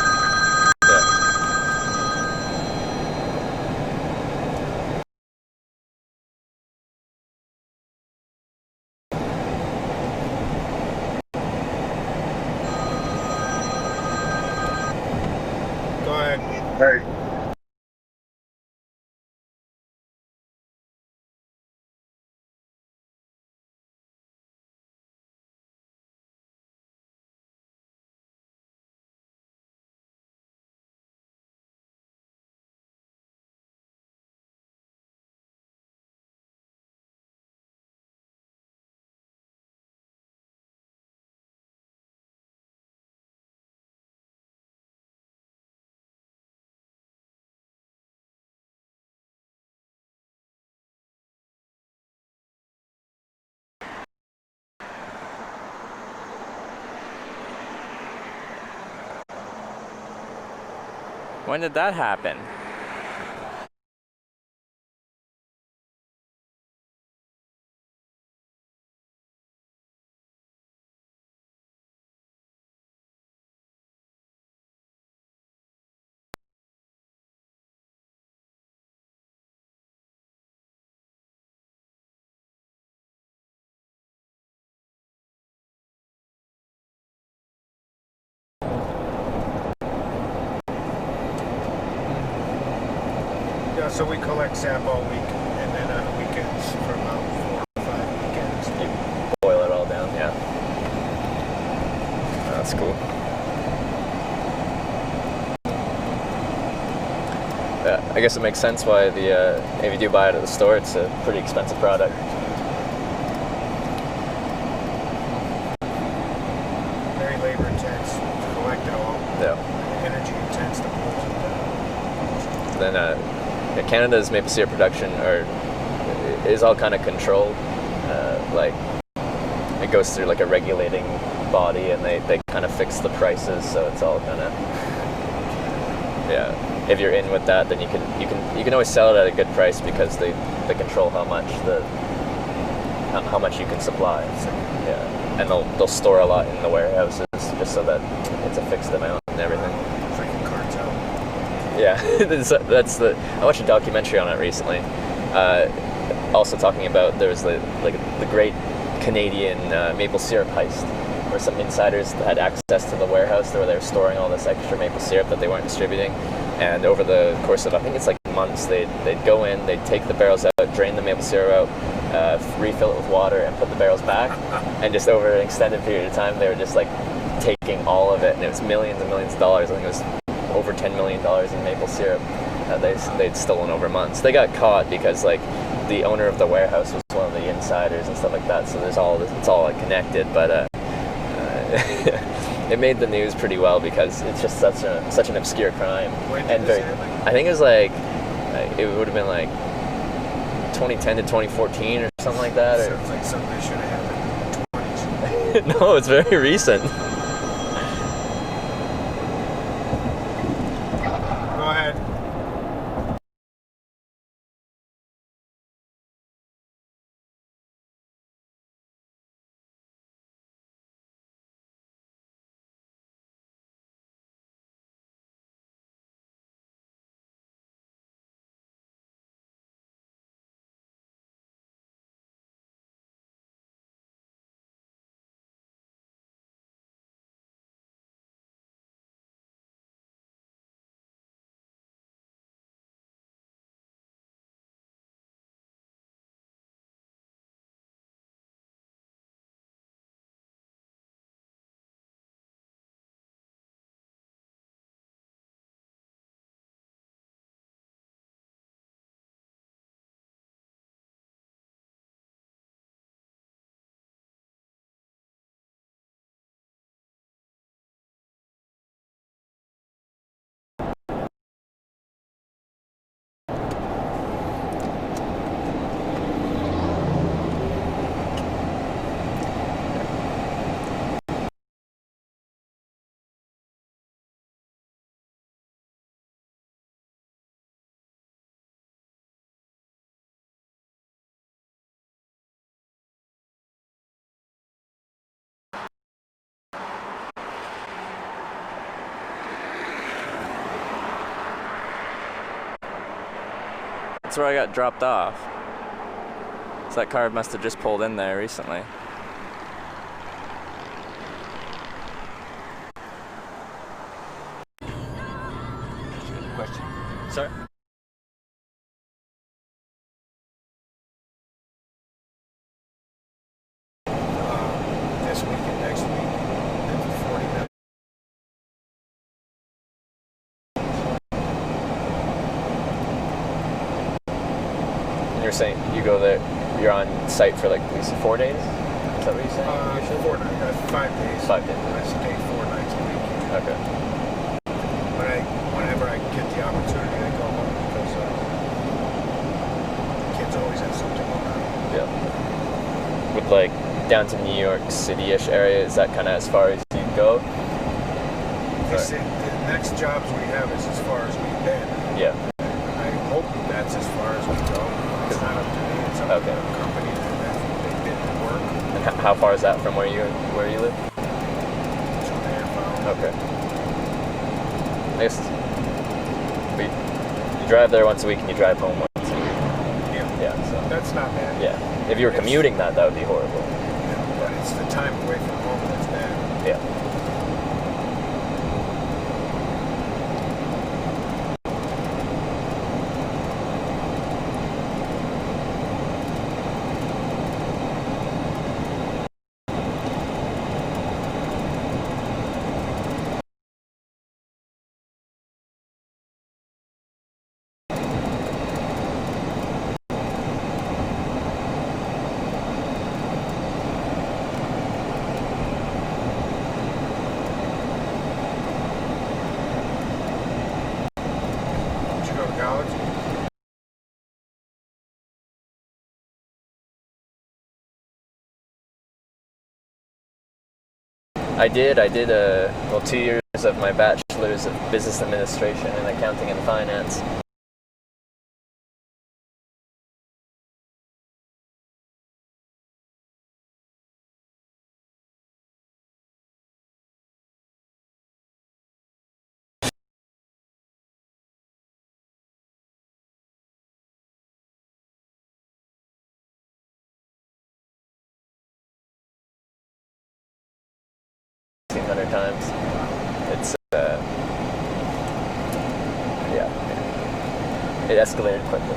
Go ahead. Hey. When did that happen? Yeah, so we collect sap all week, and then on the weekends for about 4 or 5 weekends. You boil it all down, yeah. That's cool. Yeah, I guess it makes sense why if you do buy it at the store, it's a pretty expensive product. Very labor intense to collect it all. Yeah. Energy intense to pull it down. Then Canada's maple syrup production is all kind of controlled. Like it goes through like a regulating body, and they kind of fix the prices, so it's all kind of If you're in with that, then you can always sell it at a good price because they control how much you can supply. Yeah, and they'll store a lot in the warehouses just so that it's a fixed amount and everything. It's like a cartel. Yeah, I watched a documentary on it recently. Also talking about there was the great Canadian maple syrup heist, where some insiders had access to the warehouse where they were storing all this extra maple syrup that they weren't distributing. And over the course of, I think it's like months, they'd go in, they'd take the barrels out, drain the maple syrup out, refill it with water, and put the barrels back. And just over an extended period of time, they were just like taking all of it, and it was millions and millions of dollars. I think it was over $10 million in maple syrup that they'd stolen over months. They got caught because like the owner of the warehouse was one of the insiders and stuff like that. So it's all like connected, but it made the news pretty well because it's just such an obscure crime. And I think it was like it would have been like 2010 to 2014 or something like that. Sounds like something that should have happened in the 20s. No, it's very recent. Go ahead. That's where I got dropped off. So that car must have just pulled in there recently. Question. Sorry? This week and next week, and for 40 minutes. You're saying you go there, you're on site for like at least 4 days? Is that what you're saying? 4 nights, 5 days. 5 days. I stay 4 nights a week. Okay. Whenever I get the opportunity, I go home because kids always have something going on. Yeah. With like down to New York City-ish area, is that kind of as far as you go? I said, the next jobs we have is as far as we've been. Yeah. I hope that's as far as we go. It's not up to me. It's up to the company that they did the work. And how far is that from where you live? 2.5 hours. Okay. I guess you drive there once a week and you drive home once a week. Yeah. So that's not bad. Yeah. If you were commuting that would be horrible. Yeah, but it's the time away from home that's bad. Yeah. I did 2 years of my bachelor's of business administration and accounting and finance. Times. It's yeah, it escalated quickly.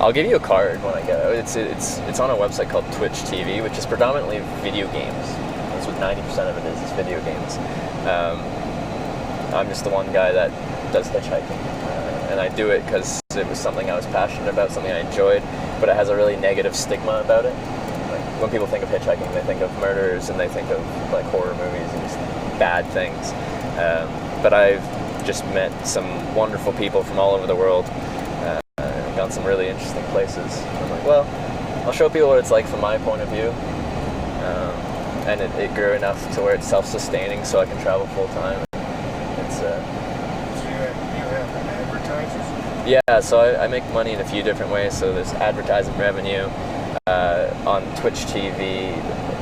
I'll give you a card when I get it. It's on a website called Twitch TV, which is predominantly video games. That's what 90% of it is video games. I'm just the one guy that does hitchhiking, and I do it because it was something I was passionate about, something I enjoyed, but it has a really negative stigma about it. Like, when people think of hitchhiking, they think of murders and they think of like horror movies and just bad things. But I've just met some wonderful people from all over the world, gone some really interesting places. I'm like, well, I'll show people what it's like from my point of view. And it grew enough to where it's self-sustaining, so I can travel full time. Yeah, so I make money in a few different ways. So there's advertising revenue on Twitch TV.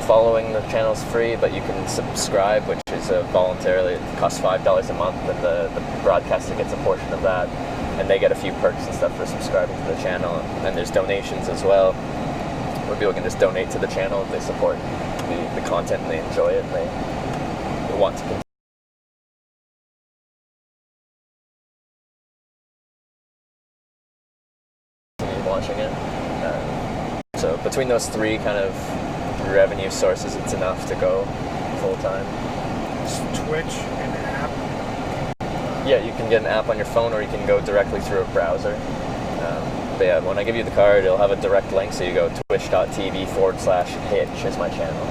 Following the channel's free, but you can subscribe, which is voluntarily. It costs $5 a month, and the broadcaster gets a portion of that, and they get a few perks and stuff for subscribing to the channel. And there's donations as well, where people can just donate to the channel if they support the content and they enjoy it and they want to continue watching it. So between those three kind of revenue sources, it's enough to go full time. Twitch and app? Yeah, you can get an app on your phone, or you can go directly through a browser. But yeah, when I give you the card, it'll have a direct link, so you go twitch.tv/Hitch is my channel.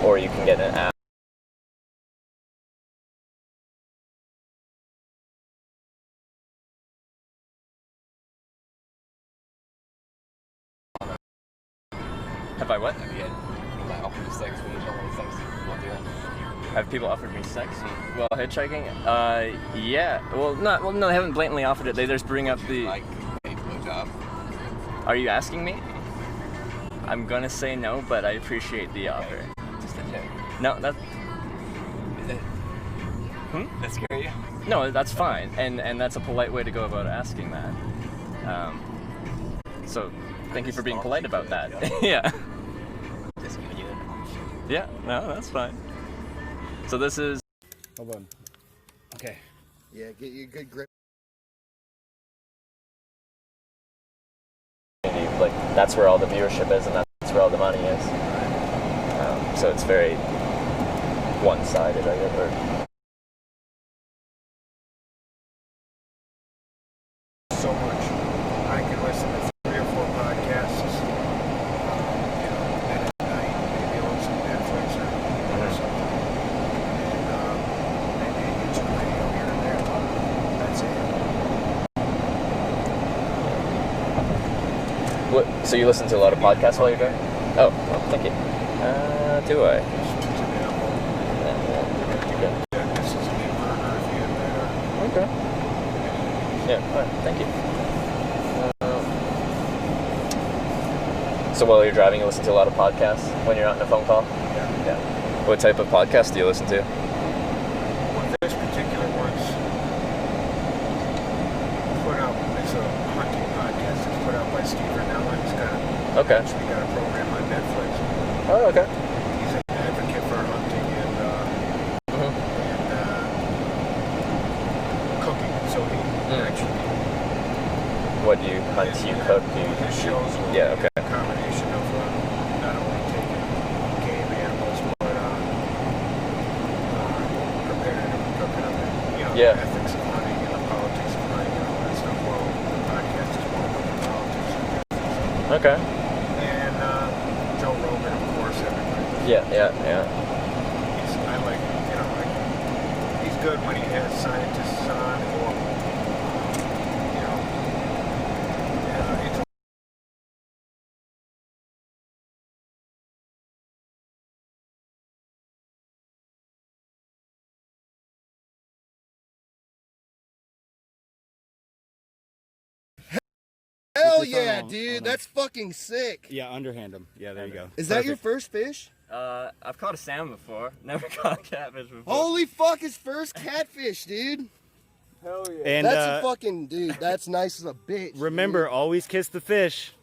Or you can get an app. Have I what? Have people offered me sex? Well, hitchhiking? Yeah. Well, no, they haven't blatantly offered it. They just bring up the... Like, a blowjob. Are you asking me? I'm gonna say no, but I appreciate the offer. Just a joke. No, that... Is it... That scare you? No, that's fine. And that's a polite way to go about asking that. So, thank you for being polite about that. Yeah. Just giving you an option. Yeah, no, that's fine. So this is... Hold on. Okay. Yeah, get you a good grip. Like, that's where all the viewership is, and that's where all the money is. So it's very one-sided, I guess. So much. I can listen to 3 or 4 podcasts. At night, maybe I'll listen to Netflix or something. And maybe a YouTube video here and there. That's it. What, so So you listen to a lot of podcasts while you're driving? Oh, well, thank you. Do I? Okay. Yeah, alright, thank you. So while you're driving, you listen to a lot of podcasts when you're not in a phone call? Yeah. What type of podcast do you listen to? Well, this particular one's put out, it's a hunting podcast. It's put out by Stephen Allen. He's actually got a program on Netflix. Oh, okay. He's an advocate for hunting and cooking. So he actually... What do you hunt? You cook? His shows will yeah, okay. be a combination of not only taking game animals, but preparing them, cooking them, and, the ethics of hunting and the politics of hunting and all that stuff. Well, the podcast is more about the politics. Okay. And Joe Rogan, of course, everybody. Yeah. I like, he's good when he has scientists on or, Hell yeah, dude. That's fucking sick. Yeah, underhand him. Yeah, there you go. Is that your first fish? I've caught a salmon before. Never caught a catfish before. Holy fuck, his first catfish, dude. Hell yeah. And, that's a fucking, dude, that's nice as a bitch. Remember, dude. always kiss the fish.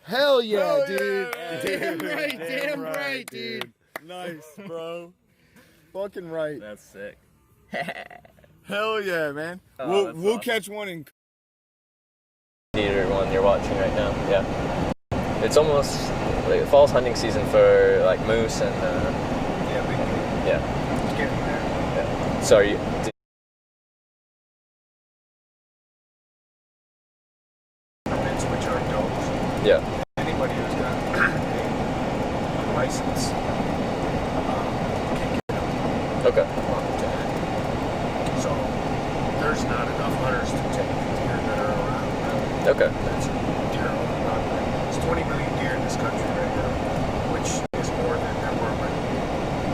Hell yeah, dude. Yeah. Damn right, dude. Nice, bro. Fucking right. That's sick. Hell yeah, man. Oh, we'll awesome. catch one in Theater one you're watching right now. Yeah. It's almost like fall's hunting season for like moose and yeah. It's getting there. Yeah. So are you? Which are dogs. Yeah. Anybody who's got a license can get them. Okay. So there's not enough hunters to take the deer that are around. Okay. That's deer there's 20 million deer in this country right now, which is more than there were when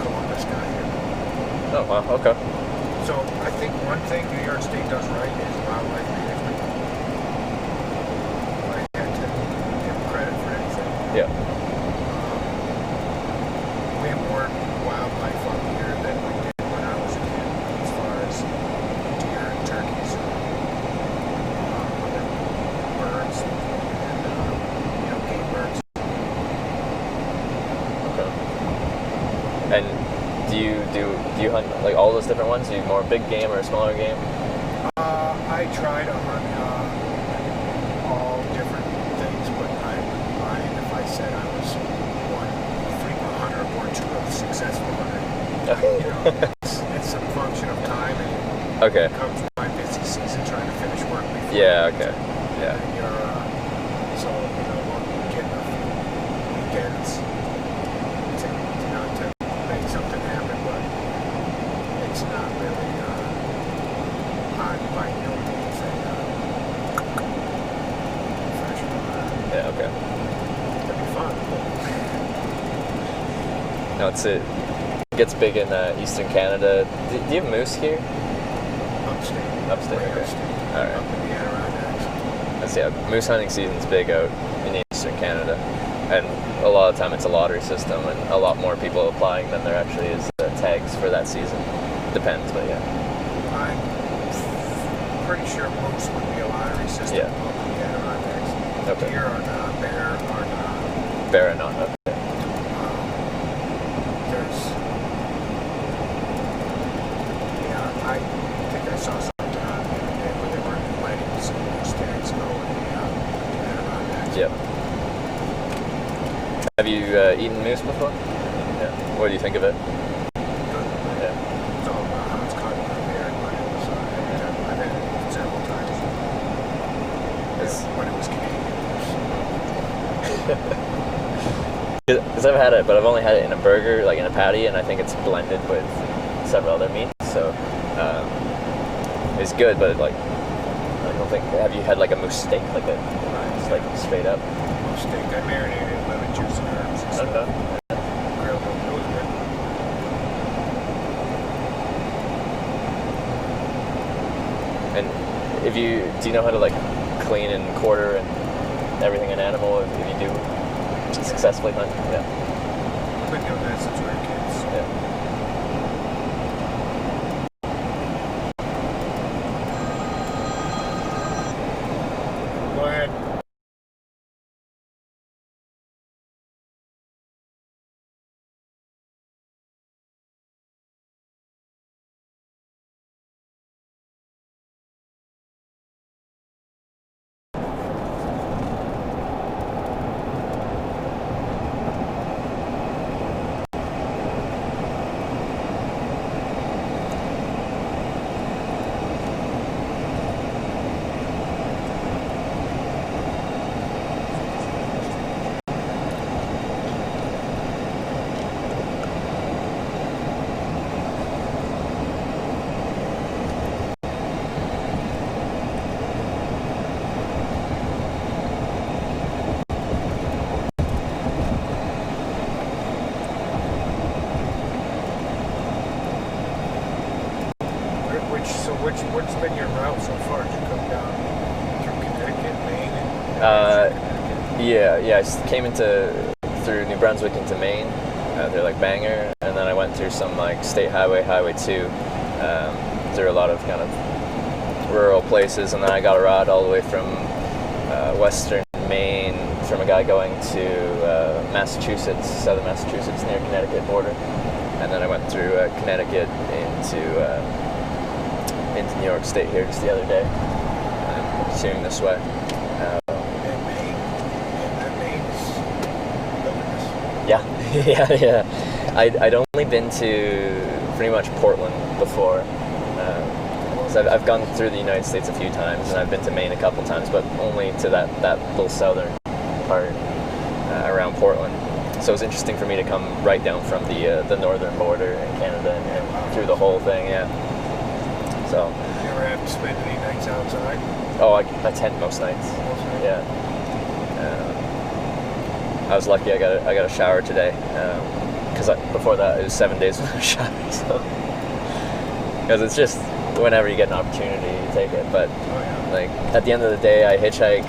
Columbus got here. Oh wow. Okay. So I think one thing New York State does right is wildlife management. I had to give credit for anything. Yeah. We have more wildlife up here than we did when I was a kid, as far as deer and turkeys, other birds, and game birds. Okay. And do you hunt like all those different ones? Do you more big game or smaller game? I try to hunt all different things, but I wouldn't mind if I said I was one frequent hunter or two of successful hunter. It's a function of time, and okay. it comes with my busy season trying to finish work before. Yeah. Okay. Yeah. And you're so we're getting a few weekends to make something happen, but it's not really by no means a professional. Yeah. Okay. It'd be fun. No, it gets big in Eastern Canada. Do you have moose here? Upstate. Upstate. Way Okay. upstate. All right. Up in the Adirondacks. That's moose hunting season's big out in Eastern Canada, and a lot of the time it's a lottery system, and a lot more people applying than there actually is tags for that season. Depends, but yeah. I'm pretty sure most would be a lottery system. Yeah. Up in the Adirondacks. Okay. Deer are not, bear are not. Bear or not? Okay. I think I saw something on the other day where they were letting some stags go in the Adirondacks. Yep. Have you eaten moose before? Yeah. What do you think of it? Yeah. It's all about how it's caught in the bear, but it was, I've had it several times. When it was Canadian. Because I've had it, but I've only had it in a burger, like in a patty, and I think it's blended with several other meats. So it's good, but like a don't think. Have you had like a moose steak, like a just like straight up? Moose steak. I marinated in lemon juice and herbs and stuff. Okay. Grilled it. It was good. And do you know how to like clean and quarter and everything an animal? If you do successfully hunt, yeah. I've been doing that since we were kids. Yeah. Go ahead. What's been your route so far? Did you come down through Connecticut, Maine? Yeah. I came through New Brunswick into Maine. They're like Bangor, and then I went through some like state highway, Highway 2, through a lot of kind of rural places, and then I got a ride all the way from western Maine from a guy going to Massachusetts, southern Massachusetts, near Connecticut border, and then I went through Connecticut into New York State here just the other day, continuing this way. Yeah. I'd only been to pretty much Portland before. So I've gone through the United States a few times, and I've been to Maine a couple times, but only to that little southern part around Portland. So it was interesting for me to come right down from the northern border in Canada and through the whole thing, yeah. So. You ever have to spend any nights outside? Oh, I tent most nights. Yeah. I was lucky I got a shower today, because before that it was 7 days without a shower. So, because it's just whenever you get an opportunity, you take it. But like at the end of the day, I hitchhike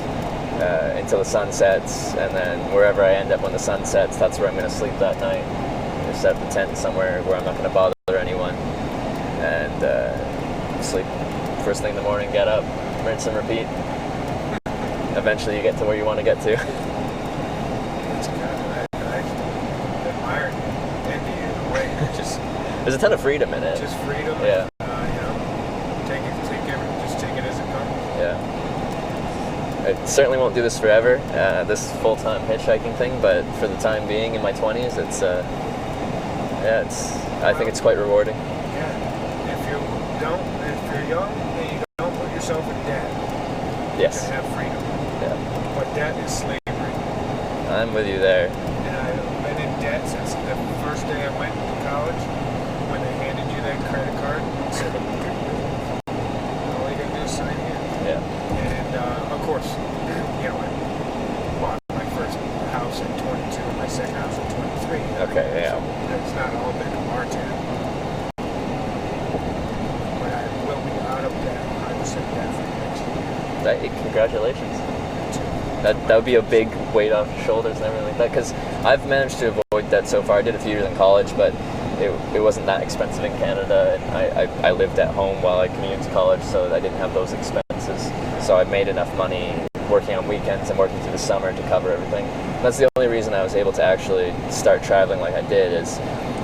until the sun sets, and then wherever I end up when the sun sets, that's where I'm going to sleep that night. Just set up the tent somewhere where I'm not going to bother anyone, and sleep first thing in the morning, get up, rinse and repeat. Eventually you get to where you want to get to. There's a ton of freedom in it. Just freedom. Yeah. Take it as it comes. Yeah. I certainly won't do this forever, this full-time hitchhiking thing, but for the time being in my 20s, I think it's quite rewarding. Yeah. If you're young and you don't put yourself in debt, yes, you can have freedom. Yeah. But debt is slavery. I'm with you there. And I've been in debt since the first day I went to college. When they handed you that credit card, and said, all you gotta do is sign here. Yeah. And of course, I bought my first house at 22 and my second house at 23. Okay, yeah. So it's not all been a bartend. But I will be out of debt, 100% debt for the next year. Congratulations. That would be a big weight off your shoulders and everything like that, because I've managed to avoid that so far. I did a few years in college, but it wasn't that expensive in Canada, and I lived at home while I commuted to college, so I didn't have those expenses. So I made enough money working on weekends and working through the summer to cover everything. That's the only reason I was able to actually start traveling like I did, is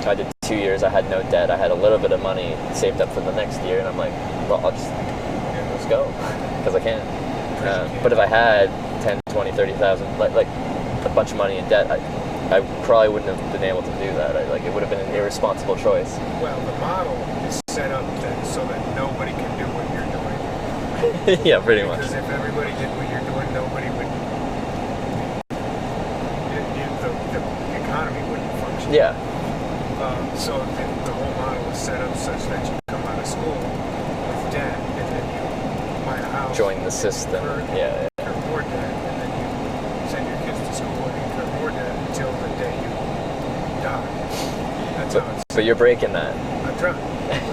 I did 2 years, I had no debt, I had a little bit of money saved up for the next year, and I'm like, well, let's go, because I can. But if I had 10, 20, 30,000, like a bunch of money in debt, I probably wouldn't have been able to do that. It would have been an irresponsible choice. Well, the model is set up so that nobody can do what you're doing. Yeah, pretty much. Because if everybody did what you're doing, nobody would. The economy wouldn't function. Yeah. So the whole model is set up such that you come out of school with debt, and then you buy a house. Join the system. incur Yeah. more debt, and then you send your kids to school and incur more debt until the day you die. That's how it's. But you're breaking that. I'm trying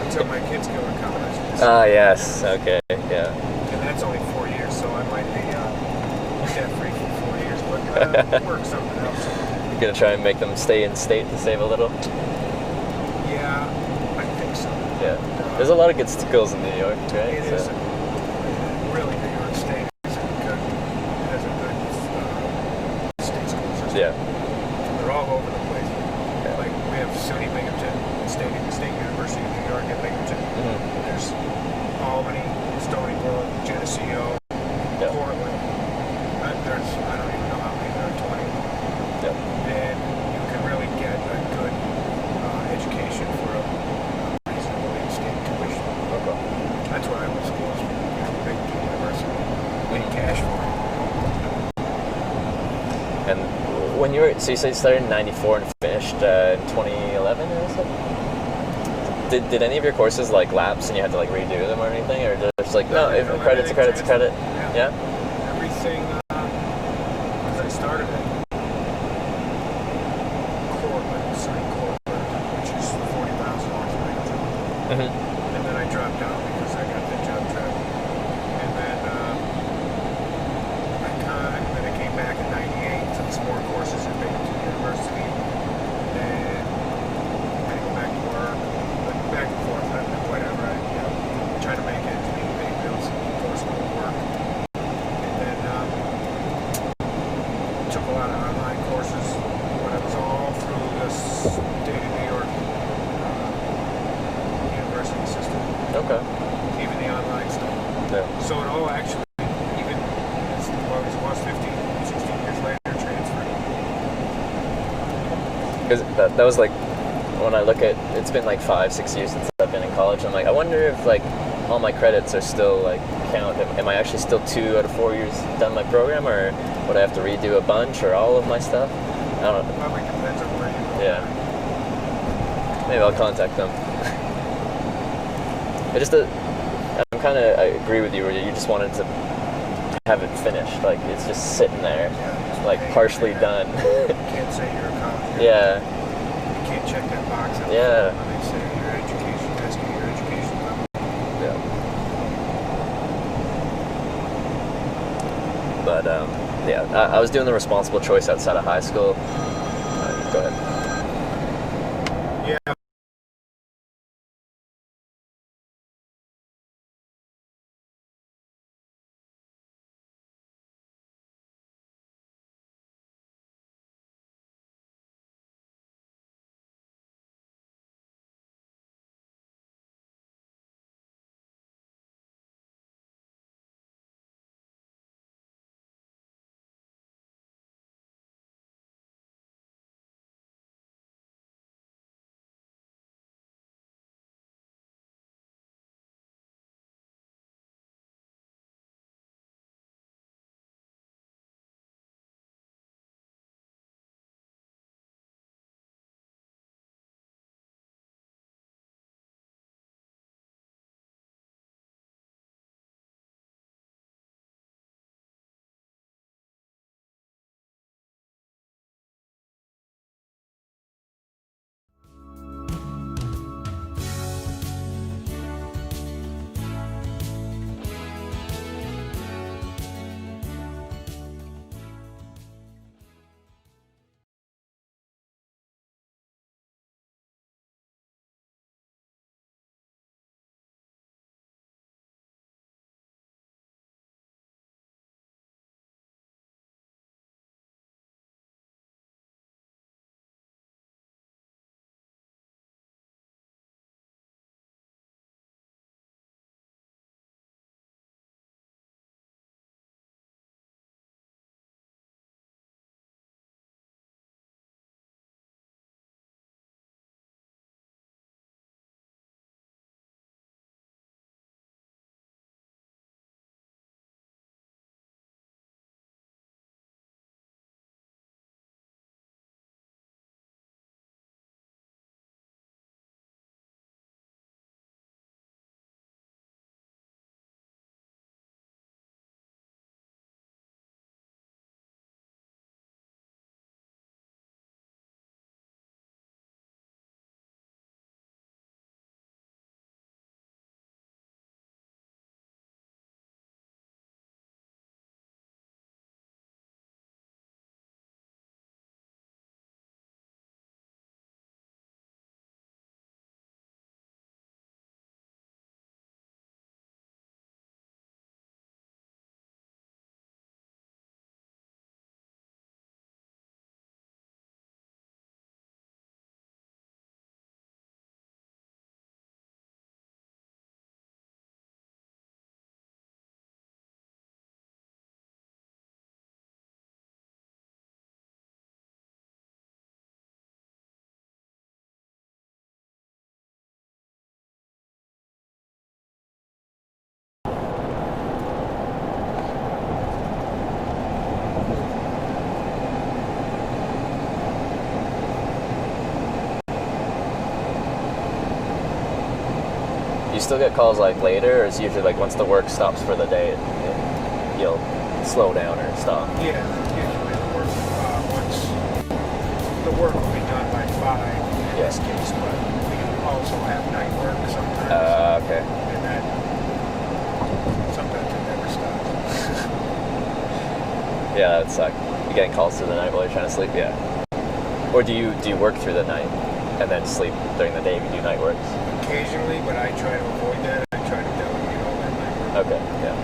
until my kids go to college. Ah, yes. Okay. Yeah. And that's only 4 years, so I might be debt free for 4 years, but we'll work something else. You're gonna try and make them stay in state to save a little. Yeah, I think so. Yeah. There's a lot of good schools in New York, right? It is. Really, New York State has a good state school system. Yeah. They're all over the place. Yeah. Like we have SUNY Binghamton, State University of New York at Binghamton. There's Albany, Stony Brook, Geneseo, Portland. There's I don't even know how many there are, 20. And you can really get a good education for a reasonable in-state tuition. That's why I was supposed to big university. Big cash for it. And when you were, so you said you started in '94 and finished in 2011 or something? Did any of your courses like lapse and you had to like redo them or anything, or just like no, if a credit's a credit's a credit? Yeah. Everything. As I started at Cortland, which is 40 miles north of Binghamton. And then I dropped out because I got the job training. And then I came back in '98, took some more courses at Binghamton University. Then I go back to work, but back and forth, whatever. I try to make ends meet, pay bills, go to school, work. And then took a lot of online courses when it was all through the state of New York university system. Okay. Even the online stuff. Yeah. So it all actually, even as long as it was 15, 16 years later, transferred. Because that was like, when I look at, it's been like 5-6 years since I've been in college. I'm like, I wonder if like all my credits are still like count. Am I actually still 2 out of 4 years done my program, or would I have to redo a bunch or all of my stuff? I don't know. Probably depends on where you go. Yeah. Maybe I'll contact them. I just, I agree with you where you just wanted to have it finished. Like it's just sitting there, like partially done. You can't say you're a college. Yeah. You can't check that box out. Yeah. When they say your education, asking your education level. Yeah. But yeah, I was doing the responsible choice outside of high school. Go ahead. Yeah. you still get calls like later, or is it usually like once the work stops for the day, you'll slow down or stop? Yeah, usually once the work will be done by 5 in this case, but we also have night work sometimes. Okay. And that sometimes it never stops. Yeah, that would suck. You getting calls through the night while you're trying to sleep? Yeah. Or do you work through the night and then sleep during the day if you do night works? Occasionally, but I try to avoid that. I try to delegate all that night work. Okay, yeah.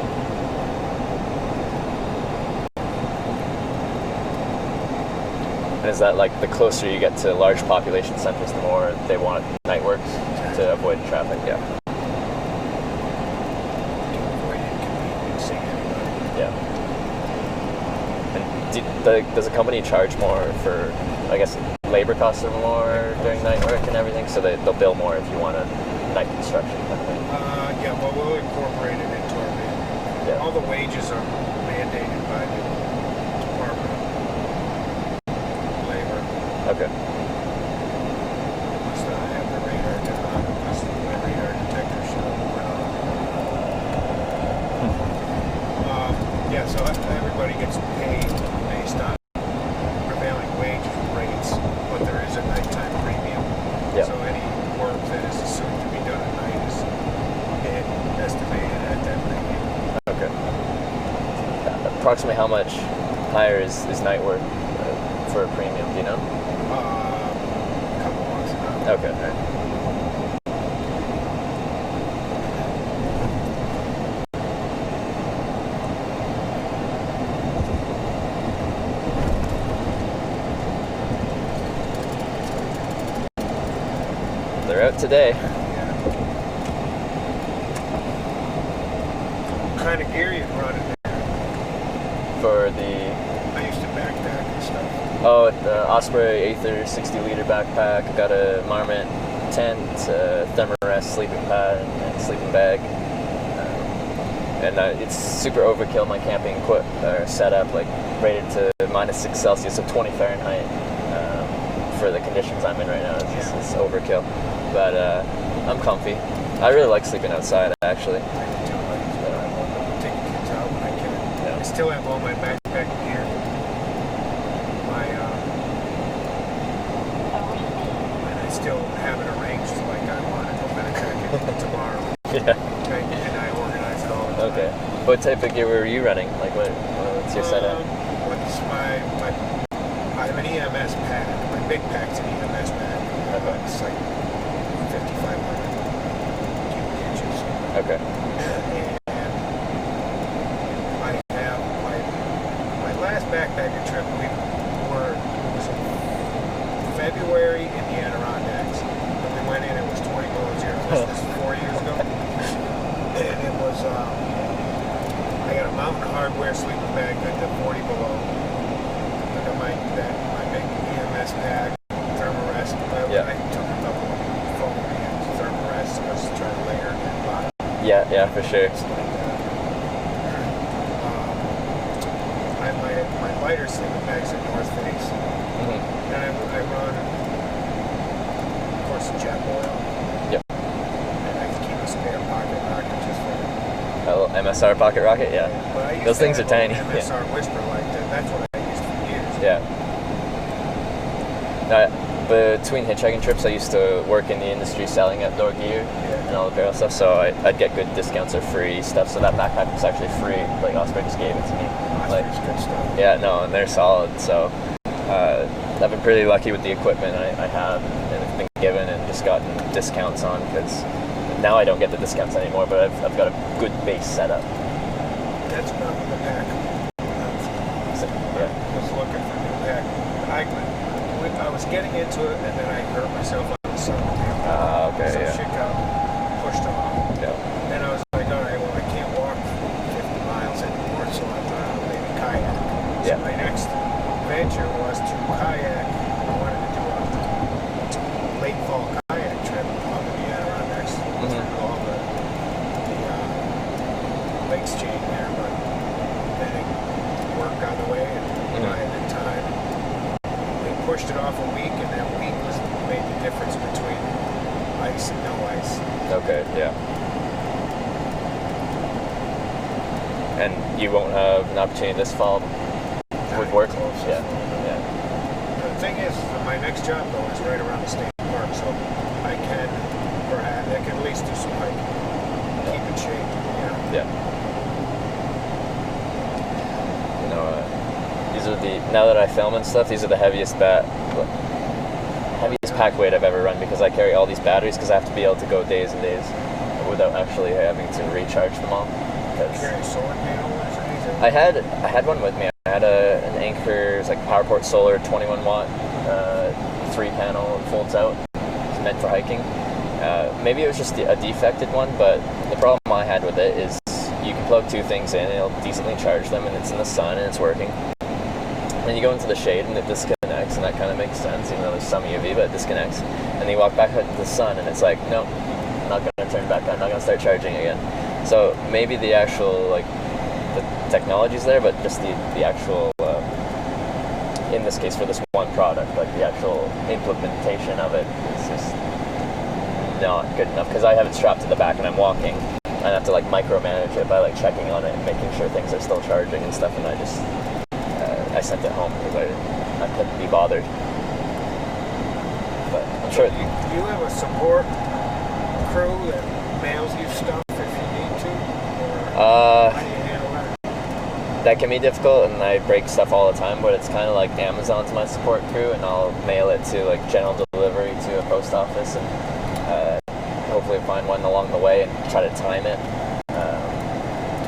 And is that like the closer you get to large population centers, the more they want night works to avoid traffic? Yeah. Avoid inconveniencing anybody. Yeah. And does a company charge more for, I guess, labor costs are more during night work and everything, so they'll bill more if you want a night construction kind of thing? Yeah, well, we'll incorporate it into our bid. Yeah. All the wages are mandated by the Department of Labor. Okay. Must have the radar detector show. Yeah, so everybody gets paid based on prevailing wage rates, but there is a nighttime premium. Yeah. So any work that is assumed to be done at night is estimated at that premium. Okay. Approximately how much higher is night work for a premium, do you know? A couple months ago. Okay, all right. They're out today. What kind of gear you running there? For the... I used to backpack and stuff. Oh, the Osprey Aether 60-liter backpack. I got a Marmot tent, Thermarest sleeping pad, and sleeping bag. And it's super overkill. My camping setup, like rated to -6 Celsius, so 20 Fahrenheit. For the conditions I'm in right now, it's overkill. But I'm comfy. I really like sleeping outside, actually. I still have all my backpack gear. And I still have it arranged like I want to go backpack it tomorrow. Yeah. And I organize it all the time. Okay. What type of gear were you running? Like, what's your setup? What's I have an EMS pack. My big pack's an EMS pack. It's like 5,500 cubic inches. Okay. And I have my last backpacking trip. It was in February in the Adirondacks. When we went in, it was 20 below zero. This was 4 years ago. And it was I got a Mountain Hardwear sleeping bag good to 40 below. I got my big EMS pack, Thermarest. Yeah. I took a couple of foam bands, Thermarest. I was trying to layer it in the bottom. Yeah, for sure. I have my lighter sleeping bags at North Face. Mm-hmm. And I run, of course, jet oil. Yep. And I keep a spare pocket rocket just for A little MSR pocket rocket, yeah. But I used Those to things are have a tiny. MSR Whisper like that. That's what I used for years. Yeah. Between hitchhiking trips, I used to work in the industry selling outdoor gear and all the apparel stuff, so I'd get good discounts or free stuff. So that backpack was actually free. Like Osprey just gave it to me. Osprey's good stuff. Yeah, no, and they're solid. So I've been pretty lucky with the equipment I have, and it's been given and just gotten discounts on, because now I don't get the discounts anymore, but I've got a good base setup. That's about the pack. So, yeah. I was looking for a new pack. I was getting into it, and then I hurt myself on the summer. Okay, so yeah. shit got pushed off. Yeah. Then I was like, all right, well, I can't walk 50 miles anymore, so I'm maybe kayak. Yeah. So my next venture was to kayak. I wanted to do a late fall kayak trip up in the Adirondacks through all the lakes chain there, but then work got in the way, and I had the time. We pushed it off a week, and that week made the difference between I ice and no ice. Okay, yeah. And you won't have an opportunity this fall with work? Yeah. The thing is, my next job though is right around the state park, so I can at least do some hiking, keep in shape. Yeah. You know, these are now that I film and stuff, these are the heaviest pack weight I've ever run because I carry all these batteries because I have to be able to go days and days without actually having to recharge them all. Carry a solar panel or anything? I had one with me. I had an Anchor, it's like PowerPort Solar 21 watt, 3-panel, it folds out. It's meant for hiking. Maybe it was just a defected one, but the problem I had with it is you can plug 2 things in and it'll decently charge them and it's in the sun and it's working. Then you go into the shade and it disconnects, and that kind of makes sense, even though there's some UV, but it disconnects. And then you walk back out into the sun and it's like, no, I'm not going to turn back on, I'm not going to start charging again. So maybe the actual, like, the technology's there, but just the actual, in this case for this one product, like the actual implementation of it is just not good enough, because I have it strapped to the back and I'm walking, and I have to like micromanage it by like checking on it and making sure things are still charging and stuff, and I just, I sent it home because I couldn't be bothered. But I'm sure. Do you have a support crew that mails you stuff if you need to? Or how do you handle that? That can be difficult, and I break stuff all the time, but it's kind of like Amazon's my support crew, and I'll mail it to like general delivery to a post office, and hopefully find one along the way and try to time it.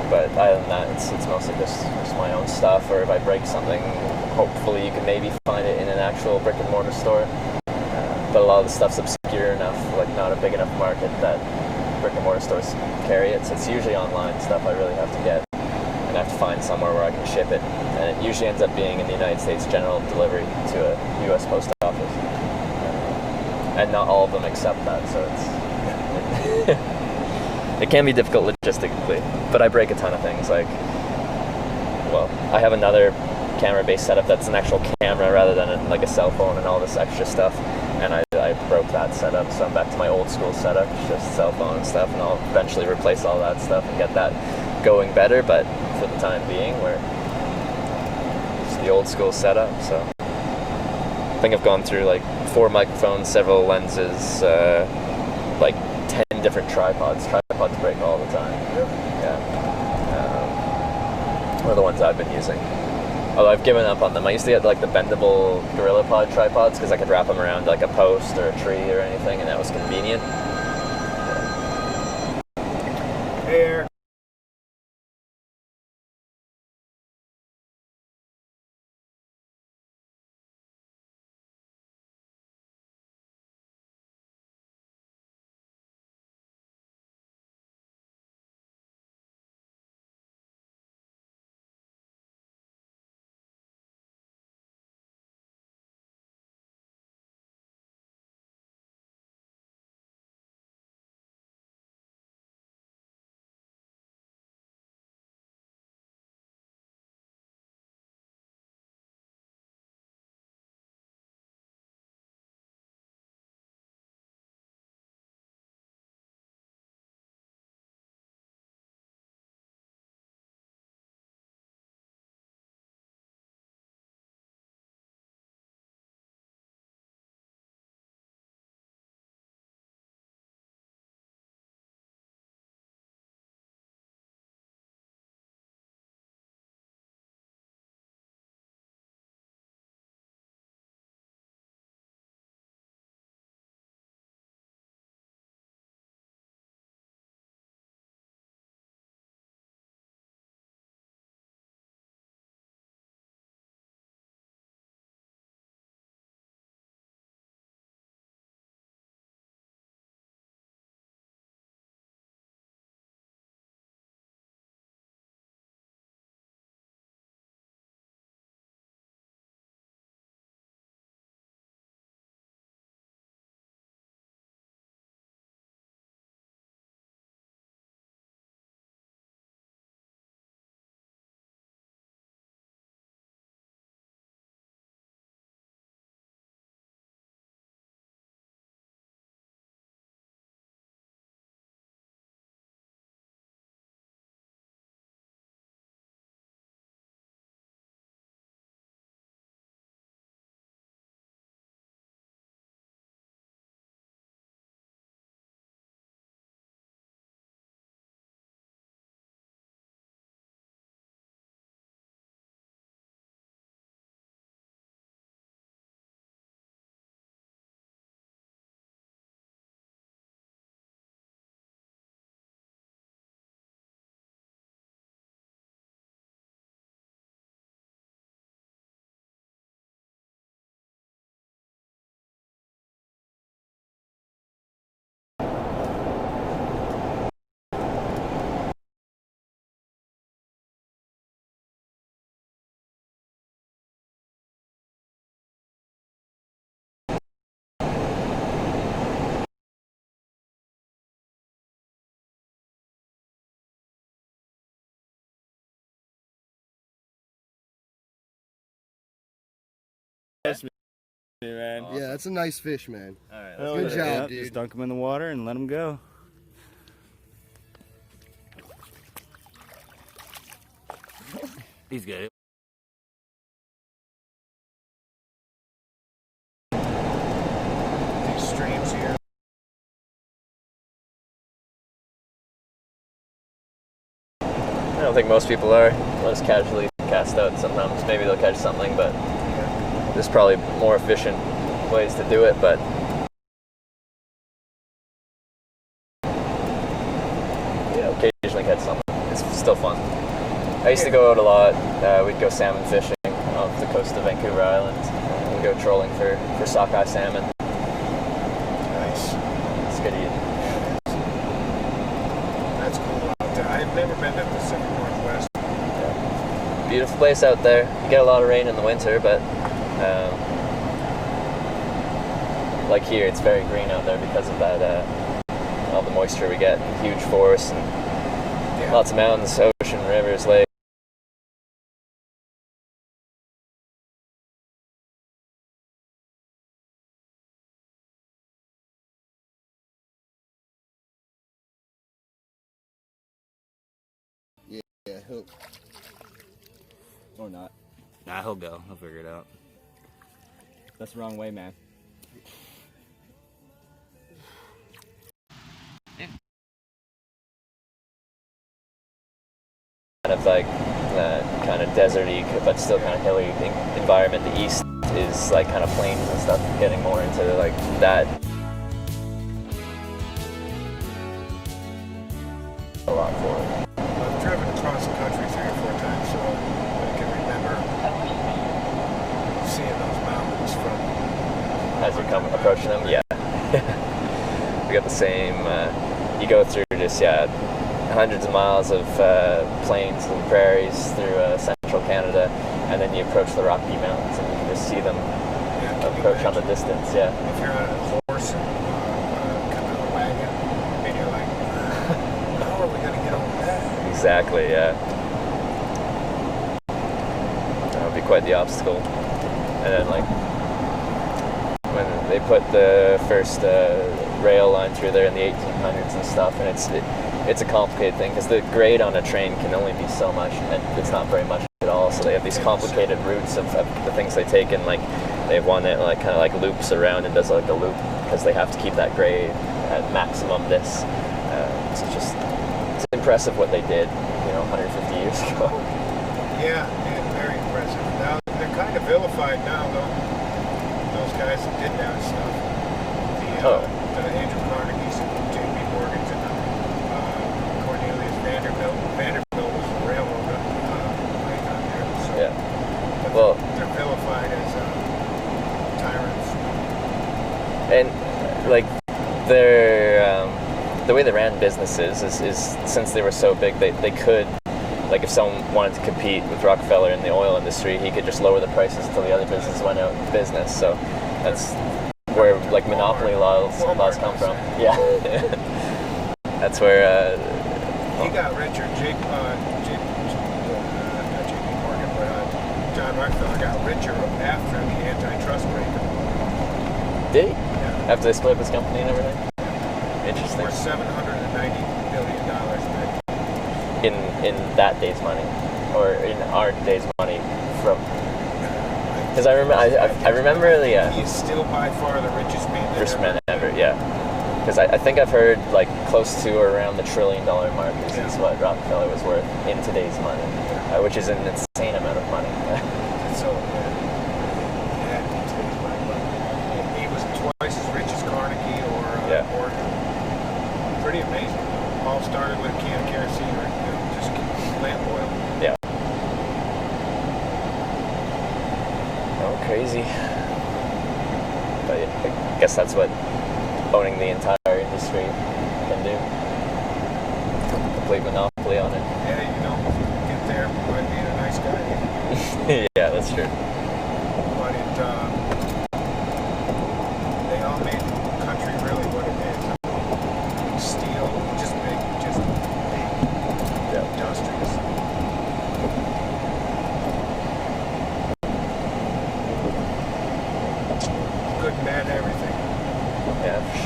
But other than that, it's mostly just my own stuff, or if I break something, hopefully you can maybe find it in an actual brick and mortar store. But a lot of the stuff's obscure enough, like not a big enough market that brick and mortar stores carry it, so it's usually online stuff I really have to get. And I have to find somewhere where I can ship it. And it usually ends up being in the United States general delivery to a US post office. And not all of them accept that, so it's... It can be difficult logistically, but I break a ton of things. Like, well, I have another camera-based setup that's an actual camera rather than like a cell phone and all this extra stuff, and I broke that setup, so I'm back to my old school setup, just cell phone and stuff, and I'll eventually replace all that stuff and get that going better, but for the time being, it's the old school setup. So I think I've gone through like 4 microphones, several lenses, like 10 different tripods. Tripods break all the time. Yeah. Or the ones I've been using. Although I've given up on them. I used to get like the bendable GorillaPod tripods because I could wrap them around like a post or a tree or anything, and that was convenient. Hey, Eric. man. Awesome. Yeah, that's a nice fish, man. All right, good job, dude. Just dunk them in the water and let them go. He's good. These streams here. I don't think most people are. They'll just casually cast out sometimes. Maybe they'll catch something, but there's probably more efficient ways to do it, but yeah, occasionally catch something. It's still fun. I used to go out a lot. We'd go salmon fishing off the coast of Vancouver Island. We'd go trolling for sockeye salmon. Nice. It's good eating. That's cool out there. I've never been to the Pacific Northwest. Yeah. Beautiful place out there. You get a lot of rain in the winter, but like here, it's very green out there because of that, all the moisture we get, huge forests, and lots of mountains, ocean, rivers, lakes. Yeah, he'll... Or not. Nah, he'll go. He'll figure it out. That's the wrong way, man. Kind of like kind of deserty, but still kind of hilly environment. The east is like kind of plains and stuff, getting more into like that. A lot for it. I've driven across the country 3 or 4 times, so I can remember seeing those mountains from... As you come approaching them, yeah. We got the same, you go through just, hundreds of miles of plains and prairies through central Canada, and then you approach the Rocky Mountains and you can just see them approach on the distance, yeah. If you're on a horse and kind of a wagon, and you're like, how are we going to get over that? Exactly, yeah. That would be quite the obstacle. And then, like, when they put the first rail line through there in the 1800s and stuff, and it's a complicated thing because the grade on a train can only be so much, and it's not very much at all. So they have these complicated routes of the things they take, and like they have one that like kind of like loops around and does like a loop because they have to keep that grade at maximum. It's just impressive what they did, 150 years ago. Yeah, very impressive. Now they're kind of vilified now, though. Those guys that did that stuff. The Andrew Carnegie's and J.P. Morgan's and Cornelius Vanderbilt. Vanderbilt was a railroad right on there. So, yeah. Well, they're vilified as tyrants. And like the way they ran businesses is since they were so big, they could, like if someone wanted to compete with Rockefeller in the oil industry, he could just lower the prices until the other businesses went out of business. So that's where like monopoly laws come from. Yeah. That's where he got richer. Not J.P. Morgan, but John Rockefeller got richer after the antitrust breakup. Did he? Yeah. After they split up his company and everything? Interesting. For $790 billion. In that day's money, or in our day's money, from. Because I remember the. He is still by far the richest man ever. Yeah. Because I think I've heard like close to or around the $1 trillion mark is what Rockefeller was worth in today's money, which is an insane amount of money. So in today's money, but he was twice as rich as Carnegie or Morgan. Pretty amazing. All started with a can of kerosene or just lamp oil. Yeah. Oh, crazy. But yeah, I guess that's what owning the entire industry can do. Complete monopoly on it. Yeah, get there by being a nice guy. Yeah, that's true. But they all made the country really what it is. Steel, just big industrious.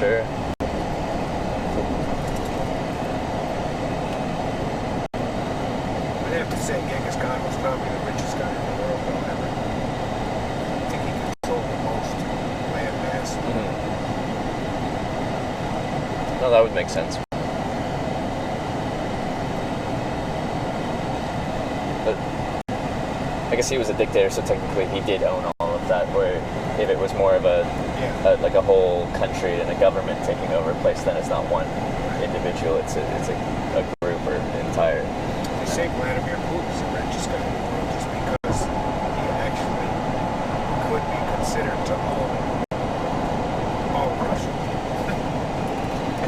sure. I'd have to say Genghis Khan was probably the richest guy in the world, however. I think he controlled the most land mass. No, that would make sense. But I guess he was a dictator, so technically he did own all of that. Where if it was more of like a whole country and a government taking over a place, then it's not one individual. It's a group or entire. They say Vladimir Putin's the richest guy in the world just because he actually could be considered to own all Russia.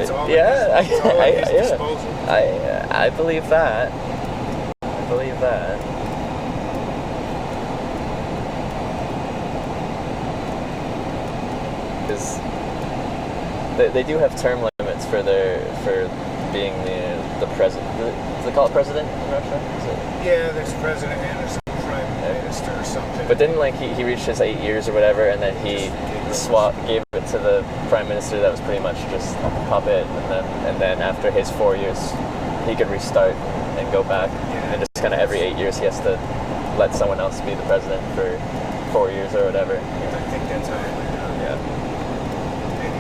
It's all at his disposal. I believe that. I believe that. Because they do have term limits for being the president. Do they call it president in Russia? Yeah, there's president and there's prime minister or something. But didn't he reached his 8 years or whatever, and then he gave it to the prime minister that was pretty much just a puppet, and then after his 4 years, he could restart and go back, and just kind of every 8 years he has to let someone else be the president for 4 years or whatever. I think that's how it went down. Yeah. And,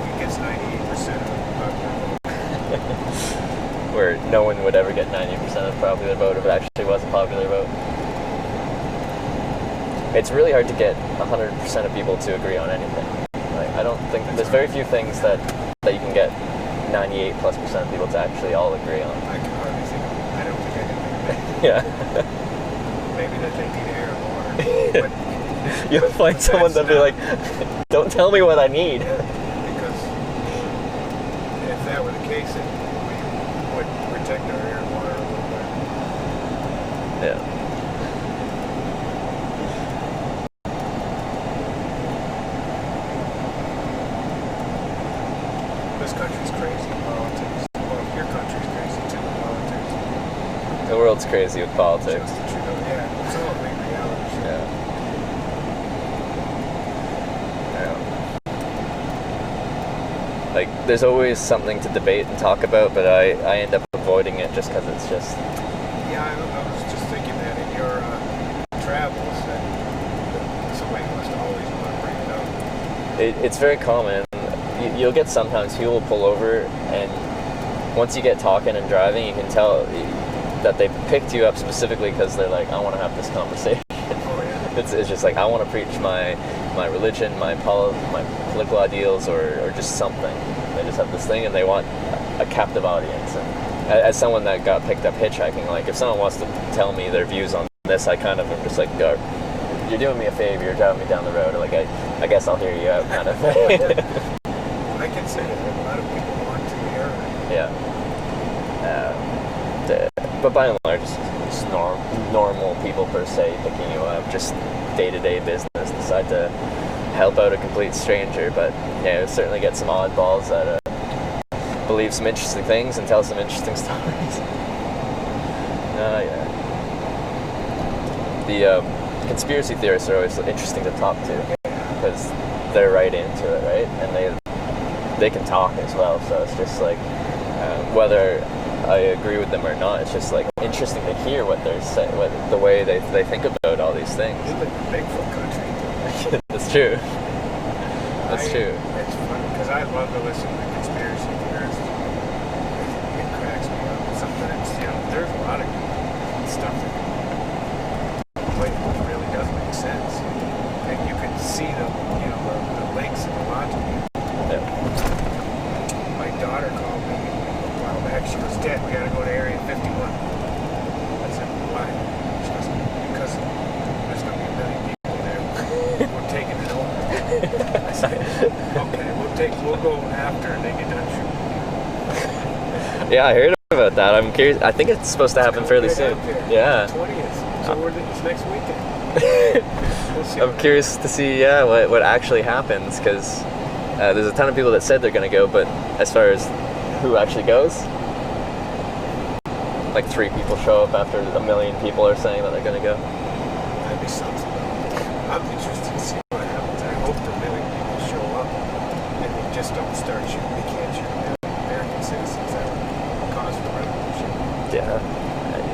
he gets 98% of the popular vote. Where no one would ever get 90% of the popular vote if it actually was a popular vote. It's really hard to get 100% of people to agree on anything. Like, I don't think there's very few things that you can get 98+% of people to actually all agree on. I can hardly think of it. I don't think I can. Yeah. Maybe that they need air or water. You'll find someone that'll be like, don't tell me what I need. Because if that were the case, it would protect our air and water a little bit. Yeah. This country's crazy in politics. Well, your country's crazy too in politics. The world's crazy with politics. Yeah, it's all a big reality show. Yeah. Like, there's always something to debate and talk about, but I end up avoiding it just because it's just... Yeah, I was just thinking that in your travels, that somebody must always want to bring it up. It's very common. You'll get sometimes people will pull over, and once you get talking and driving, you can tell that they picked you up specifically because they're like, I want to have this conversation. It's just like, I want to preach my religion, my political ideals, or just something. They just have this thing, and they want a captive audience. And as someone that got picked up hitchhiking, like, if someone wants to tell me their views on this, I kind of am just like, you're doing me a favor, you're driving me down the road, like, I guess I'll hear you out, kind of thing. I can say that a lot of people want to hear it. Yeah. But by and large, it's normal people per se picking you up, just day-to-day business, decide to help out a complete stranger. But yeah, you certainly get some oddballs that believe some interesting things and tell some interesting stories. Yeah. The conspiracy theorists are always interesting to talk to because they're right into it, right? And they can talk as well, so it's just like whether I agree with them or not, it's just like interesting to hear what they're saying, the way they think about all these things. You live in a Bigfoot country. That's true. That's true. It's funny because I love to listen to conspiracy theorists. It cracks me up. Sometimes, there's a lot of stuff that really doesn't make sense, and you can see the links and the logic. Yeah. My daughter called me a while back. She was dead. We got to go to Area 51. I said, why? She goes, because there's going to be a million people there. We're taking it over. I said, okay, we'll go after they get done shooting. Yeah, I heard about that. I'm curious. I think it's supposed to happen fairly soon. Yeah. 20th. So it's next weekend. We'll see. I'm curious to see, what actually happens, because there's a ton of people that said they're going to go, but as far as who actually goes, like 3 people show up after 1 million people are saying that they're going to go. That'd be something. I'm interested to see what happens. I hope the 1 million people show up and they just don't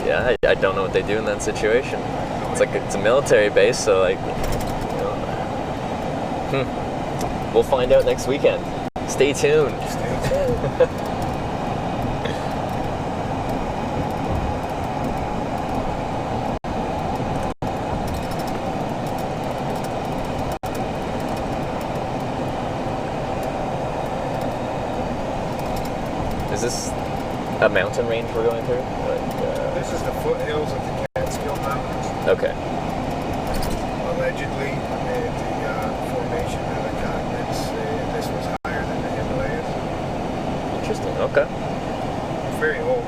Yeah, I don't know what they do in that situation. It's like it's a military base, so like, you know. We'll find out next weekend. Stay tuned. Is this a mountain range we're going through? This is the foothills of the Catskill Mountains. Okay. Allegedly, the formation of the continents, this was higher than the Himalayas. Interesting. Okay. It's very old.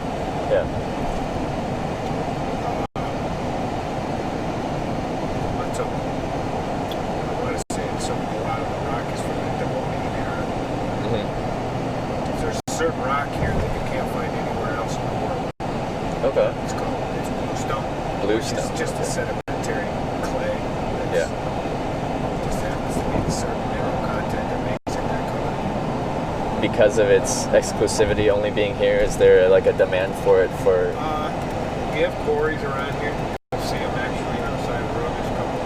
Yeah. I want to say a lot of the rock is from the Devonian era. There's a certain rock here that you can't find anywhere else in the world. Okay. It's bluestone. Bluestone. It's just a sedimentary clay. Yeah. Just happens to be a certain mineral content that makes it that color. Because of its exclusivity only being here, is there like a demand for it for? We have quarries around here. You'll see them actually on the side of the road. There's a couple.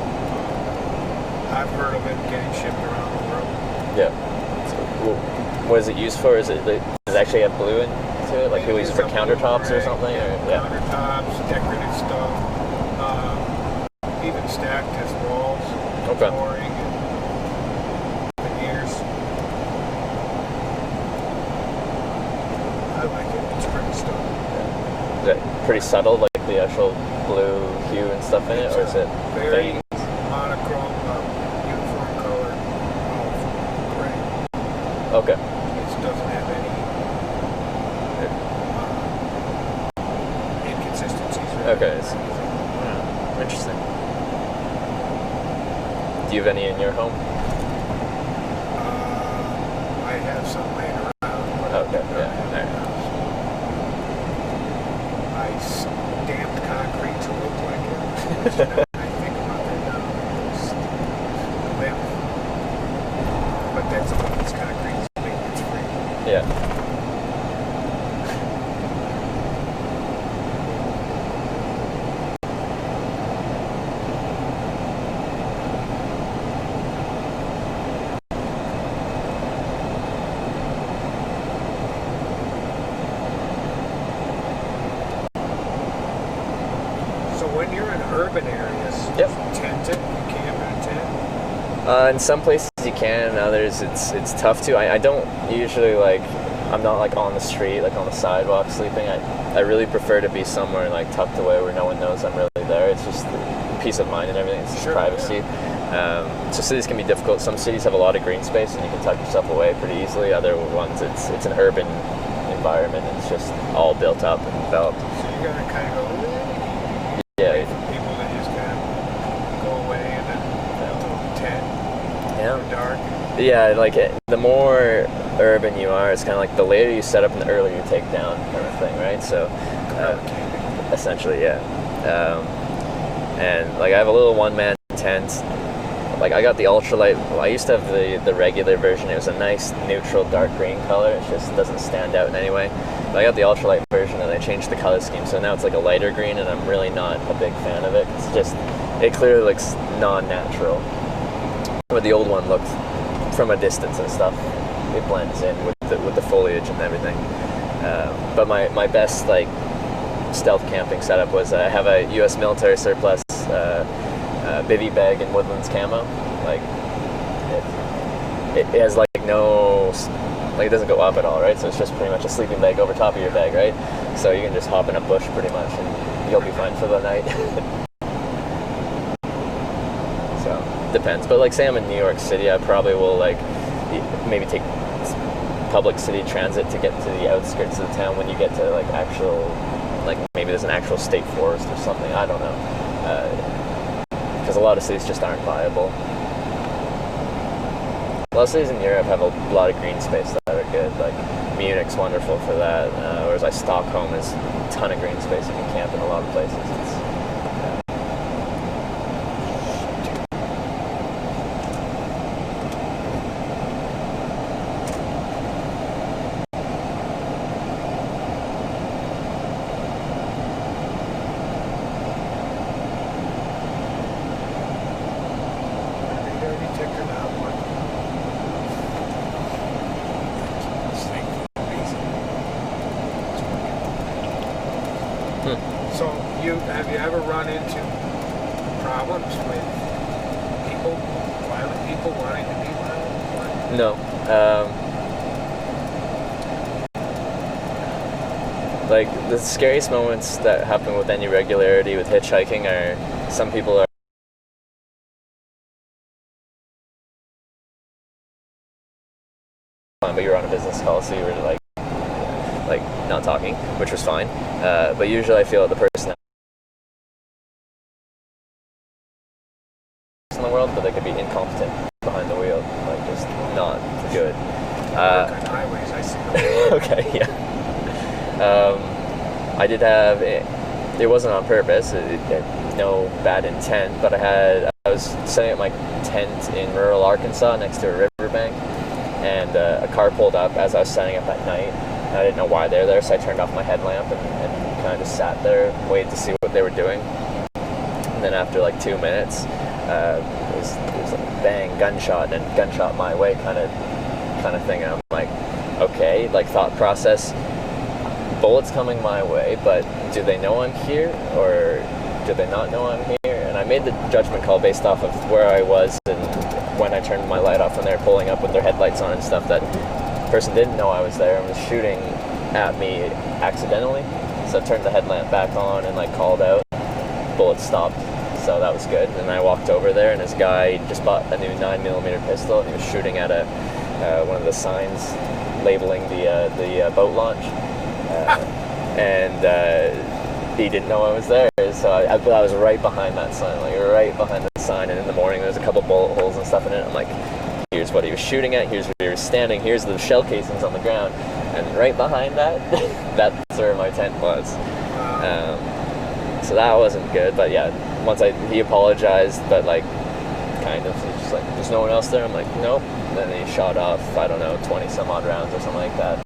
I've heard of it getting shipped around the world. Yeah. So, what is it used for? Does it actually have blue into it? Like people use it for countertops or something? Yeah. Countertops, decorative stuff. Even stacked as walls. Okay. Flooring and veneers. I like it. It's pretty stuff. Is it pretty subtle, like the actual blue hue and stuff in it, or is it very monochrome, uniform color of gray? Okay. It doesn't have any inconsistencies. Okay. Interesting. Do you have any in your home? I have some laying around. Okay. Yeah. There. I stamped concrete to look like it. I think about that now. But that's about this concrete. It's free. Yeah. When you're in urban areas, yep. Tent it, you camp in a tent? In some places you can, in others it's tough to. I don't usually I'm not like on the street, like on the sidewalk sleeping. I really prefer to be somewhere like tucked away where no one knows I'm really there. It's just peace of mind and everything. It's just privacy. Yeah. So cities can be difficult. Some cities have a lot of green space and you can tuck yourself away pretty easily. Other ones it's an urban environment. It's just all built up and developed. So you gotta kind of go. Yeah. People that just kind of go away and then tent. Yeah. Dark. Yeah, like the more urban you are, it's kind of like the later you set up and the earlier you take down, kind of thing, right? So, essentially, yeah. And like I have a little one-man tent. Like I got the ultralight. Well, I used to have the regular version. It was a nice neutral dark green color. It just doesn't stand out in any way. But I got the ultralight version and I changed the color scheme. So now it's like a lighter green and I'm really not a big fan of it. It clearly looks non-natural. But the old one looked from a distance and stuff. It blends in with the foliage and everything. But my best like stealth camping setup was I have a U.S. military surplus bivy bag in Woodlands camo. Like it has like no, like it doesn't go up at all, right? So it's just pretty much a sleeping bag over top of your bag, right? So you can just hop in a bush pretty much and you'll be fine for the night. So depends. But like say I'm in New York City, I probably will like maybe take public city transit to get to the outskirts of the town when you get to like actual, like maybe there's an actual state forest or something. I don't know. Because a lot of cities just aren't viable. A lot of cities in Europe have a lot of green space that are good. Like Munich's wonderful for that, whereas like Stockholm is a ton of green space. You can camp in a lot of places. have you ever run into problems with people, violent people wanting to be violent? No. Like, the scariest moments that happen with any regularity with hitchhiking are some people are but you were on a business call, so you were like not talking, which was fine. But usually I feel that the person in the world, but they could be incompetent behind the wheel, like just not good. On highways, I see. Okay, yeah. I did have it wasn't on purpose, no bad intent, but I was setting up my tent in rural Arkansas next to a riverbank, and a car pulled up as I was setting up at night. I didn't know why they were there, so I turned off my headlamp and kind of just sat there, waited to see what they were doing. And then after like 2 minutes, it was like bang, gunshot my way kind of thing. And I'm like, okay, like thought process, bullets coming my way, but do they know I'm here or do they not know I'm here? And I made the judgment call based off of where I was and when I turned my light off when they were pulling up with their headlights on and stuff, that person didn't know I was there and was shooting at me accidentally. So I turned the headlamp back on and like called out. Bullets stopped, so that was good. And I walked over there, and this guy just bought a new 9mm pistol, and he was shooting at one of the signs labeling the boat launch, and he didn't know I was there. So I was right behind that sign, like right behind the sign. And in the morning, there was a couple bullet holes and stuff in it. I'm like, here's what he was shooting at, here's where he was standing, here's the shell casings on the ground, and right behind that, that's where my tent was. So that wasn't good, but yeah, he apologized, but like, kind of, he's just like, there's no one else there? I'm like, nope. And then he shot off, I don't know, 20 some odd rounds or something like that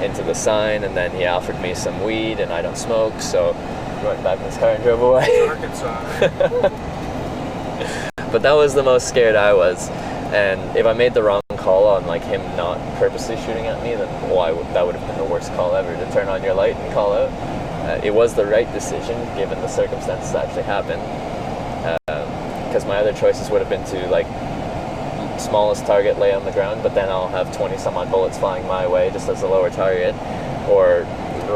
into the sign, and then he offered me some weed, and I don't smoke, so he went back in his car and drove away. Arkansas. But that was the most scared I was. And if I made the wrong call on like him not purposely shooting at me, then that would have been the worst call ever, to turn on your light and call out. It was the right decision given the circumstances that actually happened, because my other choices would have been to like smallest target lay on the ground, but then I'll have 20 some odd bullets flying my way just as a lower target, or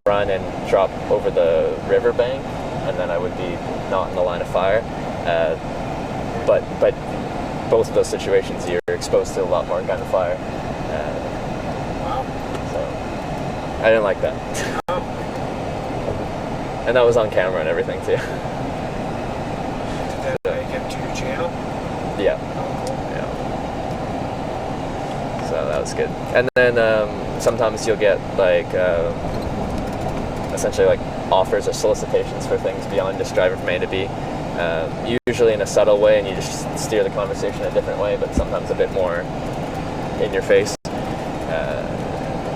run and drop over the riverbank, and then I would be not in the line of fire. But both of those situations, you're exposed to a lot more gunfire. So I didn't like that. And that was on camera and everything too. Did that make it to your channel? Yeah. Yeah. So that was good. And then sometimes you'll get like essentially like offers or solicitations for things beyond just driving from A to B. Usually in a subtle way, and you just steer the conversation a different way, but sometimes a bit more in your face.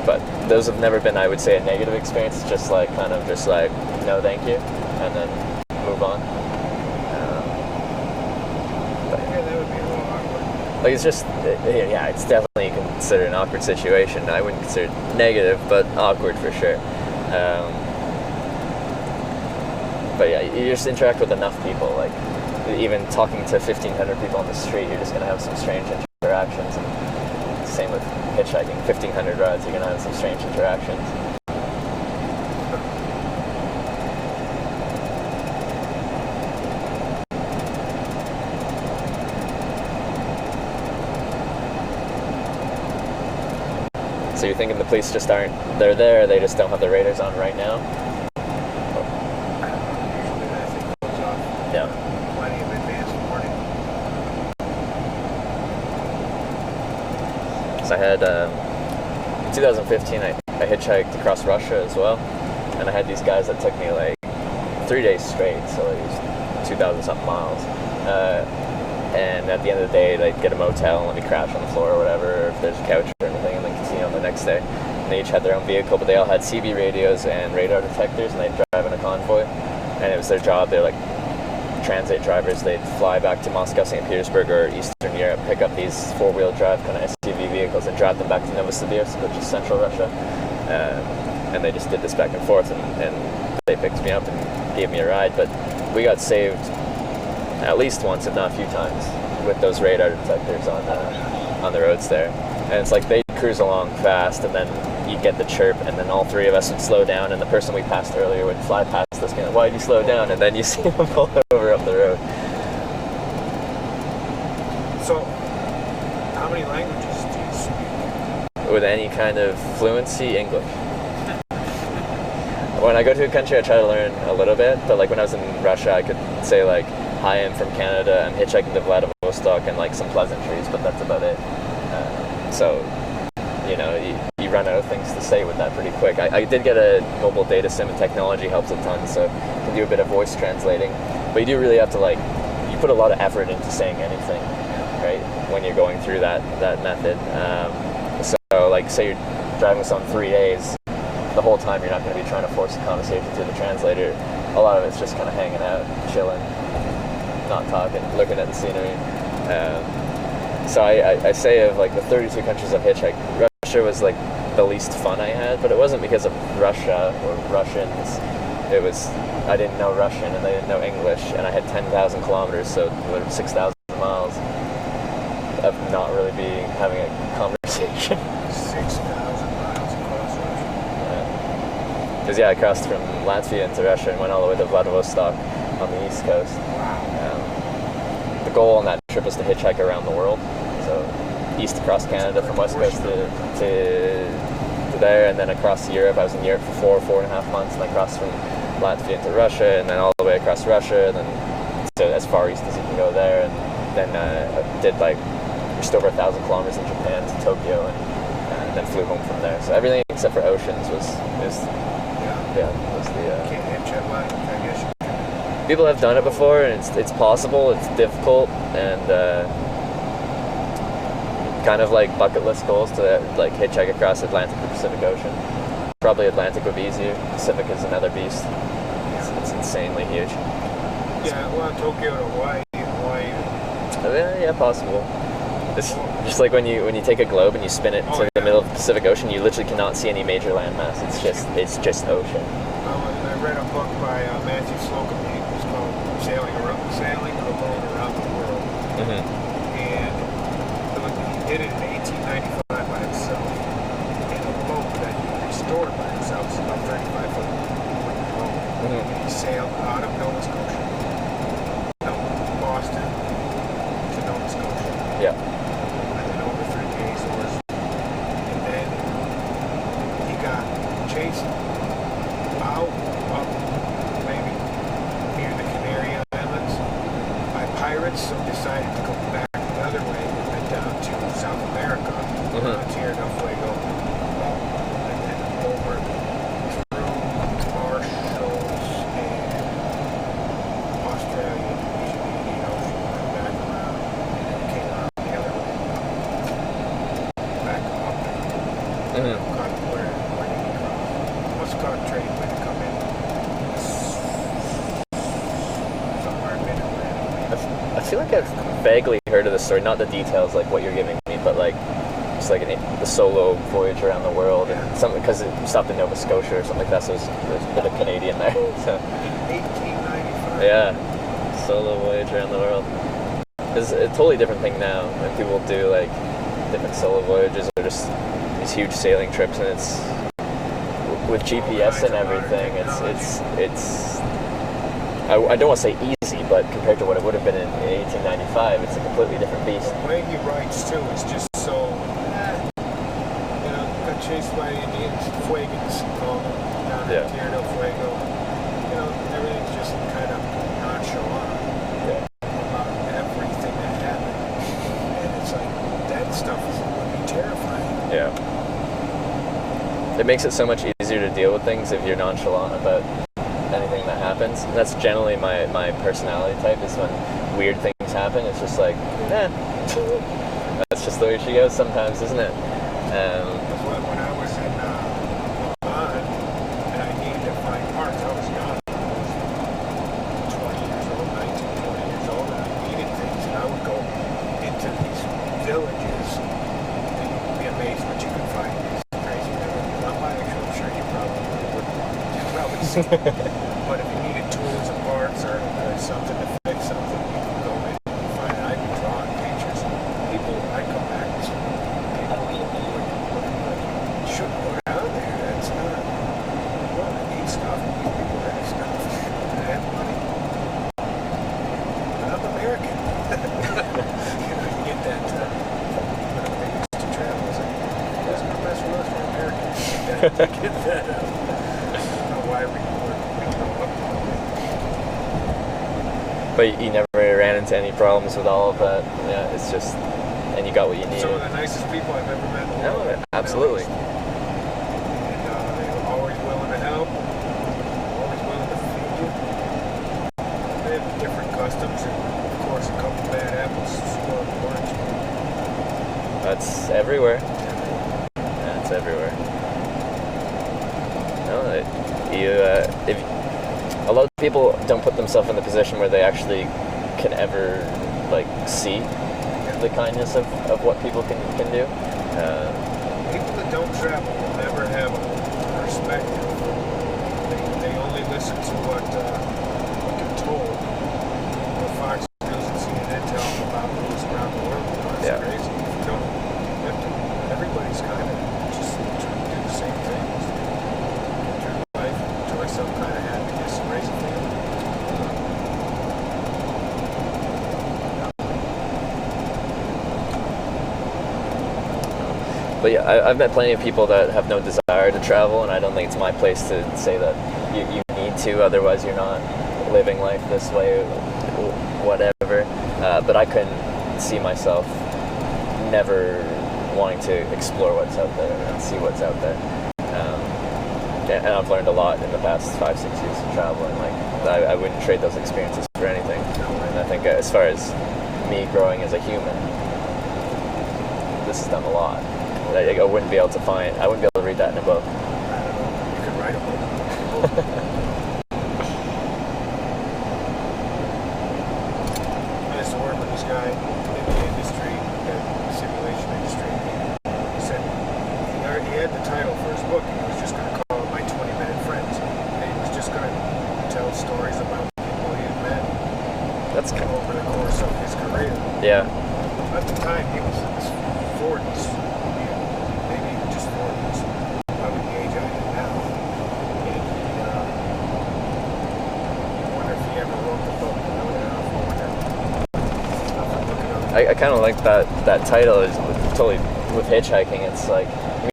But those have never been, I would say, a negative experience. It's just like kind of just like, no thank you, and then move on. That would be a little awkward. Like, it's just, yeah, it's definitely considered an awkward situation. I wouldn't consider it negative, but awkward for sure. But yeah, you just interact with enough people, like even talking to 1,500 people on the street, you're just going to have some strange interactions. And same with hitchhiking, 1,500 rides, you're going to have some strange interactions. So you're thinking the police just aren't, they're there, they just don't have the radars on right now? Yeah. Plenty of advance warning. So I had, in 2015, I hitchhiked across Russia as well, and I had these guys that took me like 3 days straight, so it was 2,000 something miles. And at the end of the day, they'd get a motel and let me crash on the floor or whatever, or if there's a couch or anything, and then continue on the next day. And they each had their own vehicle, but they all had CB radios and radar detectors, and they'd drive in a convoy. And it was their job. They're like transit drivers. They'd fly back to Moscow, St. Petersburg, or Eastern Europe, pick up these four-wheel drive kind of SUV vehicles and drive them back to Novosibirsk, which is central Russia. And they just did this back and forth. And they picked me up and gave me a ride, but we got saved at least once, if not a few times, with those radar detectors on the roads there. And it's like they'd cruise along fast, and then you'd get the chirp, and then all three of us would slow down, and the person we passed earlier would fly past us going, "Why'd you slow down?" And then you see them pull over up the road. So, how many languages do you speak? With any kind of fluency, English. When I go to a country, I try to learn a little bit, but like when I was in Russia, I could say like, "Hi, I'm from Canada, I'm hitchhiking to Vladivostok," and like some pleasantries, but that's about it. So, you know, you run out of things to say with that pretty quick. I did get a mobile data sim, and technology helps a ton, so you can do a bit of voice translating, but you do really have to like, you put a lot of effort into saying anything, right, when you're going through that method. So like, say you're driving with someone 3 days, the whole time you're not going to be trying to force a conversation through the translator. A lot of it's just kind of hanging out, chilling, not talking, looking at the scenery. So I say of like the 32 countries I've hitchhiked, Russia was like the least fun I had, but it wasn't because of Russia or Russians. It was, I didn't know Russian and they didn't know English, and I had 10,000 kilometers, so 6,000 miles of not really having a conversation. 6,000 miles across Russia. Because I crossed from Latvia into Russia and went all the way to Vladivostok on the east coast. The goal on that trip was to hitchhike around the world, so east across Canada from west coast to there, and then across Europe. I was in Europe for 4.5 months, and I crossed from Latvia into Russia, and then all the way across Russia, and then to as far east as you can go there, and then I did like just over 1,000 kilometers in Japan to Tokyo, and then flew home from there. So everything except for oceans was the Can't hit jet lag, I guess. people have done it before, and it's possible. It's difficult, and kind of like bucket list goals to like hitchhike across the Atlantic or Pacific Ocean. Probably Atlantic would be easier. Pacific is another beast. It's insanely huge. Yeah, well, Tokyo to Hawaii. Yeah, possible. It's just like when you take a globe and you spin it to the middle of the Pacific Ocean, you literally cannot see any major landmass. It's just ocean. I read a book by Matthew Slocum. It was called Sailing Alone Around the World. Mm-hmm. And he did it in 1895 by himself in a boat that he restored by himself. It's about 35 foot long. Mm-hmm. And he sailed out of Nova Scotia, Boston to Nova Scotia. Yeah. And then over 3 days, and then he got chased out up maybe near the Canary Islands by pirates, so decided to go back the other way and went down to South America, Tierra del Fuego, and then over through Marshalls and Australia, Indian Ocean, went back around, and then came around the other way, back up, where did he cross? What's called trade when you come in? Somewhere mid-Atlantic. I feel like I've vaguely heard of this story, not the details like what you're giving me, but like just like the solo voyage around the world, and something because it stopped in Nova Scotia or something like that, so there's a bit of Canadian there. So. 1895. Yeah, solo voyage around the world. It's a totally different thing now. Like people do like different solo voyages or just these huge sailing trips, and it's with GPS and everything. It's I don't want to say easy, but compared to what it would have been in 1895, it's a completely different beast. The way he writes too is just so, got chased by the Indians, Fuegans, called them, down in Tierra del Fuego. Everything's just kind of nonchalant about everything that happened. And it's like, that stuff would be terrifying. Yeah. It makes it so much easier to deal with things if you're nonchalant about anything that happens. And that's generally my personality type, is when weird things happen, it's just like, that's just the way she goes sometimes, isn't it? When I was in Milan and I needed to find parts, I was young. I was 20 years old, 19, 20 years old, and I needed things, and I would go into these villages and you'd be amazed what you could find. These crazy villages. I'm sure you probably easy. But if you needed tools and parts or something to fix something, you can go in and find it. I'd be drawing pictures. People, I'd come back and people would should put it out there. That's not, well, I need stuff. People have stuff. I have money. But I'm American. You know, you get that, when they used to travel, it's like, that's not best for us, we're Americans. You get that out. I don't know why we grow up. But you never ran into any problems with all of that. Yeah, it's just, and you got what you needed. Some of the nicest people I've ever met in the world. No, absolutely. And they were always willing to help, always willing to feed you. They have different customs, and of course, a couple bad apples spoil the orange. That's everywhere. That's everywhere. No, if a lot of people don't put themselves in the position where they actually can ever like see the kindness of what people can do. People that don't travel will never have a perspective. They only listen to what they're told. What Fox News and CNN tell them about what's around the world. That's crazy. If you don't, everybody's kind of just trying to do the same things. Enjoy life, enjoy some kind of happiness, raise a family. But yeah, I've met plenty of people that have no desire to travel, and I don't think it's my place to say that you need to, otherwise you're not living life this way, whatever. But I couldn't see myself never wanting to explore what's out there and see what's out there. And I've learned a lot in the past 5-6 years of traveling. Like I wouldn't trade those experiences for anything. And I think as far as me growing as a human, this has done a lot. I wouldn't be able to find. I wouldn't be able to read that in a book. You could write a book. I used to work with this guy in the industry, the simulation industry. He said he had the title for his book, and he was just going to call it My 20-Minute Friends. And he was just going to tell stories about people he had met. That's kind of over the course of his career. Yeah. At the time, he was in his 40s. I kind of like that title is totally with hitchhiking. It's like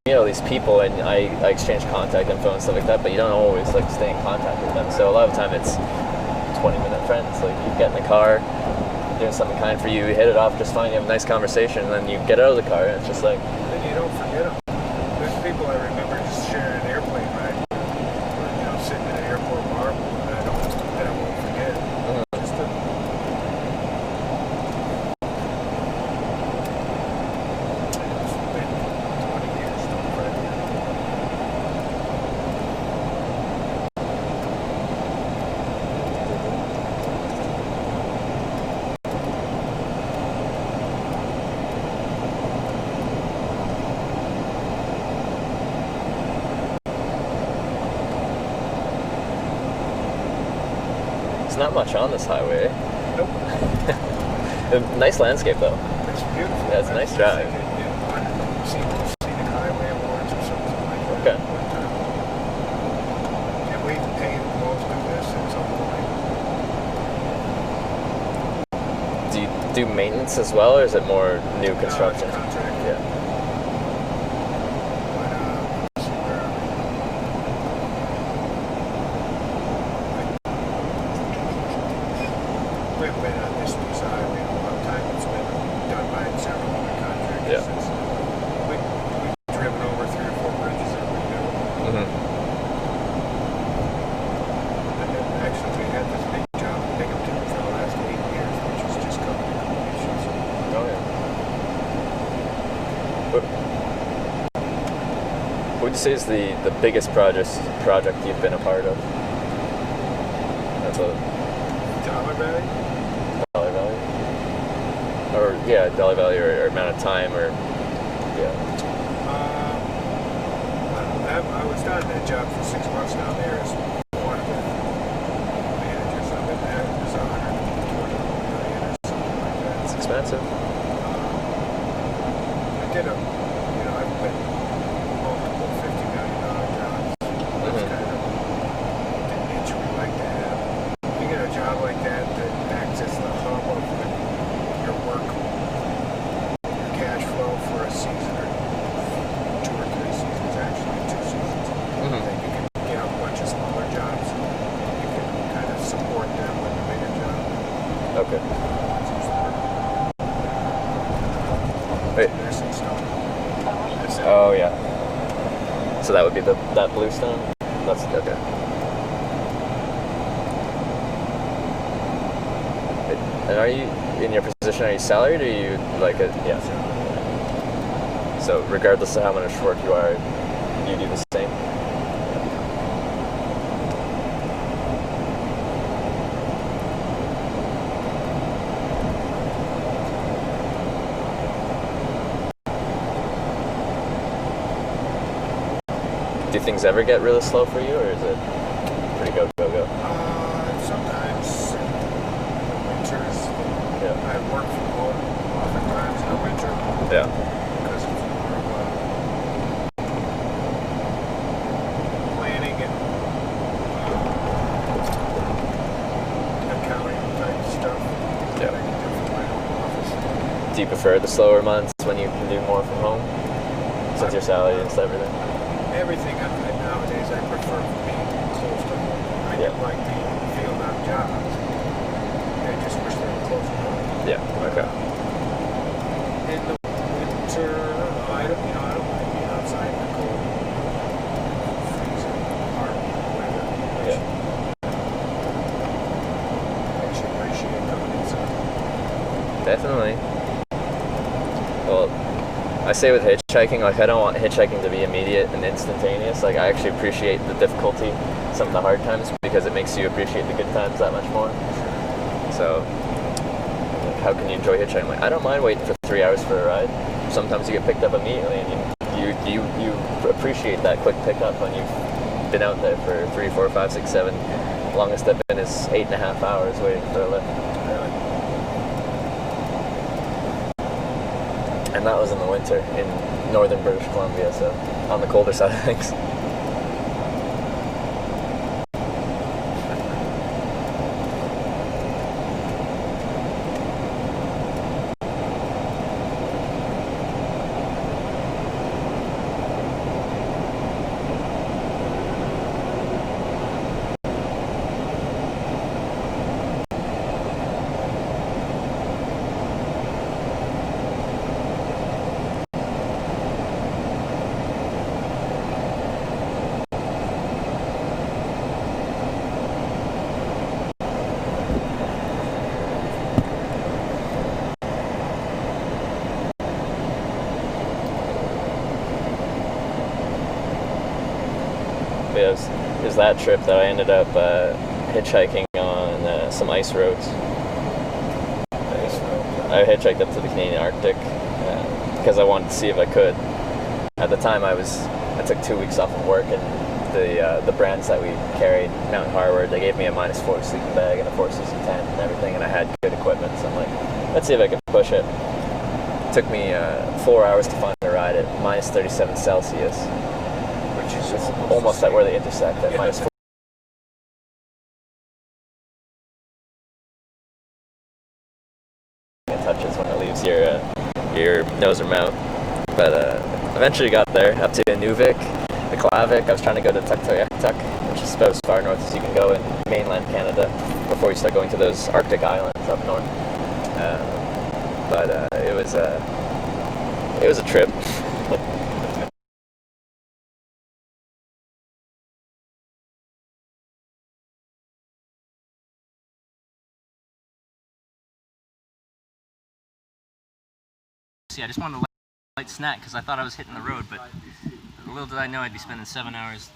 you know these people and I exchange contact info and stuff like that, but you don't always like stay in contact with them. So a lot of the time it's 20-minute friends. Like you get in the car, doing something kind for you, hit it off just fine, you have a nice conversation, and then you get out of the car and it's just like. And you don't forget them. There's people I remember just sharing an airplane ride, or, you know, sitting in an airport bar that I won't forget. Just to, Not much on this highway. Nope. Nice landscape though. It's beautiful. Yeah, it's a nice drive. Scenic Highway Awards or something like that. Okay. And we paid most of this at some point. Do you do maintenance as well, or is it more new construction? No, it's a contract. Yeah. What would you say is the biggest project you've been a part of? That's a Dollar Valley? Dollar Valley? Or yeah, Dollar Valley or amount of time or yeah. I was done that job for 6 months down there as one expensive. I did I've been multiple $50 million jobs. That's kind of the niche we like to have. You get a job like that acts as the hub of your work, your cash flow for a season or 2 or 3 seasons, actually 2 seasons. Then you can get a bunch of smaller jobs. You can kind of support them with a bigger job. Okay. Wait. Oh yeah. So that would be that blue stone? That's okay. And are you, in your position, are you salaried or are you like a, yeah. So regardless of how much work you are, you do the same? Do things ever get really slow for you, or is it pretty go? Sometimes in the winters, I work from home oftentimes in the winter. Yeah. Because it's more of planning and accounting type stuff that I can do from my home office. Do you prefer the slower months when you can do more from home? Since your salary and everything? Everything nowadays I prefer being close to home. I don't like being field on jobs. I just wish they were close to home. Yeah, okay. In the winter, I don't like being outside in the cold, freezing, hard weather. I should appreciate coming inside. Definitely. Well, I say with hitchhiking, like I don't want hitchhiking to be immediate and instantaneous. Like I actually appreciate the difficulty, some of the hard times, because it makes you appreciate the good times that much more. So, like, how can you enjoy hitchhiking? Like I don't mind waiting for 3 hours for a ride. Sometimes you get picked up immediately, and you appreciate that quick pickup when you've been out there for 3, 4, 5, 6, 7. Longest I've been is 8.5 hours waiting for a lift. And that was in the winter in northern British Columbia, so on the colder side of things. It was that trip that I ended up hitchhiking on some ice roads. I hitchhiked up to the Canadian Arctic because I wanted to see if I could. At the time, I took 2 weeks off of work, and the brands that we carried, Mountain Harvard, they gave me a -4 sleeping bag and a 4-season tent and everything, and I had good equipment. So I'm like, let's see if I can push it. It took me 4 hours to find a ride at -37 Celsius. It's almost at where they intersect at -4. It touches when it leaves your nose or mouth. But eventually got there, up to Inuvik, the Klavik. I was trying to go to Tuktoyaktuk, which is about as far north as you can go in mainland Canada before you start going to those Arctic islands up north. But it was a trip. See, I just wanted a light snack because I thought I was hitting the road, but little did I know I'd be spending 7 hours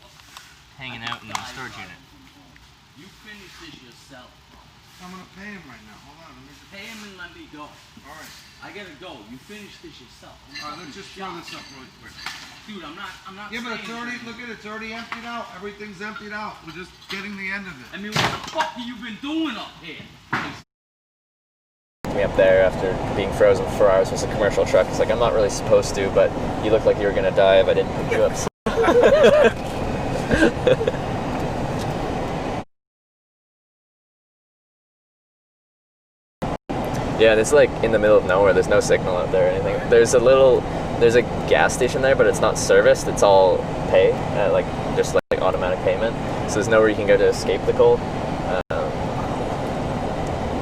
hanging out in the storage unit. You finish this yourself. I'm gonna pay him right now. Hold on, let me just... Pay him and let me go. Alright. I gotta go. You finish this yourself. Alright, let's just throw this up really quick. Dude, I'm not Yeah, but it's already, look at it, it's already emptied out. Everything's emptied out. We're just getting the end of it. I mean, what the fuck have you been doing up here? me up there after being frozen for 4 hours was a commercial truck. It's like, I'm not really supposed to, but you look like you were gonna die if I didn't pick you up. Yeah, and it's like in the middle of nowhere. There's no signal out there or anything. There's a gas station there, but it's not serviced. It's all pay, like just like automatic payment. So there's nowhere you can go to escape the cold.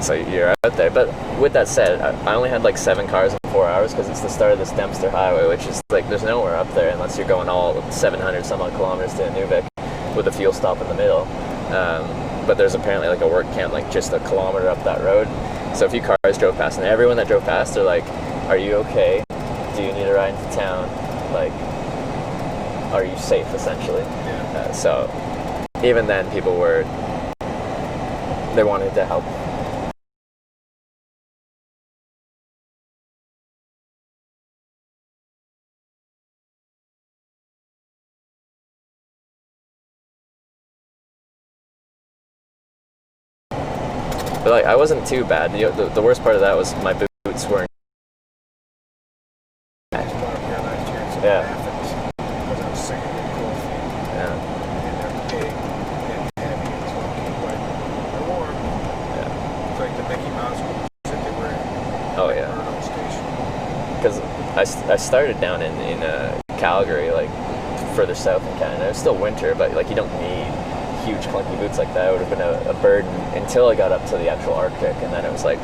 So you're out there. But with that said, I only had like 7 cars in 4 hours because it's the start of this Dempster Highway, which is like there's nowhere up there unless you're going all 700 some odd kilometers to Inuvik with a fuel stop in the middle. But there's apparently like a work camp like just a kilometer up that road. So a few cars drove past, and everyone that drove past are like, "Are you okay? Do you need a ride into town? Like, are you safe?" Essentially. So even then, people they wanted to help. But like, I wasn't too bad. The worst part of that was my boots weren't. Yeah. Oh yeah. Because I started down in Calgary, like further south in Canada. It was still winter, but like you don't need huge clunky boots like that. It would have been a burden until I got up to the actual Arctic, and then it was like,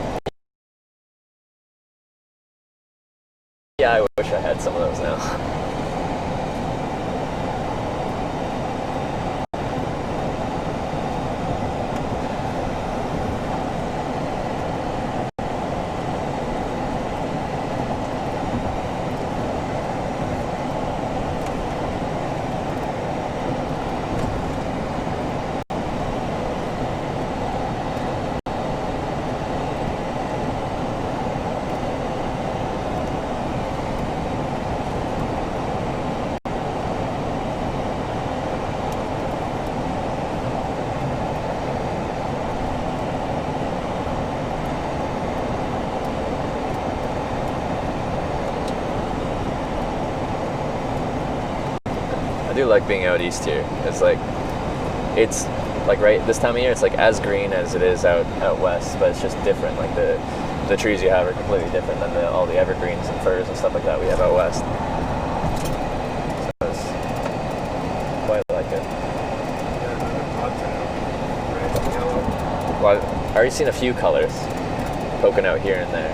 yeah, I wish I had some of those now. I do like being out east here. It's like right this time of year, it's like as green as it is out west, but it's just different. Like the trees you have are completely different than all the evergreens and firs and stuff like that we have out west. So it's quite like it. Well, I've already seen a few colors poking out here and there.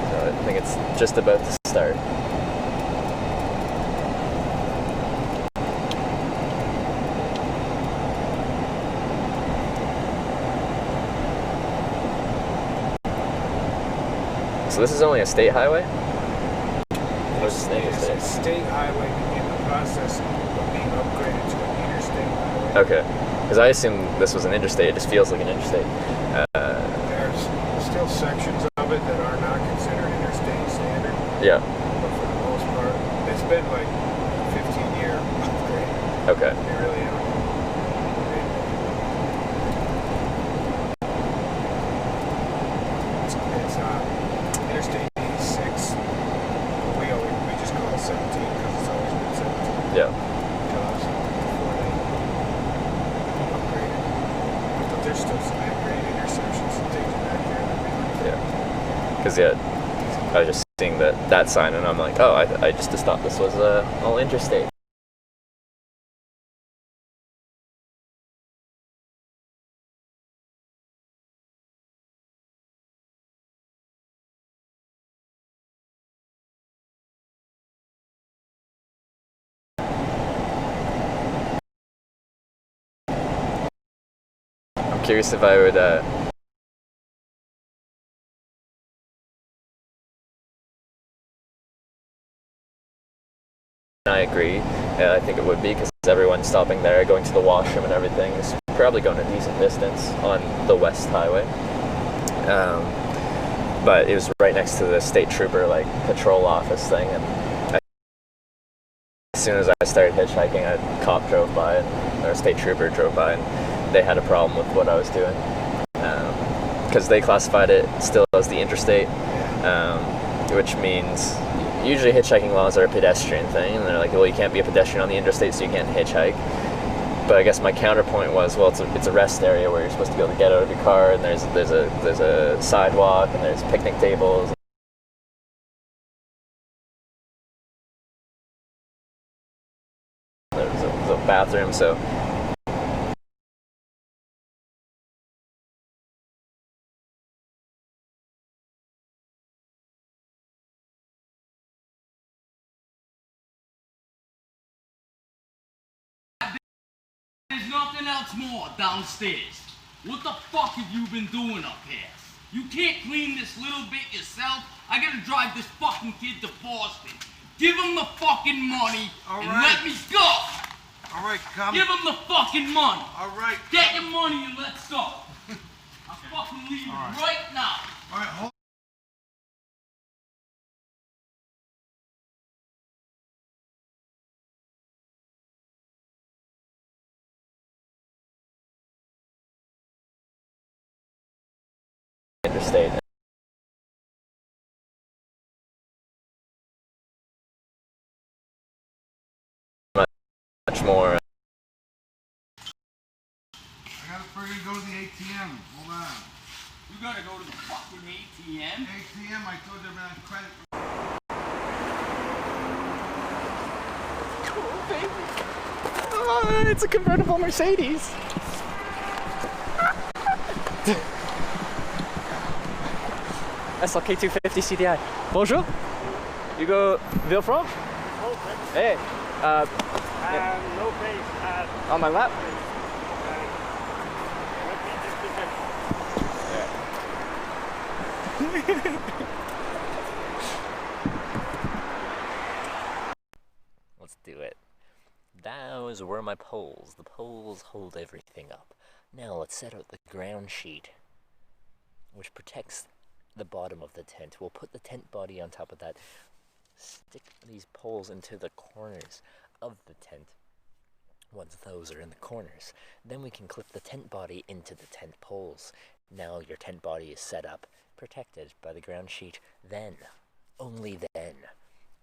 So I think it's just about to start. So this is only a state highway? It's a state highway in the process of being upgraded to an interstate highway. Okay. Because I assume this was an interstate. It just feels like an interstate. There's still sections of it that are not considered interstate standard. Yeah. But for the most part, it's been like a 15-year upgrade. Okay. They really have. It's Interstate 86. We just call it 17 because it's always been 17. Yeah. Before they upgraded. But there's still some great intersections to take you back there. Yeah. Because I was just seeing that sign and I'm like, oh, I just thought this was all interstate. I'm curious if I would I agree. I think it would be because everyone stopping there, going to the washroom and everything is probably going a decent distance on the West Highway. But it was right next to the state trooper patrol office thing, and as soon as I started hitchhiking, a cop drove by, or a state trooper drove by, and they had a problem with what I was doing. because they classified it still as the interstate, which means usually hitchhiking laws are a pedestrian thing, and they're like, well, you can't be a pedestrian on the interstate, so you can't hitchhike. But I guess my counterpoint was, well, it's a rest area where you're supposed to be able to get out of your car, and there's a sidewalk, and there's picnic tables. There's a bathroom, so. There's nothing else more downstairs. What the fuck have you been doing up here? You can't clean this little bit yourself. I gotta drive this fucking kid to Boston. Give him the fucking money and let me go. All right, come. Give him the fucking money. All right. Get your money and let's go. I'm fucking leaving right now. All right, hold. Interstate. Much more. I gotta friggin' go to the ATM. Hold on. You gotta go to the fucking ATM? ATM, I told you I'm on credit. Cool, baby. Oh, it's a convertible Mercedes. SLK 250 CDI. Bonjour. You go Villefranche? Hey. No place. On my lap? Let's do it. Those were my poles. The poles hold everything up. Now let's set out the ground sheet, which protects the bottom of the tent. We'll put the tent body on top of that. Stick these poles into the corners of the tent. Once those are in the corners, then we can clip the tent body into the tent poles. Now your tent body is set up, protected by the ground sheet. Then, only then,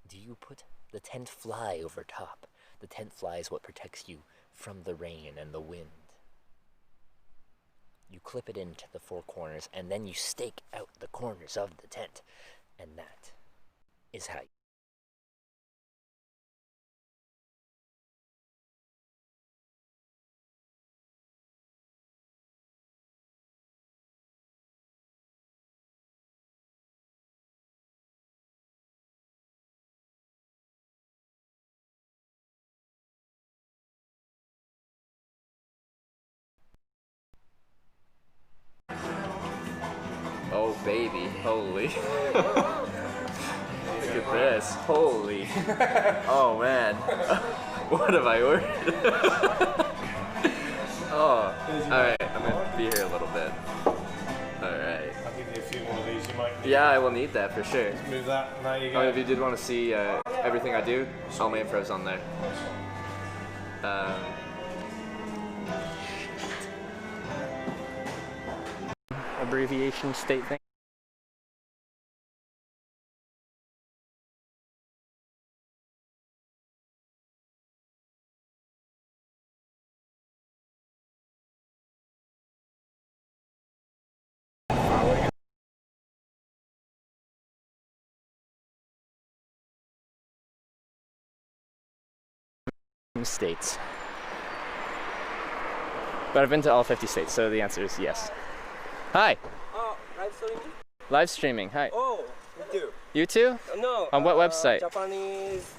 do you put the tent fly over top. The tent fly is what protects you from the rain and the wind. You clip it into the four corners, and then you stake out the corners of the tent. And that is how you... Oh baby, holy. Look at this, holy. Oh man, what have I ordered? Oh, alright, I'm gonna be here a little bit. Alright. I'll give you a few more of these, you might need. Yeah, I will need that for sure. Let's move that, and there you go. Oh, if you did want to see everything I do, all my info's on there. Abbreviation state thing. States. But I've been to all 50 states, so the answer is yes. Hi. Oh, live streaming? Live streaming, hi. Oh, me too. You too? No. On what website? Japanese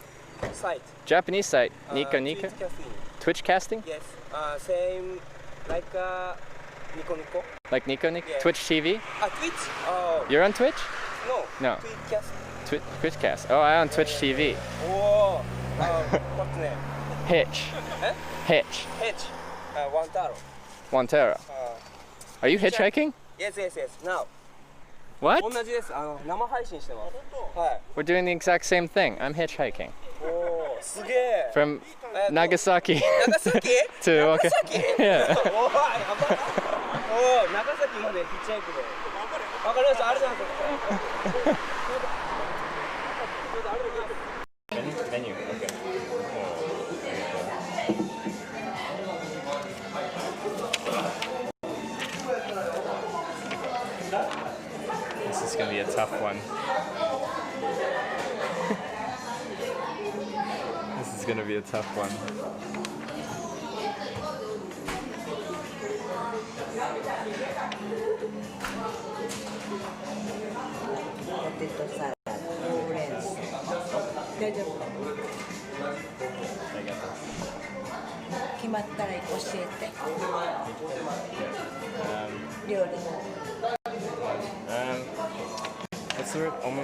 site. Japanese site. Nico Nico? Twitch casting? Yes. Same like Nico Nico. Like Nico Nico? Yes. Twitch TV? Twitch? Oh. You're on Twitch? No. No. Twitchcast. Twitchcast. Oh, I'm on Twitch TV. Oh. What's the name? Hitch. Hitch. Hitch. Wantaro. Wantaro. Are you hitchhiking? Yes. Now. What? 同じです。生配信してます。はい。 We're doing the exact same thing. I'm hitchhiking. おー、すげえ。 From Nagasaki. Nagasaki? to Nagasaki? Yeah. おー、やばい。おお、長崎までヒッチハイクで。わかりました。ありがとうございます。Menu. Okay. This is gonna be a tough one. This is gonna be a tough one. Potato salad, orange. 大丈夫。決まったら教えて。料理。What's the word? Ome?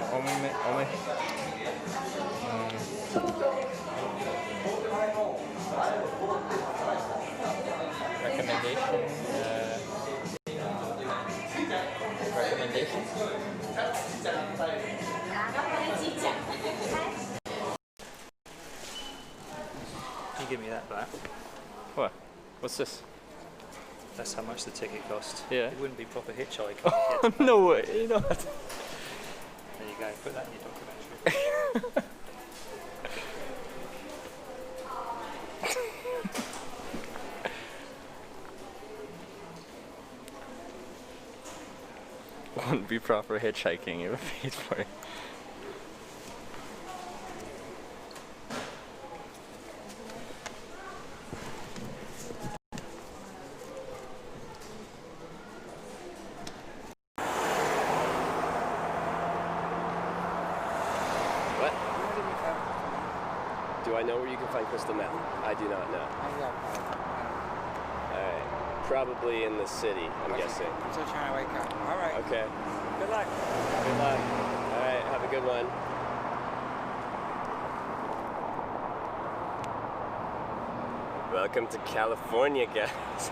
Recommendation? Recommendations? Can you give me that back? What? What's this? That's how much the ticket cost. Yeah. It wouldn't be proper hitchhiking. Oh, no way. You know what? There you go. Put that in your documentary. Wouldn't be proper hitchhiking if it paid for it. What? Do I know where you can find crystal meth? I do not know. Alright. Probably in the city, I'm guessing. I'm still trying to wake up. All right. Okay. Good luck. Good luck. Alright, have a good one. Welcome to California, guys.